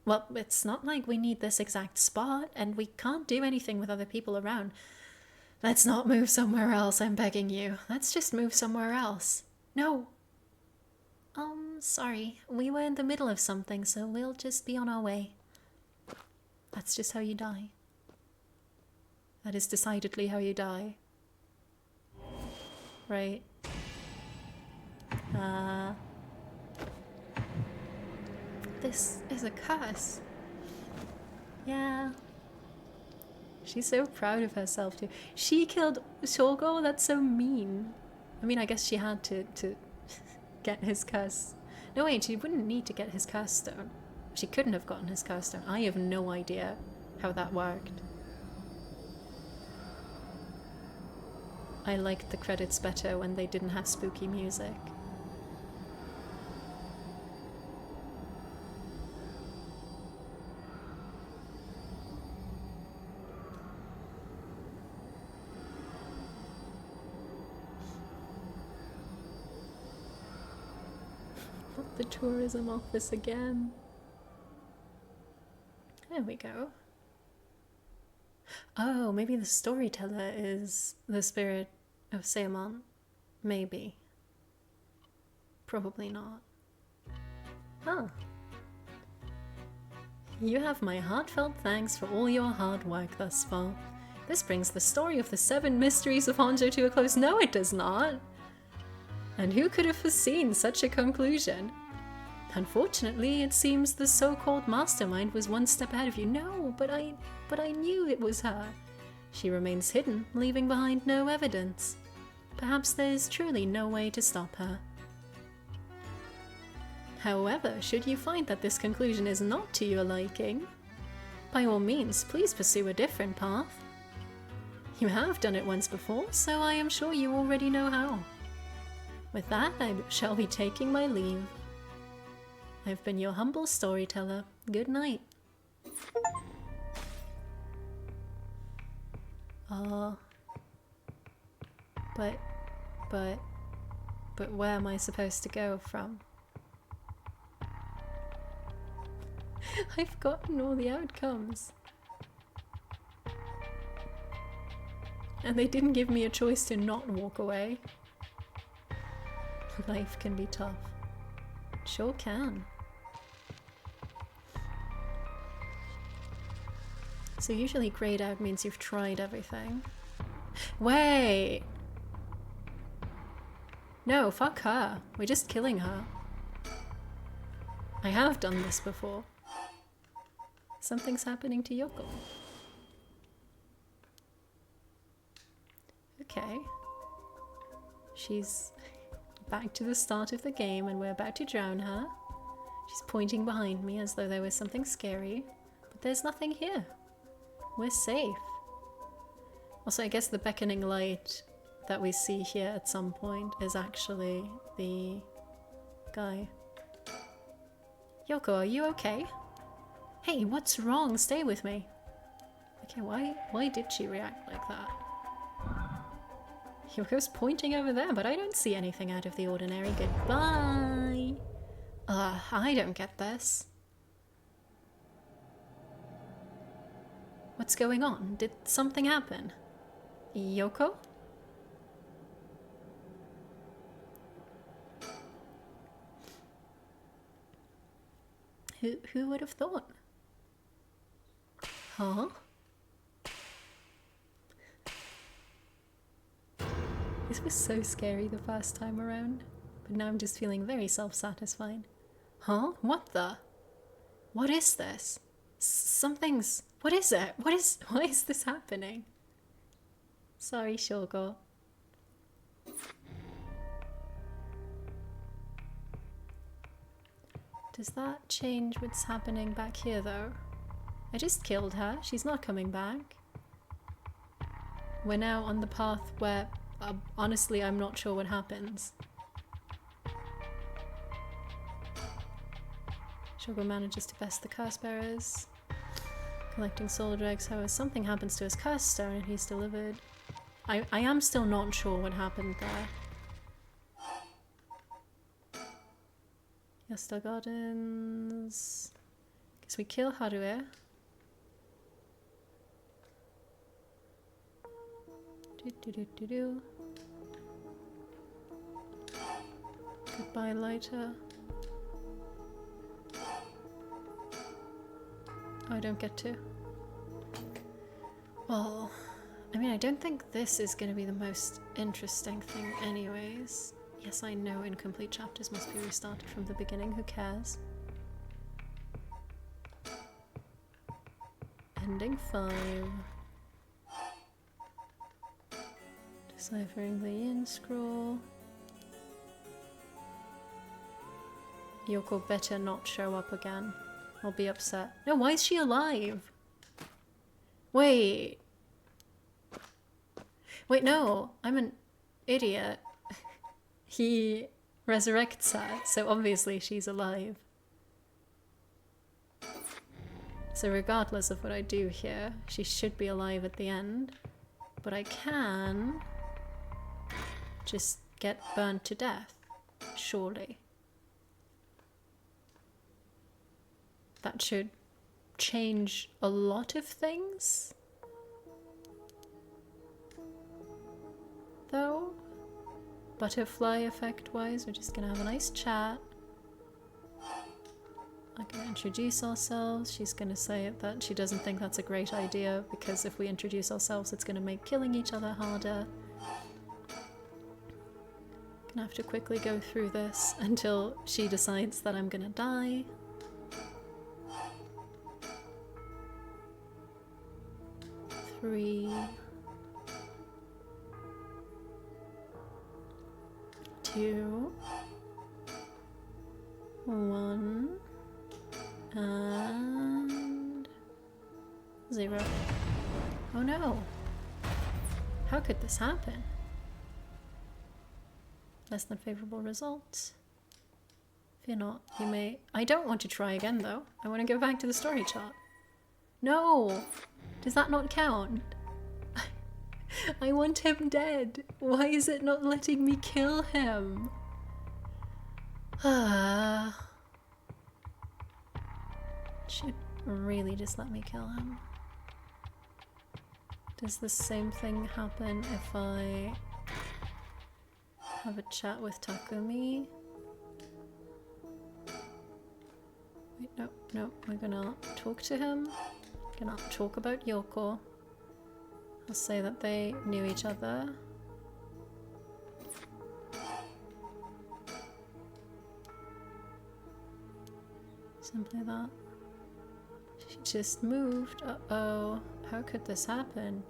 Well, it's not like we need this exact spot, and we can't do anything with other people around. Let's not move somewhere else, I'm begging you. Let's just move somewhere else. No. Sorry. We were in the middle of something, so we'll just be on our way. That's just how you die. That is decidedly how you die. Right. This is a curse. Yeah. She's so proud of herself too. She killed Shogo? That's so mean. I mean, I guess she had to get his curse. No, wait, she wouldn't need to get his curse stone. She couldn't have gotten his curse stone. I have no idea how that worked. I liked the credits better when they didn't have spooky music. Not the tourism office again. There we go. Oh, maybe the storyteller is the spirit of Seimon. Maybe. Probably not. Huh. You have my heartfelt thanks for all your hard work thus far. This brings the story of the 7 mysteries of Honjo to a close. No, it does not. And who could have foreseen such a conclusion? Unfortunately, it seems the so-called mastermind was one step ahead of you. No, but I knew it was her. She remains hidden, leaving behind no evidence. Perhaps there is truly no way to stop her. However, should you find that this conclusion is not to your liking, by all means, please pursue a different path. You have done it once before, so I am sure you already know how. With that, I shall be taking my leave. I've been your humble storyteller. Good night. But where am I supposed to go from? I've gotten all the outcomes. And they didn't give me a choice to not walk away. Life can be tough. It sure can. So usually grayed out means you've tried everything. Wait! No, fuck her. We're just killing her. I have done this before. Something's happening to Yoko. Okay. She's back to the start of the game and we're about to drown her. She's pointing behind me as though there was something scary. But there's nothing here. We're safe. Also, I guess the beckoning light that we see here at some point is actually the guy. Yoko, are you okay? Hey, what's wrong? Stay with me. Okay, why did she react like that? Yoko's pointing over there, but I don't see anything out of the ordinary. Goodbye! I don't get this. What's going on? Did something happen? Yoko? Who would have thought? Huh? This was so scary the first time around, but now I'm just feeling very self-satisfied. Huh? What the? What is this? Something's... What is it? Why is this happening? Sorry, Shogo. Does that change what's happening back here, though? I just killed her. She's not coming back. We're now on the path where, honestly, I'm not sure what happens. Shogo manages to best the curse bearers. Collecting soul dregs, however, something happens to his curse stone and he's delivered. I am still not sure what happened there. Yasta Gardens. Guess we kill Harue. Goodbye, lighter. Oh, I don't get to. Well, I mean, I don't think this is going to be the most interesting thing anyways. Yes, I know incomplete chapters must be restarted from the beginning, who cares? Ending 5. Deciphering the in-scroll. Yoko better not show up again. I'll be upset. No, why is she alive? Wait. Wait, no. I'm an idiot. He resurrects her, so obviously she's alive. So regardless of what I do here, she should be alive at the end. But I can just get burned to death, surely. That should change a lot of things, though. Butterfly effect wise, we're just gonna have a nice chat. I'm gonna introduce ourselves. She's gonna say that she doesn't think that's a great idea because if we introduce ourselves it's gonna make killing each other harder. Gonna have to quickly go through this until she decides that I'm gonna die. 3, 2, 1, and 0. Oh no! How could this happen? Less than favorable results. Fear not, you may... I don't want to try again though. I want to go back to the story chart. No! Does that not count? I want him dead. Why is it not letting me kill him? Should really just let me kill him. Does the same thing happen if I have a chat with Takumi? Wait, no, we're gonna talk to him. Gonna talk about Yoko. I'll say that they knew each other. Simply that. She just moved. Uh-oh. How could this happen?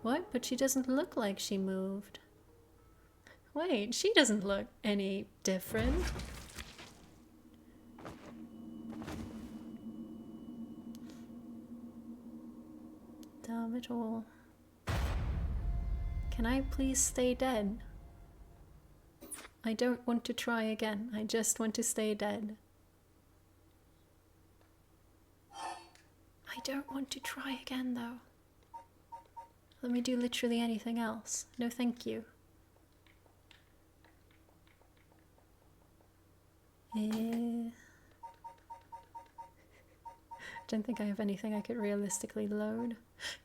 What? But she doesn't look like she moved. Wait, she doesn't look any different. of it all. Can I please stay dead? I don't want to try again. I just want to stay dead. I don't want to try again though. Let me do literally anything else. No thank you. Don't think I have anything I could realistically load.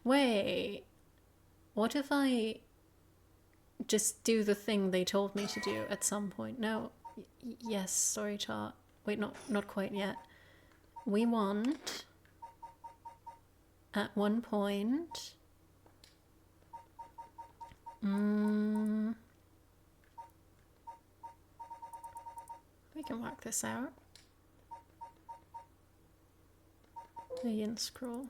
Wait, what if I just do the thing they told me to do at some point? No, yes, story chart. Wait, not quite yet. We want at one point. We can work this out. The yin scroll.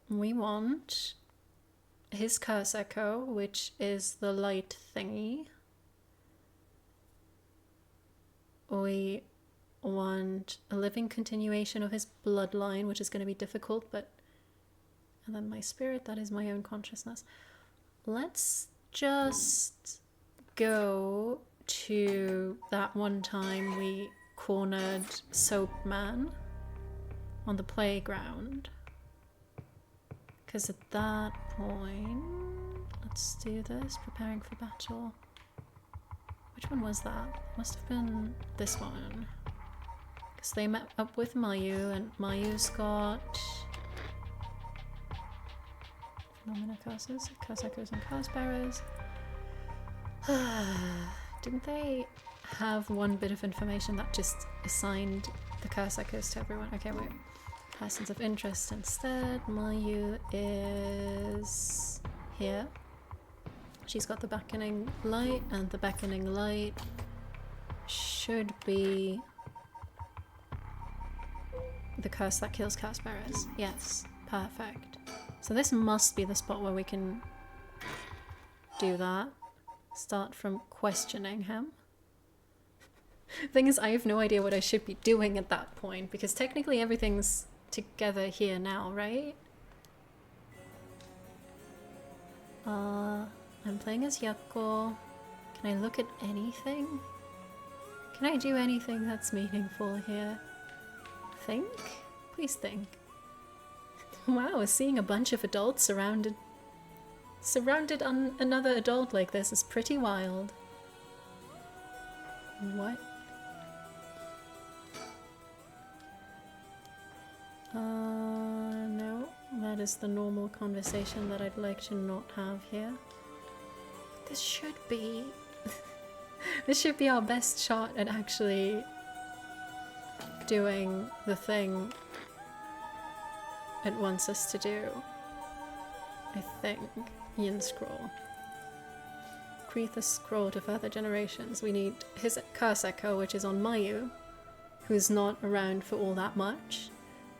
We want his curse echo, which is the light thingy. We want a living continuation of his bloodline, which is going to be difficult, but... And then my spirit, that is my own consciousness. Let's just go to that one time we cornered Soap Man on the playground. Because at that point... Let's do this. Preparing for battle. Which one was that? Must have been this one. Because they met up with Mayu, and Mayu's got... Phenomena curses, curse echoes and curse bearers. Didn't they have one bit of information that just assigned the curse echoes to everyone? Okay, wait. Persons of interest instead. Mayu is here. She's got the beckoning light, and the beckoning light should be the curse that kills curse bearers. Yes, perfect. So this must be the spot where we can do that. Start from questioning him. Thing is, I have no idea what I should be doing at that point, because technically everything's together here now, right? I'm playing as Yakko. Can I look at anything? Can I do anything that's meaningful here? Think? Please think. Wow, seeing a bunch of adults surrounded on another adult like this is pretty wild. What? No. That is the normal conversation that I'd like to not have here. This should be... this should be our best shot at actually doing the thing it wants us to do. I think. Yin scroll. Create the scroll to further generations. We need his curse echo, which is on Mayu, who's not around for all that much.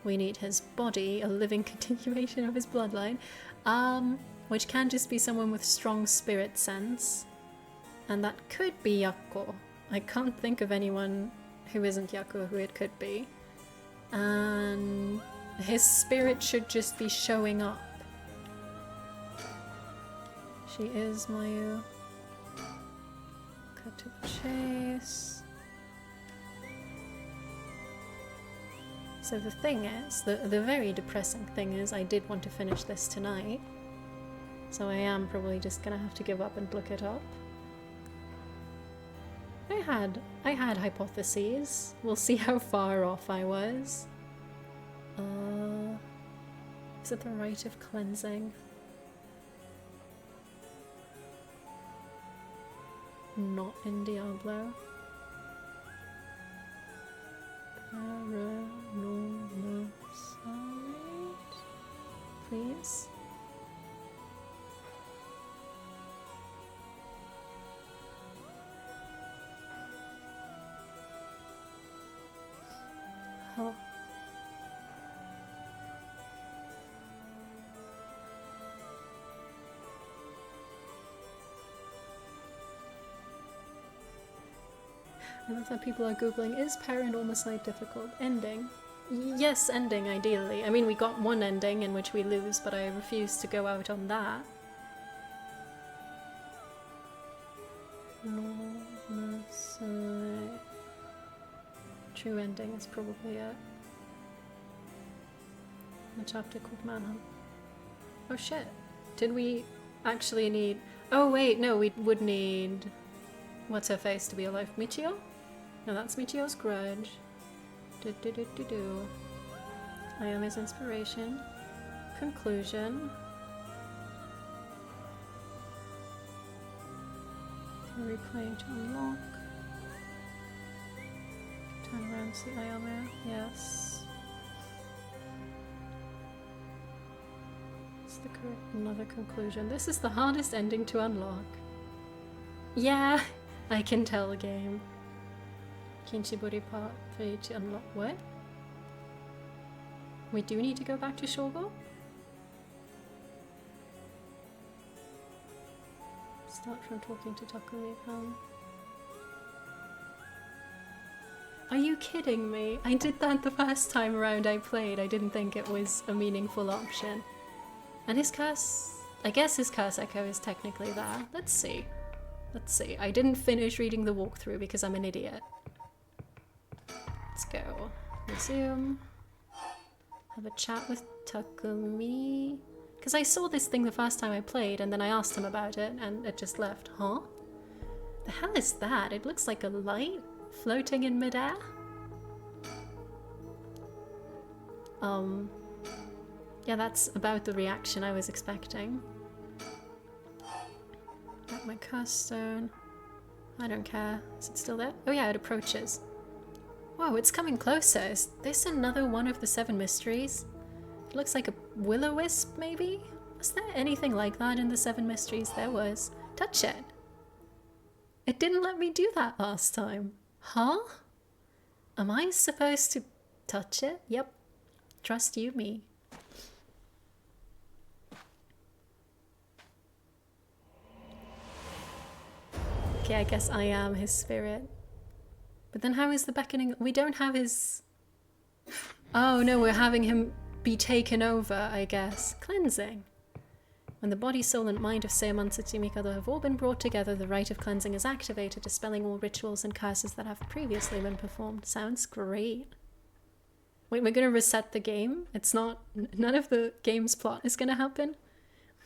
We need his body, a living continuation of his bloodline, which can just be someone with strong spirit sense. And that could be Yakko. I can't think of anyone who isn't Yakko who it could be. And his spirit should just be showing up. She is Mayu. Cut to the chase. So the thing is, the very depressing thing is, I did want to finish this tonight. So I am probably just gonna have to give up and look it up. I had hypotheses. We'll see how far off I was. Is it the rite of cleansing? Not in Diablo. Paranormasight, please. Oh. I love that people are googling, is Paranormasight difficult? Ending. Yes, ending, ideally. I mean, we got one ending in which we lose, but I refuse to go out on that. True ending is probably it. A chapter called Manhunt. Oh shit. Did we actually need... Oh wait, no, we would need... What's her face to be alive? Michio? No, that's Michio's grudge. Ayami's inspiration. Conclusion. Replaying to unlock. Turn around, see Ayami. Yes. It's the correct another conclusion. This is the hardest ending to unlock. Yeah, I can tell the game. Kinshiburi part 3 to unlock. What? We do need to go back to Shogo? Start from talking to Takumi-kan. Are you kidding me? I did that the first time around I played. I didn't think it was a meaningful option. And his curse... I guess his curse echo is technically there. Let's see. Let's see. I didn't finish reading the walkthrough because I'm an idiot. Let's go. Resume. Have a chat with Takumi. Because I saw this thing the first time I played and then I asked him about it and it just left. Huh? The hell is that? It looks like a light floating in midair? Yeah, that's about the reaction I was expecting. Got my curse stone. I don't care. Is it still there? Oh yeah, it approaches. Whoa, it's coming closer. Is this another one of the 7 mysteries? It looks like a will-o-wisp, maybe? Was there anything like that in the 7 mysteries? There was. Touch it. It didn't let me do that last time. Huh? Am I supposed to touch it? Yep. Trust you, me. Okay, I guess I am his spirit. But then how is the beckoning? We don't have his... Oh no, we're having him be taken over, I guess. Cleansing. When the body, soul and mind of Seimon Tsuchimikado have all been brought together, the rite of cleansing is activated, dispelling all rituals and curses that have previously been performed. Sounds great. Wait, we're gonna reset the game? It's not... None of the game's plot is gonna happen?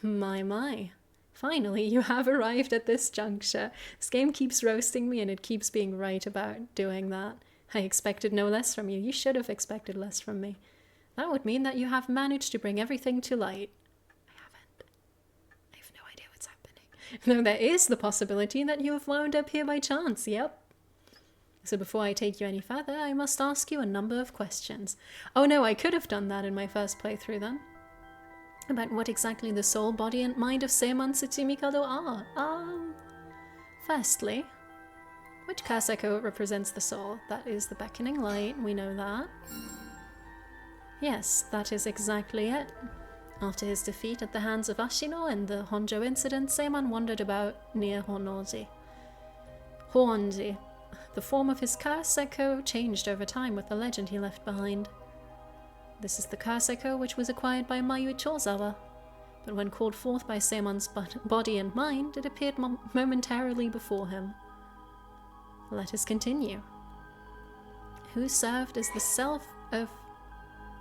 My. Finally, you have arrived at this juncture. This game keeps roasting me and it keeps being right about doing that. I expected no less from you. You should have expected less from me. That would mean that you have managed to bring everything to light. I haven't. I have no idea what's happening. Though there is the possibility that you have wound up here by chance. Yep. So before I take you any further, I must ask you a number of questions. Oh no, I could have done that in my first playthrough then. About what exactly the soul, body and mind of Seimon Tsuchimikado are. Firstly, which curse echo represents the soul? That is the beckoning light, we know that. Yes, that is exactly it. After his defeat at the hands of Ashino and the Honjo incident, Seimon wandered about near Honnoji. The form of his curse echo changed over time with the legend he left behind. This is the curse echo which was acquired by Mayu Chozawa, but when called forth by Seimon's body and mind, it appeared momentarily before him. Let us continue. Who served as the self of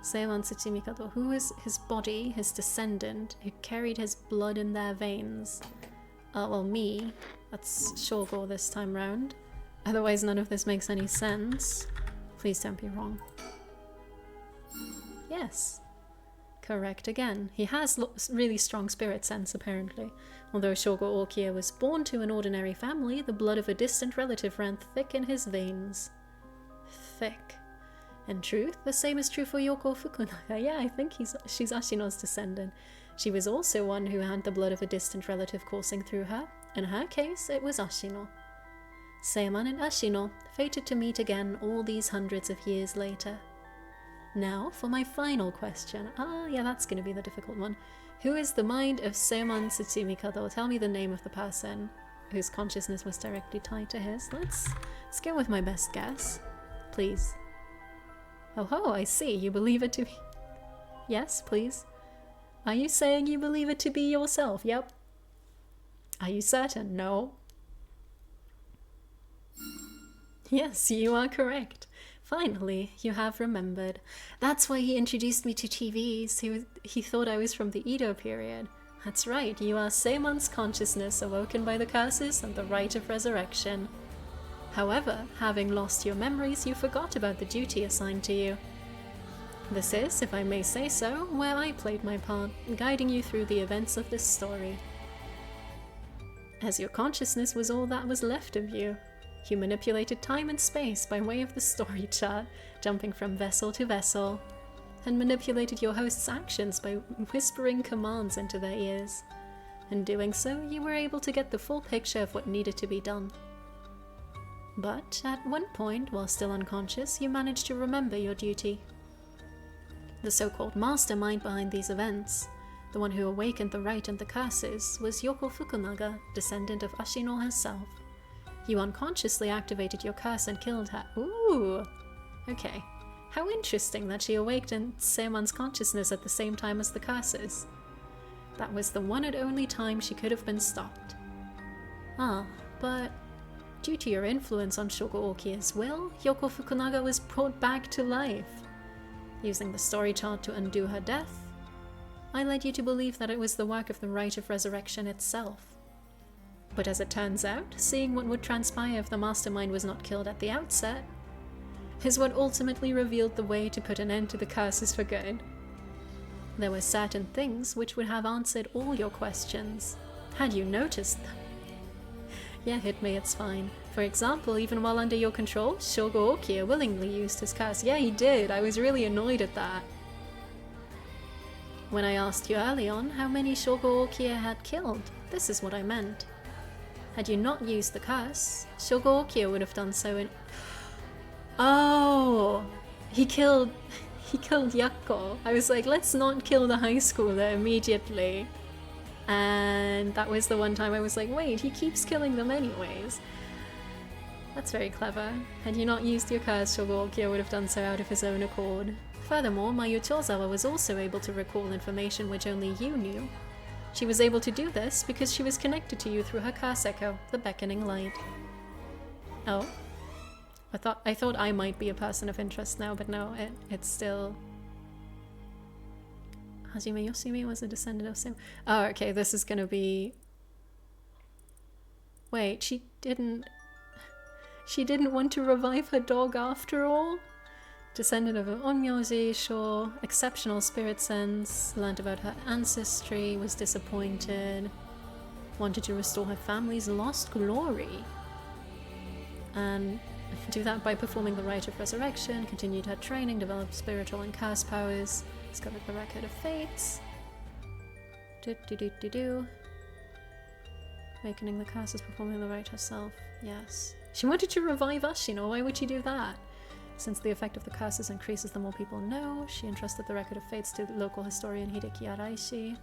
Seimon Tsuchimikado? Who was his body, his descendant, who carried his blood in their veins? Well, me. That's Shogo this time round. Otherwise none of this makes any sense. Please don't be wrong. Yes. Correct again. He has really strong spirit sense, apparently. Although Shogo Okiya was born to an ordinary family, the blood of a distant relative ran thick in his veins. Thick. In truth, the same is true for Yoko Fukunaga. Yeah, I think she's Ashino's descendant. She was also one who had the blood of a distant relative coursing through her. In her case, it was Ashino. Seimon and Ashino, fated to meet again all these hundreds of years later. Now, for my final question. Yeah, that's going to be the difficult one. Who is the mind of Seimon Tsuchimikado? Tell me the name of the person whose consciousness was directly tied to his. Let's go with my best guess. Please. Oh ho, I see. You believe it to be... Yes, please. Are you saying you believe it to be yourself? Yep. Are you certain? No. Yes, you are correct. Finally, you have remembered. That's why he introduced me to TVs. He thought I was from the Edo period. That's right, you are Seimon's consciousness awoken by the curses and the rite of resurrection. However, having lost your memories, you forgot about the duty assigned to you. This is, if I may say so, where I played my part, guiding you through the events of this story. As your consciousness was all that was left of you, you manipulated time and space by way of the story chart, jumping from vessel to vessel, and manipulated your host's actions by whispering commands into their ears. In doing so, you were able to get the full picture of what needed to be done. But at one point, while still unconscious, you managed to remember your duty. The so-called mastermind behind these events, the one who awakened the rite and the curses, was Yoko Fukunaga, descendant of Ashino herself. You unconsciously activated your curse and killed her. Ooh! Okay. How interesting that she awakened Seimon's consciousness at the same time as the curses. That was the one and only time she could have been stopped. Ah, but due to your influence on Shogo Okia's will, Yoko Fukunaga was brought back to life. Using the story chart to undo her death, I led you to believe that it was the work of the rite of resurrection itself. But as it turns out, seeing what would transpire if the mastermind was not killed at the outset, is what ultimately revealed the way to put an end to the curses for good. There were certain things which would have answered all your questions, had you noticed them. Yeah, hit me, it's fine. For example, even while under your control, Shogo Okia willingly used his curse. Yeah, he did. I was really annoyed at that. When I asked you early on how many Shogo Okia had killed, this is what I meant. Had you not used the curse, Shogo Okia would have done so in... Oh! He killed Yakko. I was like, let's not kill the high schooler immediately. And that was the one time I was like, wait, he keeps killing them anyways. That's very clever. Had you not used your curse, Shogo Okia would have done so out of his own accord. Furthermore, Mayu Chozawa was also able to recall information which only you knew. She was able to do this because she was connected to you through her curse echo, the beckoning light. Oh. I thought I might be a person of interest now, but no, it's still... Hajime Yoshimi was a descendant of Sam. Oh, okay, this is gonna be... Wait, she didn't want to revive her dog after all? Descendant of an Onmyoji, sure. Exceptional spirit sense. Learned about her ancestry. Was disappointed. Wanted to restore her family's lost glory. And do that by performing the rite of resurrection. Continued her training. Developed spiritual and curse powers. Discovered the record of fates. Awakening the curses, performing the rite herself. Yes. She wanted to revive Ashino. Why would she do that? Since the effect of the curses increases the more people know, she entrusted the record of fates to the local historian Hideki Araishi.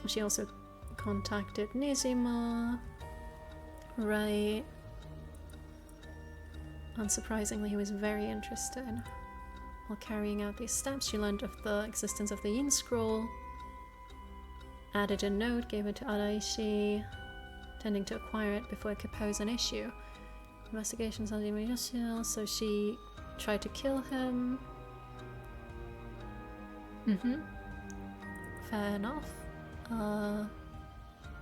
She also contacted Nijima. Right. Unsurprisingly, he was very interested. While carrying out these steps, she learned of the existence of the Yin Scroll. Added a note, gave it to Araishi, intending to acquire it before it could pose an issue. Investigations on Yoshino, so she tried to kill him. Fair enough.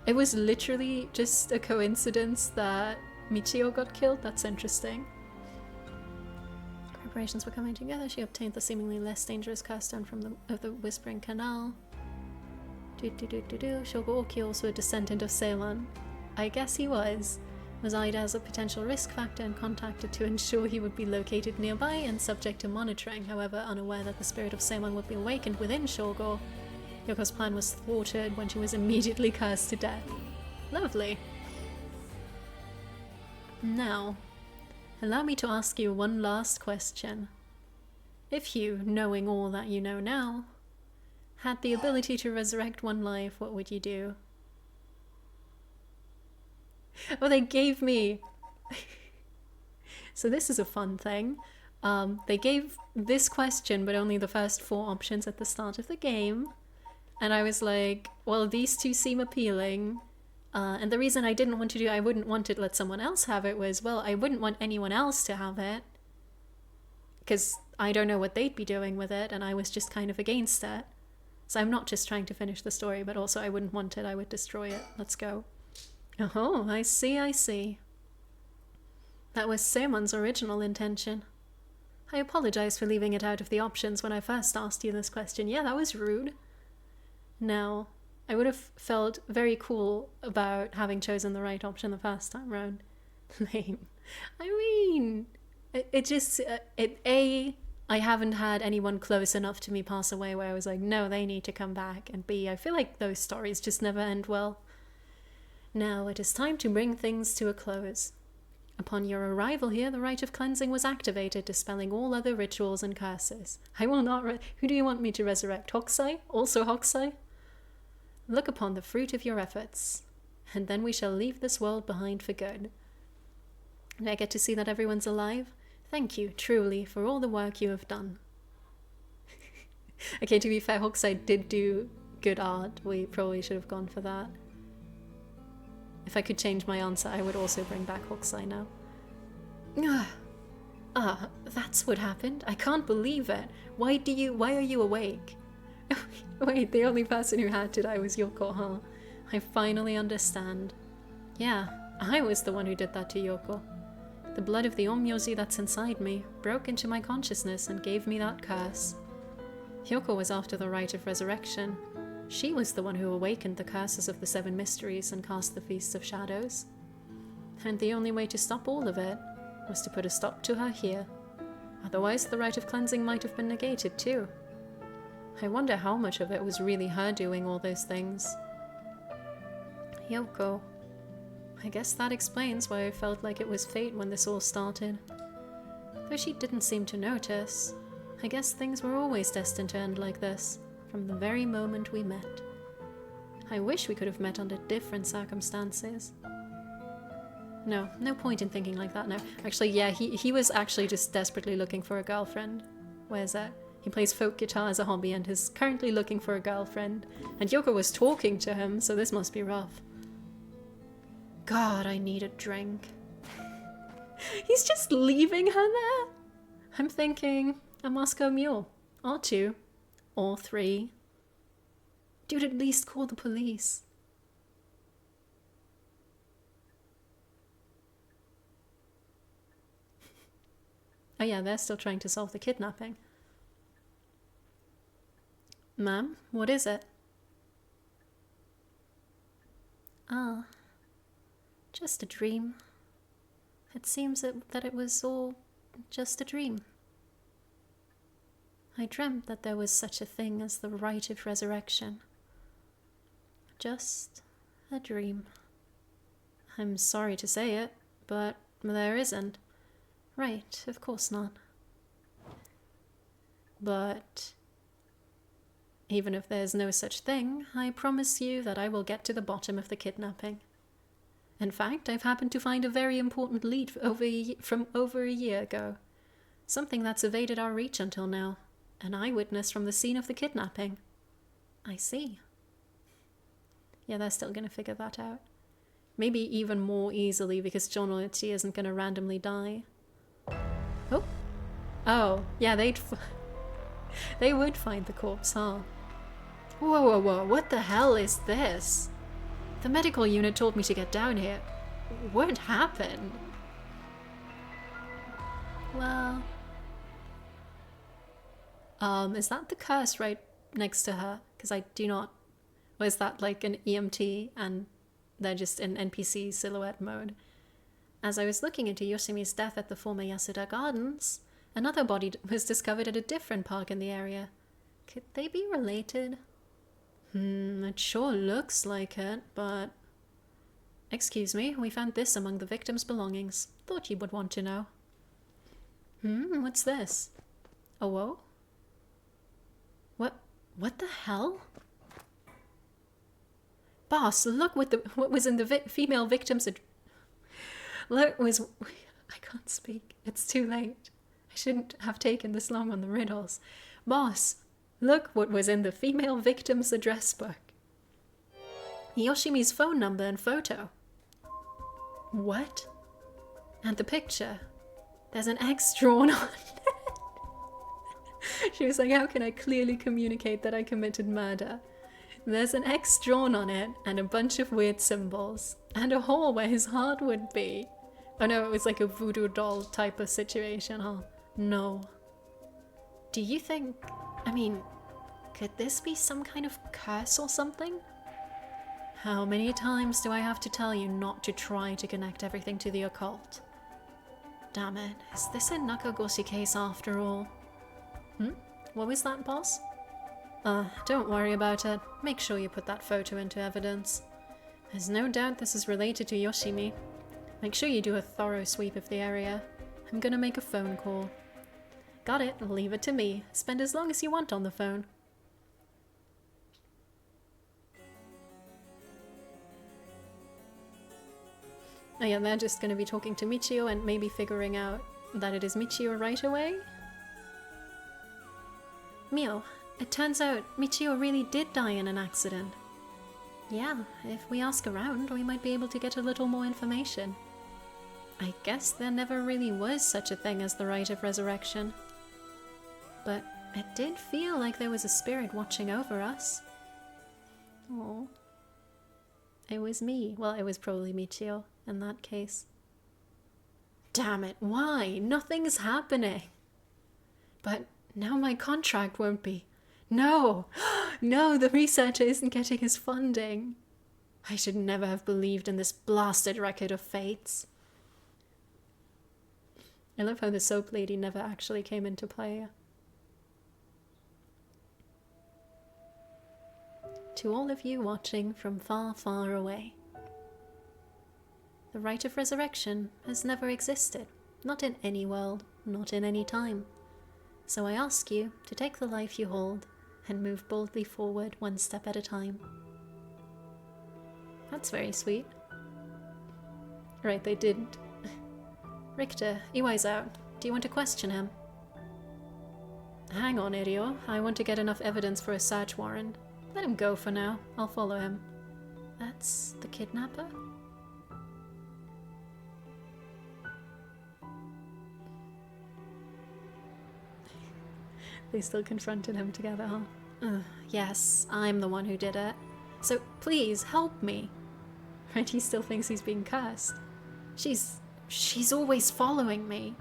It was literally just a coincidence that Michio got killed. That's interesting. Preparations were coming together. She obtained the seemingly less dangerous curse stone from the Whispering Canal. Shogo Oki, also a descendant of Ceylon. I guess he was eyed as a potential risk factor and contacted to ensure he would be located nearby and subject to monitoring. However, unaware that the spirit of Seimon would be awakened within Shogo, Yoko's plan was thwarted when she was immediately cursed to death. Lovely. Now, allow me to ask you one last question. If you, knowing all that you know now, had the ability to resurrect one life, what would you do? Oh, they gave me... So this is a fun thing. They gave this question, but only the first 4 options at the start of the game. And I was like, well, these 2 seem appealing. And the reason I wouldn't want to let someone else have it was, well, I wouldn't want anyone else to have it. Because I don't know what they'd be doing with it, and I was just kind of against it. So I'm not just trying to finish the story, but also I wouldn't want it, I would destroy it. Let's go. Oh, I see. That was Semon's original intention. I apologize for leaving it out of the options when I first asked you this question. Yeah, that was rude. Now, I would have felt very cool about having chosen the right option the first time round. Lame. I mean, I haven't had anyone close enough to me pass away where I was like, no, they need to come back. And B, I feel like those stories just never end well. Now it is time to bring things to a close. Upon your arrival here, the rite of cleansing was activated, dispelling all other rituals and curses. I will not Who do you want me to resurrect? Hokusai? Also Hokusai? Look upon the fruit of your efforts, and then we shall leave this world behind for good. And I get to see that everyone's alive? Thank you, truly, for all the work you have done. Okay, to be fair, Hokusai did do good art. We probably should have gone for that. If I could change my answer, I would also bring back Hokusai now. That's what happened? I can't believe it. Why are you awake? Wait, the only person who had to die was Yoko, huh? I finally understand. Yeah, I was the one who did that to Yoko. The blood of the Onmyoji that's inside me broke into my consciousness and gave me that curse. Yoko was after the rite of resurrection. She was the one who awakened the curses of the 7 mysteries and cast the Feasts of Shadows. And the only way to stop all of it was to put a stop to her here. Otherwise, the rite of cleansing might have been negated too. I wonder how much of it was really her doing all those things. Yoko. I guess that explains why I felt like it was fate when this all started. Though she didn't seem to notice, I guess things were always destined to end like this, from the very moment we met. I wish we could have met under different circumstances. No point in thinking like that now. Actually, yeah, he was actually just desperately looking for a girlfriend. Where's that? He plays folk guitar as a hobby and is currently looking for a girlfriend. And Yoko was talking to him, so this must be rough. God, I need a drink. He's just leaving her there? I'm thinking a Moscow Mule. Or 2. Or 3. Dude, at least call the police. Oh yeah, they're still trying to solve the kidnapping. Ma'am, what is it? Ah, just a dream. It seems that it was all just a dream. I dreamt that there was such a thing as the rite of resurrection. Just a dream. I'm sorry to say it, but there isn't. Right, of course not. But even if there's no such thing, I promise you that I will get to the bottom of the kidnapping. In fact, I've happened to find a very important lead from over a year ago. Something that's evaded our reach until now. An eyewitness from the scene of the kidnapping. I see. Yeah, they're still going to figure that out. Maybe even more easily because John Oichi isn't going to randomly die. Oh, yeah, they would find the corpse, huh? Whoa, what the hell is this? The medical unit told me to get down here. What happened? Well... is that the curse right next to her? Because I do not... Or is that like an EMT and they're just in NPC silhouette mode? As I was looking into Yoshimi's death at the former Yasuda Gardens, another body was discovered at a different park in the area. Could they be related? It sure looks like it, but... Excuse me, we found this among the victim's belongings. Thought you would want to know. What's this? A whoa? What the hell? Boss, look what was in the female victim's... Look, I can't speak. It's too late. I shouldn't have taken this long on the riddles. Boss, look what was in the female victim's address book. Yoshimi's phone number and photo. What? And the picture. There's an X drawn on it. She was like, how can I clearly communicate that I committed murder? There's an X drawn on it and a bunch of weird symbols. And a hole where his heart would be. Oh no, it was like a voodoo doll type of situation, huh? No. Do you think... I mean, could this be some kind of curse or something? How many times do I have to tell you not to try to connect everything to the occult? Damn it, is this a Nakagoshi case after all? What was that, boss? Don't worry about it. Make sure you put that photo into evidence. There's no doubt this is related to Yoshimi. Make sure you do a thorough sweep of the area. I'm gonna make a phone call. Got it, leave it to me. Spend as long as you want on the phone. Oh yeah, they're just gonna be talking to Michio and maybe figuring out that it is Michio right away? Mio, it turns out Michio really did die in an accident. Yeah, if we ask around, we might be able to get a little more information. I guess there never really was such a thing as the rite of resurrection. But it did feel like there was a spirit watching over us. Oh. It was me. Well, it was probably Michio in that case. Damn it, why? Nothing's happening. But now my contract won't be. No! No, the researcher isn't getting his funding. I should never have believed in this blasted record of fates. I love how the soap lady never actually came into play. To all of you watching from far, far away. The rite of resurrection has never existed. Not in any world, not in any time. So I ask you to take the life you hold and move boldly forward one step at a time. That's very sweet. Right, they didn't. Richter, Iwai's out. Do you want to question him? Hang on, Irio. I want to get enough evidence for a search warrant. Let him go for now. I'll follow him. That's the kidnapper? They still confronted him together, huh? Yes, I'm the one who did it. So please, help me. Right, he still thinks he's being cursed. She's always following me.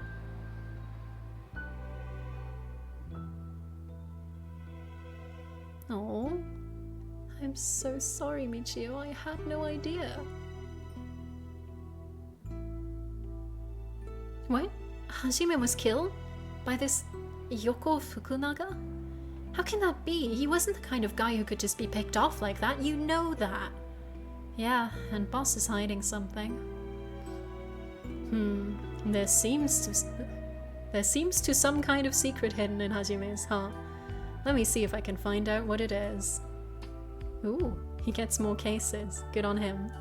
Oh, I'm so sorry, Michio. I had no idea. What? Hajime was killed? By this Yoko Fukunaga? How can that be? He wasn't the kind of guy who could just be picked off like that. You know that. Yeah, and boss is hiding something. There seems to some kind of secret hidden in Hajime's, huh? Let me see if I can find out what it is. Ooh, he gets more cases. Good on him.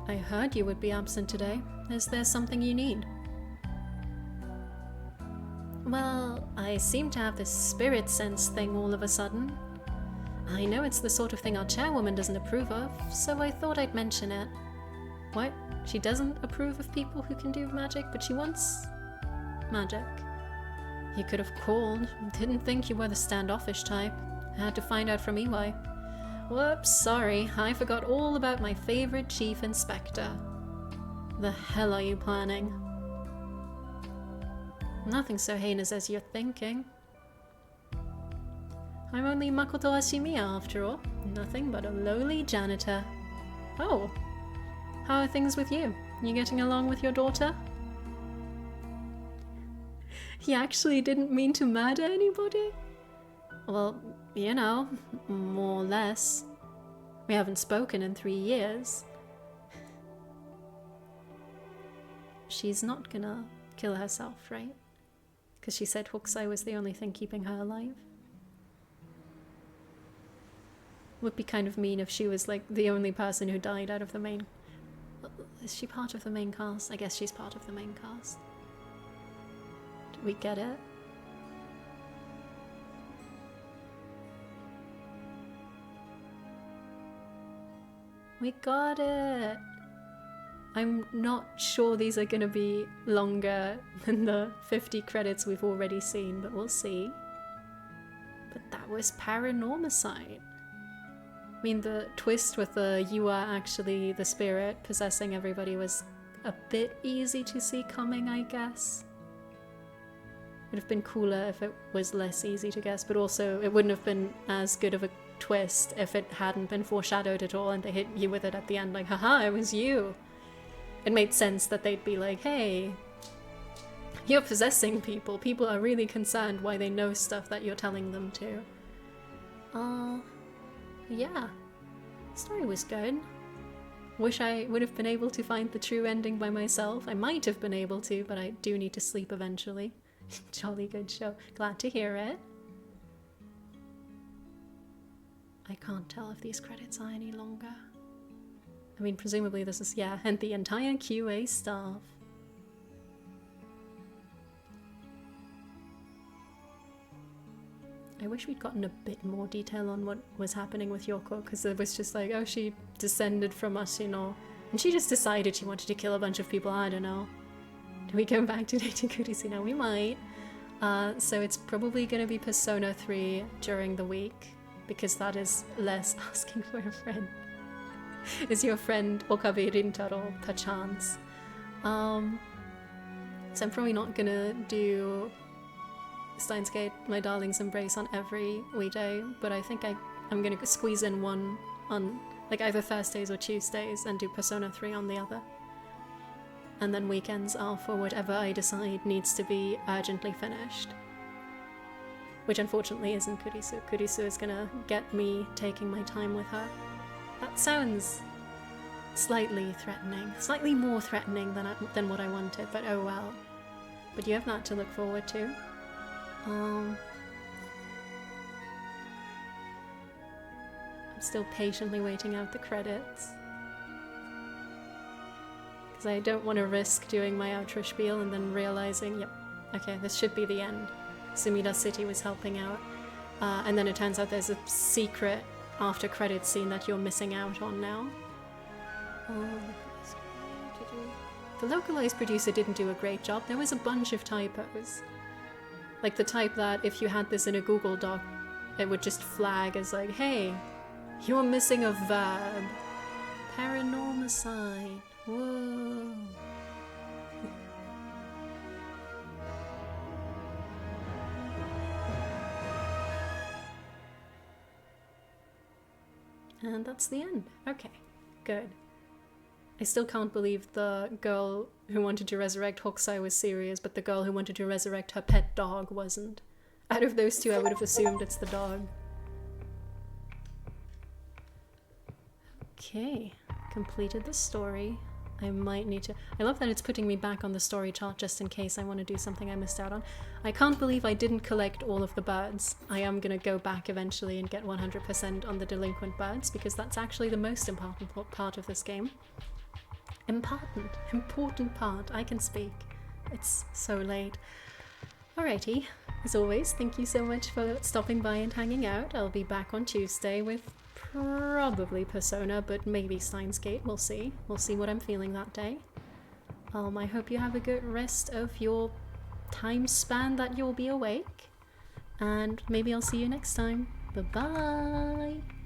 I heard you would be absent today. Is there something you need? Well, I seem to have this spirit sense thing all of a sudden. I know it's the sort of thing our chairwoman doesn't approve of, so I thought I'd mention it. What? She doesn't approve of people who can do magic, but she wants magic. You could have called. Didn't think you were the standoffish type. I had to find out from Iwai. Whoops, sorry. I forgot all about my favorite chief inspector. The hell are you planning? Nothing so heinous as you're thinking. I'm only Makoto Ashimiya after all. Nothing but a lowly janitor. Oh. How are things with you? You getting along with your daughter? He actually didn't mean to murder anybody? Well, you know, more or less. We haven't spoken in 3 years. She's not gonna kill herself, right? Because she said Hokusai was the only thing keeping her alive. Would be kind of mean if she was like the only person who died out of the main... Is she part of the main cast? I guess she's part of the main cast. Do we get it? We got it! I'm not sure these are gonna be longer than the 50 credits we've already seen, but we'll see. But that was Paranormasight. I mean, the twist with the you are actually the spirit possessing everybody was a bit easy to see coming, I guess. It would have been cooler if it was less easy to guess, but also it wouldn't have been as good of a twist if it hadn't been foreshadowed at all and they hit you with it at the end like, haha, it was you. It made sense that they'd be like, hey, you're possessing people. People are really concerned why they know stuff that you're telling them to. Yeah. Story was good. Wish I would have been able to find the true ending by myself. I might have been able to, but I do need to sleep eventually. Jolly good show. Glad to hear it. I can't tell if these credits are any longer. I mean, presumably this is, yeah, and the entire QA staff. I wish we'd gotten a bit more detail on what was happening with Yoko, because it was just like, oh, she descended from us, you know, and she just decided she wanted to kill a bunch of people, I don't know. Do we go back to dating Kudisi now? We might. So it's probably going to be Persona 3 during the week, because that is less asking for a friend. Is your friend Okabe Rintaro, perchance? So I'm probably not gonna do Steins Gate, My Darling's Embrace on every weekday, but I think I'm gonna squeeze in one on like either Thursdays or Tuesdays and do Persona 3 on the other. And then weekends are for whatever I decide needs to be urgently finished. Which unfortunately isn't Kurisu. Kurisu is gonna get me taking my time with her. That sounds slightly threatening. Slightly more threatening than what I wanted, but oh well. But you have that to look forward to. I'm still patiently waiting out the credits. Because I don't want to risk doing my outro spiel and then realizing, yep, okay, this should be the end. Sumida City was helping out. And then it turns out there's a secret after credits scene that you're missing out on now. The localized producer didn't do a great job. There was a bunch of typos. Like the type that if you had this in a Google Doc, it would just flag as like, hey, you're missing a verb. Paranormasight. Whoa. And that's the end. Okay, good. I still can't believe the girl who wanted to resurrect Hokusai was serious, but the girl who wanted to resurrect her pet dog wasn't. Out of those two, I would have assumed it's the dog. Okay, completed the story. I might need to... I love that it's putting me back on the story chart just in case I want to do something I missed out on. I can't believe I didn't collect all of the birds. I am going to go back eventually and get 100% on the delinquent birds, because that's actually the most important part of this game. Important part. I can speak. It's so late. Alrighty. As always, thank you so much for stopping by and hanging out. I'll be back on Tuesday with probably Persona, but maybe Steins Gate. We'll see. We'll see what I'm feeling that day. I hope you have a good rest of your time span that you'll be awake. And maybe I'll see you next time. Bye-bye!